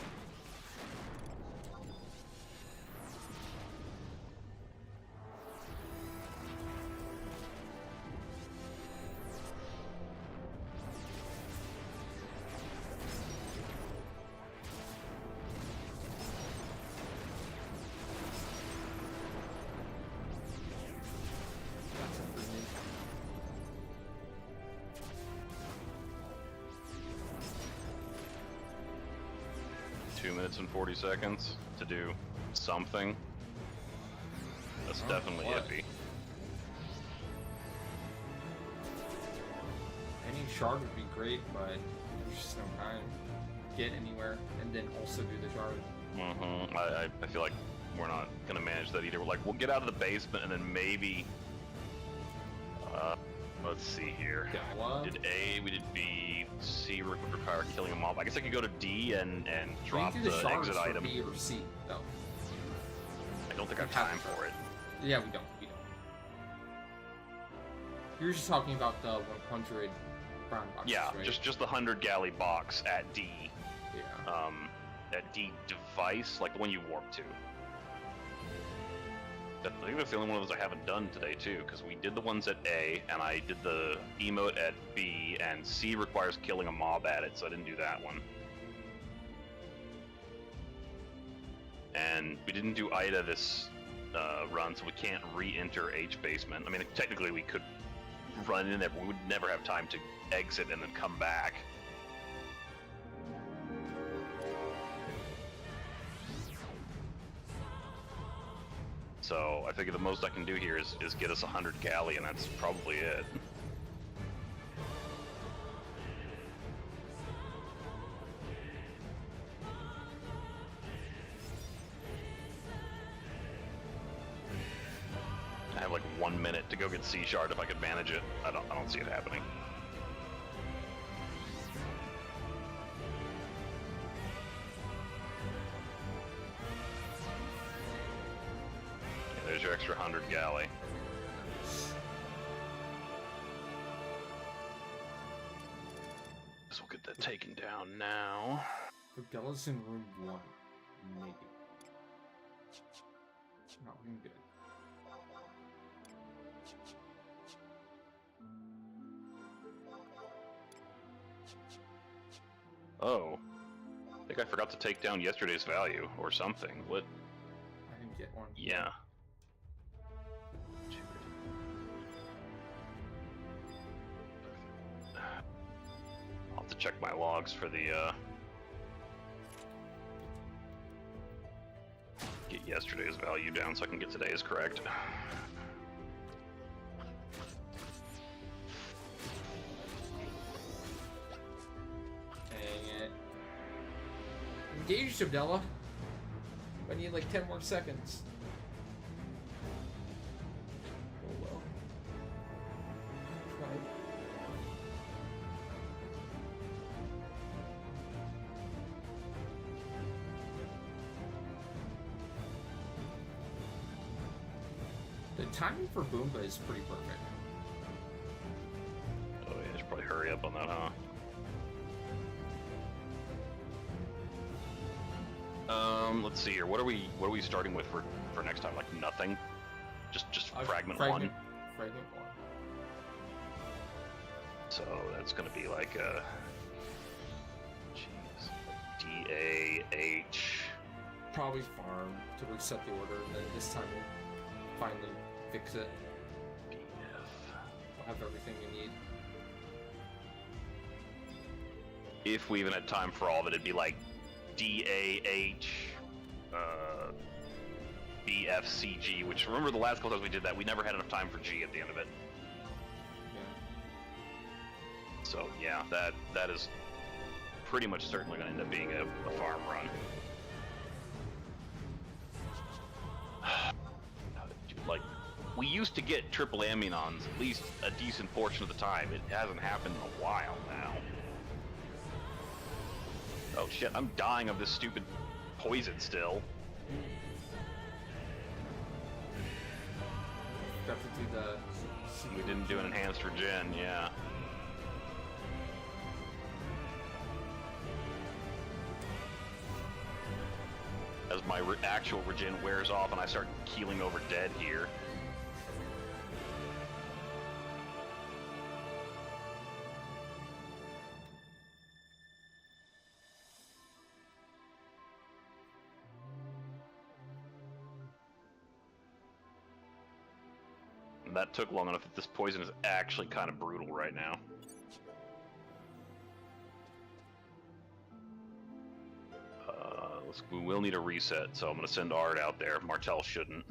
That's it for me. 2 minutes and 40 seconds to do something. That's definitely what? iffy. Any shard would be great, but there's just no time to get anywhere and then also do the shard. Mm-hmm. I feel like we're not gonna manage that either. We're like, we'll get out of the basement and then maybe. Let's see here. Gala? We did A, we did B, C would require killing a mob. I guess I could go to D and drop we can do the shards exit for item. B or C, though. I don't think I have We have time to. for it. Yeah, we don't. You're just talking about the 100 brown boxes, Yeah, right? just the 100 galley box at D. Yeah. At D device, like the one you warp to. I think that's the only one of those I haven't done today too, because we did the ones at A, and I did the emote at B, and C requires killing a mob at it, so I didn't do that one. And we didn't do Ida this run, so we can't re-enter H basement. I mean, technically we could run in there, but we would never have time to exit and then come back. So I figure the most I can do here is get us 100 galley, and that's probably it. I have like 1 minute to go get C shard if I could manage it. I don't see it happening. Yeah, there's your extra 100 galley. So we'll get that taken down now. Gala's in room 1. Maybe. Not looking good. Oh. I think I forgot to take down yesterday's value or something. What? I didn't get one. Yeah. I'll have to check my logs for the, get yesterday's value down so I can get today's correct. Dang it. Engaged, Abdella. I need like 10 more seconds. Oh well. Tried. The timing for Bumba is pretty perfect. Oh yeah, I should probably hurry up on that, huh? Let's see here. What are we starting with for next time? Like nothing? Just fragment 1? Fragment 1. So that's gonna be like a... Jeez. D-A-H... Probably farm to reset the order, and then this time we'll finally fix it. B-F... We'll have everything we need. If we even had time for all of it, it'd be like D-A-H... F, C, G, which remember the last couple times we did that, we never had enough time for G at the end of it. Yeah. So yeah, that is pretty much certainly going to end up being a farm run. Dude, like, we used to get triple ammunons at least a decent portion of the time. It hasn't happened in a while now. Oh shit, I'm dying of this stupid poison still. Got to do the... We didn't do an enhanced regen, yeah. As my actual regen wears off and I start keeling over dead here. And that took long enough that this poison is actually kind of brutal right now. We will need a reset, so I'm going to send Ard out there. Martel shouldn't.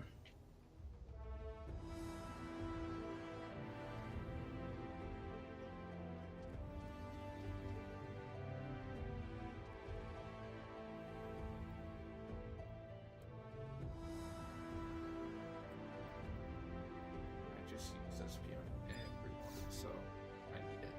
I just use SP on everyone, so I need it.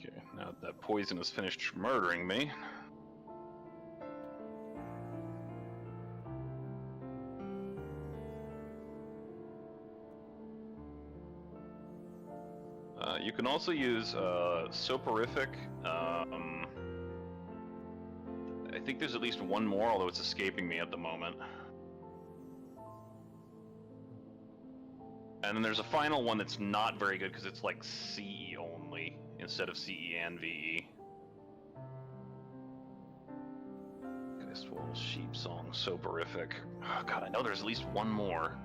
Okay, now that poison has finished murdering me. You can also use Soporific. I think there's at least one more, although it's escaping me at the moment. And then there's a final one that's not very good because it's like CE only instead of CE and VE. Festival, Sheep Song, Soporific. Oh god, I know there's at least one more.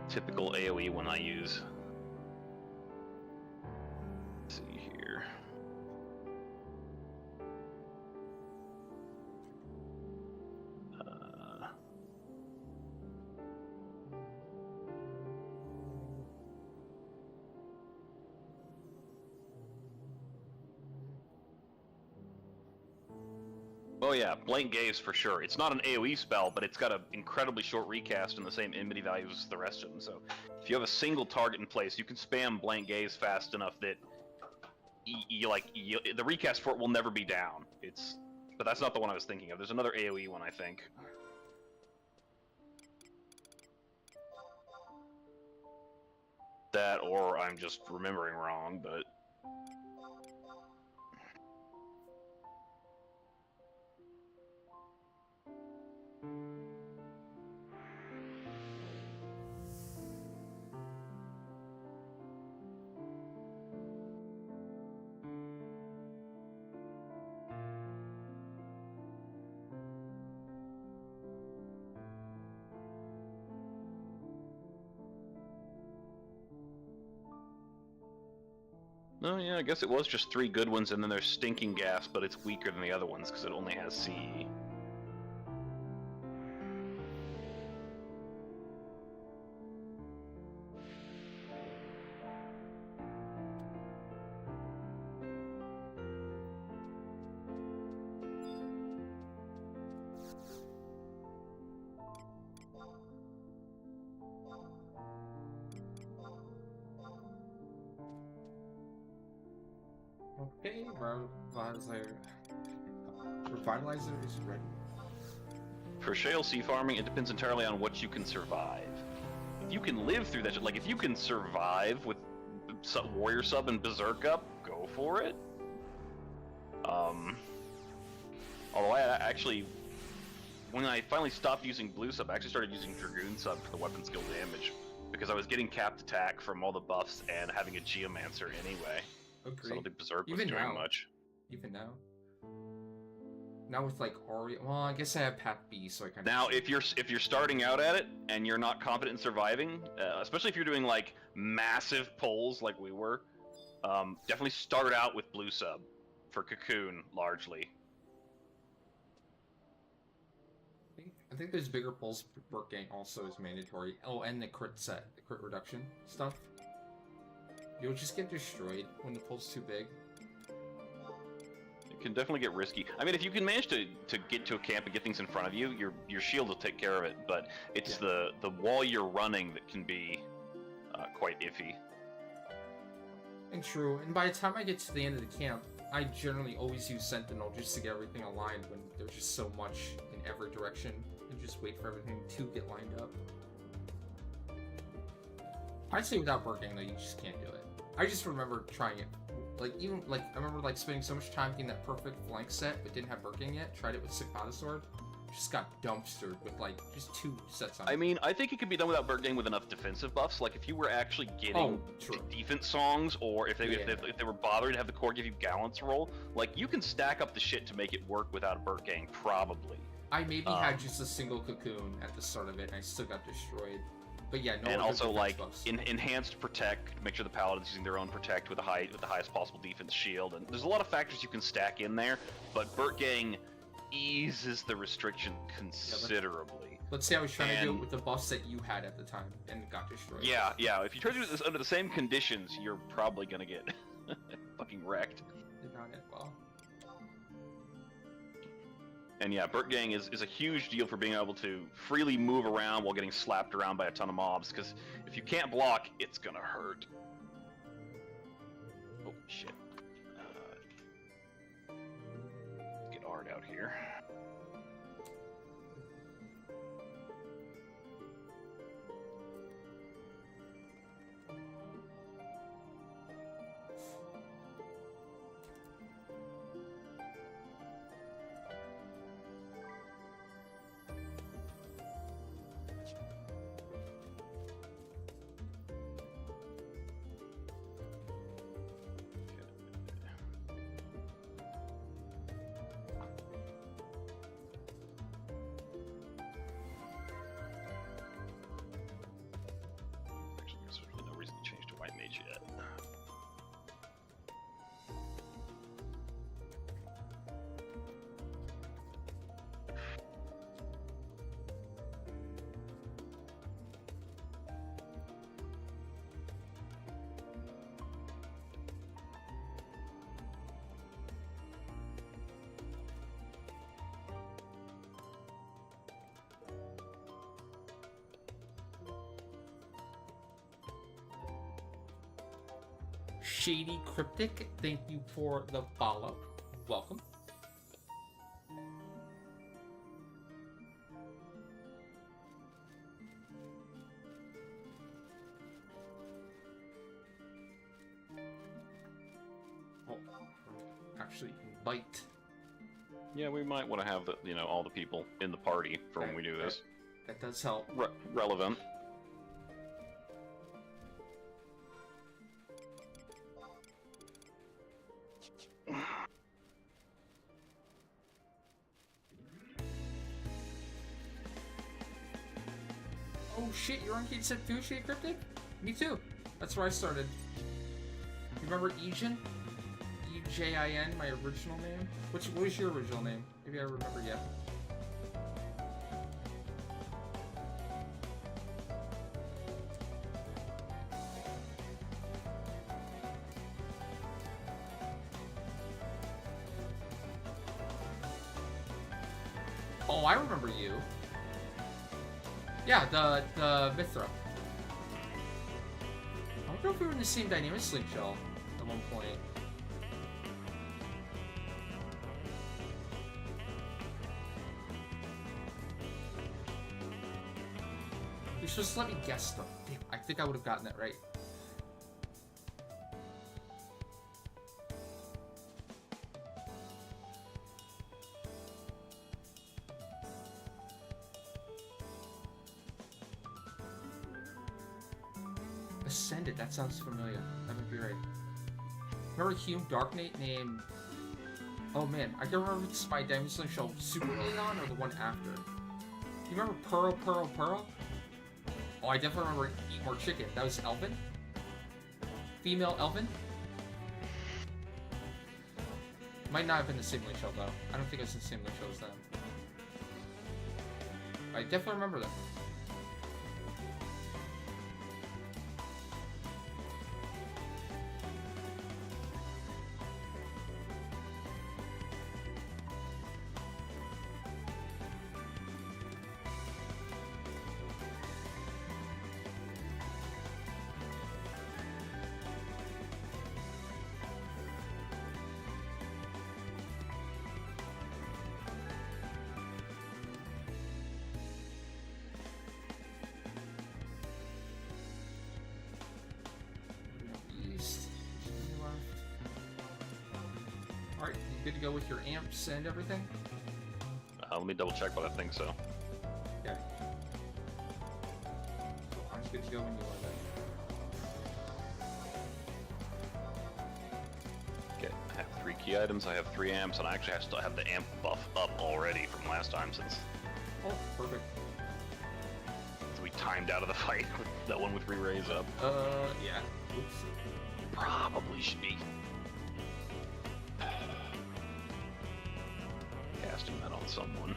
Typical AoE one I use. Let's see here. Oh yeah, Blank Gaze for sure. It's not an AoE spell, but it's got an incredibly short recast and the same enmity values as the rest of them. So if you have a single target in place, you can spam Blank Gaze fast enough that the recast for it will never be down. But that's not the one I was thinking of. There's another AoE one, I think. That, or I'm just remembering wrong, but... Oh yeah, I guess it was just 3 good ones, and then there's Stinking Gas, but it's weaker than the other ones because it only has CE. Okay, Revitalizer is ready. For shale sea farming, it depends entirely on what you can survive. If you can live through that shit, like if you can survive with Warrior Sub and Berserk up, go for it. Although I actually, when I finally stopped using Blue Sub, I actually started using Dragoon Sub for the weapon skill damage, because I was getting capped attack from all the buffs and having a Geomancer anyway. Agreed. So I don't think Berserk was Even doing now. much. Even now. Now with like Ori, well, I guess I have Path B, so I kind of. Now, if you're starting out at it and you're not confident in surviving, especially if you're doing like massive pulls like we were, definitely start out with Blue Sub for Cocoon largely. I think there's bigger pulls working also is mandatory. Oh, and the crit set, the crit reduction stuff. You'll just get destroyed when the pull's too big. It can definitely get risky. I mean, if you can manage to get to a camp and get things in front of you, your shield will take care of it. But it's the wall you're running that can be quite iffy. And true. And by the time I get to the end of the camp, I generally always use Sentinel just to get everything aligned when there's just so much in every direction, and just wait for everything to get lined up. I'd say without working though, you just can't do it. I just remember trying it. Like, even, like, I remember, like, spending so much time getting that perfect flank set, but didn't have Birking yet. Tried it with Cicada Sword. Just got dumpstered with, like, just 2 sets on it. I mean, I think it could be done without Birking with enough defensive buffs. Like, if you were actually getting defense songs, or if they were bothering to have the core give you Gallant's roll, like, you can stack up the shit to make it work without a Birking, probably. I maybe had just a single Cocoon at the start of it, and I still got destroyed. But yeah, no. And also, like, enhanced protect, make sure the paladin's using their own protect with the highest possible defense shield, and there's a lot of factors you can stack in there. But Birking eases the restriction considerably. Let's say I was trying to do it with the buffs that you had at the time and got destroyed. Yeah. If you try to do this under the same conditions, you're probably gonna get fucking wrecked. Did not end well. And yeah, Birking is a huge deal for being able to freely move around while getting slapped around by a ton of mobs, because if you can't block, it's gonna hurt. Oh, shit. Get Art out here. Shady Cryptic, thank you for the follow. Welcome. Oh, actually, invite. Yeah, we might want to have the, all the people in the party for when we do this. That does help. Relevant. Oh shit, you're on Kate said too, Shady Cryptic? Me too. That's where I started. You remember Ejin? E-J-I-N, my original name? What was your original name? Maybe I remember yet. Oh, I remember you. Yeah, the Mithra. I don't know if we were in the same Dynamic Link shell at one point. Just let me guess though. Damn, I think I would have gotten that right. Ascended, that sounds familiar. That might be right. Remember Hume Dark Knight named... Oh man, I can't remember if it's my Diamond Sling show super early on or the one after. You remember Pearl, Pearl, Pearl? Oh, I definitely remember Eat More Chicken. That was Elvin? Female Elvin? Might not have been the same show though. I don't think it was the same show as them. I definitely remember that. Alright, you good to go with your amps and everything? Let me double check, but I think so. Okay. So I'm good to go when you are then. Okay, I have 3 key items, I have 3 amps, and I actually still have the amp buff up already from last time since... Oh, perfect. So we timed out of the fight with that one with re-raise up. Yeah. Oops. Probably should be casting that on someone.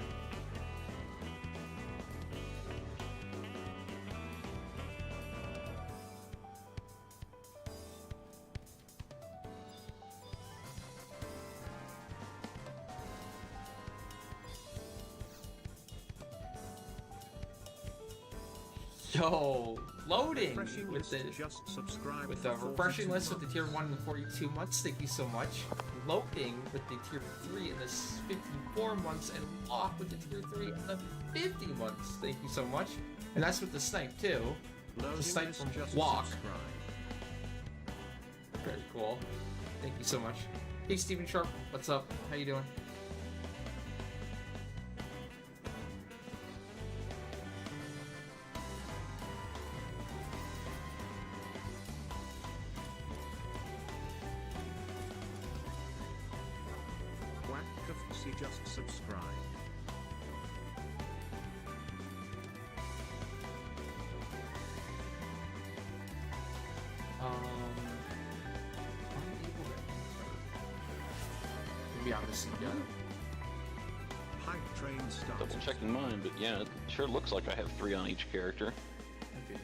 Yo, loading Refreshing with list, the just subscribe with the for refreshing 42 list with the months. tier 1 and 42 months. Thank you so much. Loading with the tier 3 and the 54 months, and lock with the tier 3 and the 50 months. Thank you so much. And that's with the snipe too. Loading The snipe list, from just Walk. subscribe. Very cool. Thank you so much. Hey, Steven Sharp, what's up? How you doing? Quack Kafsi, just subscribe. Unable to maybe I'm missing again. Hype train started. Double checking mine, but yeah, it sure looks like I have 3 on each character. Okay.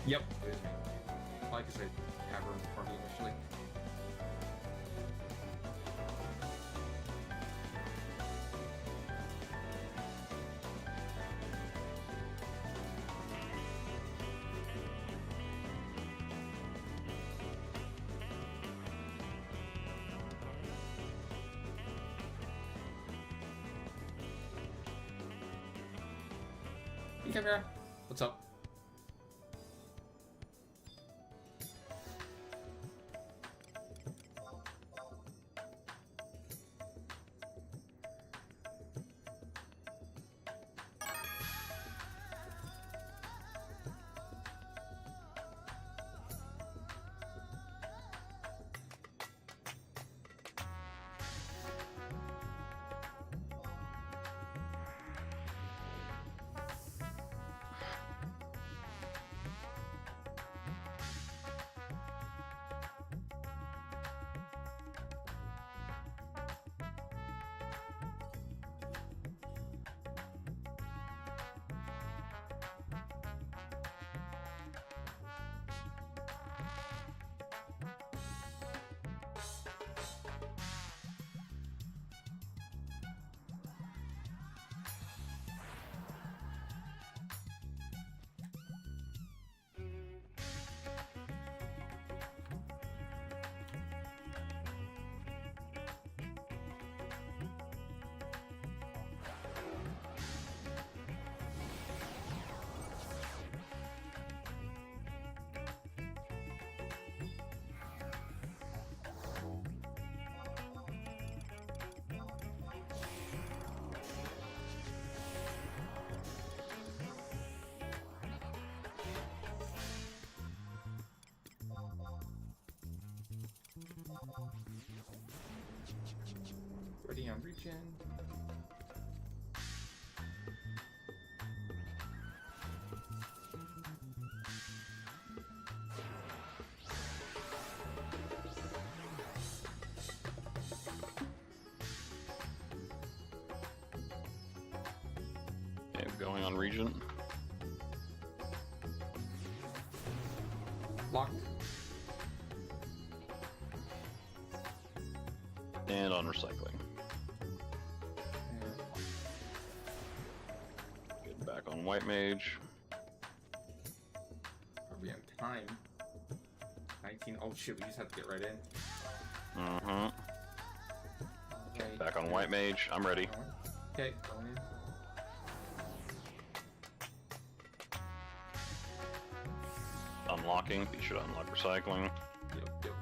Yep. It is me. Like I said, have her in front of me initially. Hey, Camera. What's up? regen. Okay, going on Regent. Lock. And on recycling. And Getting back on White Mage. are we on time? 19. Oh shit, we just have to get right in. Mm-hmm. Okay. Back on White Mage. I'm ready. Okay, going in. Unlocking. Be sure to unlock recycling. Yep, yep.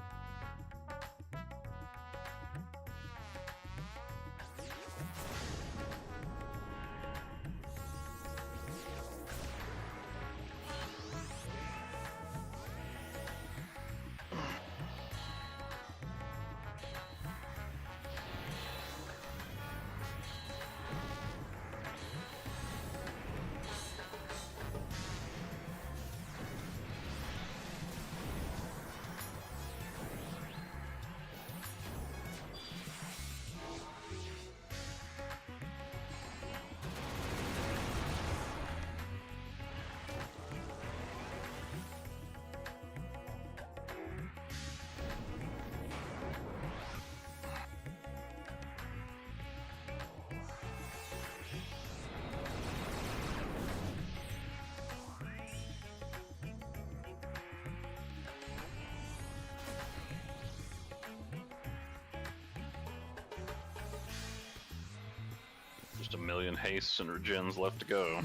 Just a million hastes and regens left to go.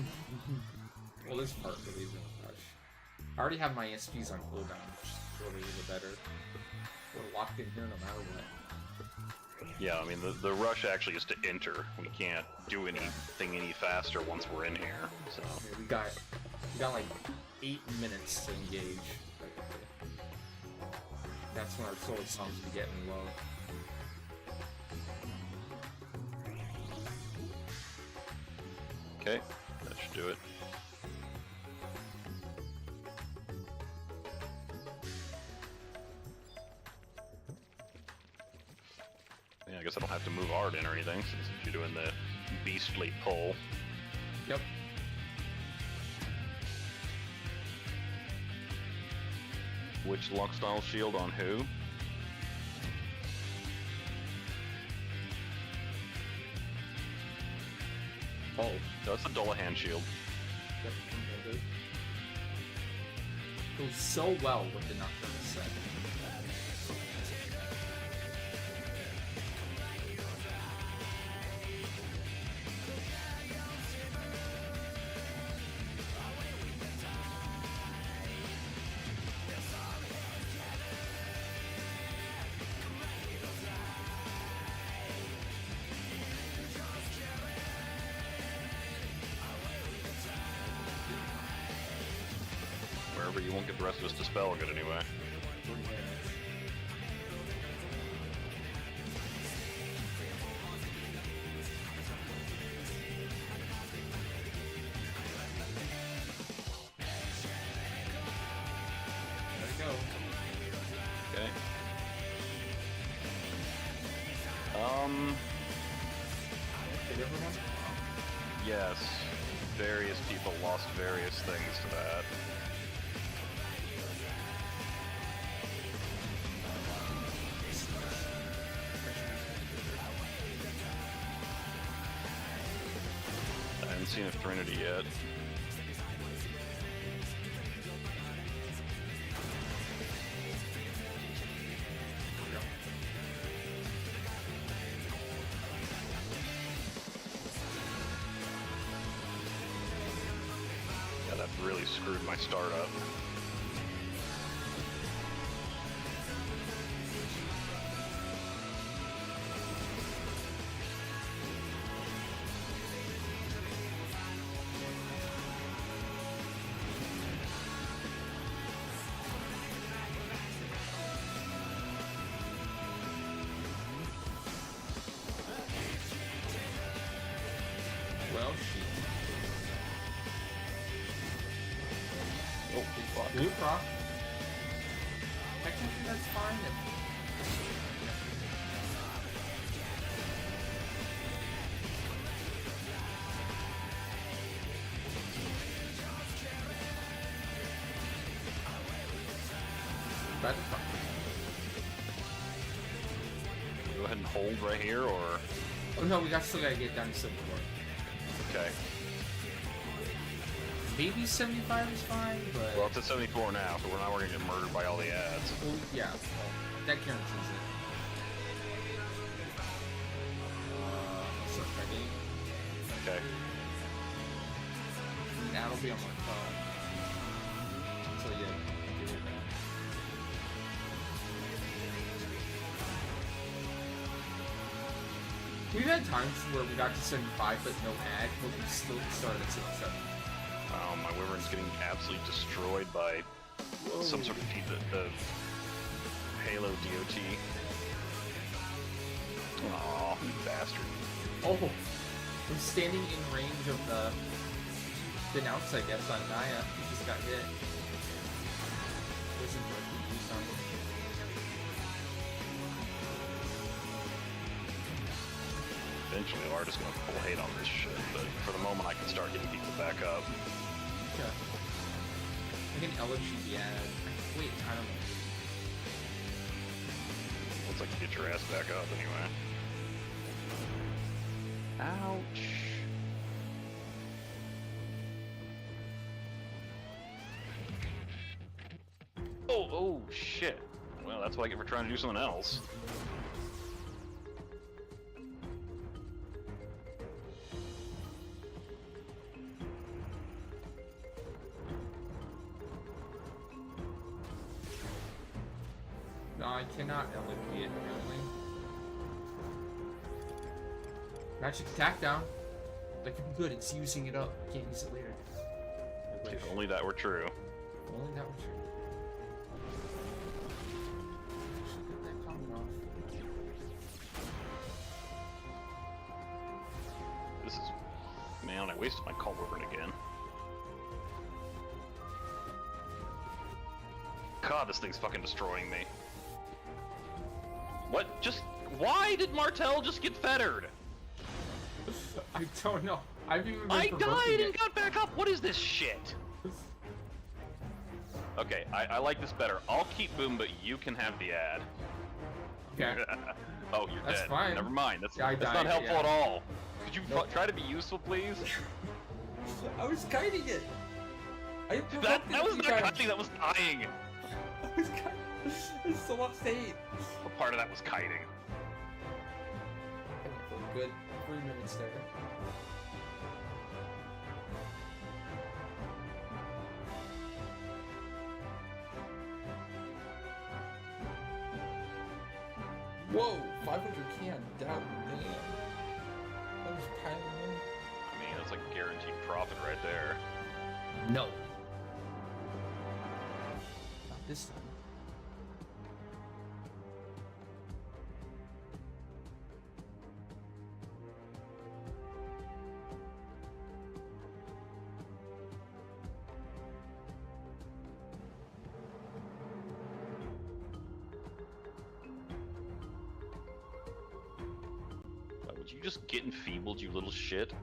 Well, this part really isn't a rush. I already have my SPs on cooldown, which is really the better. We're locked in here no matter what. Yeah, I mean, the rush actually is to enter. We can't do anything any faster once we're in here, so... Yeah, we got like 8 minutes to engage. That's when our sword songs be getting low. Okay, that should do it. Yeah, I guess I don't have to move Art in or anything, since you're doing the beastly pull. Yep. Which lock style shield on who? Oh. That's a Dullahan shield. Yep. Okay, good. Goes so well with the Nocturne set. Wherever you won't get the rest of us to spell good anyway. There we go. Okay. Did everyone? Yes. Various people lost various things to that. I haven't seen a Trinity yet. Yeah, that really screwed my startup. Blue proc. Technically, that's fine. Bad proc. Go ahead and hold right here, or Oh no, still gotta get down to 74. okay. Maybe 75 is fine, but... Well, it's at 74 now, so we're not gonna get murdered by all the ads. Well, yeah, well, that guarantees it. So, ready? Okay. That'll be on my phone. So, yeah, give it back. We've had times where we got to 75 but no ad, but we still started at 67. My Wyvern's getting absolutely destroyed by some sort of the Halo DOT. Aw, you bastard. Oh, I'm standing in range of the announce, I guess, on Naya. He just got hit. Wasn't directly used on him. Eventually, we're just gonna full hate on this shit, but for the moment, I can start getting people back up. Okay. I can elegy the ad. Wait, I don't know. Looks like you get your ass back up anyway. Ouch. Oh, shit. Well, that's what I get for trying to do something else. No, I cannot elegy it, apparently. Magic attack down. That could be good, it's using it up. Can't use it later. If only that were true. If only that were true. Should get that comment off. This is... Man, I wasted my call over again. God, this thing's fucking destroying me. What? Just... Why did Martel just get fettered? I don't know. I've even been I provoking died it. and got back up! What is this shit? Okay, I like this better. I'll keep Boom, but you can have the ad. Okay. Oh, you're That's dead. fine. Never mind. That's, Yeah, I that's died, not helpful yeah. at all. Could you Nope. try to be useful, please? I was kiting it. I That was not kiting, that was dying. I was kiting. It's so upstate. What part of that was kiting? Good 3 minutes there. Whoa, 500 can down, damn. That was piling in. I mean, that's like guaranteed profit right there. No. Not this time. Would you just get enfeebled, you little shit?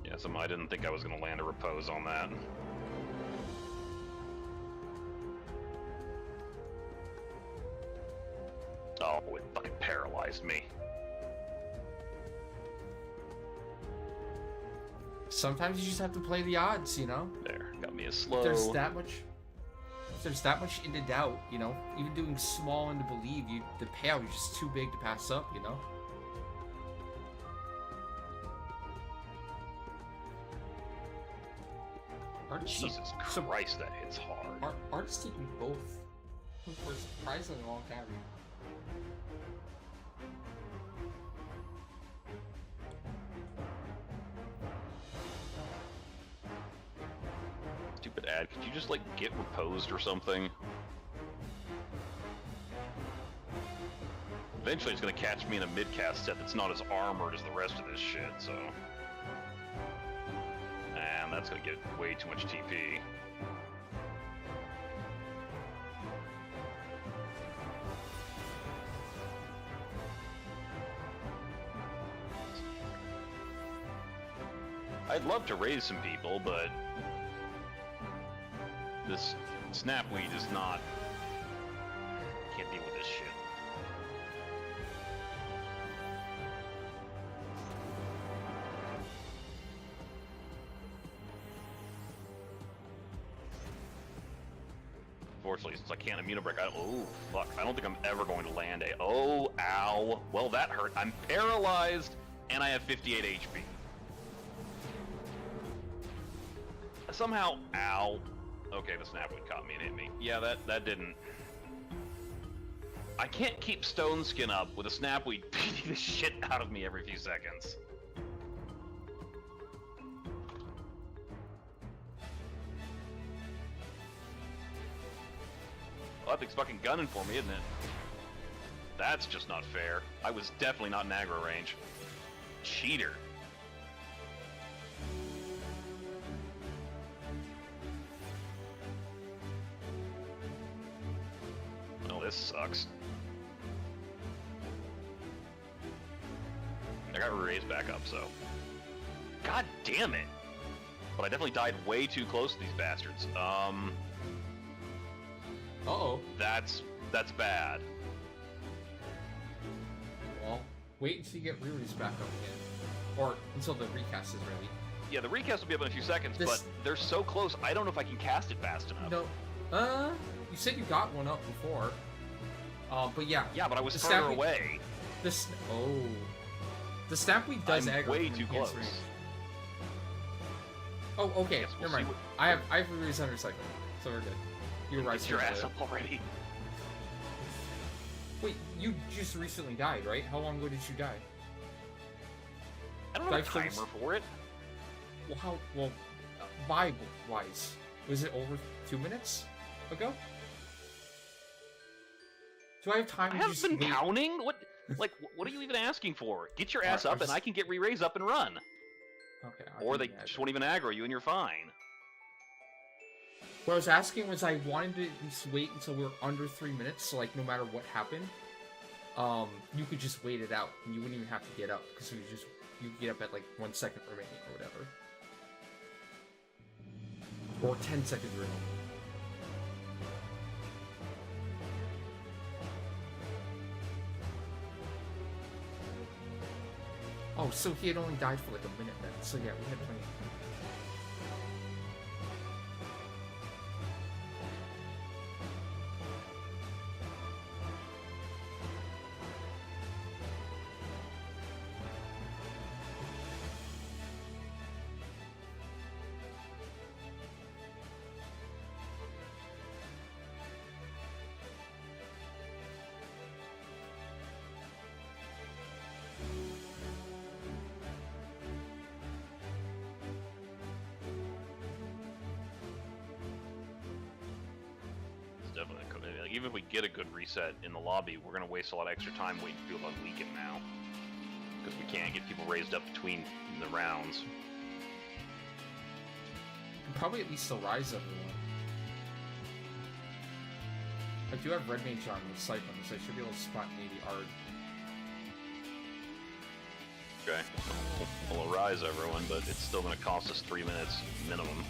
Yeah, I didn't think I was gonna land a repose on that. Oh, it fucking paralyzed me. Sometimes you just have to play the odds, you know? There, got me a slow. There's that much into doubt, you know? Even doing small into believe, the payout is just too big to pass up, you know? Jesus Christ, that hits hard. Artists taking both for a surprisingly long carry. Stupid ad, could you just like get reposed or something? Eventually, it's gonna catch me in a mid-cast set that's not as armored as the rest of this shit. So, and that's gonna get way too much TP. I'd love to raise some people, but this snapweed is not. Can't deal with this shit. Unfortunately, since I can't immunobreak, oh fuck! I don't think I'm ever going to land a. Oh, ow! Well, that hurt. I'm paralyzed, and I have 58 HP. Somehow, ow. Okay, the snapwood caught me and hit me. Yeah, that didn't. I can't keep stone skin up with a snapweed beating the shit out of me every few seconds. Oh, that thing's fucking gunning for me, isn't it? That's just not fair. I was definitely not in aggro range. Cheater. This sucks. I got raised back up, so. God damn it! But I definitely died way too close to these bastards. Uh-oh. That's bad. Well, wait until you get re-raised back up again. Or until the recast is ready. Yeah, the recast will be up in a few seconds, but they're so close, I don't know if I can cast it fast enough. No. You said you got one up before. But yeah. Yeah, but I was further away. The snapweed does aggro. Way too close. Range. Oh, okay. Yes, we'll never mind. I have re-raised on recycling, so we're good. You're right. Get your ass up already. Wait, you just recently died, right? How long ago did you die? I don't have a timer for it. Well, vibe-wise, was it over 2 minutes ago? Do I have time to just been counting? What are you even asking for? Get your ass up and I can get re-raise up and run. Okay. Or they just won't even aggro you and you're fine. What I was asking was I wanted to at least wait until we were under 3 minutes, so like no matter what happened, you could just wait it out and you wouldn't even have to get up because you could get up at like 1 second remaining or whatever. Or 10 seconds remaining. Oh, so he had only died for like a minute then. So yeah, we had plenty of time. Definitely, like, even if we get a good reset in the lobby, we're gonna waste a lot of extra time waiting for people to unleak it now, because we can't get people raised up between the rounds. You can probably at least still rise everyone. I do have red mage on the cycling, so I should be able to spot maybe Ard. Okay, we'll rise everyone, but it's still gonna cost us 3 minutes minimum.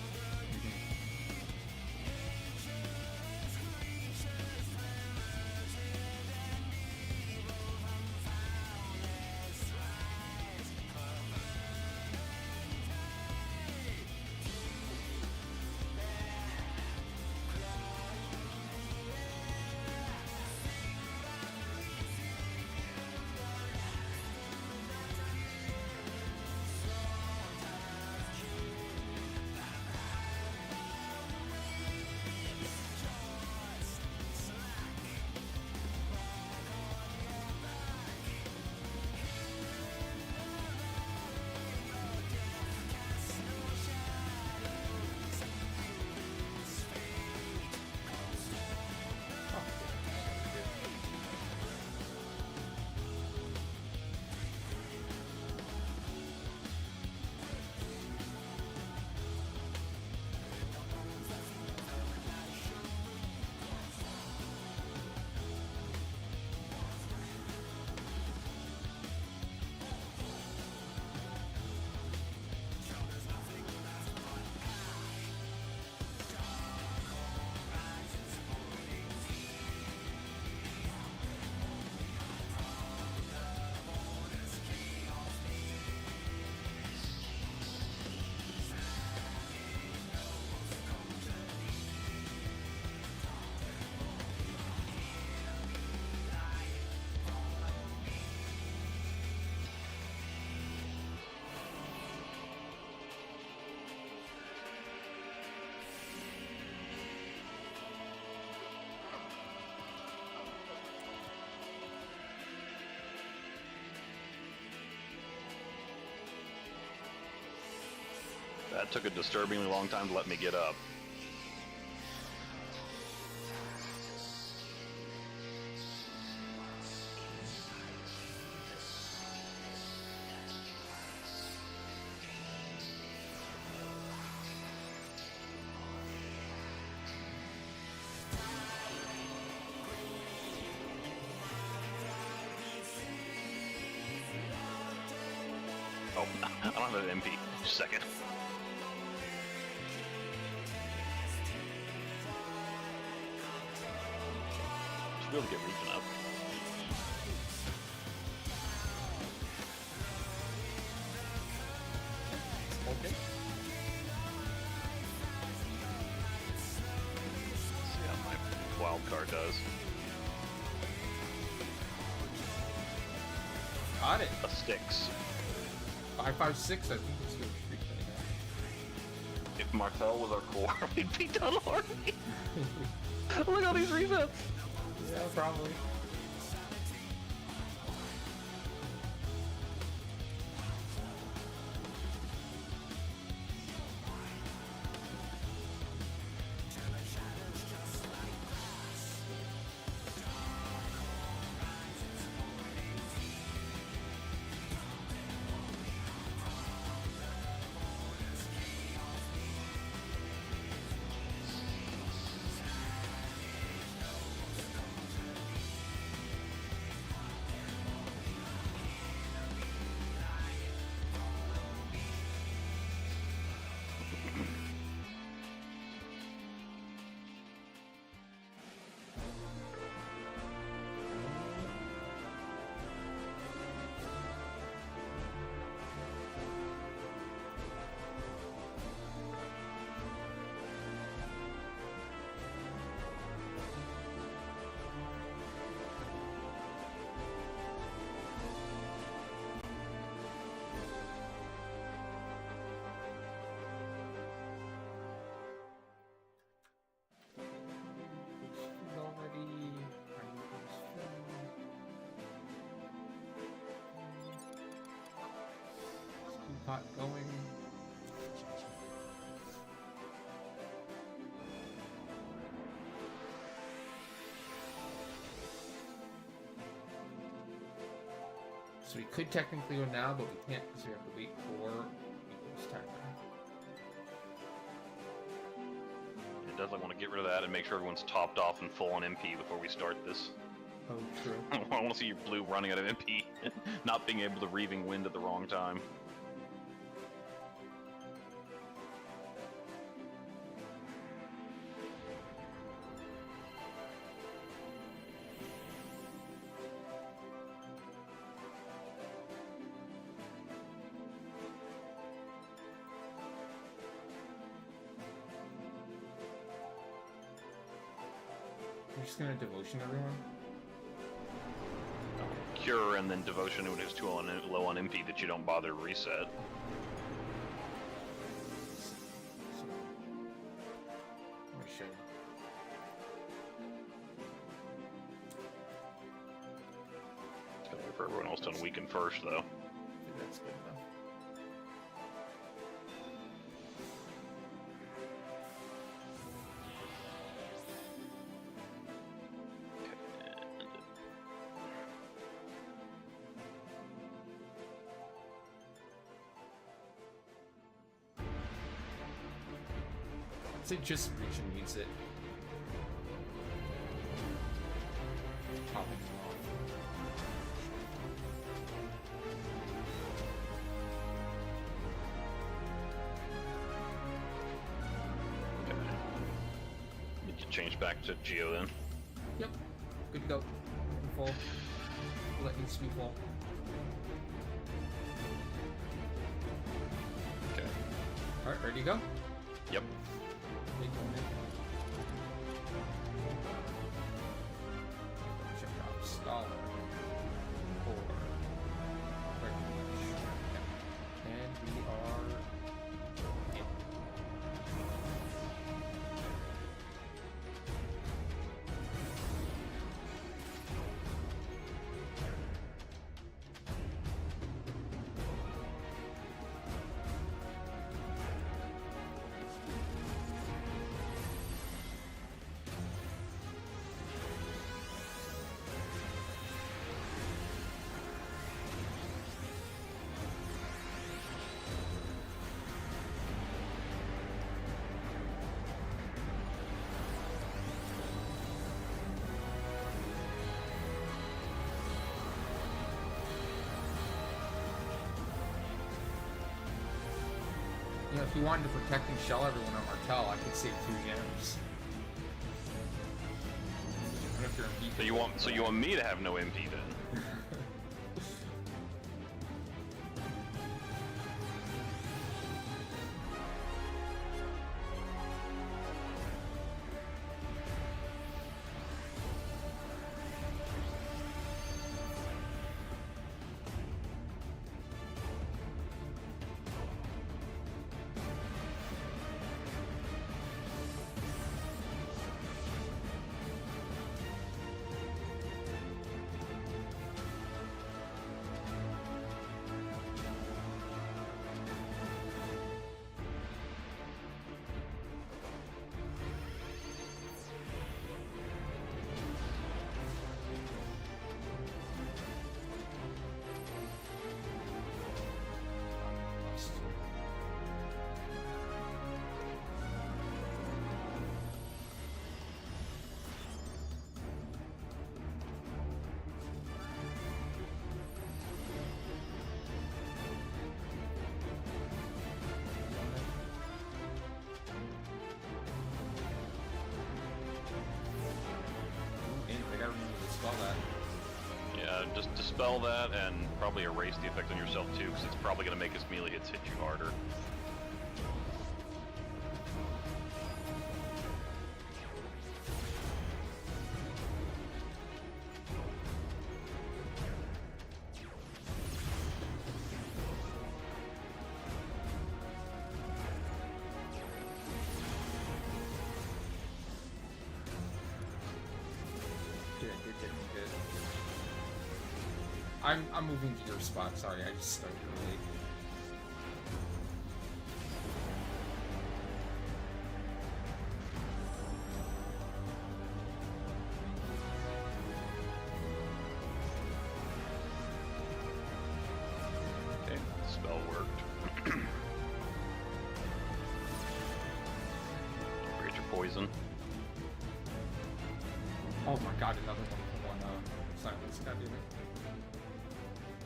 That took a disturbingly long time to let me get up. Oh, I don't have an MP. Just a second. Should be able to get region up. Okay. Let's see how my wild card does. Got it. A Styx. 556, I think it's good streak right now. If Martel was our core, we'd be done already. Look at all these resets. Yeah, probably. Pot going. So we could technically go now, but we can't because we have to wait for equals timer. It does. I want to get rid of that and make sure everyone's topped off and full on MP before we start this. Oh, true. I want to see your blue running out of MP, not being able to reaving wind at the wrong time. We're just gonna devotion everyone. Cure and then devotion when it's too low on MP that you don't bother to reset. Or should. It's gonna wait for everyone else to weaken first, though. I think that's good enough. I'd say just region needs it. Topping off. Okay. Need to change back to Geo then. Yep. Good to go. Full. Let needs to be full. Okay. Alright, ready to go? Yep. Wait 1 minute. Check out Scholar. 4. And we are in. You know, if you wanted to protect and shell everyone on Martel, I could save 2 gems. I don't know if you're MP. So you want me to have no MP then? Yeah, just dispel that and probably erase the effect on yourself too, because it's probably going to make his melee hits hit you harder. I'm moving to your spot, sorry, I just started early. Okay, spell worked. Create your poison. Oh my god, another one for one silence, goddammit.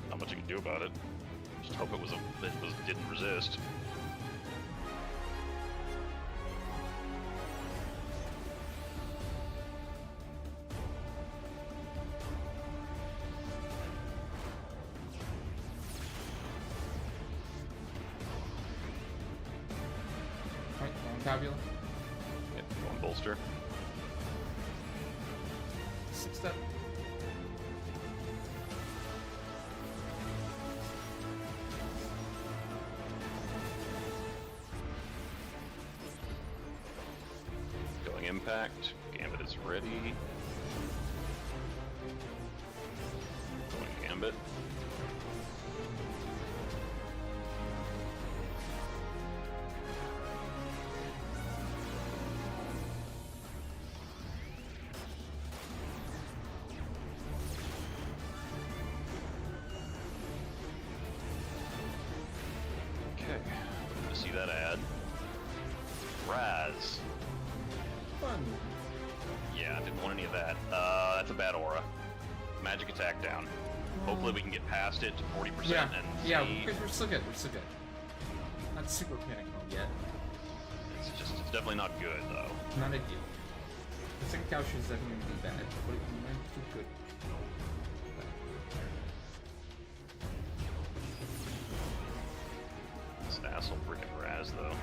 Not much you can do about it. Just hope it didn't resist. Alright, one tabula. Yep, one bolster. 6 step. Impact. Gambit is ready. Going Gambit. Okay. Looking to see that ad. Raz. Fun. Yeah, I didn't want any of that. That's a bad aura. Magic attack down. Hopefully we can get past it to 40% Yeah, and yeah, see. because we're still good, Not super panic mode yet. It's definitely not good though. Not ideal. The second couch is definitely gonna be bad, but it might be good. This asshole freaking Raz though.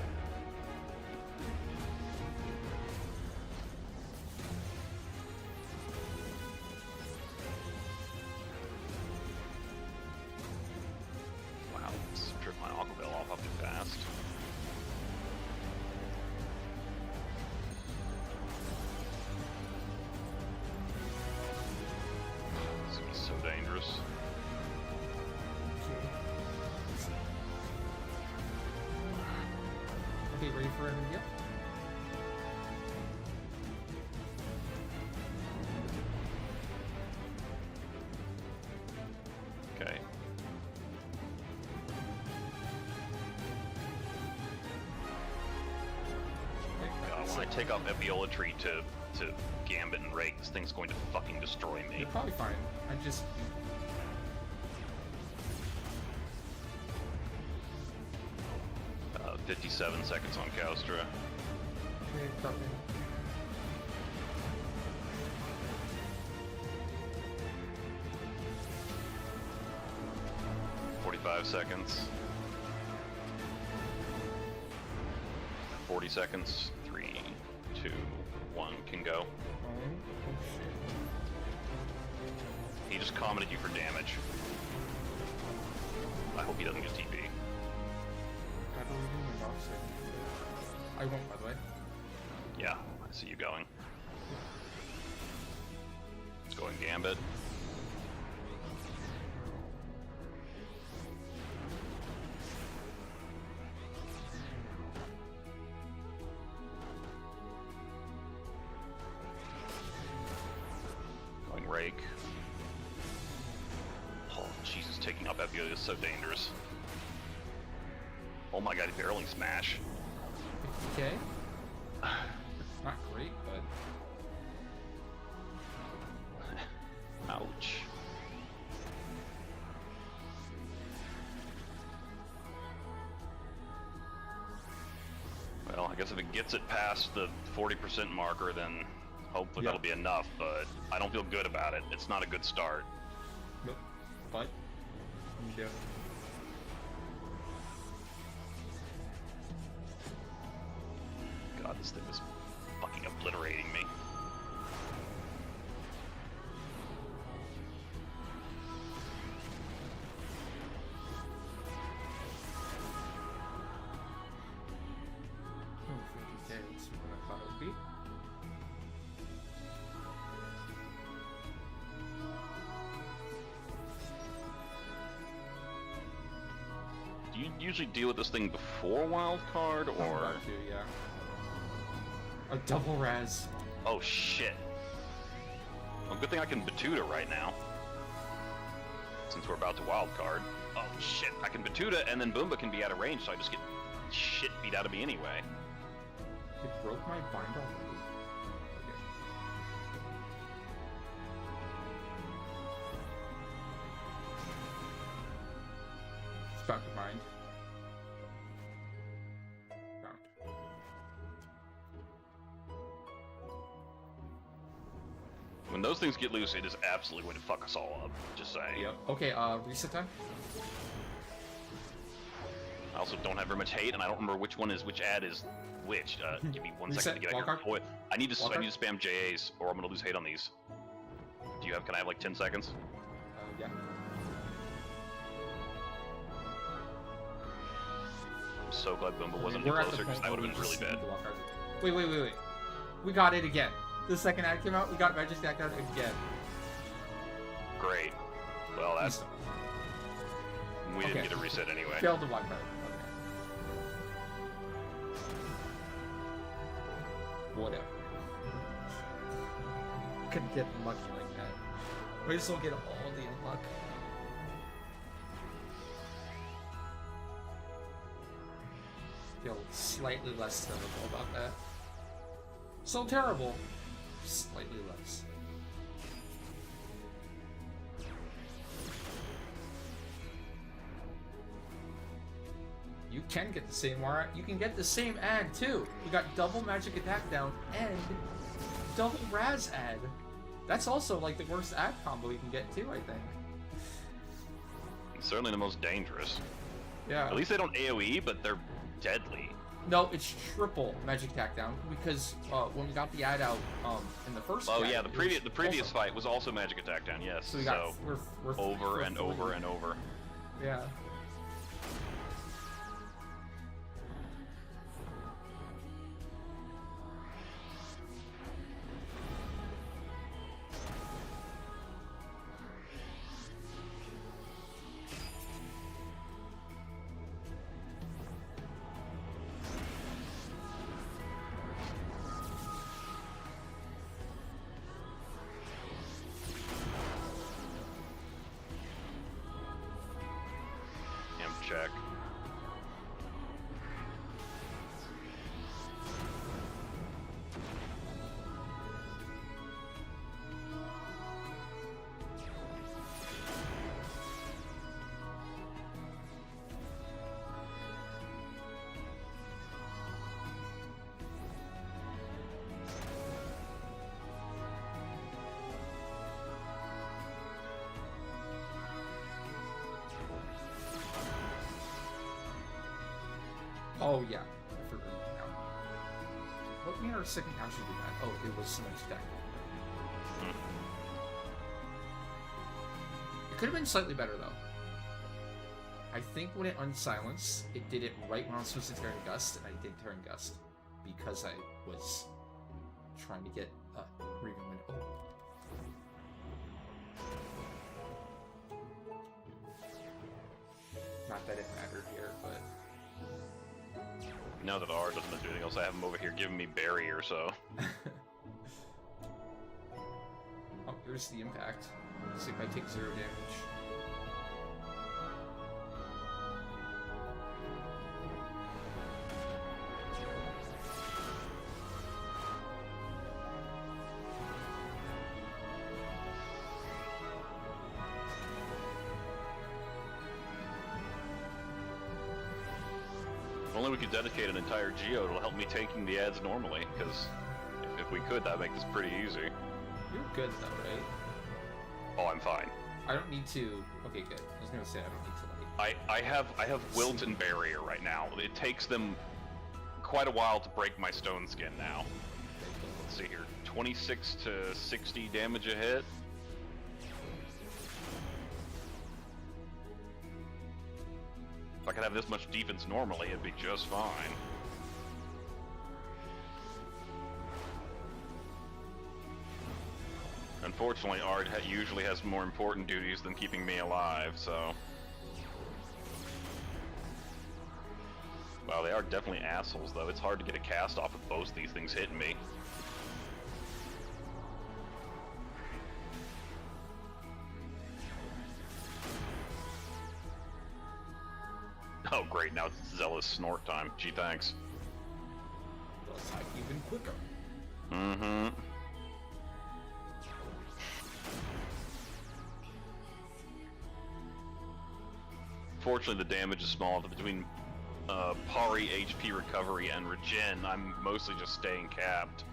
Okay, ready for an yep. Okay. When I take off Epiolatry to Gambit and Rake, this thing's going to fucking destroy me. You're probably fine. I just... 57 seconds on Koustra. Okay, got me. 45 seconds. 40 seconds. 3, 2, 1, can go. Oh shit. He just commented you for damage. I hope he doesn't get TP. I don't even know box it. I won't, by the way. Yeah, I see you going. It's going Gambit. Going Rake. Oh, Jesus, taking up Epiota is so dangerous. Oh my god, barreling smash. 50k? Not great, but... Ouch. Well, I guess if it gets it past the 40% marker, then hopefully that'll be enough, but I don't feel good about it. It's not a good start. Nope. But... Yeah. God, this thing is fucking obliterating me. Oh, 50k, let's see what I thought it would be. Do you usually deal with this thing before wild card, I'm or? about to, yeah. A double raz. Oh shit. Well, good thing I can Batuta right now. Since we're about to wild card. Oh shit, I can Batuta and then Bumba can be out of range, so I just get shit beat out of me anyway. It broke my bind already. Okay. It's about to bind. Found. When those things get loose, it is absolutely going to fuck us all up. Just saying. Yep. Okay, reset time. I also don't have very much hate, and I don't remember which one is which ad is which. Give me one Reset, second to get out wildcard? here. Boy, I need to Wildcard? spam JAs, or I'm gonna lose hate on these. Do you have? Can I have like 10 seconds? Yeah. I'm so glad Bumba wasn't We're any at the closer, because point that would where have been we really just bad. need the wildcards. Wait. We got it again. The second ad came out, we got Magic Deck out again. Great. Well, that's Easy. we didn't Okay. get a reset anyway. Failed the wildcard. Okay. Whatever. Couldn't get lucky like that. We just don't get all the unluck. Feel slightly less terrible about that. So terrible. Slightly less. You can get the same wire. You can get the same ad too. We got double magic attack down and double Raz ad. That's also like the worst ad combo you can get too, I think. It's certainly the most dangerous. Yeah. At least they don't AoE, but they're deadly. No, it's triple magic attack down because when we got the ad out in the first. Oh fight, yeah, it the previous also- fight was also magic attack down. Yes. So we got we're over and fully- over and over. Yeah. Oh yeah, I forgot now. What made our second casualty do that? Oh, it was someone's deck. It could have been slightly better though. I think when it unsilenced, it did it right when I was supposed to turn Gust, and I did turn Gust because I was trying to get Reaving Wind. Oh. Not that it mattered here, but Now that R doesn't do anything else, I have him over here giving me barrier, so. oh, here's the impact. Let's see if I take 0 damage. If only we could dedicate an entire geo to help me taking the ads normally, because if we could, that'd make this pretty easy. You're good though, right? Oh, I'm fine. I don't need to. Okay, good. I was gonna say I don't need to like. I have wilt and barrier right now. It takes them quite a while to break my stone skin now. Let's see here, 26 to 60 damage a hit. If I could have this much defense normally, it'd be just fine. Unfortunately, Ard usually has more important duties than keeping me alive, so... Wow, they are definitely assholes, though. It's hard to get a cast off with both these things hitting me. Oh great, now it's Zealous Snort time. Gee, thanks. They'll attack even quicker. Mm-hmm. Fortunately, the damage is small. Between Pari, HP recovery, and regen, I'm mostly just staying capped.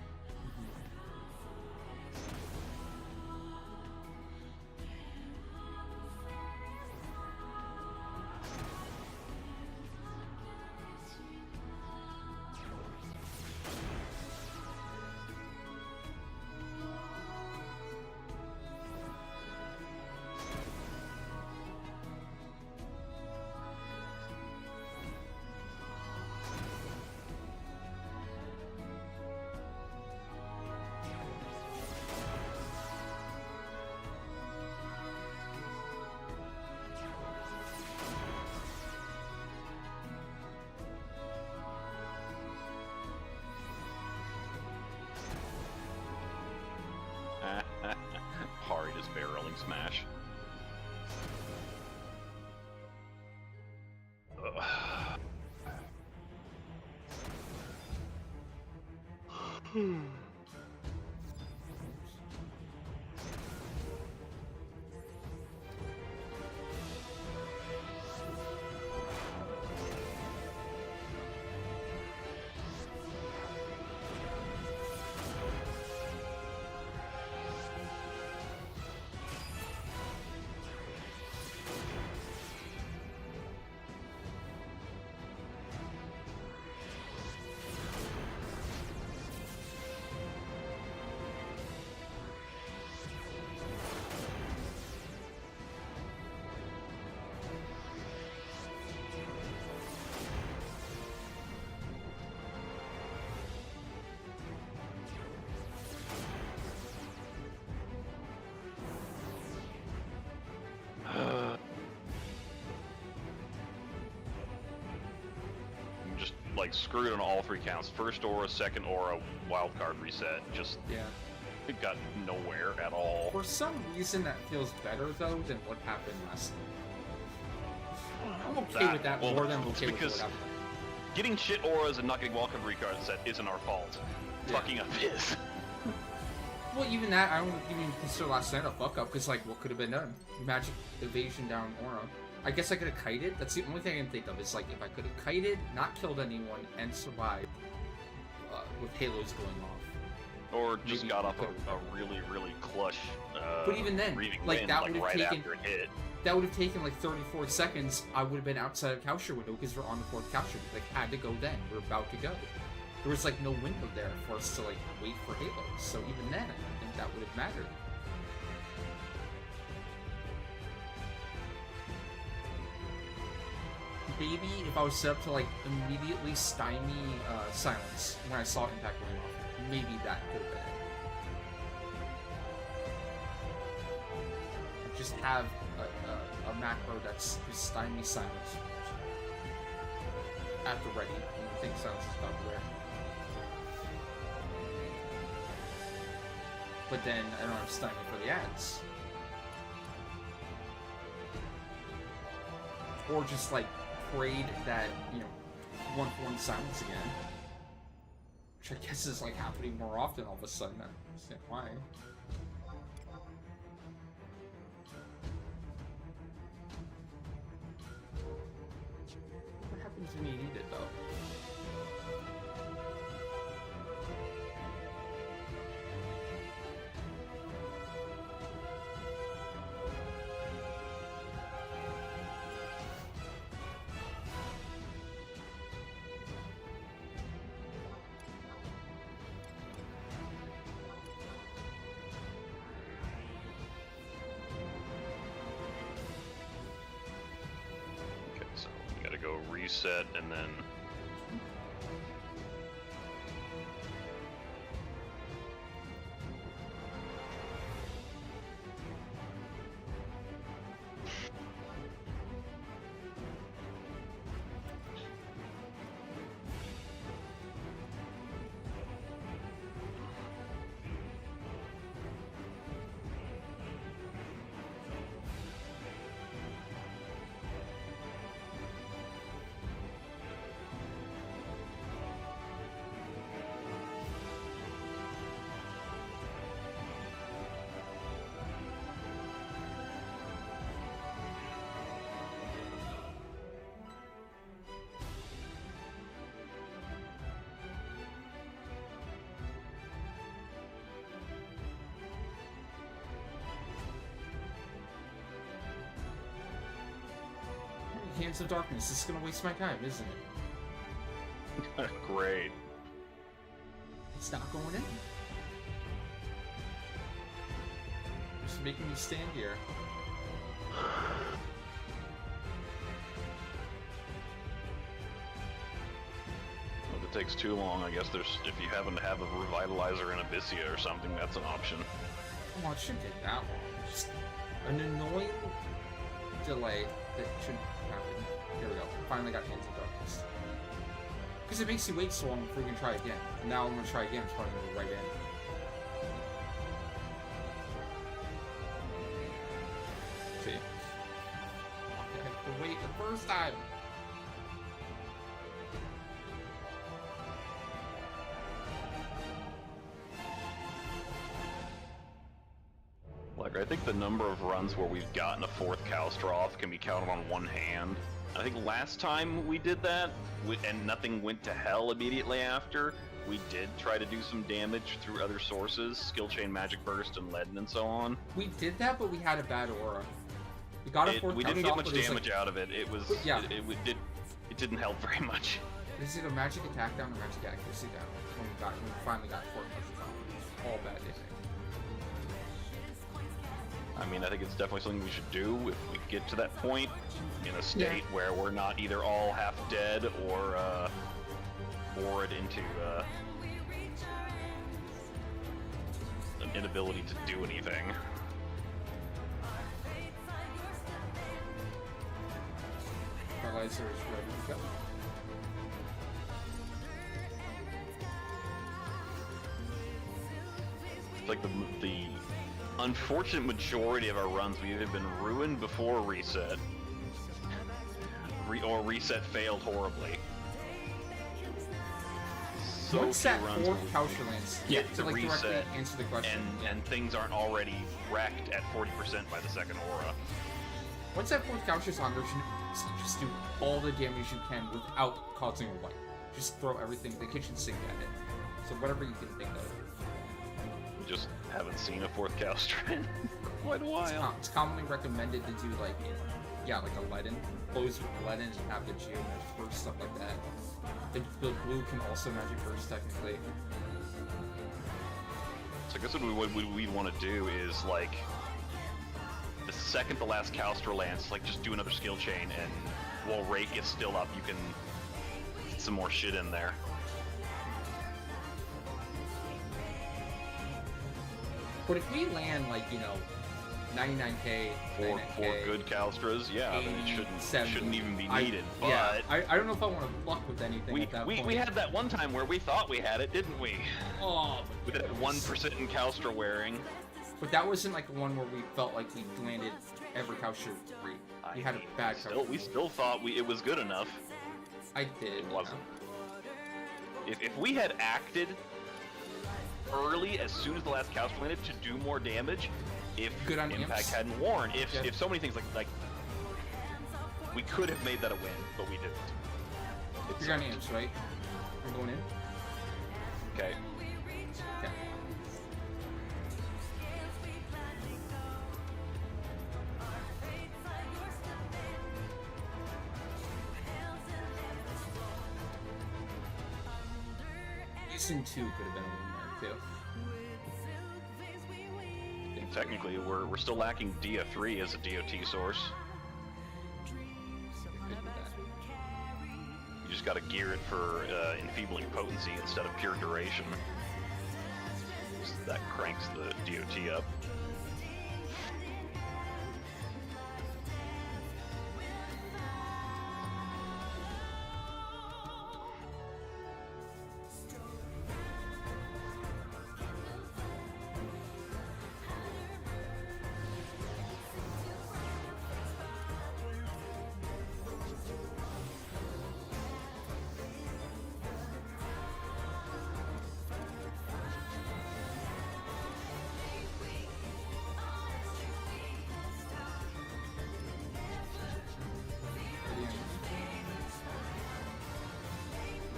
Pari just barreling smash. Just like screwed on all three counts. First aura, second aura, wildcard reset. Just Yeah. it got nowhere at all. For some reason, that feels better though than what happened last time. I'm okay with that well, more than I'm it's okay with because what happened. getting shit auras and not getting wildcard reset isn't our fault. Yeah. Fucking up is. Well, even that, I don't even consider last night a fuck up, because, like, what could have been done? Magic evasion down aura. I guess I could have kited. That's the only thing I can think of. Is like, if I could have kited, not killed anyone, and survived with halos going off. Or just maybe got off put- a really, really clutch But even then, breathing like, wind, that like would've right taken- after it hit. That would have taken like 34 seconds. I would have been outside of Kausha window because we're on the 4th Kausha. We like had to go then. We're about to go. There was like no window there for us to like wait for halos. So even then, I don't think that would have mattered. Maybe if I was set up to like immediately stymie silence when I saw impact going off, maybe that could have been it. Just have a macro that's just stymie silence at the ready when you think silence is about to wear. But then I don't have stymie for the ads. Or just like prayed that, you know, 1-for-1 silence again. Which I guess is like happening more often all of a sudden. I don't understand why. What happens when you need it though? Okay, so you gotta go reset and then. Hands of Darkness. This is gonna waste my time, isn't it? Great. It's not going in. Just making me stand here. If it takes too long, I guess there's, if you happen to have a revitalizer in Abyssia or something, that's an option. Well, it shouldn't take that long. Just an annoying delay that shouldn't happen. Here we go. Finally got Hands of Darkness. Because it makes you wait so long before you can try again. And now I'm going to try again. It's probably going to go right in. See? I have to wait the first time. Like, I think the number of runs where we've gotten a 4th Kalstroth can be counted on one hand. I think last time we did that, and nothing went to hell immediately after, we did try to do some damage through other sources, Skill Chain, Magic Burst, and Leaden, and so on. We did that, but we had a bad aura. We got a 4th We didn't Kalstroth, get much but it was damage out of it. It was, Yeah. it didn't help very much. Is it a magic attack down or magic accuracy down? When we finally got 4 Kalstroth. All bad damage. I mean, I think it's definitely something we should do if we get to that point in a state where we're not either all half dead or bored into an inability to do anything. Paralyzer is ready to go. It's like the unfortunate majority of our runs, we've either been ruined before reset, or reset failed horribly. So Once few that runs 4th where we Kalsha lands, get to to like directly reset answer the question. and things aren't already wrecked at 40% by the second aura. Once that 4th Kalsha's on, there's just do all the damage you can without causing a wipe. Just throw everything, the kitchen sink at it. So whatever you can think of. We just haven't seen a fourth Calstra in quite a while. It's commonly recommended to do like, like a leaden, close with leaden and have the geomagic burst, stuff like that. The blue can also magic burst technically. So I guess what we'd want to do is like the second the last Calstra lands, like just do another skill chain, and while Rake is still up, you can get some more shit in there. But if we land like 99k, Four 99K, good Calstras, yeah, then it 70. shouldn't even be needed. But yeah, I don't know if I want to luck with anything at that point. we had that one time where we thought we had it, didn't we? Oh, With that 1% in Calstra wearing. but that wasn't like one where we felt like we landed every Calstra great. We had a bad Calstra. We still thought it was good enough. I did. It wasn't. If we had acted early, as soon as the last Calstra landed, to do more damage, if Good on Impact imps. hadn't worn, if Yeah. so many things like we could have made that a win, but we didn't. You're going imps, right? You're going in? Okay. Okay. Season 2 could have been a win there, too. Technically, we're still lacking Dia 3 as a DOT source. You just gotta gear it for enfeebling potency instead of pure duration. So that cranks the DOT up.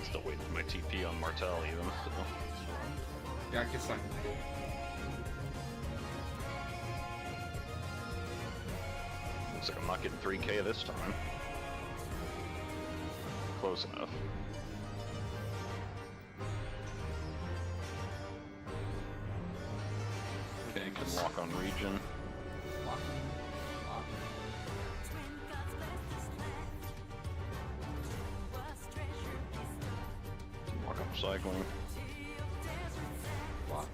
Still waiting for my TP on Martel even. So. Yeah, I guess like. Looks like I'm not getting 3k this time. Close enough. Okay, can walk on region. Lock. Walk on recycling. Lock.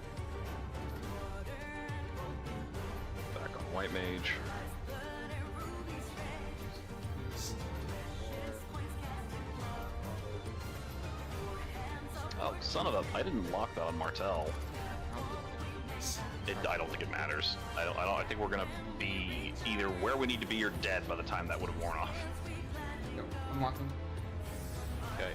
Back on white mage. Oh, son of a! I didn't lock that on Martel. I don't think it matters. I think we're gonna be either where we need to be or dead by the time that would have worn off. Go. Unlock them. Okay.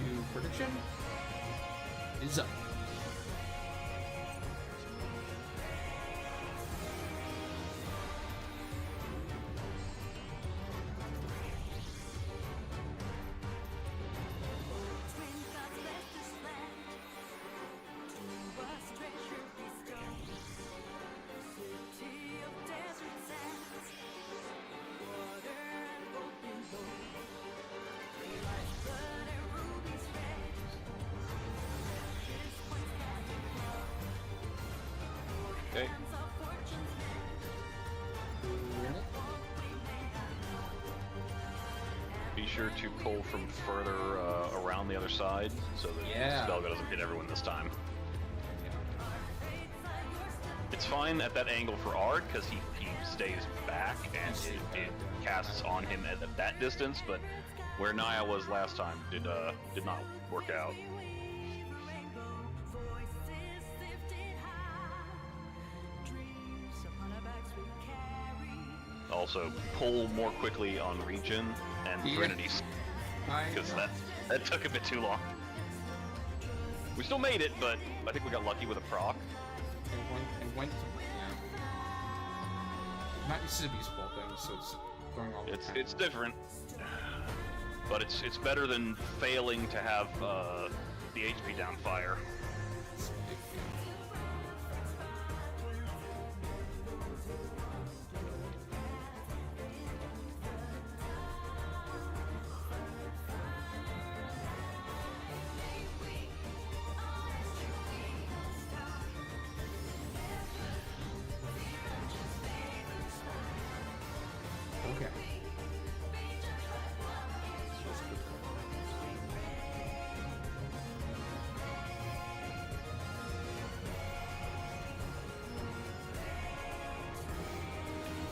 New prediction is up. sure to pull from further around the other side so that Yeah. Spellgo doesn't hit everyone this time. It's fine at that angle for Ard because he stays back and it casts on him at that distance, but where Naya was last time did not work out. Also, pull more quickly on Regen and Yeah. Trinities, because that took a bit too long. We still made it, but I think we got lucky with a proc. It went to, not used to be baseball thing, so it's going all the time. It's different, but it's better than failing to have the HP down fire. It's a big deal. Okay.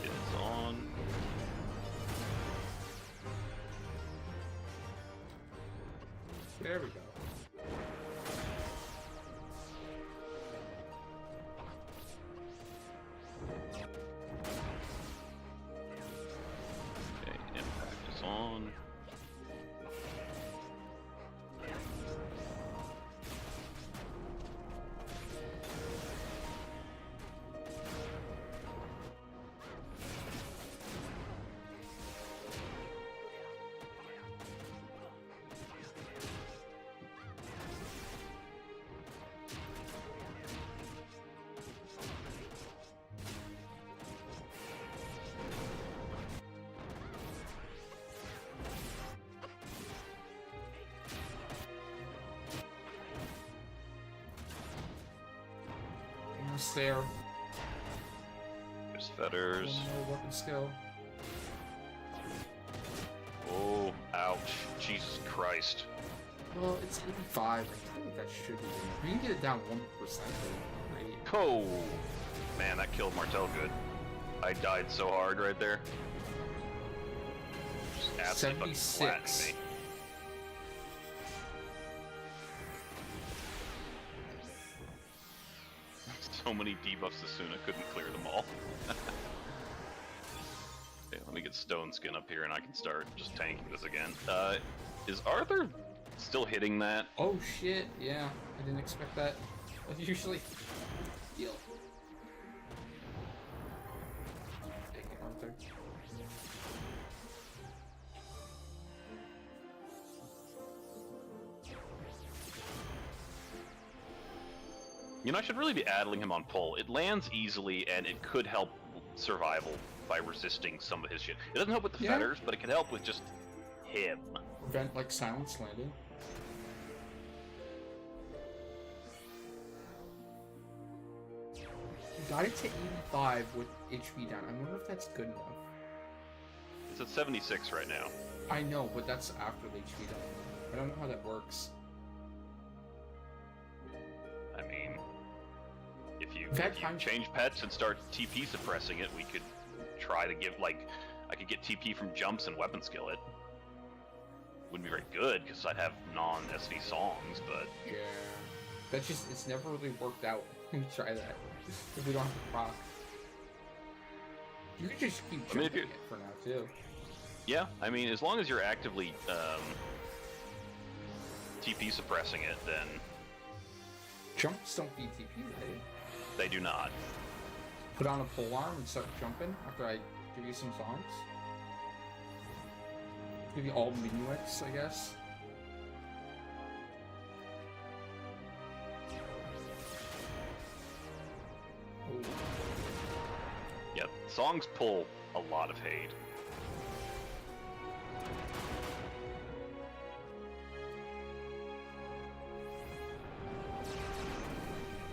It's on. There we go. Okay, impact is on. Almost there. There's fetters. One more weapon skill. Oh, ouch. Jesus Christ. Well, it's 85. I think that should be good. We can get it down 1%. Great. Oh, man, that killed Martel good. I died so hard right there. Just absolutely fucking 76. flattening me. So many debuffs as soon I couldn't clear them all. Okay, let me get Stone Skin up here and I can start just tanking this again. Is Arthur still hitting that? Oh shit, yeah. I didn't expect that. I usually heal. Dang it, Arthur. You know, I should really be addling him on pull. It lands easily and it could help survival by resisting some of his shit. It doesn't help with the Yeah. fetters, but it can help with just him. Prevent like silence landing. You got it to 85 with HP down. I wonder if that's good enough. It's at 76 right now. I know, but that's after the HP down. I don't know how that works. I mean, if you That time- change pets and start TP suppressing it, we could try to give, like, I could get TP from jumps and weapon skill it. Wouldn't be very good, because I'd have non-SV songs, but... Yeah. That's just, it's never really worked out. Try that. If we don't have to proc. You could just keep I mean, if jumping you're- it for now, too. Yeah, I mean, as long as you're actively TP suppressing it, then Jumps don't beat TP, right? they do not. Put on a pole arm and start jumping after I give you some songs. Give you all minuets, I guess. Ooh. Yep, songs pull a lot of hate.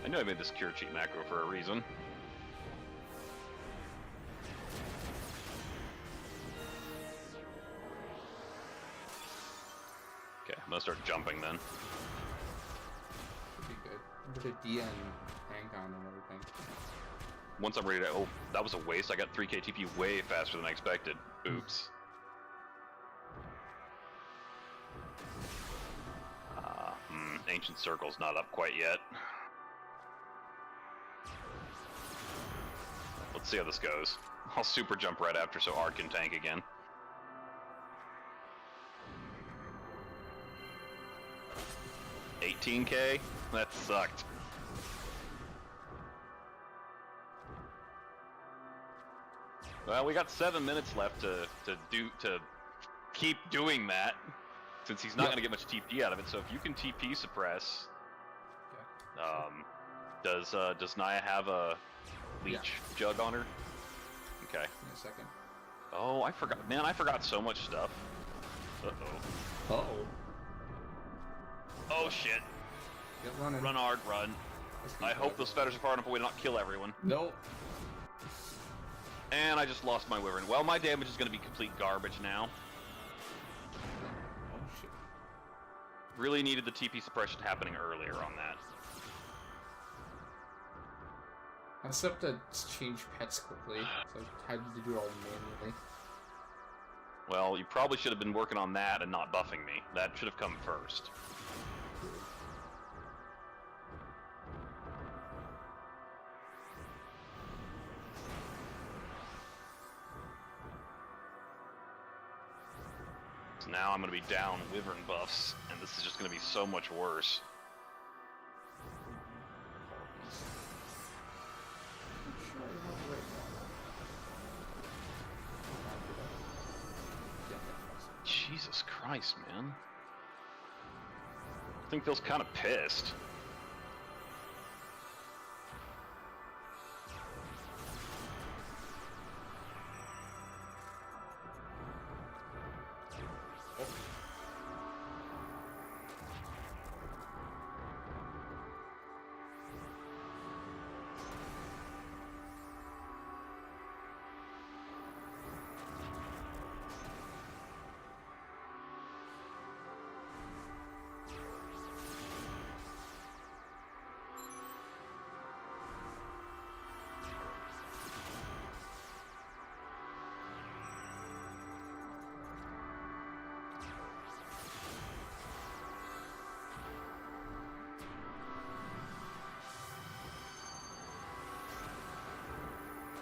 I know I made this cure cheat macro for a reason. gonna start jumping then. Should be good. Put a D and hang on and everything. Once I'm ready to... Oh, that was a waste. I got 3k TP way faster than I expected. Oops. Ancient Circle's not up quite yet. Let's see how this goes. I'll super jump right after so Art can tank again. $18k? That sucked. Well, we got 7 minutes left to keep doing that, since he's not going to get much TP out of it. So if you can TP suppress, does Naya have a leech jug on her? Okay. In a second. Oh, I forgot. Man, I forgot so much stuff. Uh-oh. Uh-oh. Oh, shit. Get running. Run hard, run. I hope those feathers are far enough away to not kill everyone. Nope. And I just lost my wyvern. Well, my damage is going to be complete garbage now. Oh, shit. Really needed the TP suppression happening earlier on that. I still have to change pets quickly, so I had to do it all manually. Well, you probably should have been working on that and not buffing me. That should have come first. So now I'm going to be down wyvern buffs, and this is just going to be so much worse. Jesus Christ, man. I think Phil's kind of pissed.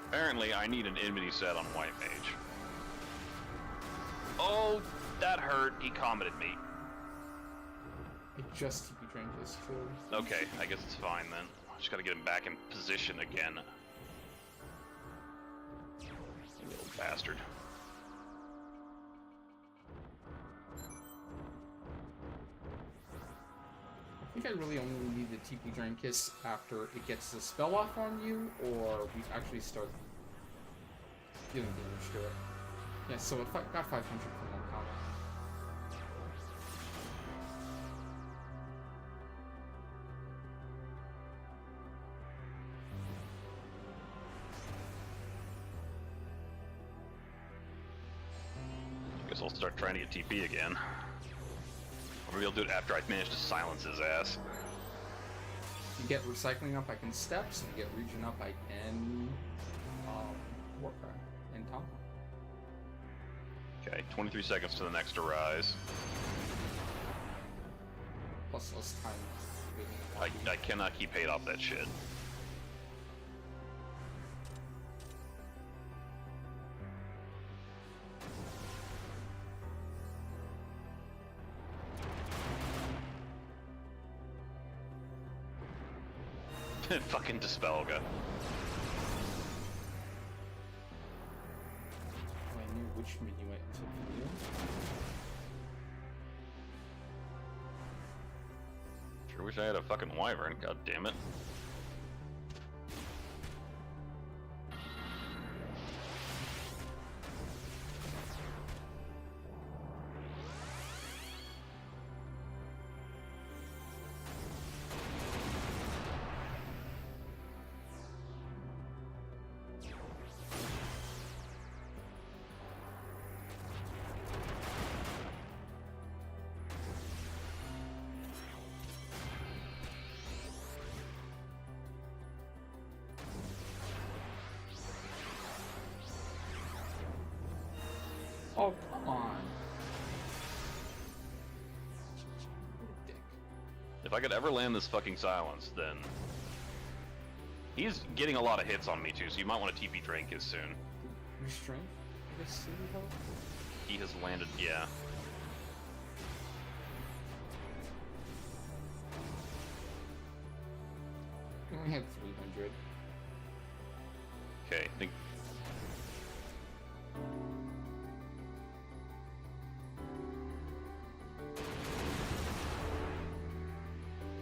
Apparently, I need an enmity set on White Mage. Oh, that hurt. He commented me. I just TP drank this too. Okay, I guess it's fine then. I just gotta get him back in position again. You little bastard. I think I really only need the TP Drain Kiss after it gets the spell off on you, or we actually start dealing damage to it. Yeah, so it got 500 from one combat. I guess I'll start trying to get TP again. Or maybe I'll do it after I manage to silence his ass. You get recycling up, I can steps, and you get region up, I can Warcry and Tom. Okay, 23 seconds to the next arise. Plus less time waiting. I cannot keep hate off that shit. Fucking Dispelga. I knew which menu I took for you. Sure wish I had a fucking wyvern, god damn it. Oh, come on. Dick. If I could ever land this fucking silence, then... He's getting a lot of hits on me too, so you might want to TP Drink his soon. Your strength? I guess see help? He has landed, yeah. We only have 300. Okay, I think...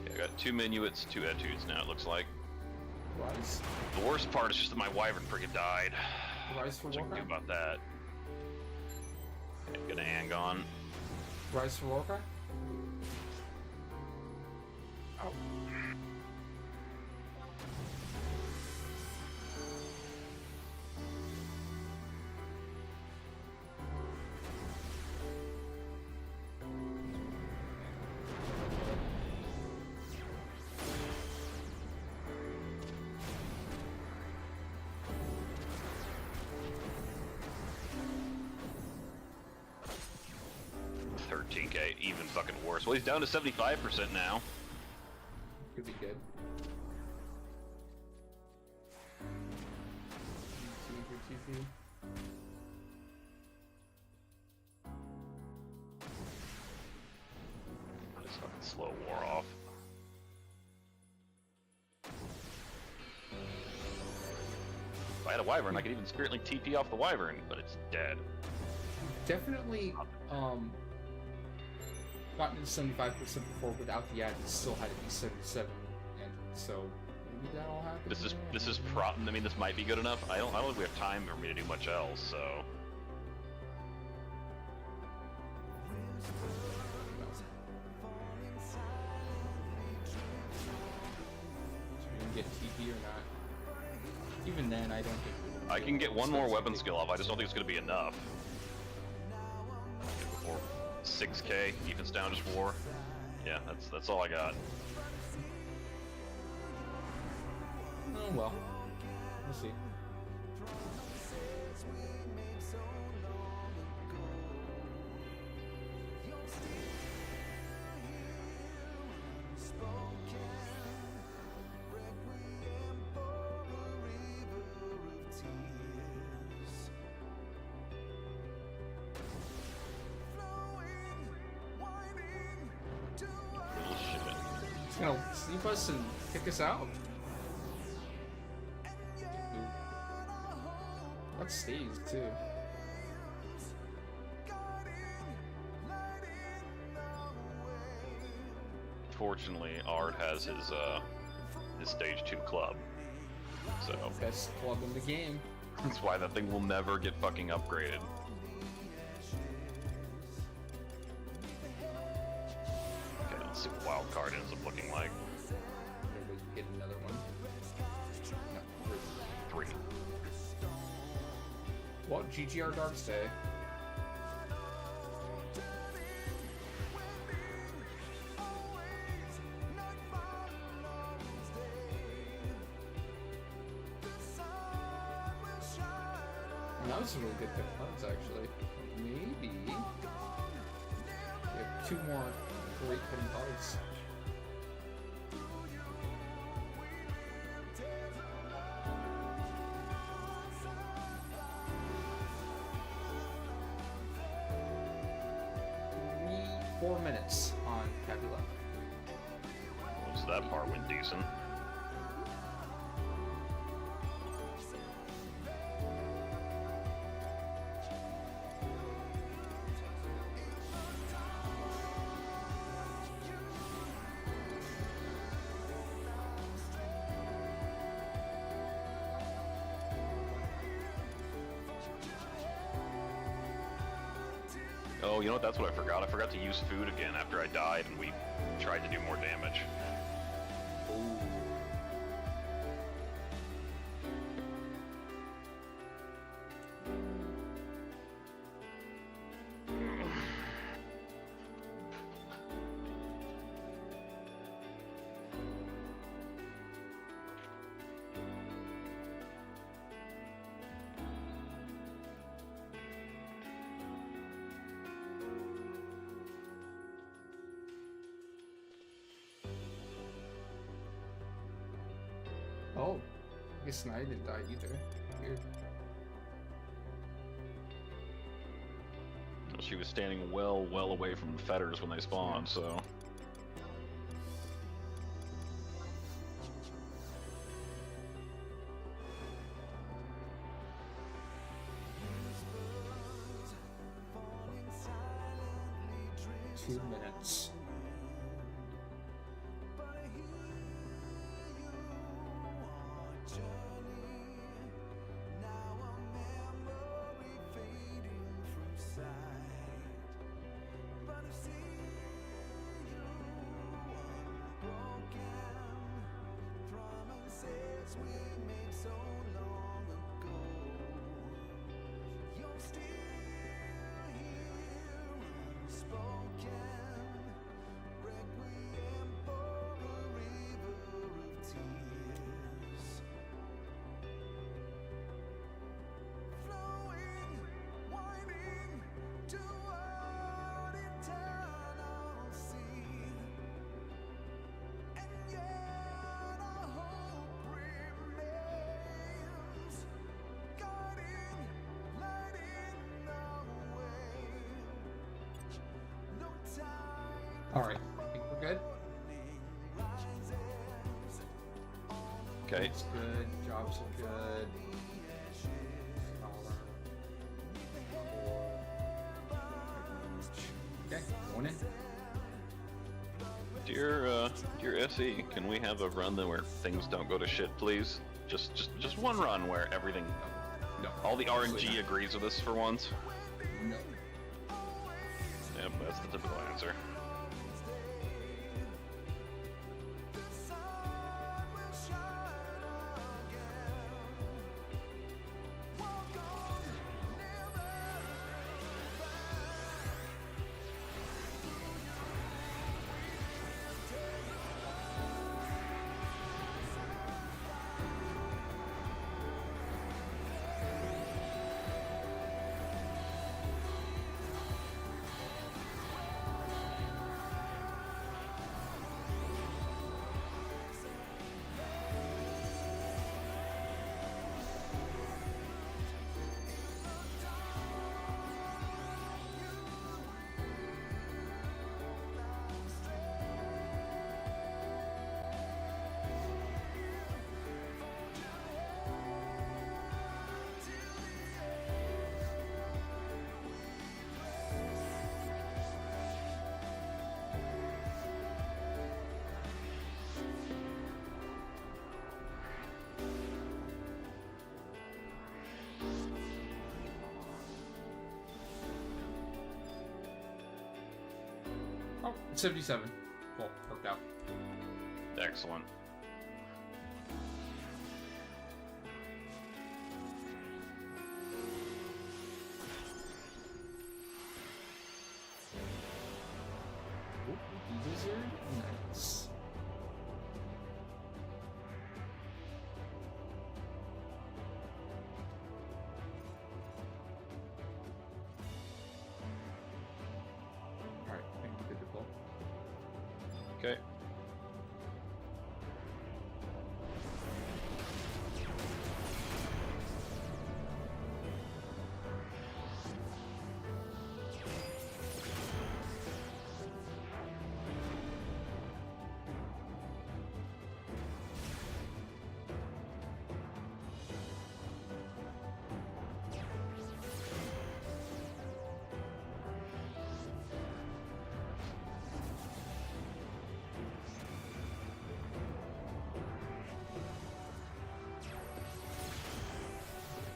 Okay, I got 2 Minuets, 2 Etudes now, it looks like. Rise. The worst part is just that my Wyvern freaking died. Rise for What I can do Warcraft? about that? Okay, gonna Angon. Rise for Warcraft? Oh. $13K, even fucking worse. Well, he's down to 75% now. Could be good. TP. This fucking slow wore off. If I had a Wyvern, I could even Spirit Link TP off the Wyvern, but it's dead. Definitely, gotten to 75% before without the ad, it still had to be 77, and so maybe that all happened. This is I mean, this might be good enough. I don't think we have time for me to do much else. So we can get TP or not. Even then, I don't think I can get one more weapon skill off. I just don't think it's going to be enough. Or 6K, evens down just war. Yeah, that's all I got. Oh well, we'll see. Little shit. He's gonna sleep us and kick us out. That stays too. Fortunately, Ard has his stage 2 club. So Best club in the game. that's why that thing will never get fucking upgraded. Okay, let's see what wild card ends up looking like. Maybe get another one. No, 3. 3. Well, GGR Dark's Day. And that was a really good pick of cards, actually. Maybe we have 2 more great hitting cards. Three, 4 minutes on Capula. So that part went decent. Oh, you know what? That's what I forgot. I forgot to use food again after I died, and we tried to do more damage. Oh, I guess Snyder didn't die either. Weird. She was standing well away from the fetters when they spawned, so. Two minutes. Alright, I think we're good. Okay. It's good, jobs are good. Okay, going in. Dear SE, can we have a run where things don't go to shit, please? Just one run where everything, No. all the RNG agrees with us for once. No. Yep, that's the typical answer. Oh, 77. Cool, worked out. Excellent. Ooh, the wizard. Nice. Alright, I think we're good to go. Okay.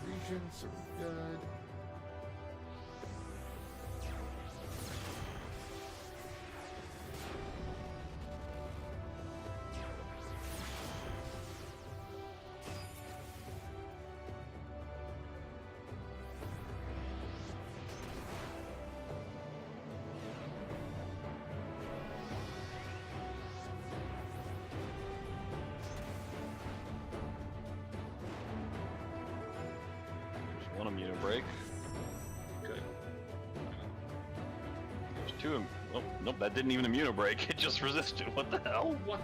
Regions are good. There's one immune break. Okay. There's two. Oh, nope, that didn't even immune break. It just resisted. What the hell? What?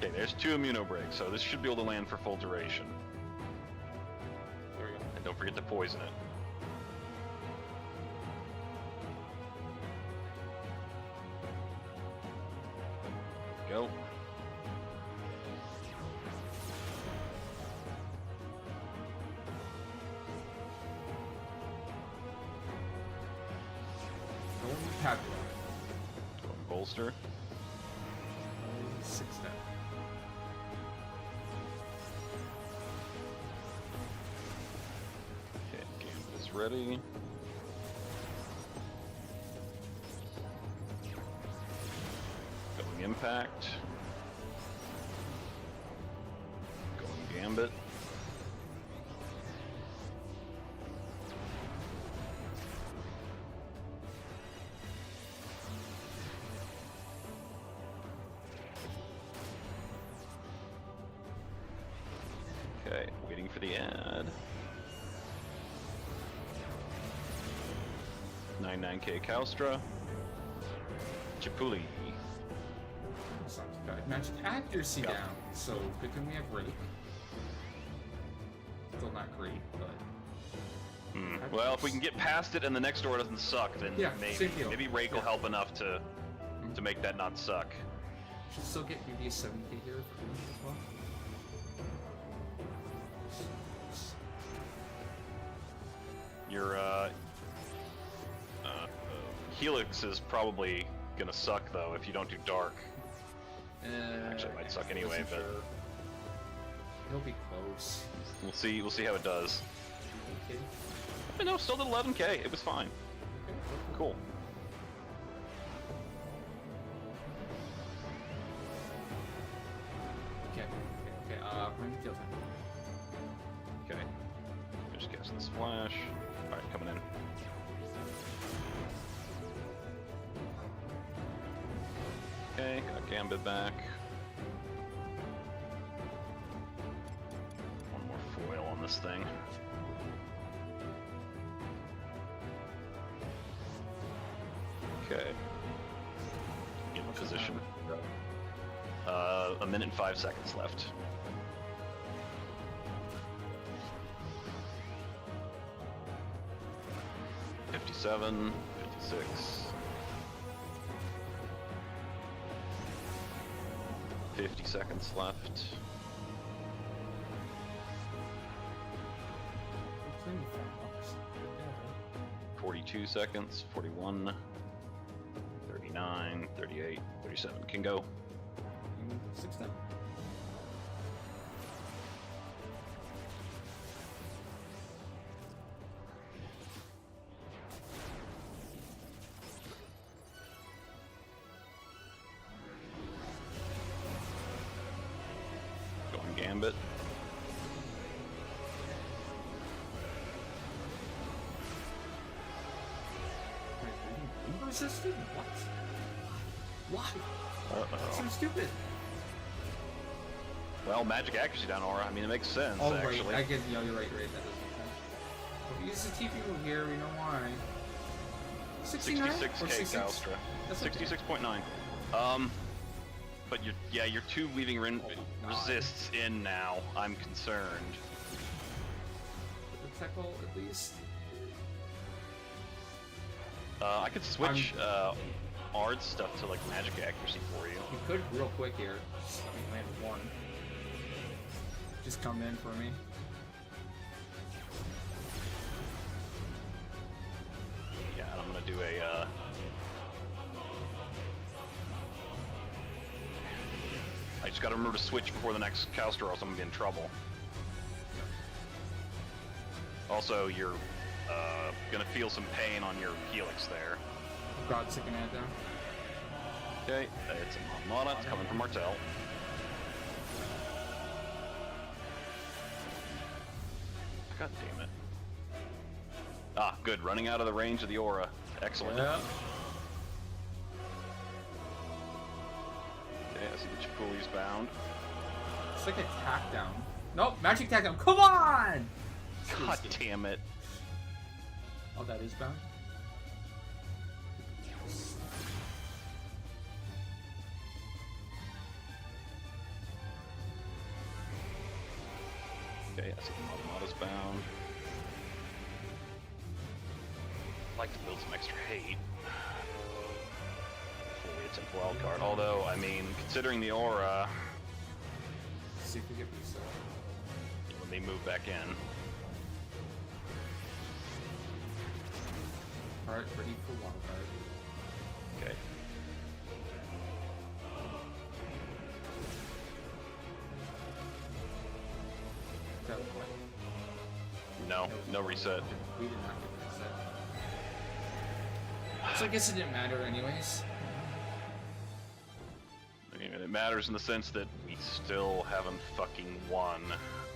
Okay, there's 2 immuno breaks, so this should be able to land for full duration. There we go. And don't forget to poison it. Go. Don't tabulate. Go and bolster. 6 down. Okay, Gambit is ready. Going impact. Going Gambit. Okay, waiting for the ad. 99k Kalstra. Chipuli. It's not too bad. Magic accuracy Yep. down. So good thing we have Rake. Still not great, but Well, if we can get past it and the next door doesn't suck, then Yeah, maybe same deal. maybe Rake will Yeah. help enough to make that not suck. should still get maybe a 70k here for me as well. Your Helix is probably gonna suck though if you don't do dark. Actually, it might suck anyway, wasn't but sure. It'll be close. we'll see. We'll see how it does. Okay. But no, still did 11k. It was fine. Cool. Okay. Bring the kill time. Okay. Just casting this flash. All right, coming in. Okay, got Gambit back. One more foil on this thing. Okay. In position. A minute and 5 seconds left. $57, $56. 50 seconds left. Hopefully we found bucks. Yeah, 42 seconds, 41, 39, 38, 37. Can go. right. 6 down. Going Gambit. Resisted? What? Why? That's so Uh-oh. stupid. Well, magic accuracy down aura. I mean, it makes sense, Oh, actually. right. I get, you're right. That doesn't make sense. If we use the TP move here, we know why. 69? 66k Kalstra. That's okay. 66.9. But your 2 Weaving God. resists in now. I'm concerned. The tackle, at least. I could switch Ard stuff to like magic accuracy for you. You could real quick here. Just let me land 1. Just come in for me. Yeah, and I'm gonna do a. I just gotta remember to switch before the next Kalstra, or else I'm gonna be in trouble. Also, you're gonna feel some pain on your Helix there. God, second hand down. Okay, it's a Mana. It's coming from Martel. God damn it. Ah, good. Running out of the range of the aura. Excellent. Yeah. Okay, I see the Chipuli's bound. It's like a tack down. Nope, magic tack down. Come on! God damn it. Oh, that is bound? Okay, I see Automata's bound. I'd like to build some extra hate. Before we attempt wild card. Although, I mean, considering the aura, See if we get reset. let me move back in. Alright, ready for wild card. Okay. That was what? No reset. We did not get reset. So I guess it didn't matter anyways. I mean, it matters in the sense that we still haven't fucking won.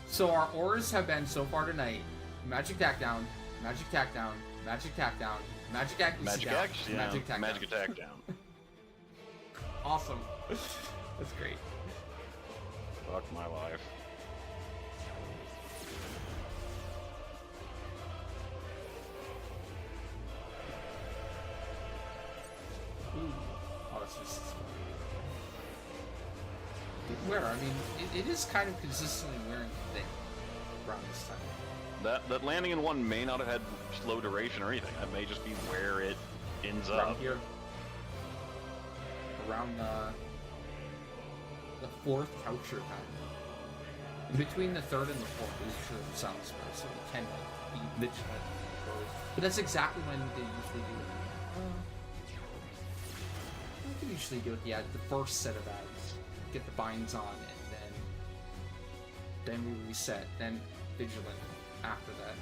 So our auras have been so far tonight: magic attack down, magic attack down, magic attack down, magic attack Magic down, axe? Yeah. magic attack Magic down. attack down. Awesome. That's great. Fuck my life. Ooh. Oh, it's just where? I mean, it is kind of consistently wearing thin around this time. That landing in one may not have had slow duration or anything. That may just be where it ends Around up. here. Around the fourth coucher time. In between the third and the fourth is sure the sound spell, so it can like be vigilant. But that's exactly when they usually do it. What do they usually do it? Yeah, the first set of ads. Get the binds on, and then we reset. Then vigilant after that.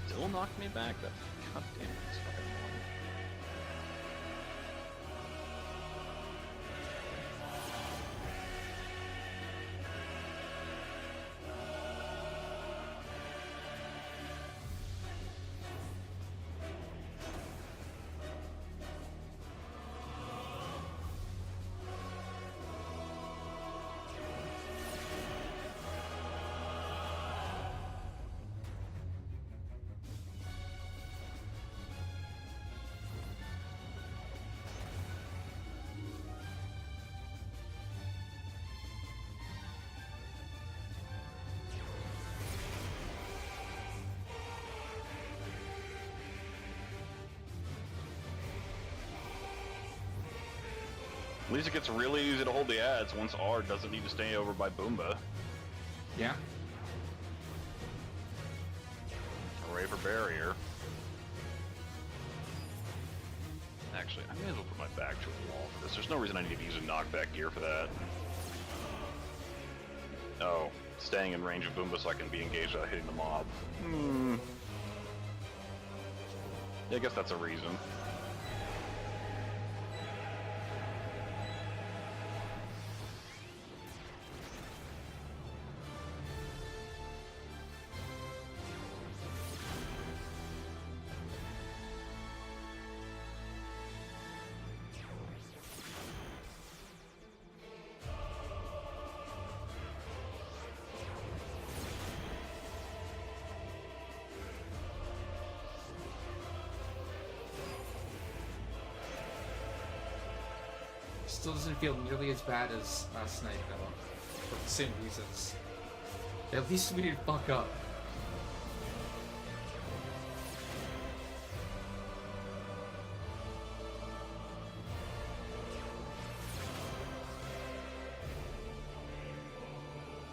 Still knocked me back. That goddamn it's fucking annoying. At least it gets really easy to hold the ads once R doesn't need to stay over by Bumba. Yeah. Hooray for barrier. Actually, I may as well put my back to a wall for this. There's no reason I need to use a knockback gear for that. Oh, staying in range of Bumba so I can be engaged without hitting the mob. Yeah, I guess that's a reason. Still doesn't feel nearly as bad as last night, though, for the same reasons. At least we didn't fuck up.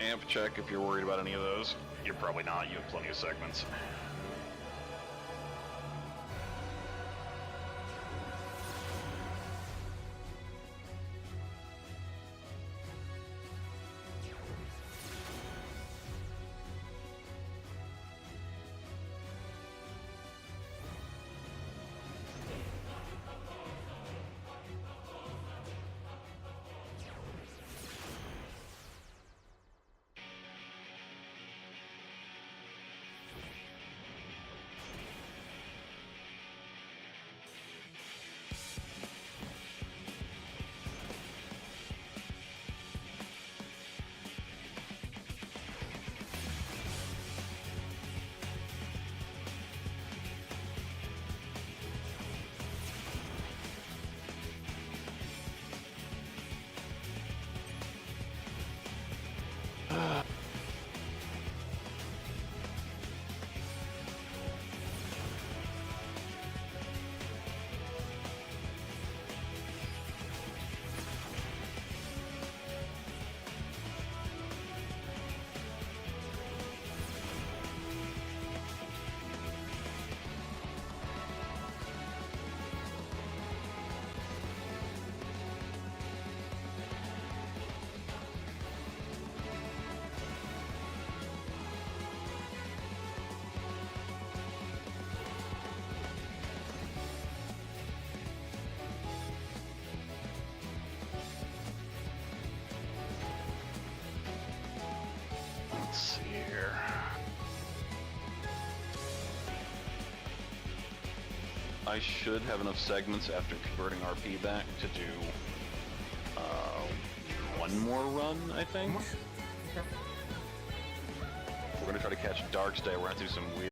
Amp check if you're worried about any of those. You're probably not, you have plenty of segments. I should have enough segments after converting RP back to do one more run, I think. Okay. We're gonna try to catch Dark's Day. We're gonna do some weird.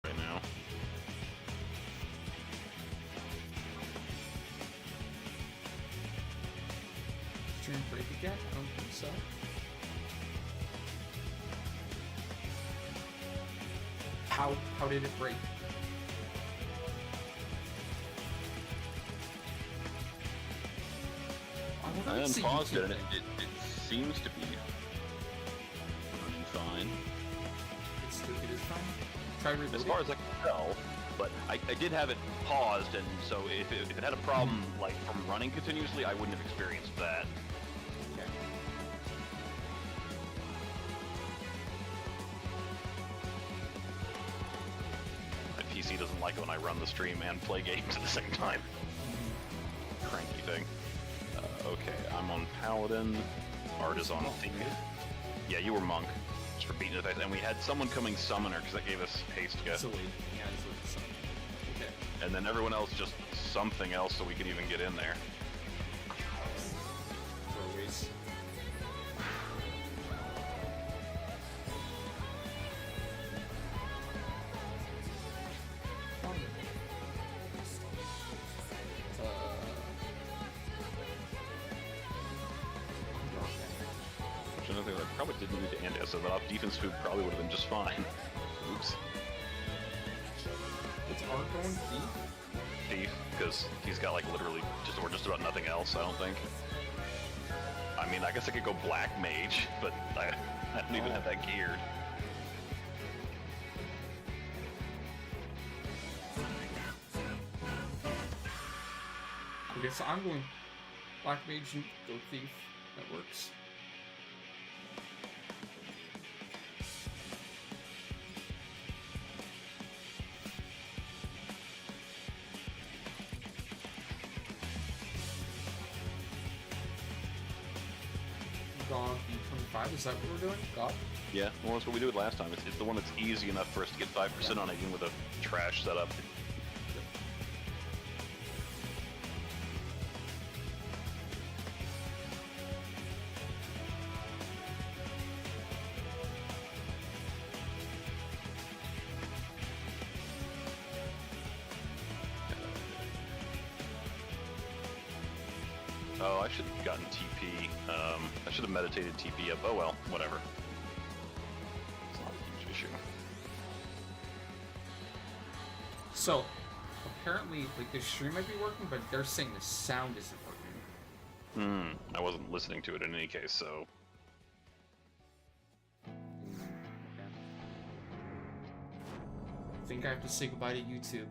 Right now. Turn break again? I don't think so. How did it break? I unpaused it, and it seems to be running fine. It is fine. Try reloading. As far as I can tell, but I did have it paused, and so if it had a problem like from running continuously, I wouldn't have experienced that. Okay. My PC doesn't like it when I run the stream and play games at the same time. Cranky thing. Okay, I'm on Paladin. Art is on Thief. Yeah, you were Monk. Just for beating it. And we had someone coming Summoner, because that gave us haste get. It's a lead. Yeah, it's a lead. So. Okay. And then everyone else just something else so we could even get in there. Always. Which another thing, I probably didn't need to end it, so that off defense food probably would have been just fine. Oops. It's hard going deep. Thief, because he's got like literally just about nothing else, I don't think. I mean, I guess I could go Black Mage, but I don't even have that geared. Okay, so I'm going Black Mage and go Thief. That works. God, B25, is that what we're doing? God? Yeah, well, that's what we did last time. It's the one that's easy enough for us to get 5% on it, even with a trash setup. Oh, I should have gotten TP. I should have meditated TP up. Oh well, whatever. It's not a huge issue. So, apparently, like, the stream might be working, but they're saying the sound isn't working. I wasn't listening to it in any case, so... I think I have to say goodbye to YouTube.